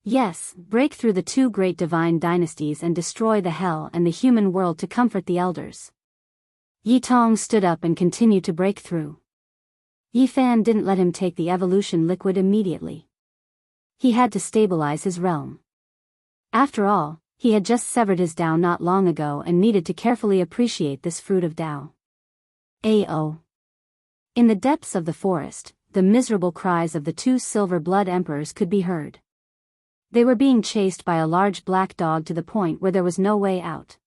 Yes, break through the two great divine dynasties and destroy the hell and the human world to comfort the elders. Yi Tong stood up and continued to break through. Yi Fan didn't let him take the evolution liquid immediately. He had to stabilize his realm. After all, he had just severed his Tao not long ago and needed to carefully appreciate this fruit of Tao. A.O. In the depths of the forest, the miserable cries of the two silver blood emperors could be heard. They were being chased by a large black dog to the point where there was no way out.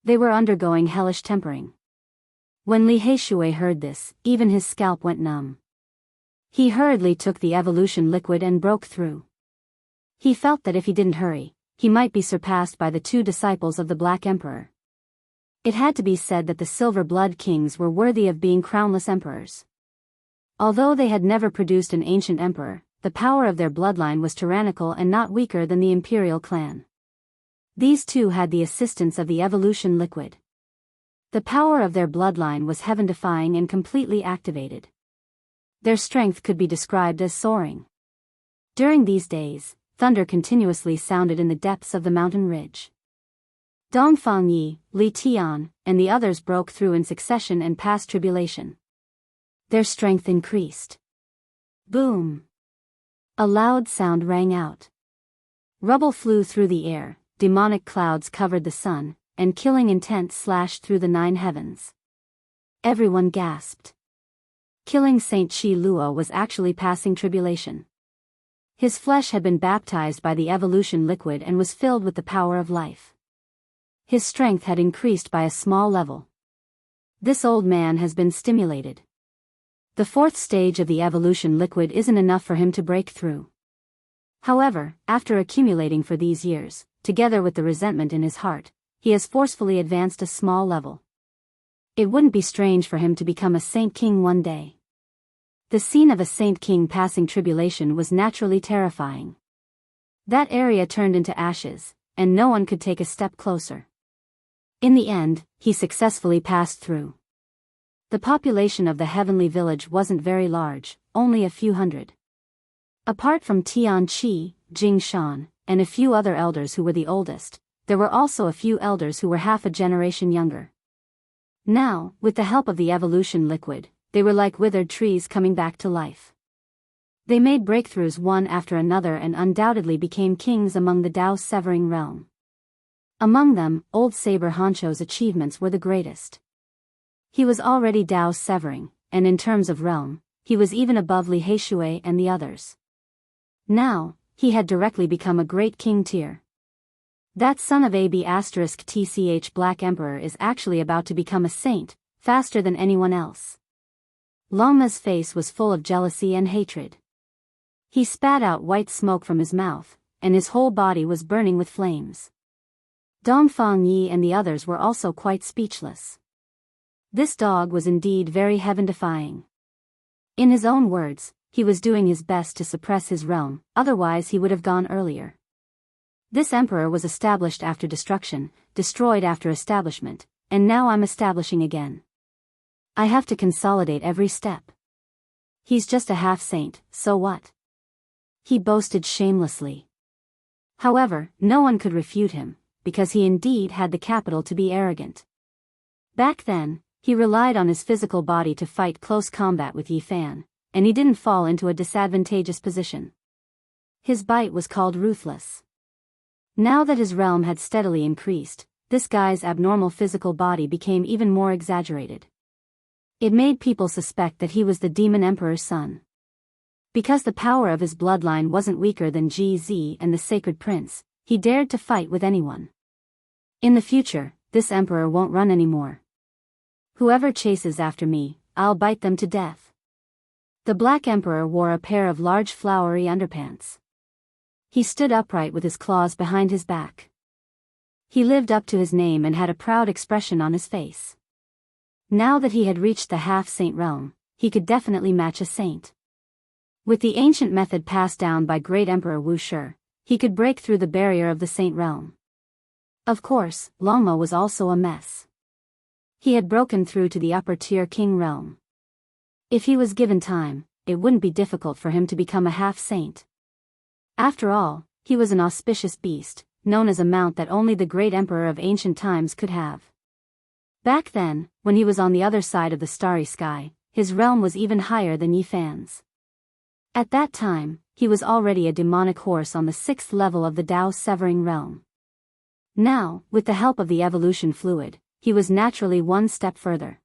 They were undergoing hellish tempering. When Li Heishui heard this, even his scalp went numb. He hurriedly took the evolution liquid and broke through. He felt that if he didn't hurry, he might be surpassed by the two disciples of the Black Emperor. It had to be said that the Silver Blood Kings were worthy of being crownless emperors. Although they had never produced an ancient emperor, the power of their bloodline was tyrannical and not weaker than the imperial clan. These two had the assistance of the evolution liquid. The power of their bloodline was heaven-defying and completely activated. Their strength could be described as soaring. During these days, thunder continuously sounded in the depths of the mountain ridge. Dongfang Yi, Li Tian, and the others broke through in succession and passed tribulation. Their strength increased. Boom! A loud sound rang out. Rubble flew through the air, demonic clouds covered the sun, and killing intent slashed through the 9 heavens. Everyone gasped. Killing Saint Chi Luo was actually passing tribulation. His flesh had been baptized by the evolution liquid and was filled with the power of life. His strength had increased by a small level. This old man has been stimulated. The 4th stage of the evolution liquid isn't enough for him to break through. However, after accumulating for these years, together with the resentment in his heart, he has forcefully advanced a small level. It wouldn't be strange for him to become a Saint King one day. The scene of a Saint King passing tribulation was naturally terrifying. That area turned into ashes, and no one could take a step closer. In the end, he successfully passed through. The population of the heavenly village wasn't very large, only a few hundred. Apart from Tian Qi, Jing Shan, and a few other elders who were the oldest, there were also a few elders who were half a generation younger. Now, with the help of the evolution liquid, they were like withered trees coming back to life. They made breakthroughs one after another and undoubtedly became kings among the Tao-severing realm. Among them, old Saber Honcho's achievements were the greatest. He was already Tao-severing, and in terms of realm, he was even above Li Heishui and the others. Now, he had directly become a great king tier. That son of AB*TCH Black Emperor is actually about to become a saint, faster than anyone else. Longma's face was full of jealousy and hatred. He spat out white smoke from his mouth, and his whole body was burning with flames. Dongfang Yi and the others were also quite speechless. This dog was indeed very heaven-defying. In his own words, he was doing his best to suppress his realm, otherwise he would have gone earlier. This emperor was established after destruction, destroyed after establishment, and now I'm establishing again. I have to consolidate every step. He's just a half-saint, so what? He boasted shamelessly. However, no one could refute him, because he indeed had the capital to be arrogant. Back then, he relied on his physical body to fight close combat with Yi Fan, and he didn't fall into a disadvantageous position. His bite was called ruthless. Now that his realm had steadily increased, this guy's abnormal physical body became even more exaggerated. It made people suspect that he was the demon emperor's son. Because the power of his bloodline wasn't weaker than GZ and the sacred prince, he dared to fight with anyone. In the future, this emperor won't run anymore. Whoever chases after me, I'll bite them to death. The Black Emperor wore a pair of large flowery underpants. He stood upright with his claws behind his back. He lived up to his name and had a proud expression on his face. Now that he had reached the half-saint realm, he could definitely match a saint. With the ancient method passed down by great Emperor Wu Shi, he could break through the barrier of the Saint Realm. Of course, Longma was also a mess. He had broken through to the upper-tier King Realm. If he was given time, it wouldn't be difficult for him to become a half-saint. After all, he was an auspicious beast, known as a mount that only the great emperor of ancient times could have. Back then, when he was on the other side of the starry sky, his realm was even higher than Yi Fan's. At that time, he was already a demonic horse on the 6th level of the Tao-severing realm. Now, with the help of the evolution fluid, he was naturally one step further.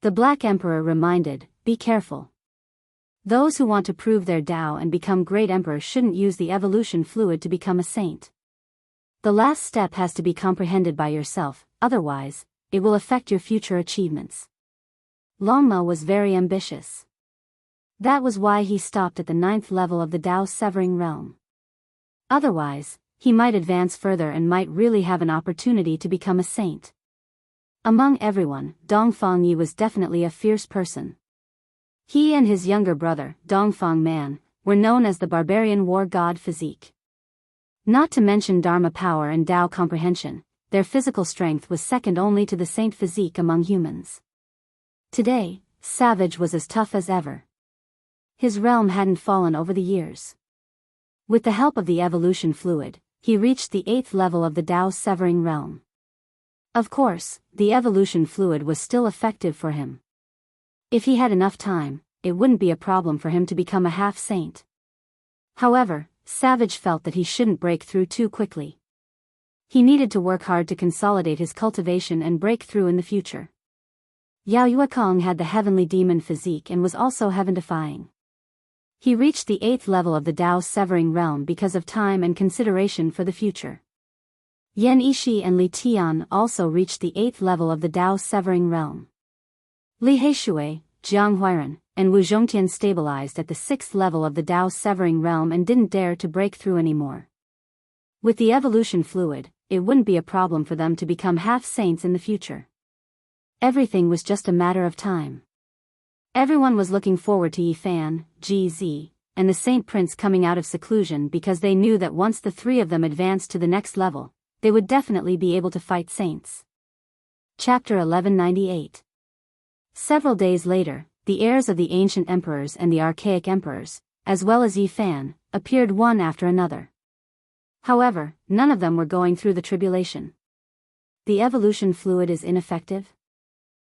The Black Emperor reminded, be careful. Those who want to prove their Tao and become great emperors shouldn't use the evolution fluid to become a saint. The last step has to be comprehended by yourself, otherwise, it will affect your future achievements. Longma was very ambitious. That was why he stopped at the 9th level of the Tao-severing realm. Otherwise, he might advance further and might really have an opportunity to become a saint. Among everyone, Dongfang Yi was definitely a fierce person. He and his younger brother, Dongfang Man, were known as the barbarian war god physique. Not to mention Dharma power and Tao comprehension, their physical strength was second only to the saint physique among humans. Today, Savage was as tough as ever. His realm hadn't fallen over the years. With the help of the evolution fluid, he reached the 8th level of the Tao-severing realm. Of course, the evolution fluid was still effective for him. If he had enough time, it wouldn't be a problem for him to become a half-saint. However, Savage felt that he shouldn't break through too quickly. He needed to work hard to consolidate his cultivation and break through in the future. Yao Yuekong had the heavenly demon physique and was also heaven-defying. He reached the 8th level of the Tao-severing realm because of time and consideration for the future. Yan Yishi and Li Tian also reached the 8th level of the Tao-severing realm. Li Heishui, Jiang Huiran, and Wu Zhongtian stabilized at the 6th level of the Tao-severing realm and didn't dare to break through anymore. With the evolution fluid, it wouldn't be a problem for them to become half-saints in the future. Everything was just a matter of time. Everyone was looking forward to Yi Fan, GZ, and the Saint Prince coming out of seclusion because they knew that once the three of them advanced to the next level, they would definitely be able to fight saints. Chapter 1198. Several days later, the heirs of the ancient emperors and the archaic emperors, as well as Yi Fan, appeared one after another. However, none of them were going through the tribulation. The evolution fluid is ineffective?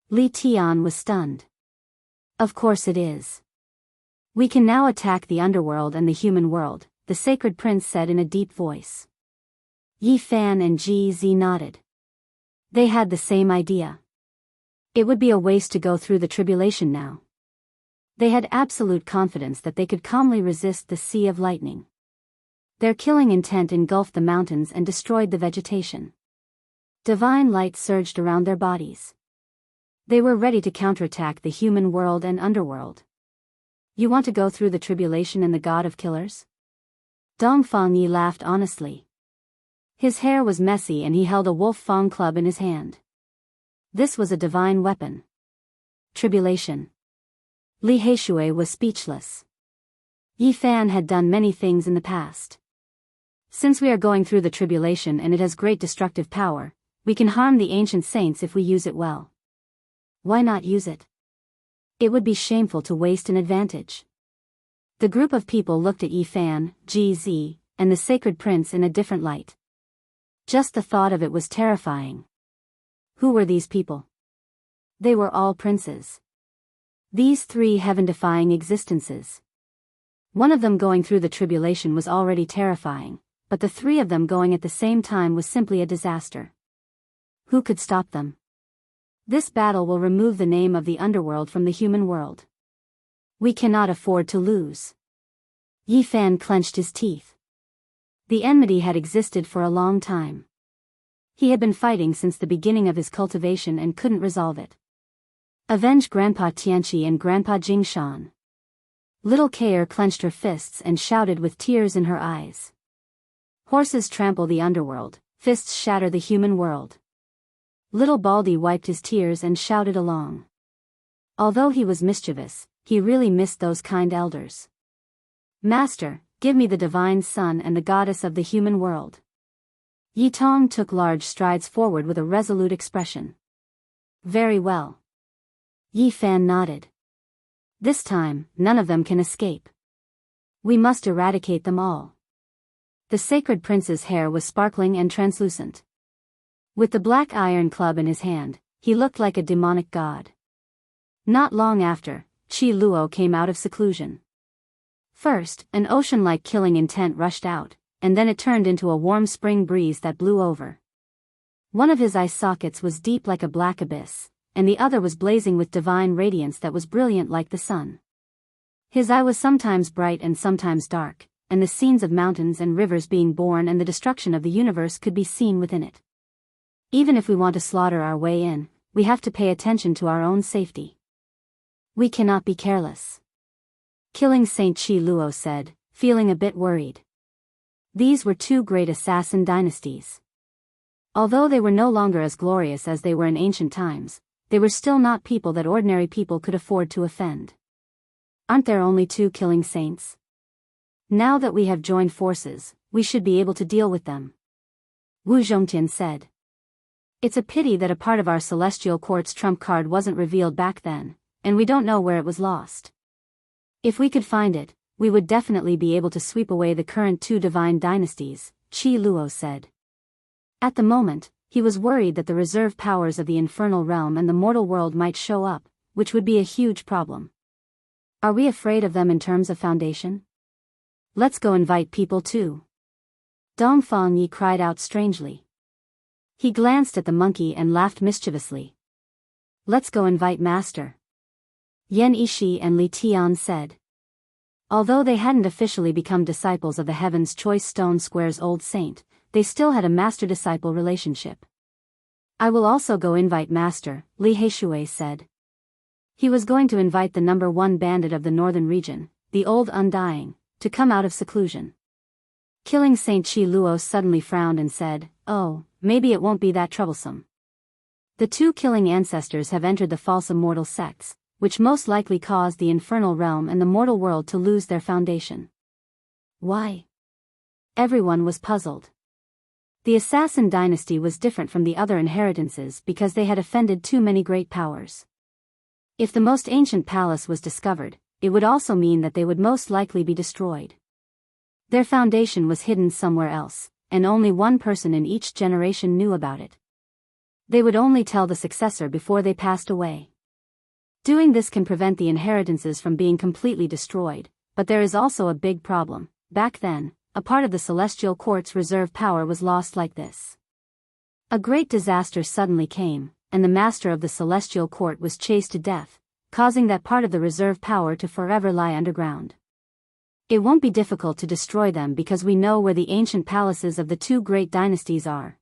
Li Tian was stunned. Of course it is. We can now attack the underworld and the human world, the sacred prince said in a deep voice. Yi Fan and GZ nodded. They had the same idea. It would be a waste to go through the tribulation now. They had absolute confidence that they could calmly resist the sea of lightning. Their killing intent engulfed the mountains and destroyed the vegetation. Divine light surged around their bodies. They were ready to counterattack the human world and underworld. You want to go through the tribulation and the god of killers? Dongfang Yi laughed honestly. His hair was messy and he held a wolf fang club in his hand. This was a divine weapon. Tribulation. Li Heishui was speechless. Yi Fan had done many things in the past. Since we are going through the tribulation and it has great destructive power, we can harm the ancient saints if we use it well. Why not use it? It would be shameful to waste an advantage. The group of people looked at Yi Fan, GZ, and the sacred prince in a different light. Just the thought of it was terrifying. Who were these people? They were all princes. These three heaven-defying existences. One of them going through the tribulation was already terrifying, but the three of them going at the same time was simply a disaster. Who could stop them? This battle will remove the name of the underworld from the human world. We cannot afford to lose. Yi Fan clenched his teeth. The enmity had existed for a long time. He had been fighting since the beginning of his cultivation and couldn't resolve it. Avenge Grandpa Tianqi and Grandpa Jingshan. Little Kair clenched her fists and shouted with tears in her eyes. Horses trample the underworld, fists shatter the human world. Little Baldy wiped his tears and shouted along. Although he was mischievous, he really missed those kind elders. Master, give me the divine sun and the goddess of the human world. Yi Tong took large strides forward with a resolute expression. Very well. Yi Fan nodded. This time, none of them can escape. We must eradicate them all. The sacred prince's hair was sparkling and translucent. With the black iron club in his hand, he looked like a demonic god. Not long after, Qi Luo came out of seclusion. First, an ocean-like killing intent rushed out, and then it turned into a warm spring breeze that blew over. One of his eye sockets was deep like a black abyss, and the other was blazing with divine radiance that was brilliant like the sun. His eye was sometimes bright and sometimes dark, and the scenes of mountains and rivers being born and the destruction of the universe could be seen within it. Even if we want to slaughter our way in, we have to pay attention to our own safety. We cannot be careless. Killing Saint Qi Luo said, feeling a bit worried. These were two great assassin dynasties. Although they were no longer as glorious as they were in ancient times, they were still not people that ordinary people could afford to offend. Aren't there only two killing saints? Now that we have joined forces, we should be able to deal with them. Wu Zhongtian said. It's a pity that a part of our celestial court's trump card wasn't revealed back then, and we don't know where it was lost. If we could find it, we would definitely be able to sweep away the current two divine dynasties, Qi Luo said. At the moment, he was worried that the reserve powers of the infernal realm and the mortal world might show up, which would be a huge problem. Are we afraid of them in terms of foundation? Let's go invite people too. Dongfang Yi cried out strangely. He glanced at the monkey and laughed mischievously. Let's go invite Master. Yan Yishi and Li Tian said. Although they hadn't officially become disciples of the Heaven's Choice Stone Square's old saint, they still had a master-disciple relationship. I will also go invite Master, Li Heishui said. He was going to invite the number one bandit of the northern region, the Old Undying, to come out of seclusion. Killing Saint Qi Luo suddenly frowned and said, "Oh, maybe it won't be that troublesome. The two killing ancestors have entered the false immortal sects, which most likely caused the infernal realm and the mortal world to lose their foundation." Why? Everyone was puzzled. The assassin dynasty was different from the other inheritances because they had offended too many great powers. If the most ancient palace was discovered, it would also mean that they would most likely be destroyed. Their foundation was hidden somewhere else, and only one person in each generation knew about it. They would only tell the successor before they passed away. Doing this can prevent the inheritances from being completely destroyed, but there is also a big problem. Back then, a part of the celestial court's reserve power was lost like this. A great disaster suddenly came, and the master of the celestial court was chased to death, causing that part of the reserve power to forever lie underground. It won't be difficult to destroy them because we know where the ancient palaces of the two great dynasties are.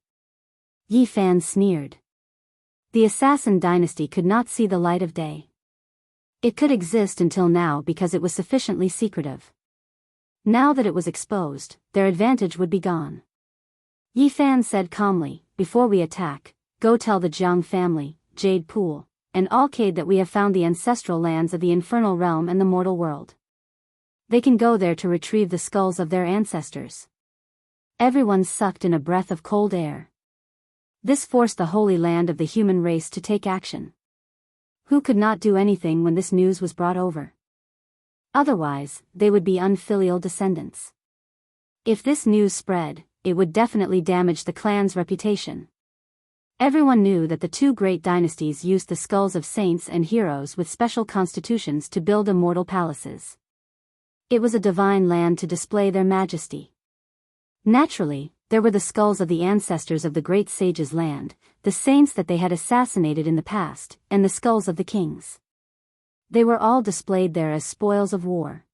Yi Fan sneered. The assassin dynasty could not see the light of day. It could exist until now because it was sufficiently secretive. Now that it was exposed, their advantage would be gone. Yi Fan said calmly, "Before we attack, go tell the Jiang family, Jade Pool, and Alcade that we have found the ancestral lands of the infernal realm and the mortal world. They can go there to retrieve the skulls of their ancestors." Everyone sucked in a breath of cold air. This forced the holy land of the human race to take action. Who could not do anything when this news was brought over? Otherwise, they would be unfilial descendants. If this news spread, it would definitely damage the clan's reputation. Everyone knew that the two great dynasties used the skulls of saints and heroes with special constitutions to build immortal palaces. It was a divine land to display their majesty. Naturally, there were the skulls of the ancestors of the great sage's land, the saints that they had assassinated in the past, and the skulls of the kings. They were all displayed there as spoils of war.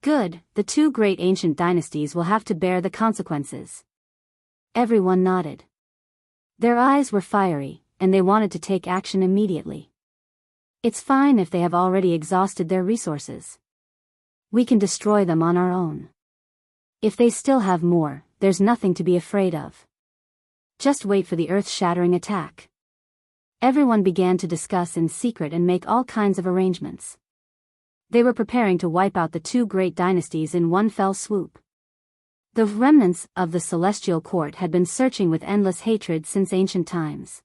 Good, the two great ancient dynasties will have to bear the consequences. Everyone nodded. Their eyes were fiery, and they wanted to take action immediately. It's fine if they have already exhausted their resources. We can destroy them on our own. If they still have more, there's nothing to be afraid of. Just wait for the earth-shattering attack. Everyone began to discuss in secret and make all kinds of arrangements. They were preparing to wipe out the two great dynasties in one fell swoop. The remnants of the celestial court had been searching with endless hatred since ancient times.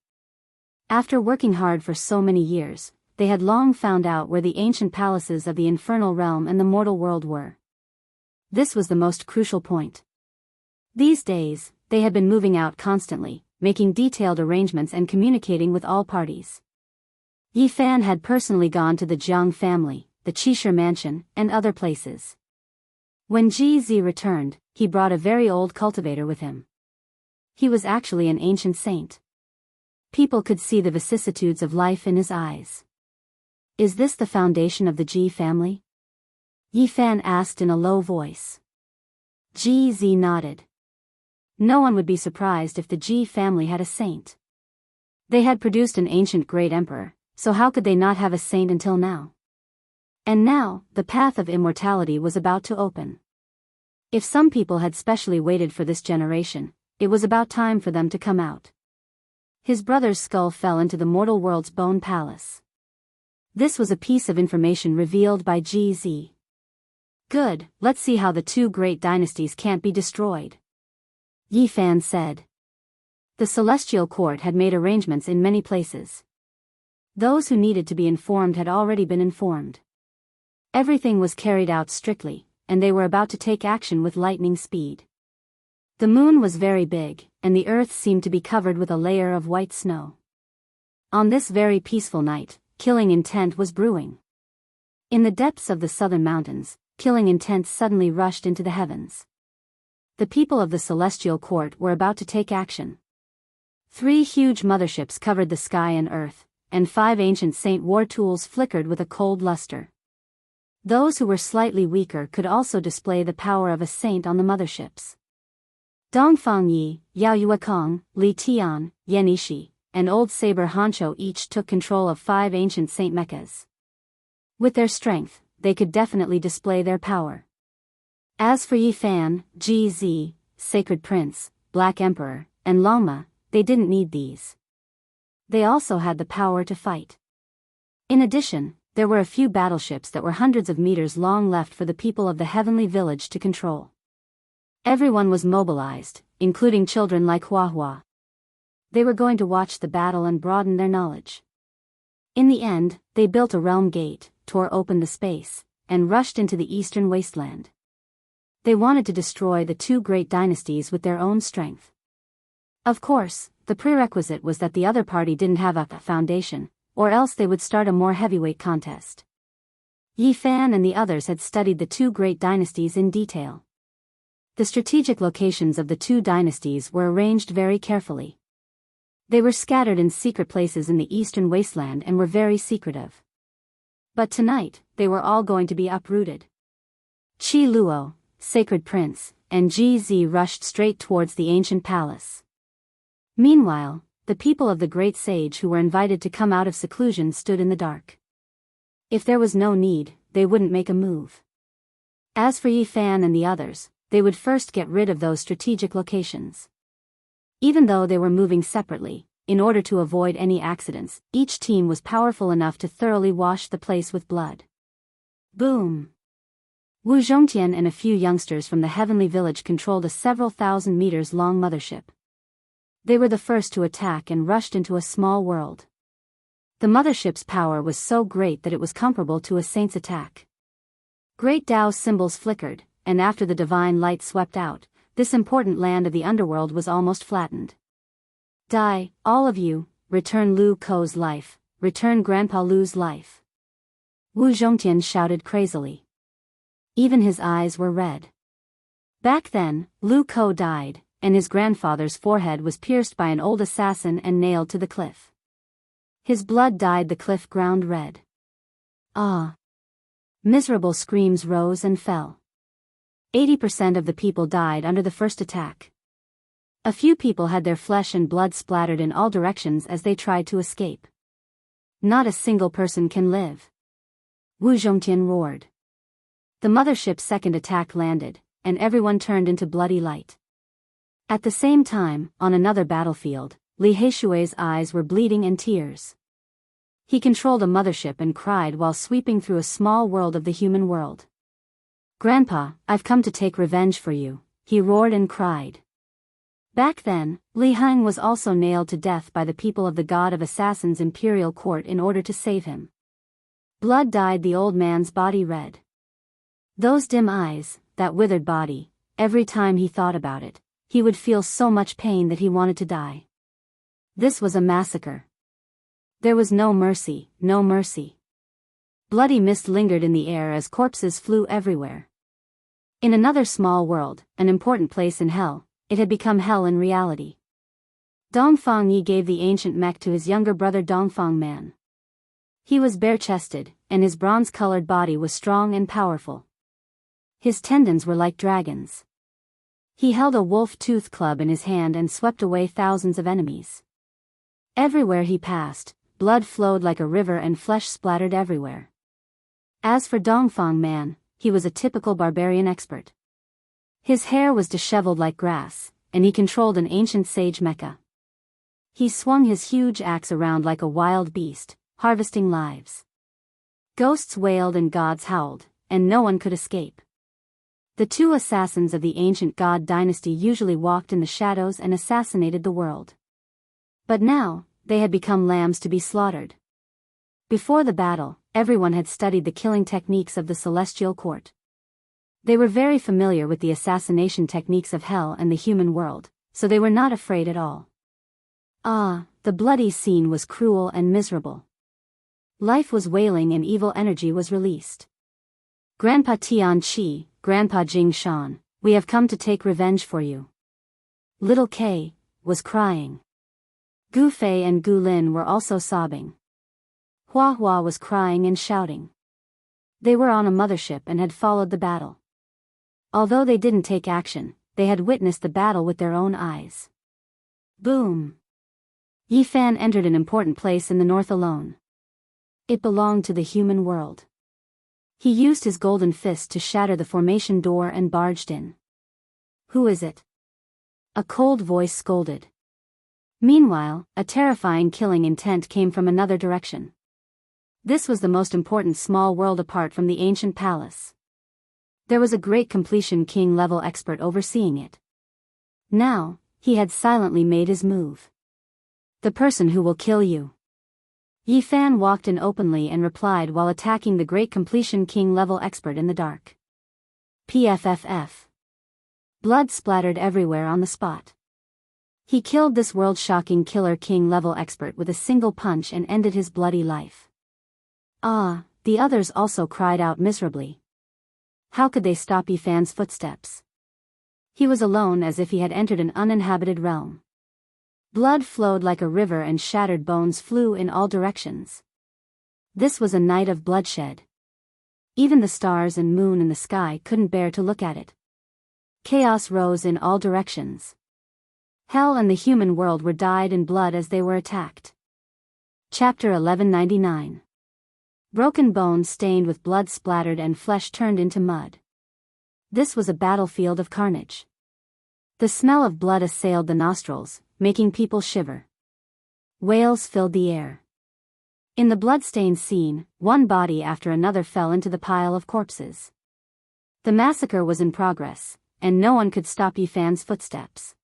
After working hard for so many years, they had long found out where the ancient palaces of the infernal realm and the mortal world were. This was the most crucial point. These days, they had been moving out constantly, making detailed arrangements and communicating with all parties. Yi Fan had personally gone to the Jiang family, the Qishir mansion, and other places. When Ji Zi returned, he brought a very old cultivator with him. He was actually an ancient saint. People could see the vicissitudes of life in his eyes. Is this the foundation of the Ji family? Yi Fan asked in a low voice. Ji Zi nodded. No one would be surprised if the Ji family had a saint. They had produced an ancient great emperor, so how could they not have a saint until now? And now, the path of immortality was about to open. If some people had specially waited for this generation, it was about time for them to come out. His brother's skull fell into the mortal world's bone palace. This was a piece of information revealed by Ji Zi. Good, let's see how the two great dynasties can't be destroyed. Yi Fan said. The celestial court had made arrangements in many places. Those who needed to be informed had already been informed. Everything was carried out strictly, and they were about to take action with lightning speed. The moon was very big, and the earth seemed to be covered with a layer of white snow. On this very peaceful night, killing intent was brewing. In the depths of the southern mountains, killing intent suddenly rushed into the heavens. The people of the celestial court were about to take action. 3 huge motherships covered the sky and earth, and 5 ancient saint war tools flickered with a cold luster. Those who were slightly weaker could also display the power of a saint on the motherships. Dongfang Yi, Yao Yuekong, Li Tian, Yan Yishi, and Old Saber Hancho each took control of 5 ancient saint mechas. With their strength, they could definitely display their power. As for Yi Fan, Ji Zi, Sacred Prince, Black Emperor, and Longma, they didn't need these. They also had the power to fight. In addition, there were a few battleships that were hundreds of meters long left for the people of the heavenly village to control. Everyone was mobilized, including children like Hua Hua. They were going to watch the battle and broaden their knowledge. In the end, they built a realm gate, tore open the space, and rushed into the eastern wasteland. They wanted to destroy the two great dynasties with their own strength. Of course, the prerequisite was that the other party didn't have a foundation, or else they would start a more heavyweight contest. Yi Fan and the others had studied the two great dynasties in detail. The strategic locations of the two dynasties were arranged very carefully. They were scattered in secret places in the eastern wasteland and were very secretive. But tonight, they were all going to be uprooted. Qi Luo, Sacred Prince, and Ji Zi rushed straight towards the ancient palace. Meanwhile, the people of the great sage who were invited to come out of seclusion stood in the dark. If there was no need, they wouldn't make a move. As for Yi Fan and the others, they would first get rid of those strategic locations. Even though they were moving separately, in order to avoid any accidents, each team was powerful enough to thoroughly wash the place with blood. Boom! Wu Zhongtian and a few youngsters from the heavenly village controlled a several thousand meters long mothership. They were the first to attack and rushed into a small world. The mothership's power was so great that it was comparable to a saint's attack. Great Tao symbols flickered, and after the divine light swept out, this important land of the underworld was almost flattened. Die, all of you, return Lu Ko's life, return Grandpa Lu's life. Wu Zhongtian shouted crazily. Even his eyes were red. Back then, Lu Ko died, and his grandfather's forehead was pierced by an old assassin and nailed to the cliff. His blood dyed the cliff ground red. Ah! Miserable screams rose and fell. 80% of the people died under the first attack. A few people had their flesh and blood splattered in all directions as they tried to escape. Not a single person can live. Wu Zhongtian roared. The mothership's second attack landed, and everyone turned into bloody light. At the same time, on another battlefield, Li Heishui's eyes were bleeding and tears. He controlled a mothership and cried while sweeping through a small world of the human world. "Grandpa, I've come to take revenge for you," he roared and cried. Back then, Li Heng was also nailed to death by the people of the God of Assassins' imperial court in order to save him. Blood dyed the old man's body red. Those dim eyes, that withered body, every time he thought about it, he would feel so much pain that he wanted to die. This was a massacre. There was no mercy, no mercy. Bloody mist lingered in the air as corpses flew everywhere. In another small world, an important place in hell, it had become hell in reality. Dongfang Yi gave the ancient mech to his younger brother Dongfang Man. He was bare-chested, and his bronze-colored body was strong and powerful. His tendons were like dragons. He held a wolf-tooth club in his hand and swept away thousands of enemies. Everywhere he passed, blood flowed like a river and flesh splattered everywhere. As for Dongfang Man, he was a typical barbarian expert. His hair was disheveled like grass, and he controlled an ancient sage mecha. He swung his huge axe around like a wild beast, harvesting lives. Ghosts wailed and gods howled, and no one could escape. The two assassins of the ancient god dynasty usually walked in the shadows and assassinated the world. But now, they had become lambs to be slaughtered. Before the battle, everyone had studied the killing techniques of the celestial court. They were very familiar with the assassination techniques of hell and the human world, so they were not afraid at all. The bloody scene was cruel and miserable. Life was wailing and evil energy was released. "Grandpa Tian Chi, Grandpa Jing Shan, we have come to take revenge for you." Little Kay was crying. Gu Fei and Gu Lin were also sobbing. Hua Hua was crying and shouting. They were on a mothership and had followed the battle. Although they didn't take action, they had witnessed the battle with their own eyes. Boom! Yi Fan entered an important place in the north alone. It belonged to the human world. He used his golden fist to shatter the formation door and barged in. "Who is it?" a cold voice scolded. Meanwhile, a terrifying killing intent came from another direction. This was the most important small world apart from the ancient palace. There was a great completion king-level expert overseeing it. Now, he had silently made his move. "The person who will kill you." Yi Fan walked in openly and replied while attacking the great completion king-level expert in the dark. PFFF. Blood splattered everywhere on the spot. He killed this world-shocking killer king-level expert with a single punch and ended his bloody life. The others also cried out miserably. How could they stop Yi Fan's footsteps? He was alone as if he had entered an uninhabited realm. Blood flowed like a river and shattered bones flew in all directions. This was a night of bloodshed. Even the stars and moon in the sky couldn't bear to look at it. Chaos rose in all directions. Hell and the human world were dyed in blood as they were attacked. Chapter 1199. Broken bones stained with blood splattered and flesh turned into mud. This was a battlefield of carnage. The smell of blood assailed the nostrils, making people shiver. Wails filled the air. In the blood-stained scene, one body after another fell into the pile of corpses. The massacre was in progress, and no one could stop Yi Fan's footsteps.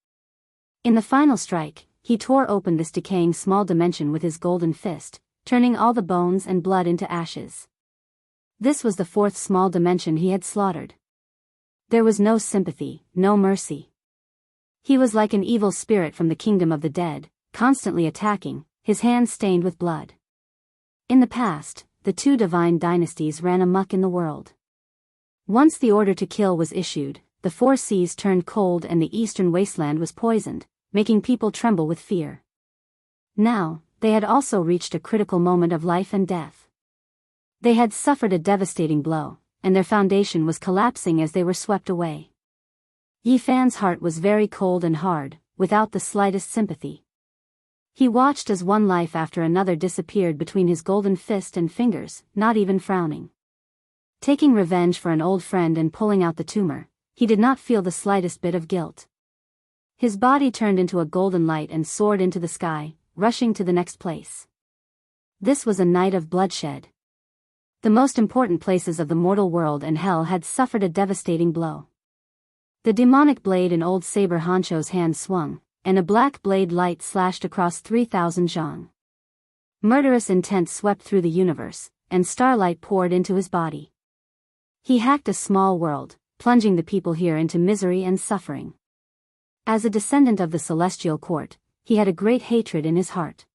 In the final strike, he tore open this decaying small dimension with his golden fist, turning all the bones and blood into ashes. This was the fourth small dimension he had slaughtered. There was no sympathy, no mercy. He was like an evil spirit from the kingdom of the dead, constantly attacking, his hands stained with blood. In the past, the two divine dynasties ran amok in the world. Once the order to kill was issued, the four seas turned cold and the eastern wasteland was poisoned, making people tremble with fear. Now, they had also reached a critical moment of life and death. They had suffered a devastating blow, and their foundation was collapsing as they were swept away. Yi Fan's heart was very cold and hard, without the slightest sympathy. He watched as one life after another disappeared between his golden fist and fingers, not even frowning. Taking revenge for an old friend and pulling out the tumor, he did not feel the slightest bit of guilt. His body turned into a golden light and soared into the sky, rushing to the next place. This was a night of bloodshed. The most important places of the mortal world and hell had suffered a devastating blow. The demonic blade in old Saber Honcho's hand swung, and a black blade light slashed across 3,000 zhang. Murderous intent swept through the universe, and starlight poured into his body. He hacked a small world, plunging the people here into misery and suffering. As a descendant of the celestial court, he had a great hatred in his heart.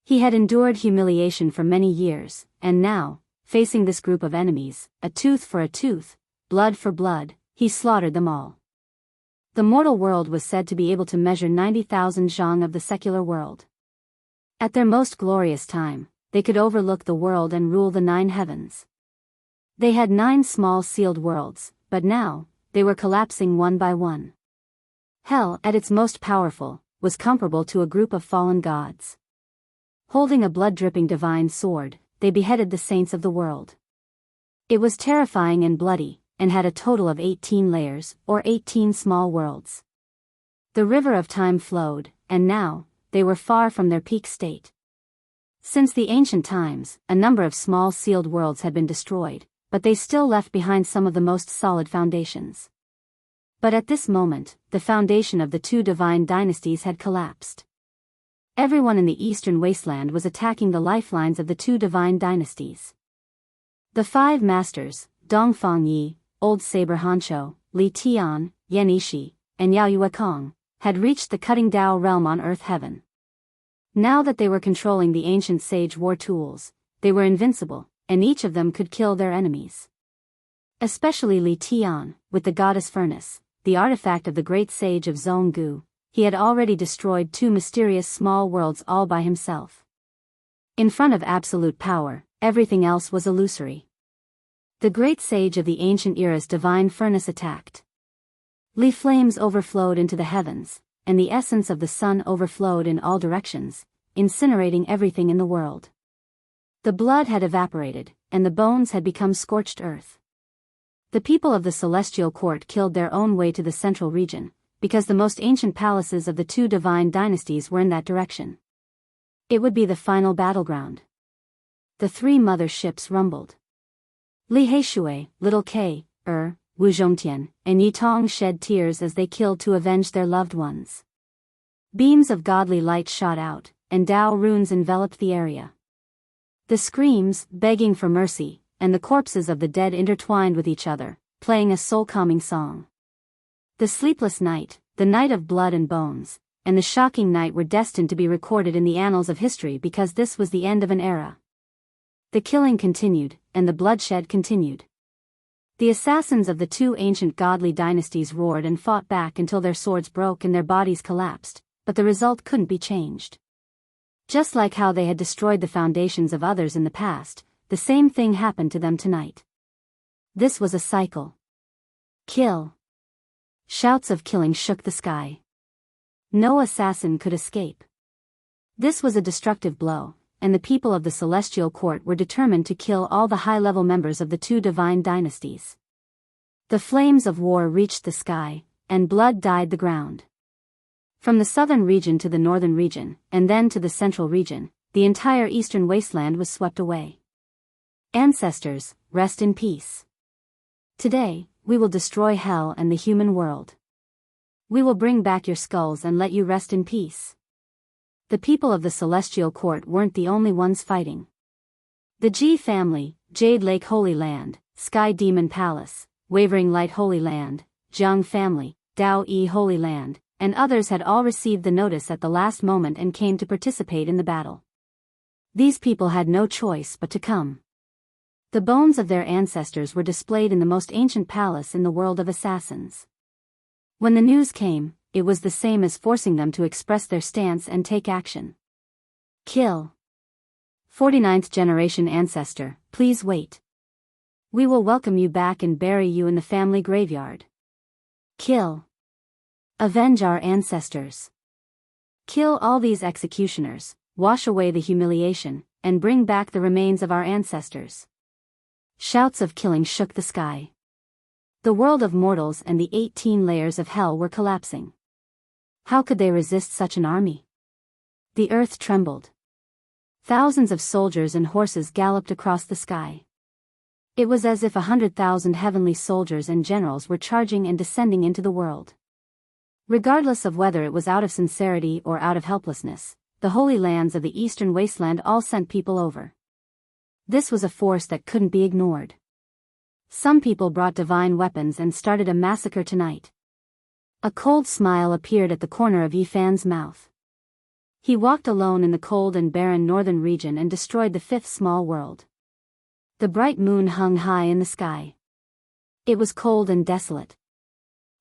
He had endured humiliation for many years, and now, facing this group of enemies, a tooth for a tooth, blood for blood, he slaughtered them all. The mortal world was said to be able to measure 90,000 zhang of the secular world. At their most glorious time, they could overlook the world and rule the 9 heavens. They had 9 small sealed worlds, but now, they were collapsing one by one. Hell, at its most powerful, was comparable to a group of fallen gods. Holding a blood-dripping divine sword, they beheaded the saints of the world. It was terrifying and bloody, and had a total of 18 layers, or 18 small worlds. The river of time flowed, and now, they were far from their peak state. Since the ancient times, a number of small sealed worlds had been destroyed, but they still left behind some of the most solid foundations. But at this moment, the foundation of the 2 divine dynasties had collapsed. Everyone in the eastern wasteland was attacking the lifelines of the 2 divine dynasties. The 5 masters, Dongfang Yi, Old Saber Honcho, Li Tian, Yan Yishi, and Yao Yuekong, had reached the cutting Dao realm on Earth Heaven. Now that they were controlling the ancient sage war tools, they were invincible, and each of them could kill their enemies. Especially Li Tian, with the goddess furnace, the artifact of the great sage of Zhonggu. He had already destroyed 2 mysterious small worlds all by himself. In front of absolute power, everything else was illusory. The great sage of the ancient era's divine furnace attacked. Li flames overflowed into the heavens, and the essence of the sun overflowed in all directions, incinerating everything in the world. The blood had evaporated, and the bones had become scorched earth. The people of the celestial court killed their own way to the central region, because the most ancient palaces of the 2 divine dynasties were in that direction. It would be the final battleground. The 3 mother ships rumbled. Li Heishui, Little K, Wu Zhongtian, and Yi Tong shed tears as they killed to avenge their loved ones. Beams of godly light shot out, and Dao runes enveloped the area. The screams, begging for mercy, and the corpses of the dead intertwined with each other, playing a soul-calming song. The sleepless night, the night of blood and bones, and the shocking night were destined to be recorded in the annals of history because this was the end of an era. The killing continued, and the bloodshed continued. The assassins of the 2 ancient godly dynasties roared and fought back until their swords broke and their bodies collapsed, but the result couldn't be changed. Just like how they had destroyed the foundations of others in the past, the same thing happened to them tonight. This was a cycle. Kill. Shouts of killing shook the sky. No assassin could escape. This was a destructive blow, and the people of the celestial court were determined to kill all the high-level members of the 2 divine dynasties. The flames of war reached the sky, and blood dyed the ground. From the southern region to the northern region, and then to the central region, the entire eastern wasteland was swept away. Ancestors, rest in peace. Today, we will destroy hell and the human world. We will bring back your skulls and let you rest in peace. The people of the celestial court weren't the only ones fighting. The Ji family, Jade Lake Holy Land, Sky Demon Palace, Wavering Light Holy Land, Jiang family, Dao Yi Holy Land, and others had all received the notice at the last moment and came to participate in the battle. These people had no choice but to come. The bones of their ancestors were displayed in the most ancient palace in the world of assassins. When the news came, it was the same as forcing them to express their stance and take action. Kill. 49th generation ancestor, please wait. We will welcome you back and bury you in the family graveyard. Kill. Avenge our ancestors. Kill all these executioners, wash away the humiliation, and bring back the remains of our ancestors. Shouts of killing shook the sky. The world of mortals and the 18 layers of hell were collapsing. How could they resist such an army? The earth trembled. Thousands of soldiers and horses galloped across the sky. It was as if 100,000 heavenly soldiers and generals were charging and descending into the world. Regardless of whether it was out of sincerity or out of helplessness, the holy lands of the eastern wasteland all sent people over. This was a force that couldn't be ignored. Some people brought divine weapons and started a massacre tonight. A cold smile appeared at the corner of Yifan's mouth. He walked alone in the cold and barren northern region and destroyed the fifth small world. The bright moon hung high in the sky. It was cold and desolate.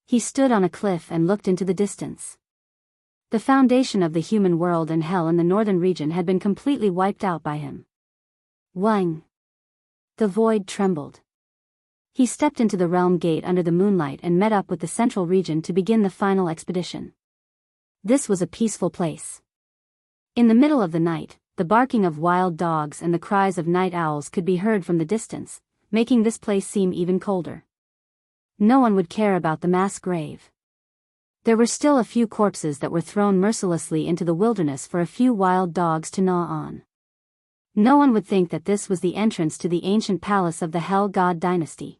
He stood on a cliff and looked into the distance. The foundation of the human world and hell in the northern region had been completely wiped out by him. Wang! The void trembled. He stepped into the realm gate under the moonlight and met up with the central region to begin the final expedition. This was a peaceful place. In the middle of the night, the barking of wild dogs and the cries of night owls could be heard from the distance, making this place seem even colder. No one would care about the mass grave. There were still a few corpses that were thrown mercilessly into the wilderness for a few wild dogs to gnaw on. No one would think that this was the entrance to the ancient palace of the Hell God dynasty.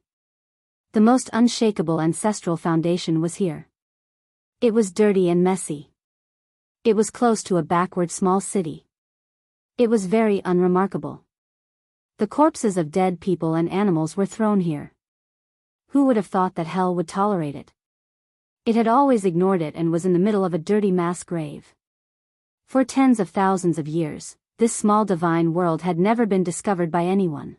The most unshakable ancestral foundation was here. It was dirty and messy. It was close to a backward small city. It was very unremarkable. The corpses of dead people and animals were thrown here. Who would have thought that hell would tolerate it? It had always ignored it and was in the middle of a dirty mass grave. For tens of thousands of years, this small divine world had never been discovered by anyone.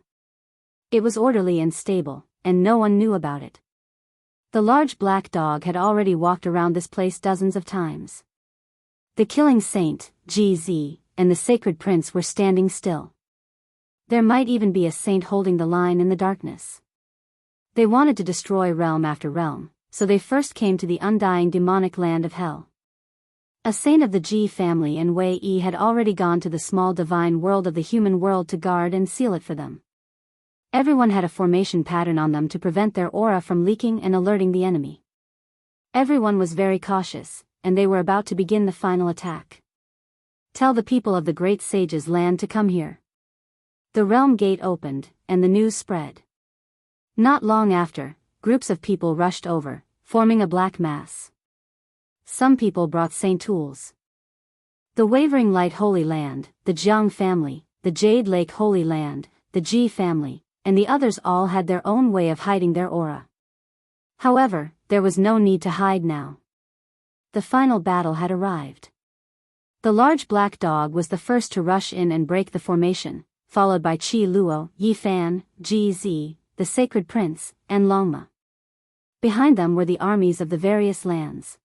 It was orderly and stable, and no one knew about it. The large black dog had already walked around this place dozens of times. The killing saint, GZ, and the sacred prince were standing still. There might even be a saint holding the line in the darkness. They wanted to destroy realm after realm, so they first came to the undying demonic land of hell. A saint of the G family and Wei Yi had already gone to the small divine world of the human world to guard and seal it for them. Everyone had a formation pattern on them to prevent their aura from leaking and alerting the enemy. Everyone was very cautious, and they were about to begin the final attack. Tell the people of the great sages' land to come here. The realm gate opened, and the news spread. Not long after, groups of people rushed over, forming a black mass. Some people brought saint tools. The Wavering Light Holy Land, the Jiang family, the Jade Lake Holy Land, the Ji family, and the others all had their own way of hiding their aura. However, there was no need to hide now. The final battle had arrived. The large black dog was the first to rush in and break the formation, followed by Qi Luo, Yifan, GZ, the Sacred Prince, and Longma. Behind them were the armies of the various lands.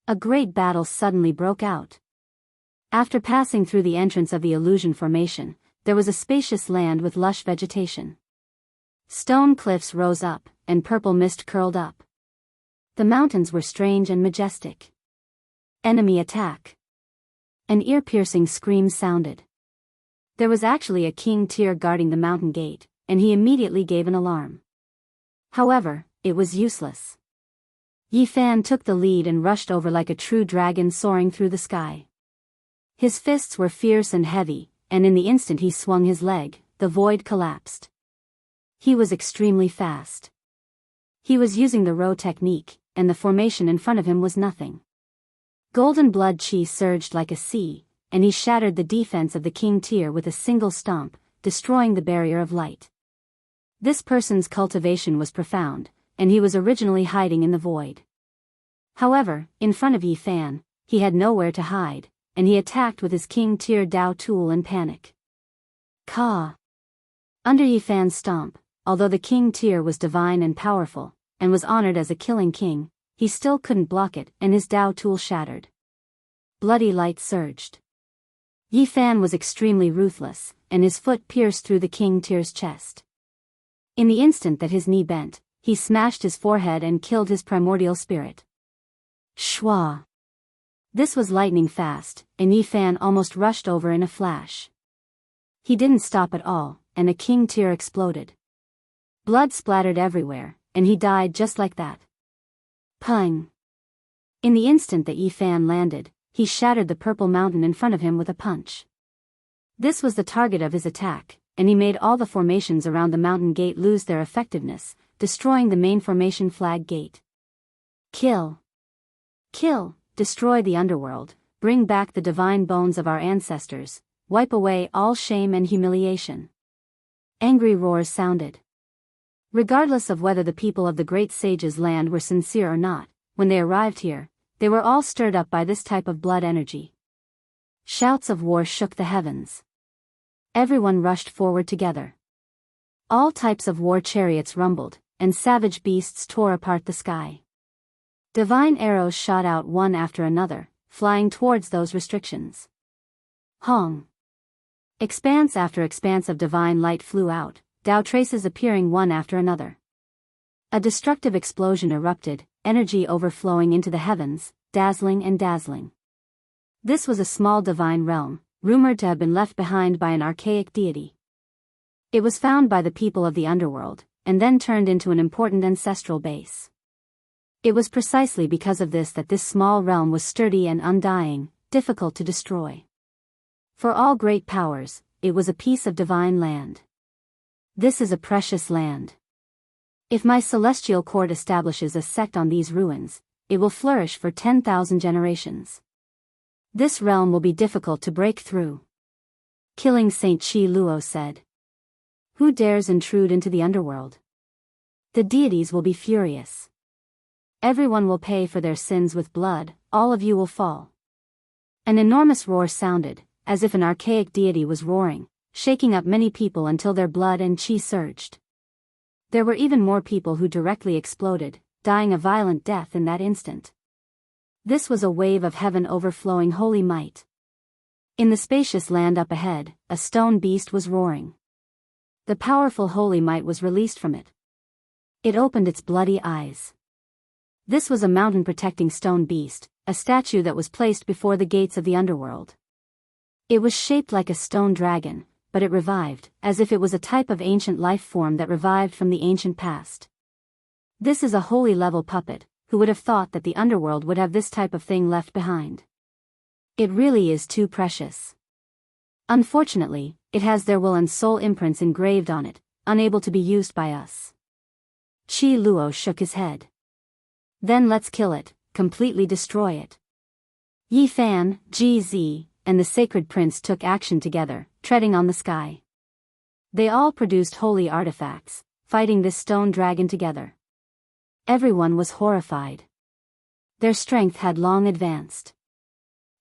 A great battle suddenly broke out. After passing through the entrance of the illusion formation, there was a spacious land with lush vegetation. Stone cliffs rose up, and purple mist curled up. The mountains were strange and majestic. Enemy attack. An ear-piercing scream sounded. There was actually a king tier guarding the mountain gate, and he immediately gave an alarm. However, it was useless. Yifan took the lead and rushed over like a true dragon soaring through the sky. His fists were fierce and heavy, and in the instant he swung his leg, the void collapsed. He was extremely fast. He was using the row technique, and the formation in front of him was nothing. Golden blood chi surged like a sea, and he shattered the defense of the king tier with a single stomp, destroying the barrier of light. This person's cultivation was profound, and he was originally hiding in the void. However, in front of Yifan, he had nowhere to hide, and he attacked with his king tier Dao tool in panic. Ka! Under Yifan's stomp, although the king tier was divine and powerful, and was honored as a killing king, he still couldn't block it, and his Dao tool shattered. Bloody light surged. Yifan was extremely ruthless, and his foot pierced through the king tier's chest. In the instant that his knee bent, he smashed his forehead and killed his primordial spirit. Shwa! This was lightning fast, and Yifan almost rushed over in a flash. He didn't stop at all, and the king tier exploded. Blood splattered everywhere, and he died just like that. Pung! In the instant that Yifan landed, he shattered the purple mountain in front of him with a punch. This was the target of his attack, and he made all the formations around the mountain gate lose their effectiveness, destroying the main formation flag gate. Kill. Kill, destroy the underworld, bring back the divine bones of our ancestors, wipe away all shame and humiliation. Angry roars sounded. Regardless of whether the people of the great sage's land were sincere or not, when they arrived here, they were all stirred up by this type of blood energy. Shouts of war shook the heavens. Everyone rushed forward together. All types of war chariots rumbled, and savage beasts tore apart the sky. Divine arrows shot out one after another, flying towards those restrictions. Hong. Expanse after expanse of divine light flew out, Tao traces appearing one after another. A destructive explosion erupted, energy overflowing into the heavens, dazzling and dazzling. This was a small divine realm, rumored to have been left behind by an archaic deity. It was found by the people of the underworld, and then turned into an important ancestral base. It was precisely because of this that this small realm was sturdy and undying, difficult to destroy. For all great powers, it was a piece of divine land. This is a precious land. If my celestial court establishes a sect on these ruins, it will flourish for 10,000 generations. This realm will be difficult to break through. Killing Saint Chi Luo said. Who dares intrude into the underworld? The deities will be furious. Everyone will pay for their sins with blood, all of you will fall. An enormous roar sounded, as if an archaic deity was roaring, shaking up many people until their blood and chi surged. There were even more people who directly exploded, dying a violent death in that instant. This was a wave of heaven overflowing holy might. In the spacious land up ahead, a stone beast was roaring. The powerful holy might was released from it. It opened its bloody eyes. This was a mountain-protecting stone beast, a statue that was placed before the gates of the underworld. It was shaped like a stone dragon, but it revived, as if it was a type of ancient life form that revived from the ancient past. This is a holy level puppet, who would have thought that the underworld would have this type of thing left behind? It really is too precious. Unfortunately, it has their will and soul imprints engraved on it, unable to be used by us. Chi Luo shook his head. Then let's kill it, completely destroy it. Yi Fan, GZ, and the sacred prince took action together, treading on the sky. They all produced holy artifacts, fighting this stone dragon together. Everyone was horrified. Their strength had long advanced.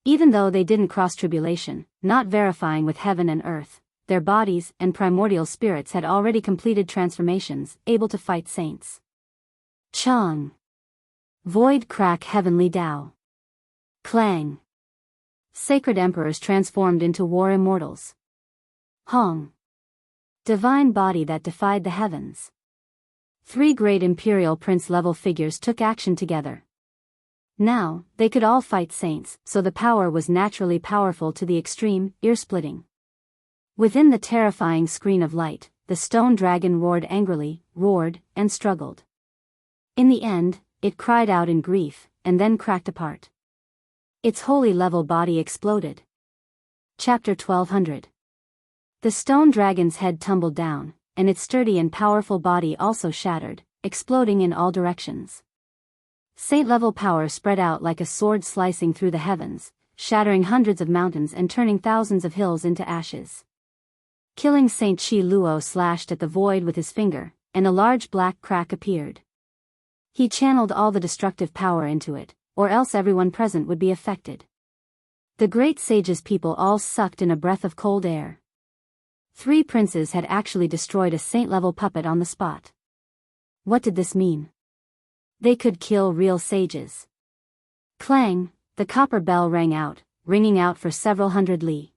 Even though they didn't cross tribulation, not verifying with heaven and earth, their bodies and primordial spirits had already completed transformations, able to fight saints. Chang. Void crack heavenly Tao. Clang. Sacred emperors transformed into war immortals. Hong. Divine body that defied the heavens. 3 great imperial prince-level figures took action together. Now, they could all fight saints, so the power was naturally powerful to the extreme, ear-splitting. Within the terrifying screen of light, the stone dragon roared angrily, roared, and struggled. In the end, it cried out in grief, and then cracked apart. Its holy level body exploded. Chapter 1200. The stone dragon's head tumbled down, and its sturdy and powerful body also shattered, exploding in all directions. Saint-level power spread out like a sword slicing through the heavens, shattering hundreds of mountains and turning thousands of hills into ashes. Killing Saint Chi Luo slashed at the void with his finger, and a large black crack appeared. He channeled all the destructive power into it, or else everyone present would be affected. The great sage's people all sucked in a breath of cold air. 3 princes had actually destroyed a saint-level puppet on the spot. What did this mean? They could kill real sages. Clang, the copper bell rang out, ringing out for several hundred li.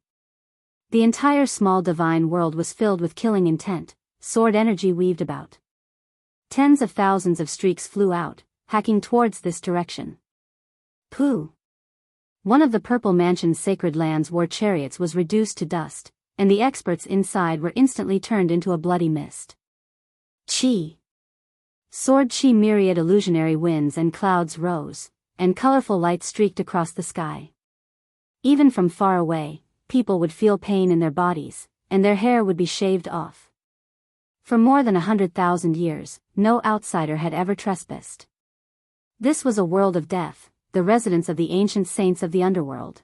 The entire small divine world was filled with killing intent, sword energy weaved about. Tens of thousands of streaks flew out, hacking towards this direction. Pooh! One of the Purple Mansion's sacred land's war chariots was reduced to dust, and the experts inside were instantly turned into a bloody mist. Chi! Sword chi myriad illusionary winds and clouds rose, and colorful light streaked across the sky. Even from far away, people would feel pain in their bodies, and their hair would be shaved off. For more than 100,000 years, no outsider had ever trespassed. This was a world of death, the residence of the ancient saints of the underworld.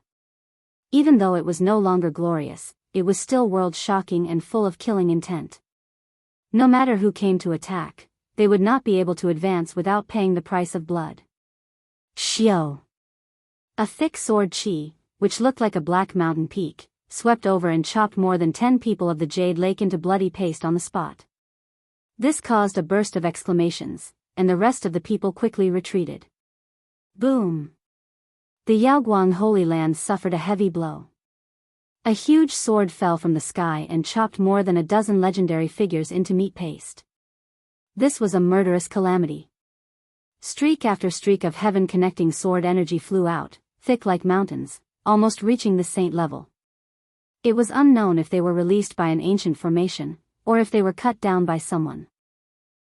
Even though it was no longer glorious, it was still world-shocking and full of killing intent. No matter who came to attack, they would not be able to advance without paying the price of blood. Xiao. A thick sword chi, which looked like a black mountain peak, swept over and chopped more than 10 people of the Jade Lake into bloody paste on the spot. This caused a burst of exclamations, and the rest of the people quickly retreated. Boom! The Yaoguang Holy Land suffered a heavy blow. A huge sword fell from the sky and chopped more than a dozen legendary figures into meat paste. This was a murderous calamity. Streak after streak of heaven-connecting sword energy flew out, thick like mountains, almost reaching the saint level. It was unknown if they were released by an ancient formation, or if they were cut down by someone.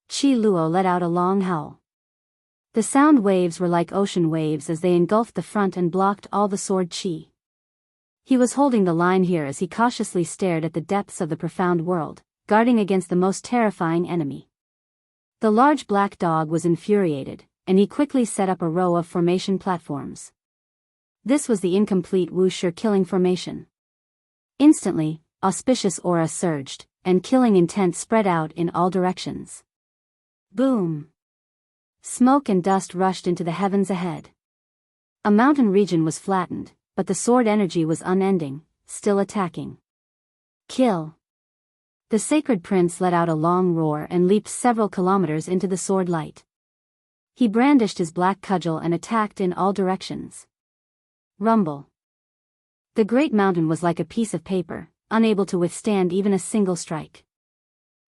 Qi Luo let out a long howl. The sound waves were like ocean waves as they engulfed the front and blocked all the sword chi. He was holding the line here as he cautiously stared at the depths of the profound world, guarding against the most terrifying enemy. The large black dog was infuriated, and he quickly set up a row of formation platforms. This was the incomplete Wuxia killing formation. Instantly, auspicious aura surged, and killing intent spread out in all directions. Boom! Smoke and dust rushed into the heavens ahead. A mountain region was flattened, but the sword energy was unending, still attacking. Kill! The sacred prince let out a long roar and leaped several kilometers into the sword light. He brandished his black cudgel and attacked in all directions. Rumble! The great mountain was like a piece of paper, unable to withstand even a single strike.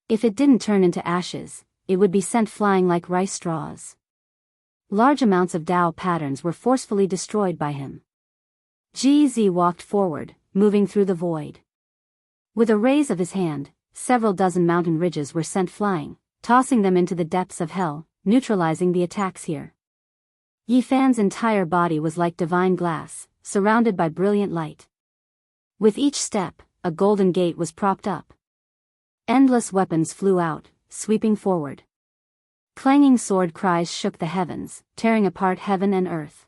If it didn't turn into ashes, it would be sent flying like rice straws. Large amounts of Tao patterns were forcefully destroyed by him. GZ walked forward, moving through the void. With a raise of his hand, several dozen mountain ridges were sent flying, tossing them into the depths of hell, neutralizing the attacks here. Yi Fan's entire body was like divine glass, surrounded by brilliant light. With each step, a golden gate was propped up. Endless weapons flew out, sweeping forward. Clanging sword cries shook the heavens, tearing apart heaven and earth.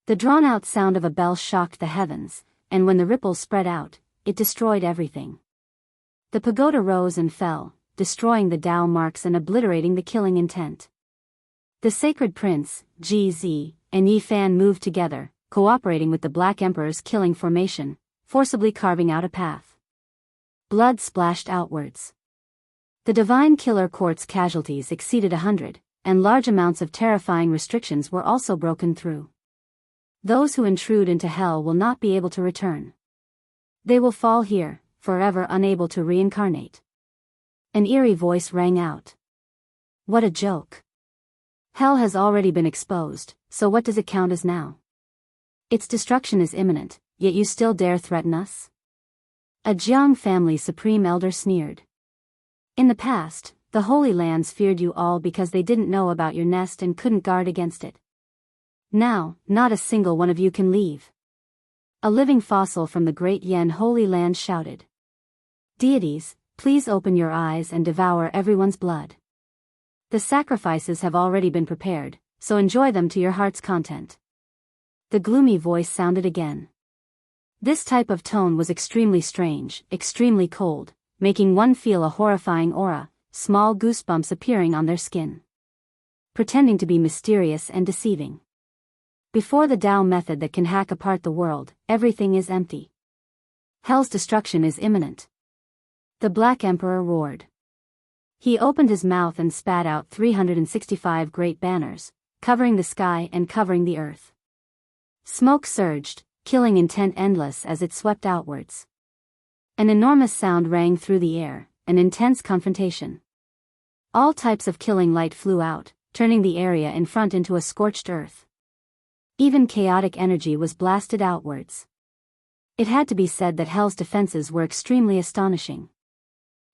The drawn-out sound of a bell shocked the heavens, and when the ripples spread out, it destroyed everything. The pagoda rose and fell, destroying the Tao marks and obliterating the killing intent. The sacred prince, GZ, and Yi Fan moved together, cooperating with the Black Emperor's killing formation, forcibly carving out a path. Blood splashed outwards. The divine killer court's casualties exceeded 100, and large amounts of terrifying restrictions were also broken through. Those who intrude into hell will not be able to return. They will fall here, forever unable to reincarnate. An eerie voice rang out. What a joke. Hell has already been exposed, so what does it count as now? Its destruction is imminent, yet you still dare threaten us? A Jiang family supreme elder sneered. In the past, the Holy Lands feared you all because they didn't know about your nest and couldn't guard against it. Now, not a single one of you can leave. A living fossil from the great Yen Holy Land shouted. Deities, please open your eyes and devour everyone's blood. The sacrifices have already been prepared, so enjoy them to your heart's content. The gloomy voice sounded again. This type of tone was extremely strange, extremely cold, making one feel a horrifying aura, small goosebumps appearing on their skin. Pretending to be mysterious and deceiving. Before the Tao method that can hack apart the world, everything is empty. Hell's destruction is imminent. The Black Emperor roared. He opened his mouth and spat out 365 great banners, covering the sky and covering the earth. Smoke surged, killing intent endless as it swept outwards. An enormous sound rang through the air, an intense confrontation. All types of killing light flew out, turning the area in front into a scorched earth. Even chaotic energy was blasted outwards. It had to be said that Hell's defenses were extremely astonishing.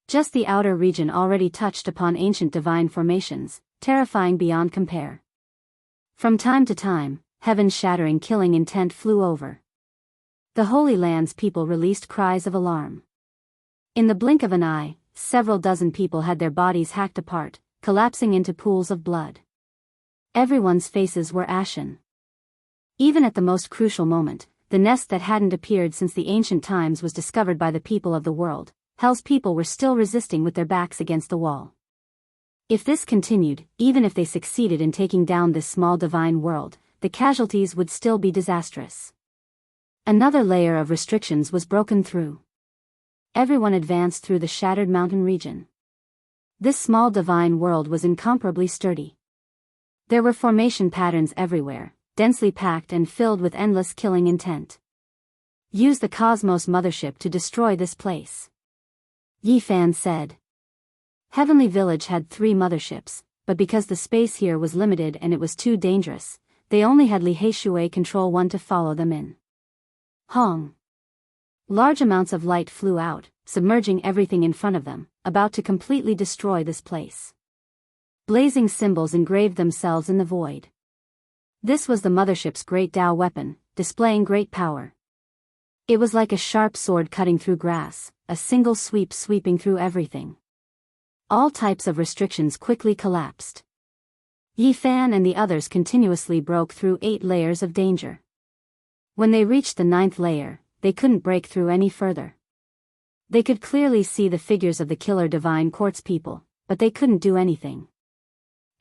Just the outer region already touched upon ancient divine formations, terrifying beyond compare. From time to time, heaven-shattering killing intent flew over. The Holy Land's people released cries of alarm. In the blink of an eye, several dozen people had their bodies hacked apart, collapsing into pools of blood. Everyone's faces were ashen. Even at the most crucial moment, the nest that hadn't appeared since the ancient times was discovered by the people of the world. Hell's people were still resisting with their backs against the wall. If this continued, even if they succeeded in taking down this small divine world, the casualties would still be disastrous. Another layer of restrictions was broken through. Everyone advanced through the shattered mountain region. This small divine world was incomparably sturdy. There were formation patterns everywhere, densely packed and filled with endless killing intent. Use the Cosmos Mothership to destroy this place, Yi Fan said. Heavenly Village had 3 motherships, but because the space here was limited and it was too dangerous, they only had Li Heishui control one to follow them in. Hong. Large amounts of light flew out, submerging everything in front of them, about to completely destroy this place. Blazing symbols engraved themselves in the void. This was the mothership's great Dao weapon, displaying great power. It was like a sharp sword cutting through grass, a single sweep sweeping through everything. All types of restrictions quickly collapsed. Yi Fan and the others continuously broke through 8 layers of danger. When they reached the 9th layer, they couldn't break through any further. They could clearly see the figures of the killer divine quartz people, but they couldn't do anything.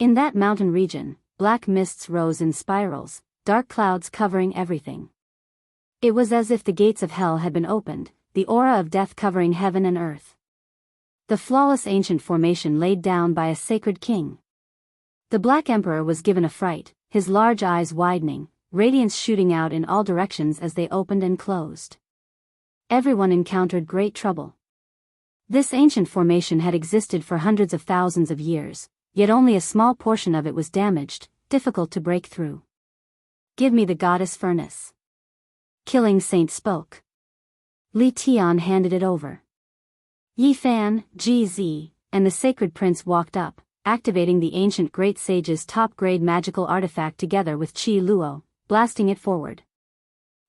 In that mountain region, black mists rose in spirals, dark clouds covering everything. It was as if the gates of hell had been opened, the aura of death covering heaven and earth. The flawless ancient formation laid down by a sacred king. The Black Emperor was given a fright, his large eyes widening, radiance shooting out in all directions as they opened and closed. Everyone encountered great trouble. This ancient formation had existed for hundreds of thousands of years, yet only a small portion of it was damaged, difficult to break through. Give me the goddess furnace. Killing Saint spoke. Li Tian handed it over. Yi Fan, GZ, and the sacred prince walked up, activating the ancient great sage's top-grade magical artifact together with Qi Luo, blasting it forward.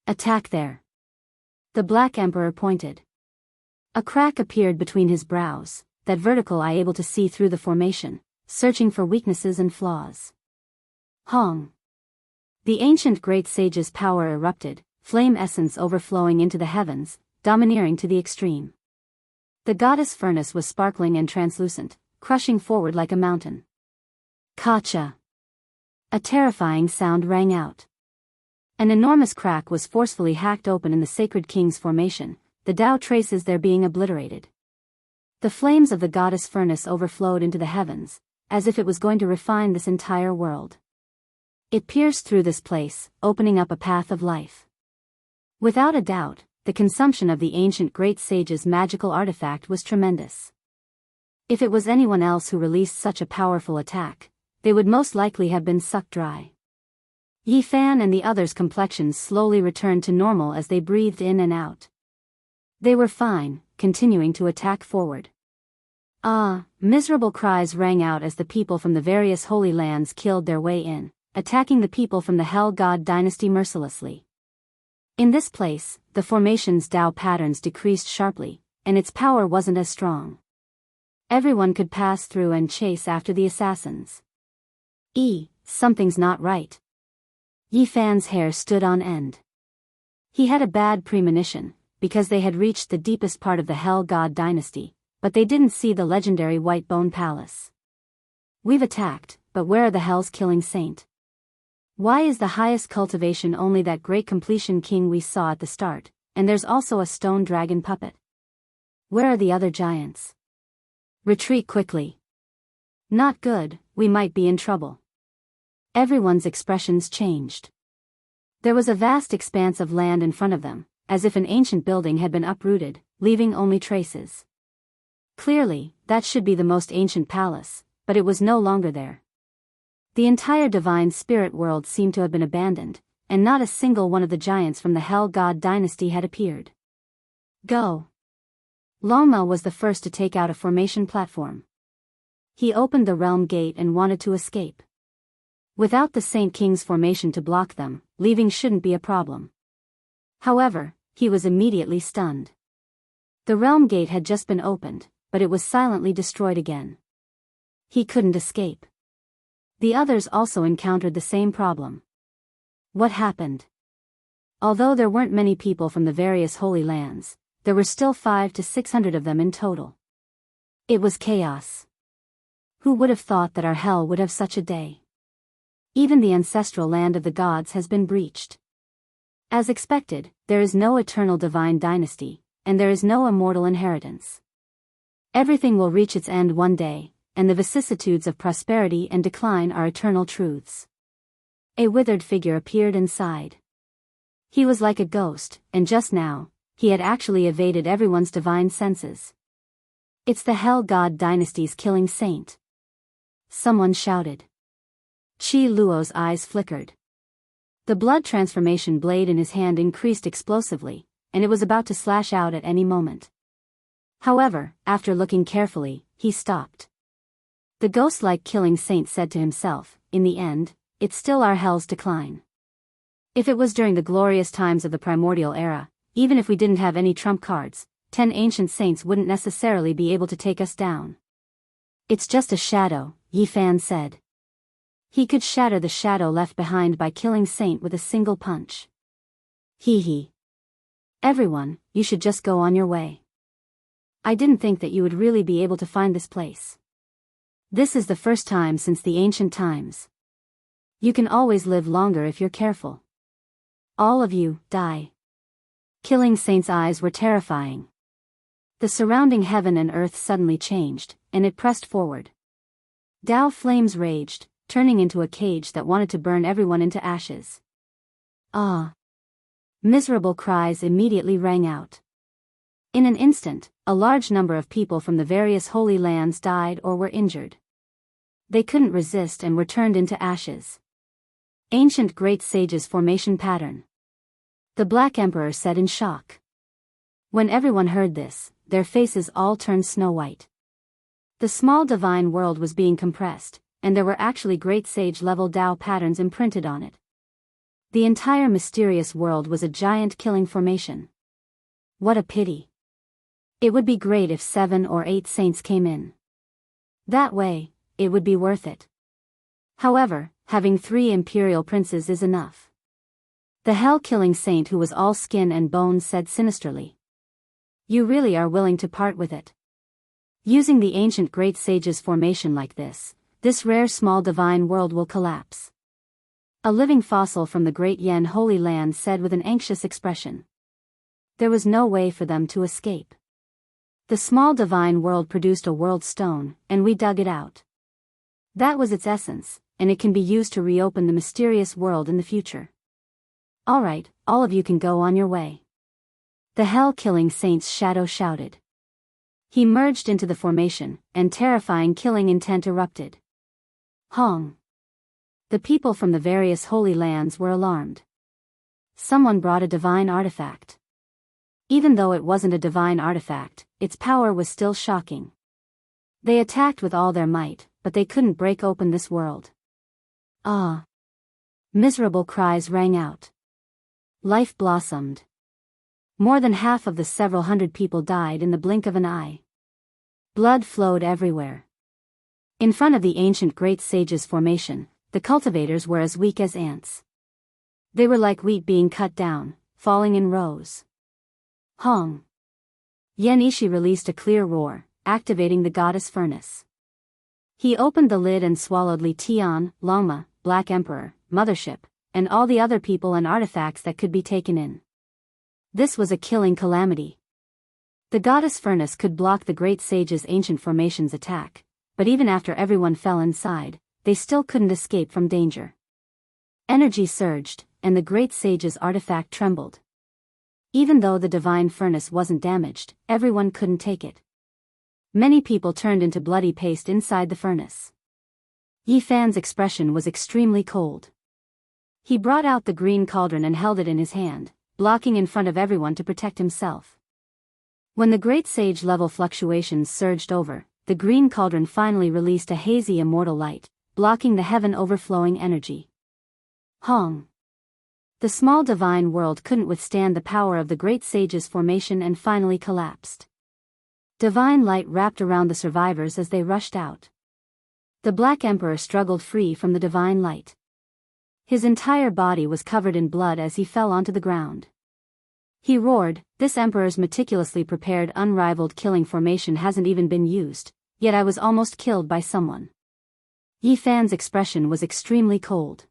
Attack there. The Black Emperor pointed. A crack appeared between his brows, that vertical eye able to see through the formation, searching for weaknesses and flaws. Hong. The ancient great sage's power erupted, flame essence overflowing into the heavens, domineering to the extreme. The goddess furnace was sparkling and translucent, crushing forward like a mountain. Kacha. A terrifying sound rang out. An enormous crack was forcefully hacked open in the sacred king's formation, the Tao traces there being obliterated. The flames of the goddess furnace overflowed into the heavens, as if it was going to refine this entire world. It pierced through this place, opening up a path of life. Without a doubt, the consumption of the ancient great sage's magical artifact was tremendous. If it was anyone else who released such a powerful attack, they would most likely have been sucked dry. Yi Fan and the others' complexions slowly returned to normal as they breathed in and out. They were fine, continuing to attack forward. Miserable cries rang out as the people from the various holy lands killed their way in, attacking the people from the Hell God dynasty mercilessly. In this place, the formation's Tao patterns decreased sharply, and its power wasn't as strong. Everyone could pass through and chase after the assassins. Something's not right. Yi Fan's hair stood on end. He had a bad premonition, because they had reached the deepest part of the Hell God dynasty, but they didn't see the legendary White Bone Palace. We've attacked, but where are the Hell's killing saint? Why is the highest cultivation only that great completion king we saw at the start, and there's also a stone dragon puppet? Where are the other giants? Retreat quickly. Not good, we might be in trouble. Everyone's expressions changed. There was a vast expanse of land in front of them, as if an ancient building had been uprooted, leaving only traces. Clearly, that should be the most ancient palace, but it was no longer there. The entire divine spirit world seemed to have been abandoned, and not a single one of the giants from the Hell God dynasty had appeared. Go. Longma was the first to take out a formation platform. He opened the realm gate and wanted to escape. Without the Saint King's formation to block them, leaving shouldn't be a problem. However, he was immediately stunned. The realm gate had just been opened, but it was silently destroyed again. He couldn't escape. The others also encountered the same problem. What happened? Although there weren't many people from the various Holy Lands, there were still 500 to 600 of them in total. It was chaos. Who would have thought that our hell would have such a day? Even the ancestral land of the gods has been breached. As expected, there is no eternal divine dynasty, and there is no immortal inheritance. Everything will reach its end one day, and the vicissitudes of prosperity and decline are eternal truths. A withered figure appeared and sighed. He was like a ghost, and just now, he had actually evaded everyone's divine senses. It's the Hell God Dynasty's killing saint. Someone shouted. Chi Luo's eyes flickered. The blood transformation blade in his hand increased explosively, and it was about to slash out at any moment. However, after looking carefully, he stopped. The ghost-like killing saint said to himself, in the end, it's still our hell's decline. If it was during the glorious times of the primordial era, even if we didn't have any trump cards, 10 ancient saints wouldn't necessarily be able to take us down. It's just a shadow, Yi Fan said. He could shatter the shadow left behind by killing Saint with a single punch. Hee hee. Everyone, you should just go on your way. I didn't think that you would really be able to find this place. This is the first time since the ancient times. You can always live longer if you're careful. All of you, die. Killing Saint's eyes were terrifying. The surrounding heaven and earth suddenly changed, and it pressed forward. Tao flames raged, turning into a cage that wanted to burn everyone into ashes. Ah! Miserable cries immediately rang out. In an instant, a large number of people from the various holy lands died or were injured. They couldn't resist and were turned into ashes. Ancient Great Sage's formation pattern. The Black Emperor said in shock. When everyone heard this, their faces all turned snow-white. The small divine world was being compressed, and there were actually Great Sage-level Tao patterns imprinted on it. The entire mysterious world was a giant killing formation. What a pity. It would be great if 7 or 8 saints came in. That way, it would be worth it. However, having 3 imperial princes is enough. The hell-killing saint who was all skin and bones said sinisterly. You really are willing to part with it. Using the ancient Great Sage's formation like this rare small divine world will collapse. A living fossil from the Great Yen Holy Land said with an anxious expression. There was no way for them to escape. The small divine world produced a world stone, and we dug it out. That was its essence, and it can be used to reopen the mysterious world in the future. Alright, all of you can go on your way. The hell-killing saint's shadow shouted. He merged into the formation, and terrifying killing intent erupted. Hong. The people from the various holy lands were alarmed. Someone brought a divine artifact. Even though it wasn't a divine artifact, its power was still shocking. They attacked with all their might, but they couldn't break open this world. Ah! Miserable cries rang out. Life blossomed. More than half of the several hundred people died in the blink of an eye. Blood flowed everywhere. In front of the ancient Great Sage's formation, the cultivators were as weak as ants. They were like wheat being cut down, falling in rows. Hong. Yen Ishi released a clear roar, activating the goddess furnace. He opened the lid and swallowed Li Tian, Longma, Black Emperor, Mothership, and all the other people and artifacts that could be taken in. This was a killing calamity. The goddess furnace could block the Great Sage's ancient formation's attack, but even after everyone fell inside, they still couldn't escape from danger. Energy surged, and the Great Sage's artifact trembled. Even though the divine furnace wasn't damaged, everyone couldn't take it. Many people turned into bloody paste inside the furnace. Yi Fan's expression was extremely cold. He brought out the green cauldron and held it in his hand, blocking in front of everyone to protect himself. When the Great Sage level fluctuations surged over, the green cauldron finally released a hazy immortal light, blocking the heaven overflowing energy. Hong. The small divine world couldn't withstand the power of the great sage's formation and finally collapsed. Divine light wrapped around the survivors as they rushed out. The Black Emperor struggled free from the divine light. His entire body was covered in blood as he fell onto the ground. He roared, "This Emperor's meticulously prepared unrivaled killing formation hasn't even been used, yet I was almost killed by someone." Yi Fan's expression was extremely cold.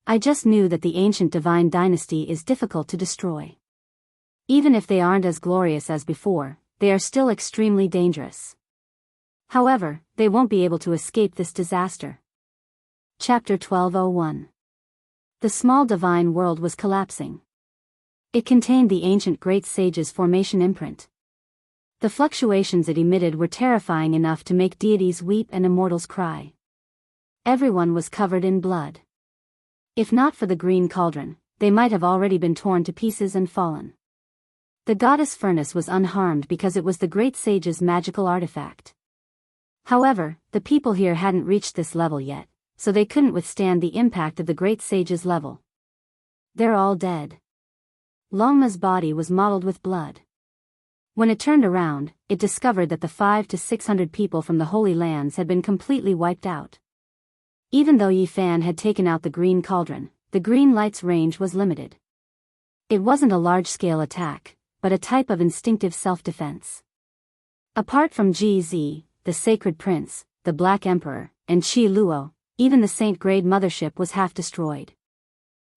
"I just knew that the ancient divine dynasty is difficult to destroy. Even if they aren't as glorious as before, they are still extremely dangerous. However, they won't be able to escape this disaster." Chapter 12:01. The small divine world was collapsing. It contained the ancient great sage's formation imprint. The fluctuations it emitted were terrifying enough to make deities weep and immortals cry. Everyone was covered in blood. If not for the green cauldron, they might have already been torn to pieces and fallen. The goddess furnace was unharmed because it was the great sage's magical artifact. However, the people here hadn't reached this level yet, so they couldn't withstand the impact of the great sage's level. They're all dead. Longma's body was mottled with blood. When it turned around, it discovered that the 500 to 600 people from the Holy Lands had been completely wiped out. Even though Yi Fan had taken out the green cauldron, the green light's range was limited. It wasn't a large-scale attack, but a type of instinctive self-defense. Apart from GZ, the Sacred Prince, the Black Emperor, and Qi Luo, even the Saint-grade mothership was half destroyed.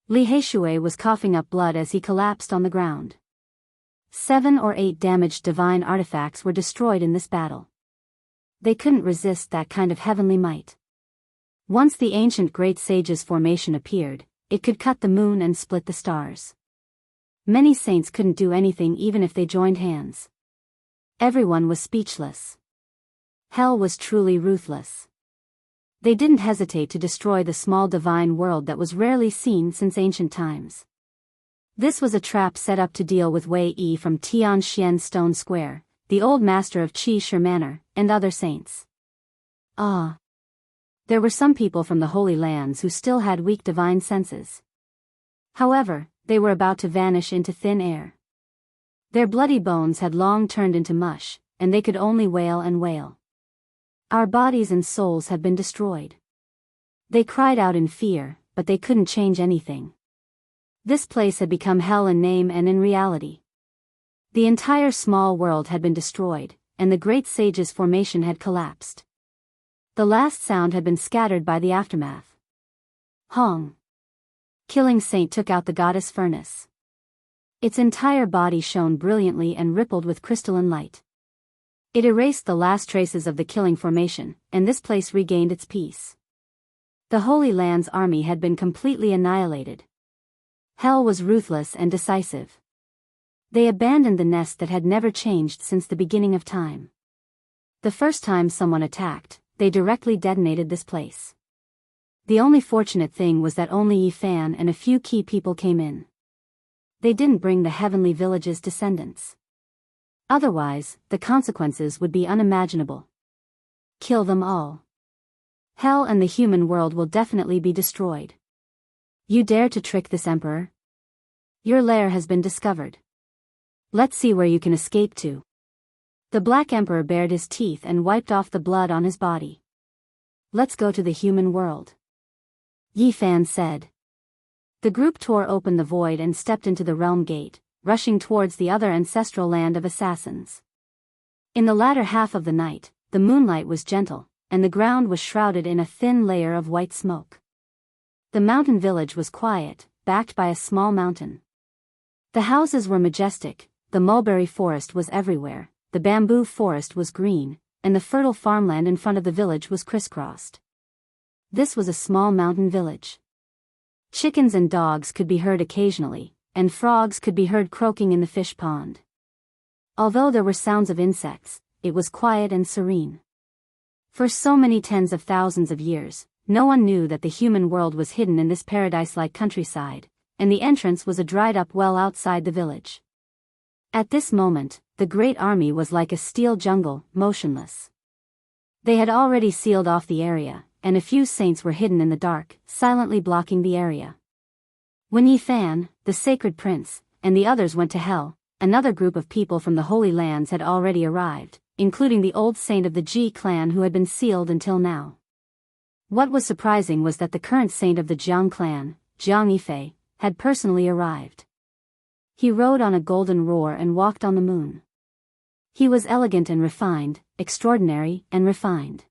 Li Heishui was coughing up blood as he collapsed on the ground. 7 or 8 damaged divine artifacts were destroyed in this battle. They couldn't resist that kind of heavenly might. Once the ancient great sage's formation appeared, it could cut the moon and split the stars. Many saints couldn't do anything even if they joined hands. Everyone was speechless. Hell was truly ruthless. They didn't hesitate to destroy the small divine world that was rarely seen since ancient times. This was a trap set up to deal with Wei Yi from Tianxian Stone Square, the old master of Qi Shi Manor, and other saints. There were some people from the Holy Lands who still had weak divine senses. However, they were about to vanish into thin air. Their bloody bones had long turned into mush, and they could only wail and wail. "Our bodies and souls have been destroyed." They cried out in fear, but they couldn't change anything. This place had become hell in name and in reality. The entire small world had been destroyed, and the great sage's formation had collapsed. The last sound had been scattered by the aftermath. Hong. Killing Saint took out the goddess furnace. Its entire body shone brilliantly and rippled with crystalline light. It erased the last traces of the killing formation, and this place regained its peace. The Holy Land's army had been completely annihilated. Hell was ruthless and decisive. They abandoned the nest that had never changed since the beginning of time. The first time someone attacked, they directly detonated this place. The only fortunate thing was that only Yi Fan and a few key people came in. They didn't bring the heavenly village's descendants. Otherwise, the consequences would be unimaginable. Kill them all. Hell and the human world will definitely be destroyed. You dare to trick this emperor? Your lair has been discovered. Let's see where you can escape to. The Black Emperor bared his teeth and wiped off the blood on his body. Let's go to the human world. Yi Fan said. The group tore open the void and stepped into the realm gate, rushing towards the other ancestral land of assassins. In the latter half of the night, the moonlight was gentle, and the ground was shrouded in a thin layer of white smoke. The mountain village was quiet, backed by a small mountain. The houses were majestic, the mulberry forest was everywhere, the bamboo forest was green, and the fertile farmland in front of the village was crisscrossed. This was a small mountain village. Chickens and dogs could be heard occasionally, and frogs could be heard croaking in the fish pond. Although there were sounds of insects, it was quiet and serene. For so many tens of thousands of years, no one knew that the human world was hidden in this paradise-like countryside, and the entrance was a dried-up well outside the village. At this moment, the great army was like a steel jungle, motionless. They had already sealed off the area, and a few saints were hidden in the dark, silently blocking the area. When Yifan, the sacred prince, and the others went to hell, another group of people from the Holy Lands had already arrived, including the old saint of the Ji clan who had been sealed until now. What was surprising was that the current saint of the Jiang clan, Jiang Yifei, had personally arrived. He rode on a golden roar and walked on the moon. He was elegant and refined, extraordinary and refined.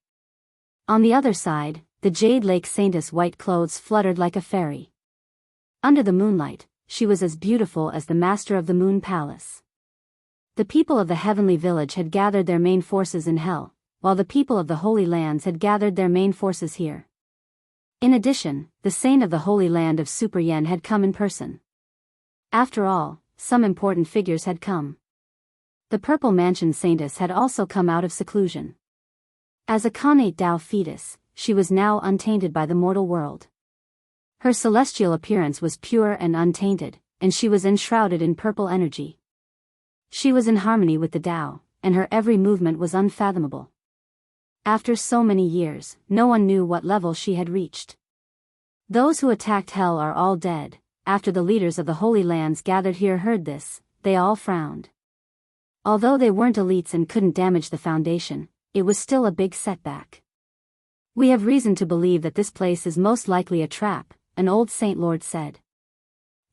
On the other side, the Jade Lake Saintess' white clothes fluttered like a fairy. Under the moonlight, she was as beautiful as the master of the Moon Palace. The people of the heavenly village had gathered their main forces in hell, while the people of the Holy Lands had gathered their main forces here. In addition, the saint of the Holy Land of Super Yen had come in person. After all, some important figures had come. The Purple Mansion Saintess had also come out of seclusion. As a connate Tao fetus, she was now untainted by the mortal world. Her celestial appearance was pure and untainted, and she was enshrouded in purple energy. She was in harmony with the Tao, and her every movement was unfathomable. After so many years, no one knew what level she had reached. Those who attacked hell are all dead. After the leaders of the Holy Lands gathered here heard this, they all frowned. Although they weren't elites and couldn't damage the foundation, it was still a big setback. We have reason to believe that this place is most likely a trap, an old saint lord said.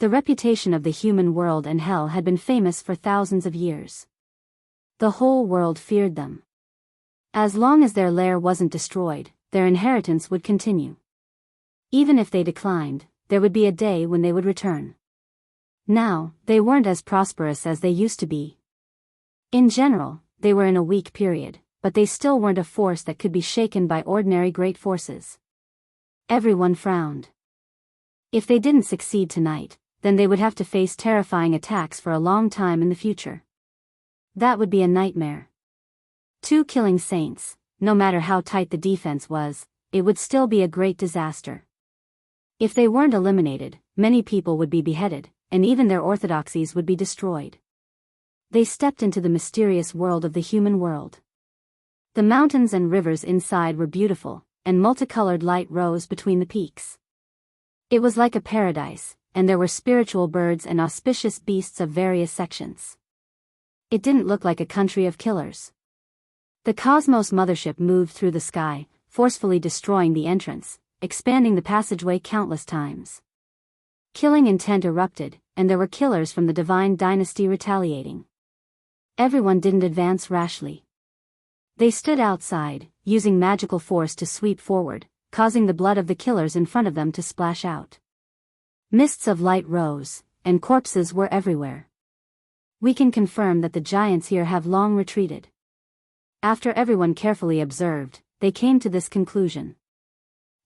The reputation of the human world and hell had been famous for thousands of years. The whole world feared them. As long as their lair wasn't destroyed, their inheritance would continue. Even if they declined, there would be a day when they would return. Now, they weren't as prosperous as they used to be. In general, they were in a weak period, but they still weren't a force that could be shaken by ordinary great forces. Everyone frowned. If they didn't succeed tonight, then they would have to face terrifying attacks for a long time in the future. That would be a nightmare. 2 killing saints, no matter how tight the defense was, it would still be a great disaster. If they weren't eliminated, many people would be beheaded, and even their orthodoxies would be destroyed. They stepped into the mysterious world of the human world. The mountains and rivers inside were beautiful, and multicolored light rose between the peaks. It was like a paradise, and there were spiritual birds and auspicious beasts of various sections. It didn't look like a country of killers. The Cosmos mothership moved through the sky, forcefully destroying the entrance, expanding the passageway countless times. Killing intent erupted, and there were killers from the divine dynasty retaliating. Everyone didn't advance rashly. They stood outside, using magical force to sweep forward, causing the blood of the killers in front of them to splash out. Mists of light rose, and corpses were everywhere. We can confirm that the giants here have long retreated. After everyone carefully observed, they came to this conclusion.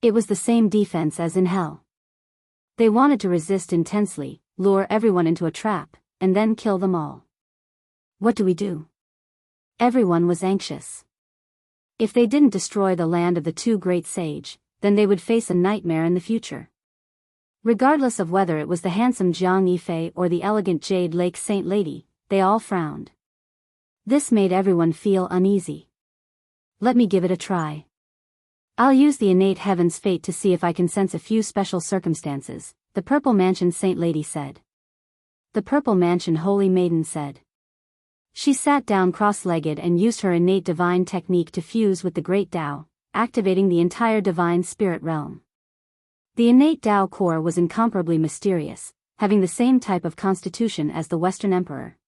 It was the same defense as in hell. They wanted to resist intensely, lure everyone into a trap, and then kill them all. What do we do? Everyone was anxious. If they didn't destroy the land of the 2 great sage, then they would face a nightmare in the future. Regardless of whether it was the handsome Jiang Yifei or the elegant Jade Lake Saint Lady, they all frowned. This made everyone feel uneasy. Let me give it a try. I'll use the innate heaven's fate to see if I can sense a few special circumstances, the Purple Mansion Saint Lady said. The Purple Mansion Holy Maiden said. She sat down cross-legged and used her innate divine technique to fuse with the great Tao, activating the entire divine spirit realm. The innate Tao core was incomparably mysterious, having the same type of constitution as the Western Emperor.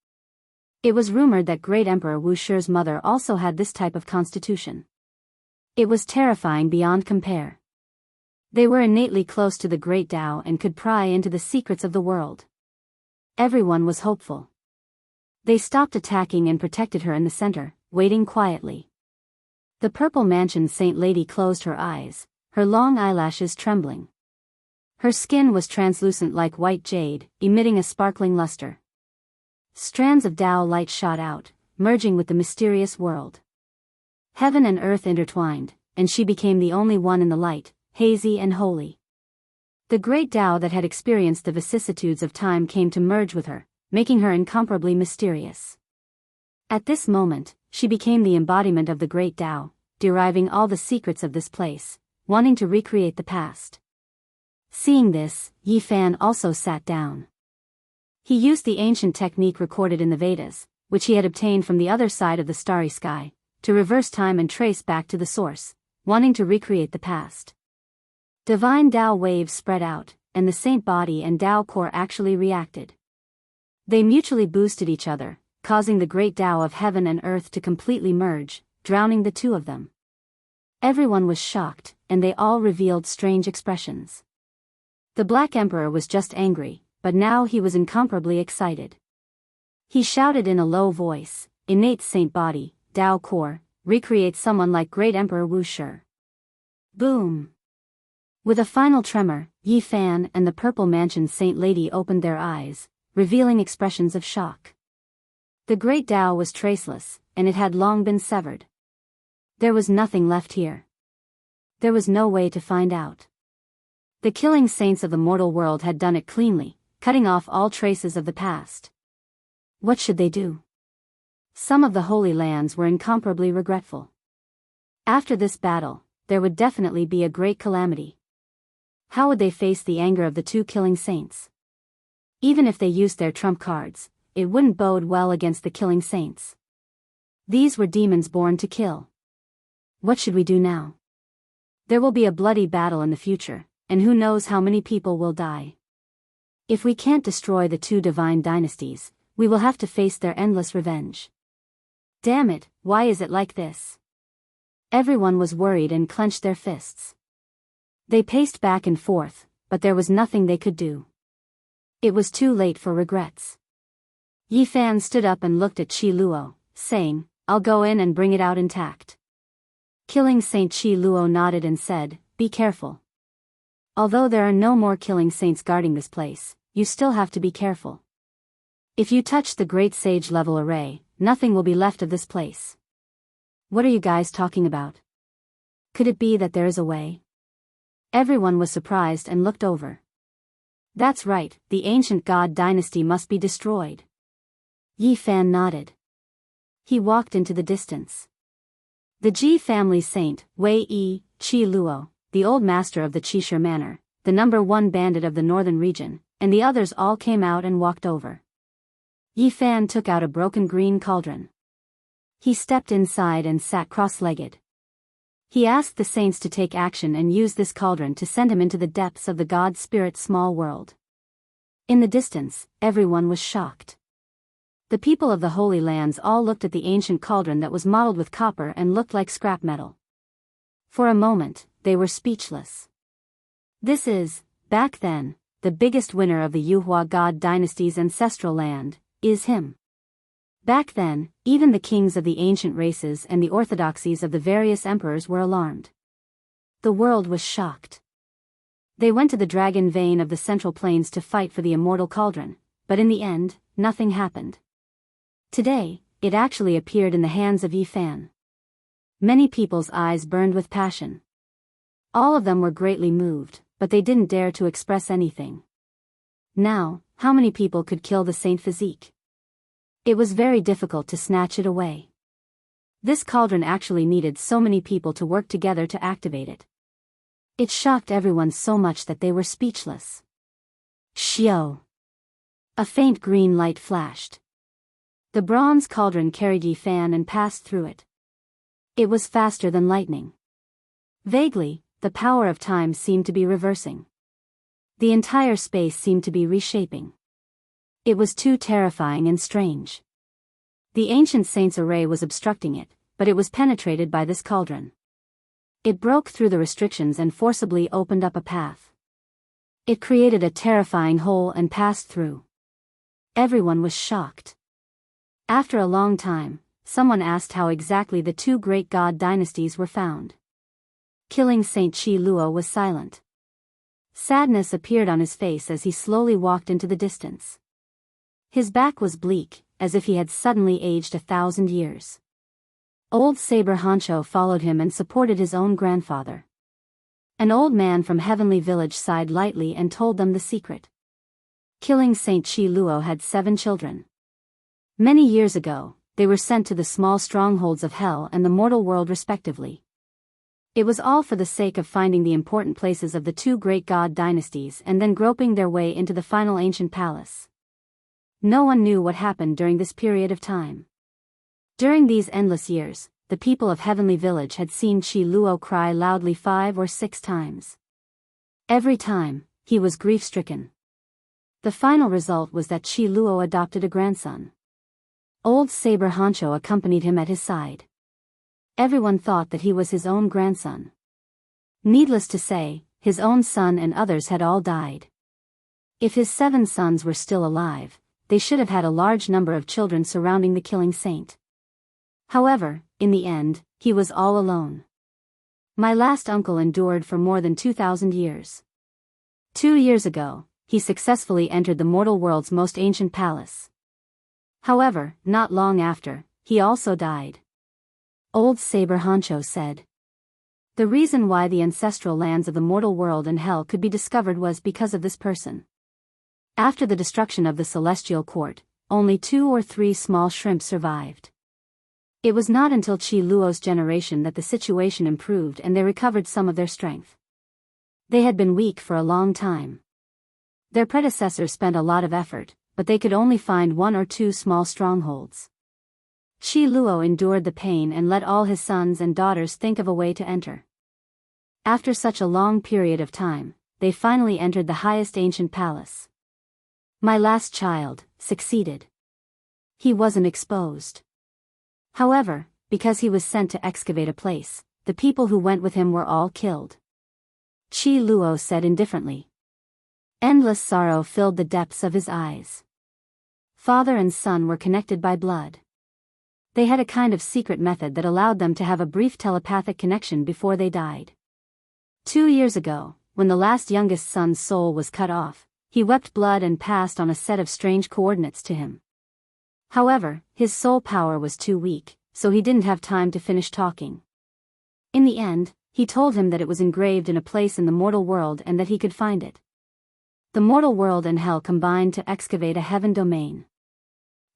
It was rumored that Great Emperor Wu Shi's mother also had this type of constitution. It was terrifying beyond compare. They were innately close to the great Tao and could pry into the secrets of the world. Everyone was hopeful. They stopped attacking and protected her in the center, waiting quietly. The Purple Mansion Saint Lady closed her eyes, her long eyelashes trembling. Her skin was translucent like white jade, emitting a sparkling luster. Strands of Tao light shot out, merging with the mysterious world. Heaven and earth intertwined, and she became the only one in the light, hazy and holy. The great Tao that had experienced the vicissitudes of time came to merge with her, making her incomparably mysterious. At this moment, she became the embodiment of the great Tao, deriving all the secrets of this place, wanting to recreate the past. Seeing this, Yi Fan also sat down. He used the ancient technique recorded in the Vedas, which he had obtained from the other side of the starry sky, to reverse time and trace back to the source, wanting to recreate the past. Divine Tao waves spread out, and the saint body and Tao core actually reacted. They mutually boosted each other, causing the great Tao of heaven and earth to completely merge, drowning the two of them. Everyone was shocked, and they all revealed strange expressions. The Black Emperor was just angry, but now he was incomparably excited. He shouted in a low voice, "Innate saint body, Tao core, recreate someone like great Emperor Wu Shi." Boom! With a final tremor, Yi Fan and the Purple Mansion Saint Lady opened their eyes, revealing expressions of shock. The great Tao was traceless, and it had long been severed. There was nothing left here. There was no way to find out. The killing saints of the mortal world had done it cleanly, cutting off all traces of the past. What should they do? Some of the Holy Lands were incomparably regretful. After this battle, there would definitely be a great calamity. How would they face the anger of the two killing saints? Even if they used their trump cards, it wouldn't bode well against the killing saints. These were demons born to kill. What should we do now? There will be a bloody battle in the future, and who knows how many people will die. If we can't destroy the two divine dynasties, we will have to face their endless revenge. Damn it, why is it like this? Everyone was worried and clenched their fists. They paced back and forth, but there was nothing they could do. It was too late for regrets. Yi Fan stood up and looked at Qi Luo, saying, "I'll go in and bring it out intact." Killing Saint Qi Luo nodded and said, "Be careful. Although there are no more killing saints guarding this place, you still have to be careful. If you touch the great sage level array, nothing will be left of this place." What are you guys talking about? Could it be that there is a way? Everyone was surprised and looked over. That's right, the ancient god dynasty must be destroyed. Yi Fan nodded. He walked into the distance. The Ji family saint, Wei Yi, Qi Luo, the old master of the Qishir Manor, the #1 bandit of the northern region, and the others all came out and walked over. Yi Fan took out a broken green cauldron. He stepped inside and sat cross-legged. He asked the saints to take action and use this cauldron to send him into the depths of the god spirit small world. In the distance, everyone was shocked. The people of the Holy Lands all looked at the ancient cauldron that was modeled with copper and looked like scrap metal. For a moment, they were speechless. This is, back then, the biggest winner of the Yuhua god dynasty's ancestral land, is him. Back then, even the kings of the ancient races and the orthodoxies of the various emperors were alarmed. The world was shocked. They went to the dragon vein of the Central Plains to fight for the immortal cauldron, but in the end, nothing happened. Today, it actually appeared in the hands of Yi Fan. Many people's eyes burned with passion. All of them were greatly moved, but they didn't dare to express anything. Now, how many people could kill the Saint Physique? It was very difficult to snatch it away. This cauldron actually needed so many people to work together to activate it. It shocked everyone so much that they were speechless. Xiao! A faint green light flashed. The bronze cauldron carried Yi Fan and passed through it. It was faster than lightning. Vaguely, the power of time seemed to be reversing. The entire space seemed to be reshaping. It was too terrifying and strange. The ancient saint's array was obstructing it, but it was penetrated by this cauldron. It broke through the restrictions and forcibly opened up a path. It created a terrifying hole and passed through. Everyone was shocked. After a long time, someone asked how exactly the two great god dynasties were found. Killing Saint Qi Luo was silent. Sadness appeared on his face as he slowly walked into the distance. His back was bleak, as if he had suddenly aged 1,000 years. Old Saber Honcho followed him and supported his own grandfather. An old man from Heavenly Village sighed lightly and told them the secret. Killing Saint Qi Luo had 7 children. Many years ago, they were sent to the small strongholds of hell and the mortal world respectively. It was all for the sake of finding the important places of the two great god dynasties and then groping their way into the final ancient palace. No one knew what happened during this period of time. During these endless years, the people of Heavenly Village had seen Chi Luo cry loudly 5 or 6 times. Every time, he was grief-stricken. The final result was that Chi Luo adopted a grandson. Old Saber Honcho accompanied him at his side. Everyone thought that he was his own grandson. Needless to say, his own son and others had all died. If his 7 sons were still alive, they should have had a large number of children surrounding the killing saint. However, in the end, he was all alone. My last uncle endured for more than 2,000 years. 2 years ago, he successfully entered the mortal world's most ancient palace. However, not long after, he also died. Old Saber Honcho said. The reason why the ancestral lands of the mortal world and hell could be discovered was because of this person. After the destruction of the celestial court, only 2 or 3 small shrimps survived. It was not until Chi Luo's generation that the situation improved and they recovered some of their strength. They had been weak for a long time. Their predecessors spent a lot of effort, but they could only find 1 or 2 small strongholds. Chi Luo endured the pain and let all his sons and daughters think of a way to enter. After such a long period of time, they finally entered the highest ancient palace. My last child succeeded. He wasn't exposed. However, because he was sent to excavate a place, the people who went with him were all killed. Chi Luo said indifferently. Endless sorrow filled the depths of his eyes. Father and son were connected by blood. They had a kind of secret method that allowed them to have a brief telepathic connection before they died. 2 years ago, when the last youngest son's soul was cut off, he wept blood and passed on a set of strange coordinates to him. However, his soul power was too weak, so he didn't have time to finish talking. In the end, he told him that it was engraved in a place in the mortal world and that he could find it. The mortal world and hell combined to excavate a heaven domain.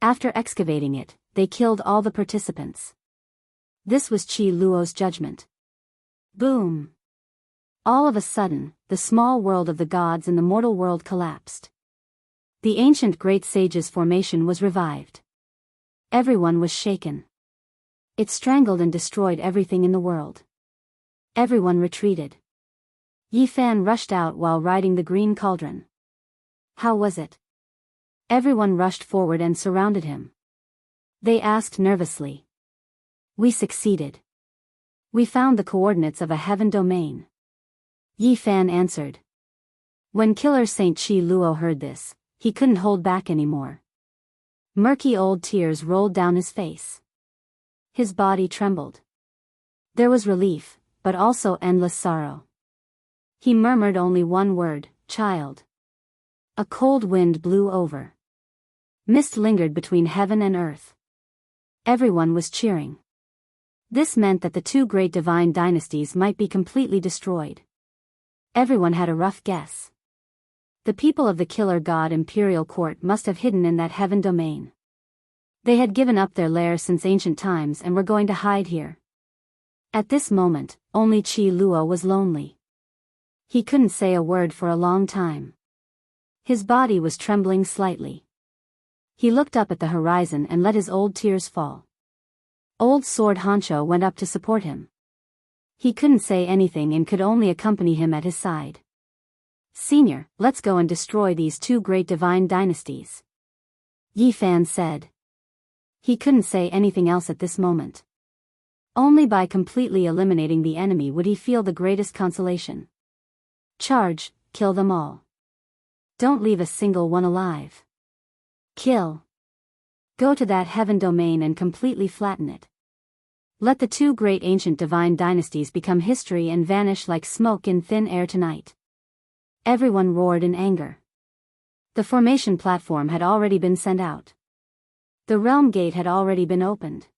After excavating it, they killed all the participants. This was Chi Luo's judgment. Boom! All of a sudden, the small world of the gods in the mortal world collapsed. The ancient great sage's formation was revived. Everyone was shaken. It strangled and destroyed everything in the world. Everyone retreated. Yi Fan rushed out while riding the green cauldron. How was it? Everyone rushed forward and surrounded him. They asked nervously. We succeeded. We found the coordinates of a heaven domain. Yi Fan answered. When Killer Saint Chi Luo heard this, he couldn't hold back anymore. Murky old tears rolled down his face. His body trembled. There was relief, but also endless sorrow. He murmured only one word, child. A cold wind blew over. Mist lingered between heaven and earth. Everyone was cheering. This meant that the 2 great divine dynasties might be completely destroyed. Everyone had a rough guess. The people of the killer god imperial court must have hidden in that heaven domain. They had given up their lair since ancient times and were going to hide here. At this moment, only Chi Luo was lonely. He couldn't say a word for a long time. His body was trembling slightly. He looked up at the horizon and let his old tears fall. Old Sword Honcho went up to support him. He couldn't say anything and could only accompany him at his side. Senior, let's go and destroy these 2 great divine dynasties. Yi Fan said. He couldn't say anything else at this moment. Only by completely eliminating the enemy would he feel the greatest consolation. Charge, kill them all. Don't leave a single one alive. Kill. Go to that heaven domain and completely flatten it. Let the 2 great ancient divine dynasties become history and vanish like smoke in thin air tonight. Everyone roared in anger. The formation platform had already been sent out. The realm gate had already been opened.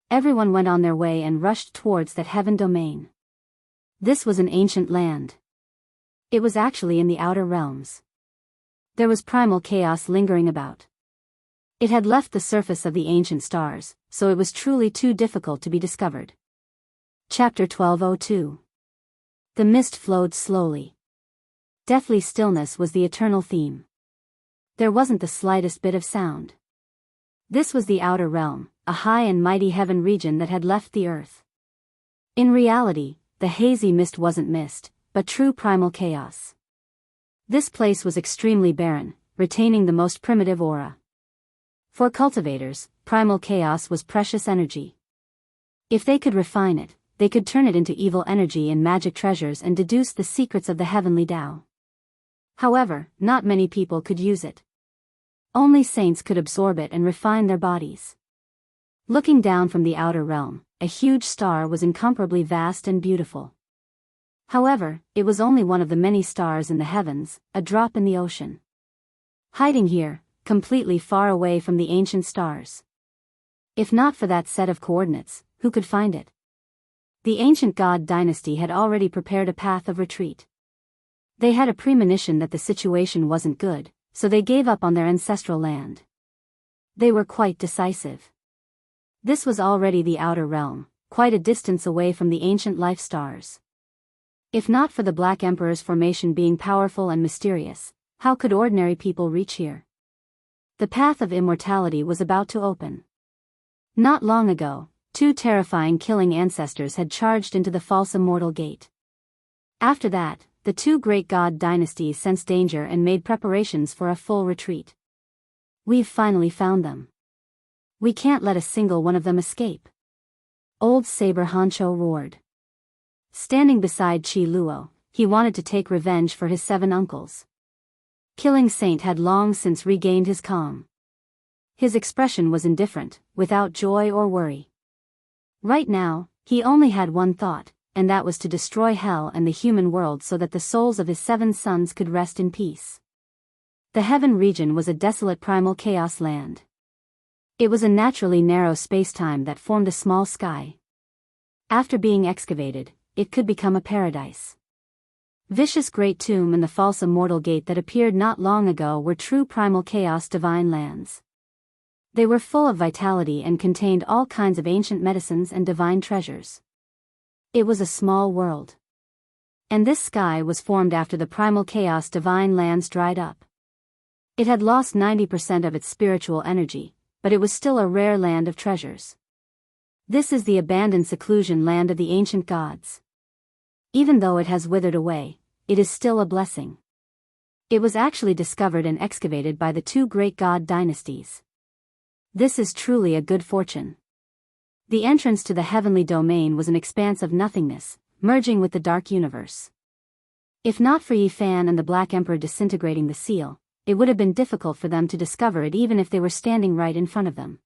Everyone went on their way and rushed towards that heaven domain. This was an ancient land. It was actually in the outer realms. There was primal chaos lingering about. It had left the surface of the ancient stars, so it was truly too difficult to be discovered. Chapter 1202. The mist flowed slowly. Deathly stillness was the eternal theme. There wasn't the slightest bit of sound. This was the outer realm, a high and mighty heaven region that had left the earth. In reality, the hazy mist wasn't mist, but true primal chaos. This place was extremely barren, retaining the most primitive aura. For cultivators, primal chaos was precious energy. If they could refine it, they could turn it into evil energy and magic treasures and deduce the secrets of the heavenly Tao. However, not many people could use it. Only saints could absorb it and refine their bodies. Looking down from the outer realm, a huge star was incomparably vast and beautiful. However, it was only one of the many stars in the heavens, a drop in the ocean. Hiding here, completely far away from the ancient stars. If not for that set of coordinates, who could find it? The ancient god dynasty had already prepared a path of retreat. They had a premonition that the situation wasn't good, so they gave up on their ancestral land. They were quite decisive. This was already the outer realm, quite a distance away from the ancient life stars. If not for the Black Emperor's formation being powerful and mysterious, how could ordinary people reach here? The path of immortality was about to open. Not long ago, two terrifying killing ancestors had charged into the false immortal gate. After that, the two great god dynasties sensed danger and made preparations for a full retreat. We've finally found them. We can't let a single one of them escape. Old Saber Honcho roared. Standing beside Chi Luo, he wanted to take revenge for his 7 uncles. Killing Saint had long since regained his calm. His expression was indifferent, without joy or worry. Right now, he only had one thought, and that was to destroy hell and the human world so that the souls of his 7 sons could rest in peace. The heaven region was a desolate primal chaos land. It was a naturally narrow space-time that formed a small sky. After being excavated, it could become a paradise. Vicious Great Tomb and the false immortal gate that appeared not long ago were true primal chaos divine lands. They were full of vitality and contained all kinds of ancient medicines and divine treasures. It was a small world. And this sky was formed after the primal chaos divine lands dried up. It had lost 90% of its spiritual energy, but it was still a rare land of treasures. This is the abandoned seclusion land of the ancient gods. Even though it has withered away, it is still a blessing. It was actually discovered and excavated by the 2 great god dynasties. This is truly a good fortune. The entrance to the heavenly domain was an expanse of nothingness, merging with the dark universe. If not for Yi Fan and the Black Emperor disintegrating the seal, it would have been difficult for them to discover it even if they were standing right in front of them.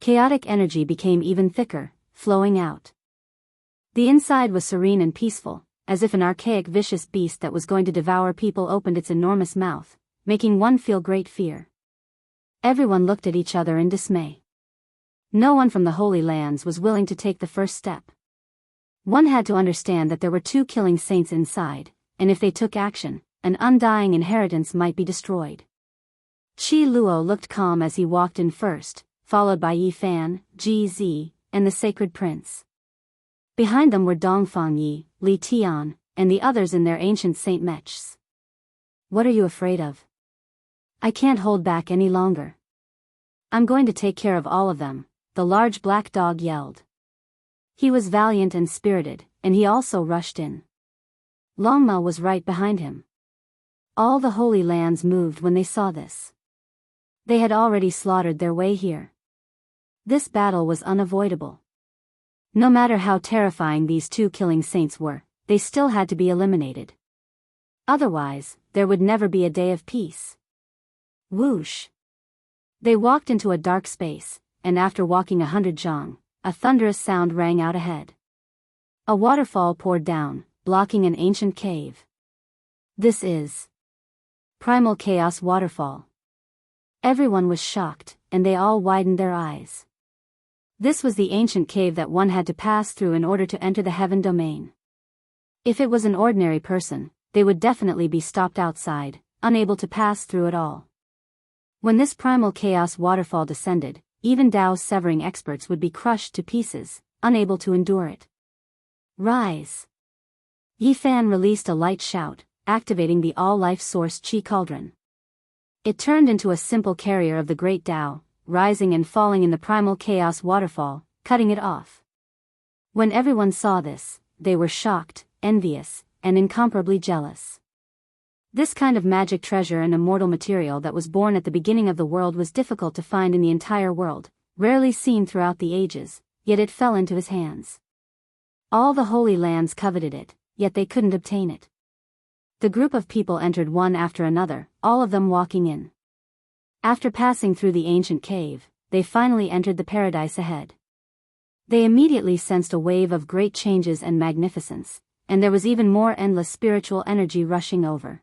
Chaotic energy became even thicker, flowing out. The inside was serene and peaceful, as if an archaic vicious beast that was going to devour people opened its enormous mouth, making one feel great fear. Everyone looked at each other in dismay. No one from the Holy Lands was willing to take the first step. One had to understand that there were 2 killing saints inside, and if they took action, an undying inheritance might be destroyed. Chi Luo looked calm as he walked in first, followed by Yi Fan, Ji Zi, and the Sacred Prince. Behind them were Dongfang Yi, Li Tian, and the others in their ancient saint mechs. What are you afraid of? I can't hold back any longer. I'm going to take care of all of them, the large black dog yelled. He was valiant and spirited, and he also rushed in. Longma was right behind him. All the Holy Lands moved when they saw this. They had already slaughtered their way here. This battle was unavoidable. No matter how terrifying these 2 killing saints were, they still had to be eliminated. Otherwise, there would never be a day of peace. Whoosh! They walked into a dark space, and after walking 100 zhang, a thunderous sound rang out ahead. A waterfall poured down, blocking an ancient cave. This is Primal Chaos Waterfall. Everyone was shocked, and they all widened their eyes. This was the ancient cave that one had to pass through in order to enter the heaven domain. If it was an ordinary person, they would definitely be stopped outside, unable to pass through at all. When this primal chaos waterfall descended, even Tao's severing experts would be crushed to pieces, unable to endure it. Rise! Yi Fan released a light shout, activating the all-life source Qi Cauldron. It turned into a simple carrier of the great Tao, rising and falling in the primal chaos waterfall, cutting it off. When everyone saw this, they were shocked, envious, and incomparably jealous. This kind of magic treasure and immortal material that was born at the beginning of the world was difficult to find in the entire world, rarely seen throughout the ages, yet it fell into his hands. All the Holy Lands coveted it, yet they couldn't obtain it. The group of people entered one after another, all of them walking in. After passing through the ancient cave, they finally entered the paradise ahead. They immediately sensed a wave of great changes and magnificence, and there was even more endless spiritual energy rushing over.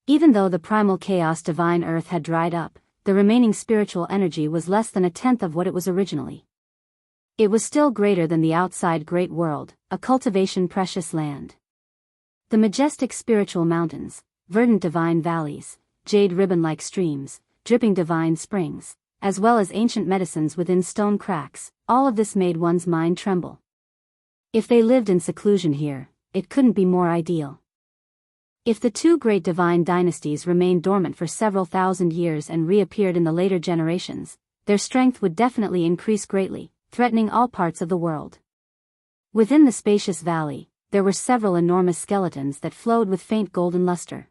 Even though the primal chaos divine earth had dried up, the remaining spiritual energy was less than a tenth of what it was originally. It was still greater than the outside great world, a cultivation precious land. The majestic spiritual mountains, verdant divine valleys, jade ribbon-like streams, dripping divine springs, as well as ancient medicines within stone cracks, all of this made one's mind tremble. If they lived in seclusion here, it couldn't be more ideal. If the two great divine dynasties remained dormant for several thousand years and reappeared in the later generations, their strength would definitely increase greatly, threatening all parts of the world. Within the spacious valley, there were several enormous skeletons that flowed with faint golden luster.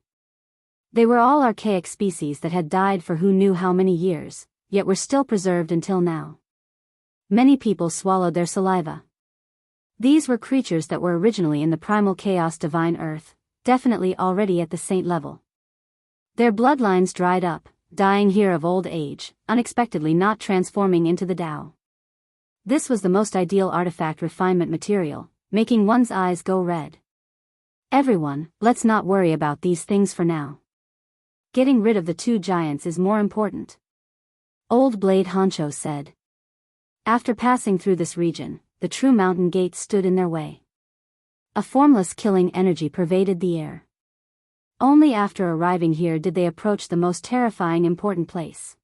They were all archaic species that had died for who knew how many years, yet were still preserved until now. Many people swallowed their saliva. These were creatures that were originally in the primal chaos divine earth, definitely already at the saint level. Their bloodlines dried up, dying here of old age, unexpectedly not transforming into the Tao. This was the most ideal artifact refinement material, making one's eyes go red. Everyone, let's not worry about these things for now. Getting rid of the two giants is more important. Old Blade Honcho said. After passing through this region, the true mountain gates stood in their way. A formless killing energy pervaded the air. Only after arriving here did they approach the most terrifying important place.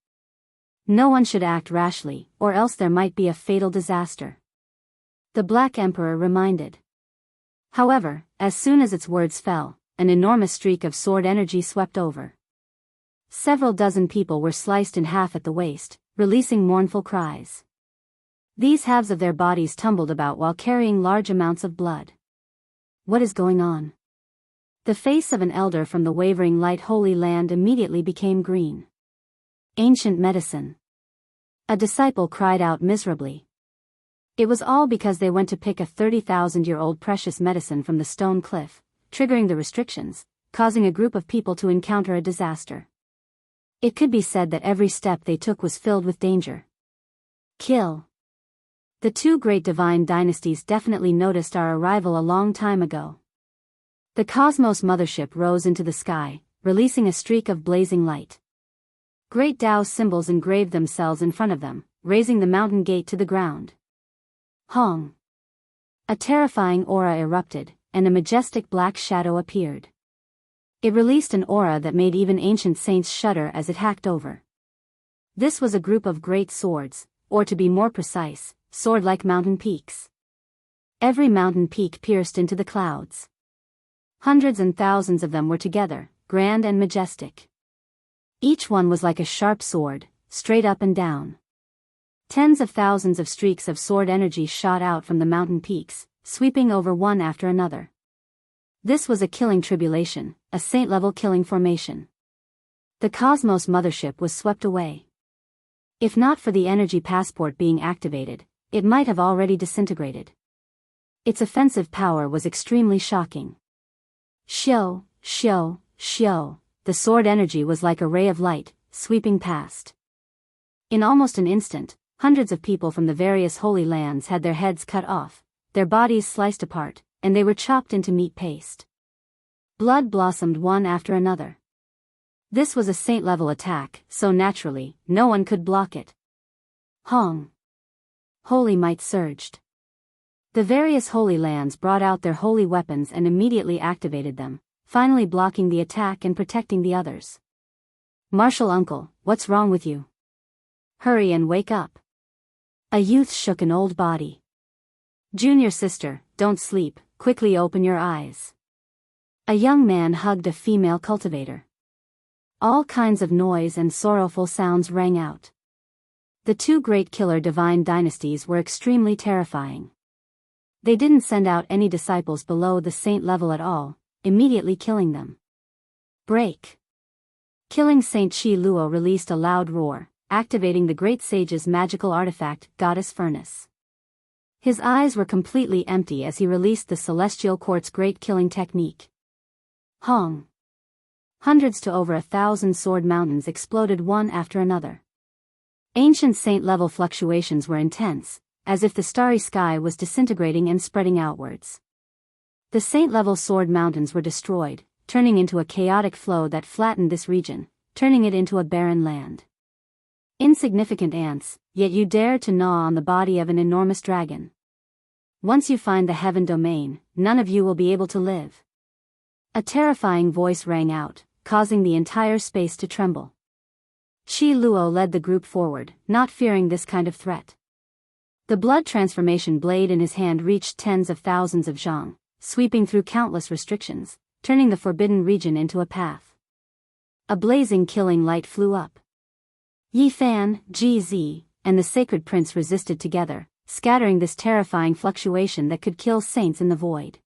No one should act rashly, or else there might be a fatal disaster. The Black Emperor reminded. However, as soon as its words fell, an enormous streak of sword energy swept over. Several dozen people were sliced in half at the waist, releasing mournful cries. These halves of their bodies tumbled about while carrying large amounts of blood. What is going on? The face of an elder from the wavering light Holy Land immediately became green. Ancient medicine. A disciple cried out miserably. It was all because they went to pick a 30,000-year-old precious medicine from the stone cliff, triggering the restrictions, causing a group of people to encounter a disaster. It could be said that every step they took was filled with danger. Kill. The two great divine dynasties definitely noticed our arrival a long time ago. The Cosmos Mothership rose into the sky, releasing a streak of blazing light. Great Tao symbols engraved themselves in front of them, raising the mountain gate to the ground. Hong. A terrifying aura erupted, and a majestic black shadow appeared. It released an aura that made even ancient saints shudder as it hacked over. This was a group of great swords, or to be more precise, sword-like mountain peaks. Every mountain peak pierced into the clouds. Hundreds and thousands of them were together, grand and majestic. Each one was like a sharp sword, straight up and down. Tens of thousands of streaks of sword energy shot out from the mountain peaks, sweeping over one after another. This was a killing tribulation, a saint-level killing formation. The Cosmos Mothership was swept away. If not for the energy passport being activated, it might have already disintegrated. Its offensive power was extremely shocking. Shio, shio, shio, the sword energy was like a ray of light, sweeping past. In almost an instant, hundreds of people from the various holy lands had their heads cut off, their bodies sliced apart, and they were chopped into meat paste. Blood blossomed one after another. This was a saint-level attack, so naturally, no one could block it. Hong. Holy might surged. The various holy lands brought out their holy weapons and immediately activated them, finally blocking the attack and protecting the others. Martial uncle, what's wrong with you? Hurry and wake up. A youth shook an old body. Junior sister, don't sleep, quickly open your eyes. A young man hugged a female cultivator. All kinds of noise and sorrowful sounds rang out. The two great killer divine dynasties were extremely terrifying. They didn't send out any disciples below the saint level at all, immediately killing them. Break. Killing Saint Shi Luo released a loud roar, activating the great sage's magical artifact, Goddess Furnace. His eyes were completely empty as he released the celestial quartz great killing technique. Hong. Hundreds to over 1,000 sword mountains exploded one after another. Ancient saint-level fluctuations were intense, as if the starry sky was disintegrating and spreading outwards. The saint-level sword mountains were destroyed, turning into a chaotic flow that flattened this region, turning it into a barren land. Insignificant ants, yet you dare to gnaw on the body of an enormous dragon. Once you find the heaven domain, none of you will be able to live. A terrifying voice rang out, causing the entire space to tremble. Shi Luo led the group forward, not fearing this kind of threat. The blood transformation blade in his hand reached tens of thousands of zhang, sweeping through countless restrictions, turning the forbidden region into a path. A blazing killing light flew up. Yi Fan, GZ, and the sacred prince resisted together, scattering this terrifying fluctuation that could kill saints in the void.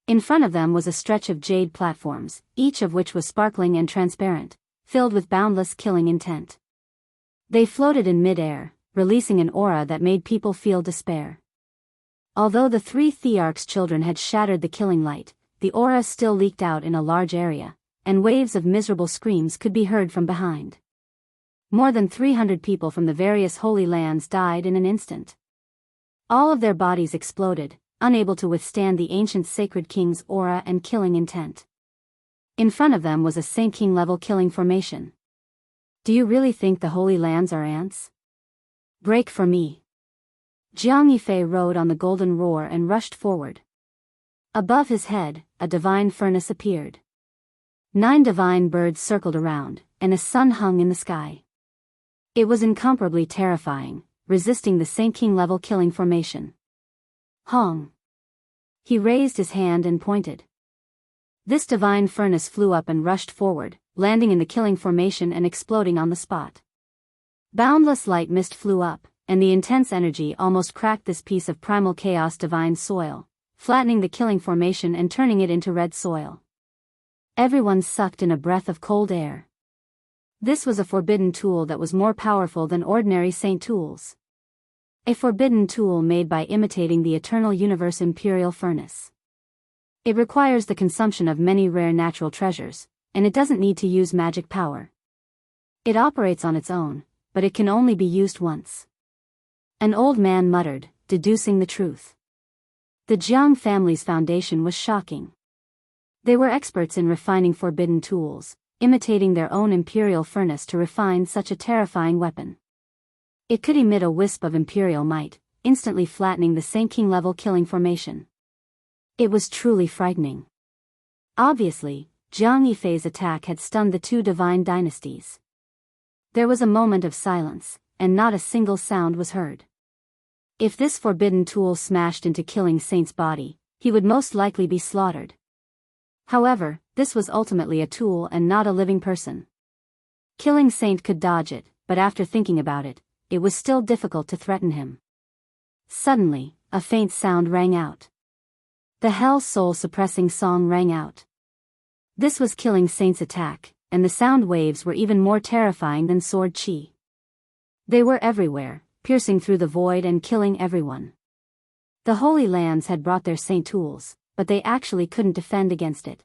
In front of them was a stretch of jade platforms, each of which was sparkling and transparent, filled with boundless killing intent. They floated in mid-air, releasing an aura that made people feel despair. Although the three Thearch's children had shattered the killing light, the aura still leaked out in a large area, and waves of miserable screams could be heard from behind. More than 300 people from the various holy lands died in an instant. All of their bodies exploded, unable to withstand the ancient sacred king's aura and killing intent. In front of them was a Saint King level killing formation. Do you really think the holy lands are ants? Break for me. Jiang Yifei rode on the golden roar and rushed forward. Above his head, a divine furnace appeared. 9 divine birds circled around, and a sun hung in the sky. It was incomparably terrifying, resisting the Saint King level killing formation. Hong. He raised his hand and pointed. This divine furnace flew up and rushed forward, landing in the killing formation and exploding on the spot. Boundless light mist flew up, and the intense energy almost cracked this piece of primal chaos divine soil, flattening the killing formation and turning it into red soil. Everyone sucked in a breath of cold air. This was a forbidden tool that was more powerful than ordinary saint tools. A forbidden tool made by imitating the eternal universe imperial furnace. It requires the consumption of many rare natural treasures, and it doesn't need to use magic power. It operates on its own, but it can only be used once. An old man muttered, deducing the truth. The Jiang family's foundation was shocking. They were experts in refining forbidden tools, imitating their own imperial furnace to refine such a terrifying weapon. It could emit a wisp of imperial might, instantly flattening the Saint King level killing formation. It was truly frightening. Obviously, Jiang Yifei's attack had stunned the 2 divine dynasties. There was a moment of silence, and not a single sound was heard. If this forbidden tool smashed into killing Saint's body, he would most likely be slaughtered. However, this was ultimately a tool and not a living person. Killing Saint could dodge it, but after thinking about it, it was still difficult to threaten him. Suddenly, a faint sound rang out. The hell soul-suppressing song rang out. This was killing Saint's attack, and the sound waves were even more terrifying than sword chi. They were everywhere, piercing through the void and killing everyone. The Holy Lands had brought their saint tools, but they actually couldn't defend against it.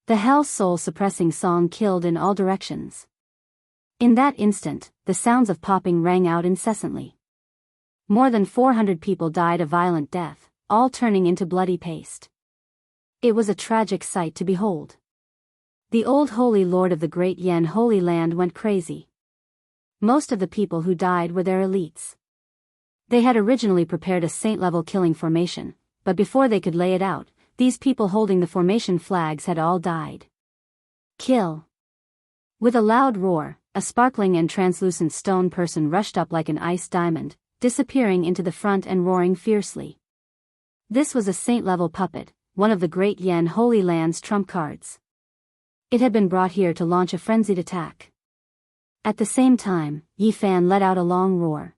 The hell soul-suppressing song killed in all directions. In that instant, the sounds of popping rang out incessantly. More than 400 people died a violent death, all turning into bloody paste. It was a tragic sight to behold. The old holy lord of the great Yen Holy Land went crazy. Most of the people who died were their elites. They had originally prepared a saint-level killing formation, but before they could lay it out, these people holding the formation flags had all died. Kill. With a loud roar, a sparkling and translucent stone person rushed up like an ice diamond, disappearing into the front and roaring fiercely. This was a saint-level puppet, one of the great Yan Holy Land's trump cards. It had been brought here to launch a frenzied attack. At the same time, Yi Fan let out a long roar.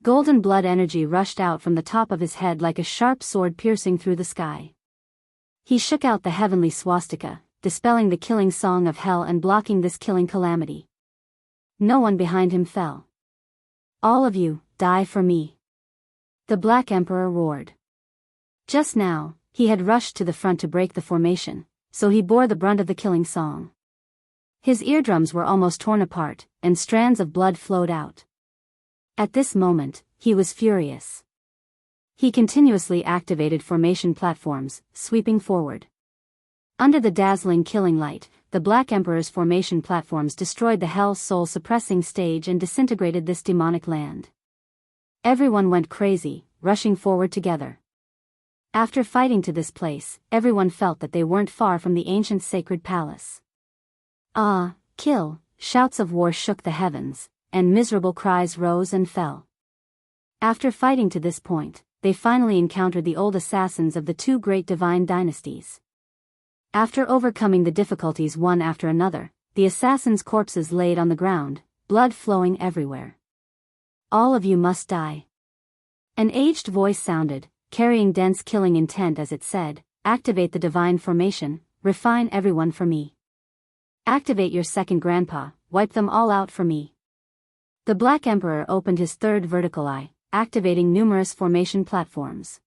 Golden blood energy rushed out from the top of his head like a sharp sword piercing through the sky. He shook out the heavenly swastika, dispelling the killing song of hell and blocking this killing calamity. No one behind him fell. All of you, die for me. The Black Emperor roared. Just now, he had rushed to the front to break the formation, so he bore the brunt of the killing song. His eardrums were almost torn apart, and strands of blood flowed out. At this moment, he was furious. He continuously activated formation platforms, sweeping forward. Under the dazzling killing light, the Black Emperor's formation platforms destroyed the Hell Soul suppressing stage and disintegrated this demonic land. Everyone went crazy, rushing forward together. After fighting to this place, everyone felt that they weren't far from the ancient sacred palace. Ah, kill! Shouts of war shook the heavens, and miserable cries rose and fell. After fighting to this point, they finally encountered the old assassins of the two great divine dynasties. After overcoming the difficulties one after another, the assassins' corpses laid on the ground, blood flowing everywhere. All of you must die. An aged voice sounded, carrying dense killing intent as it said, activate the divine formation, refine everyone for me. Activate your second grandpa, wipe them all out for me. The Black Emperor opened his third vertical eye, activating numerous formation platforms.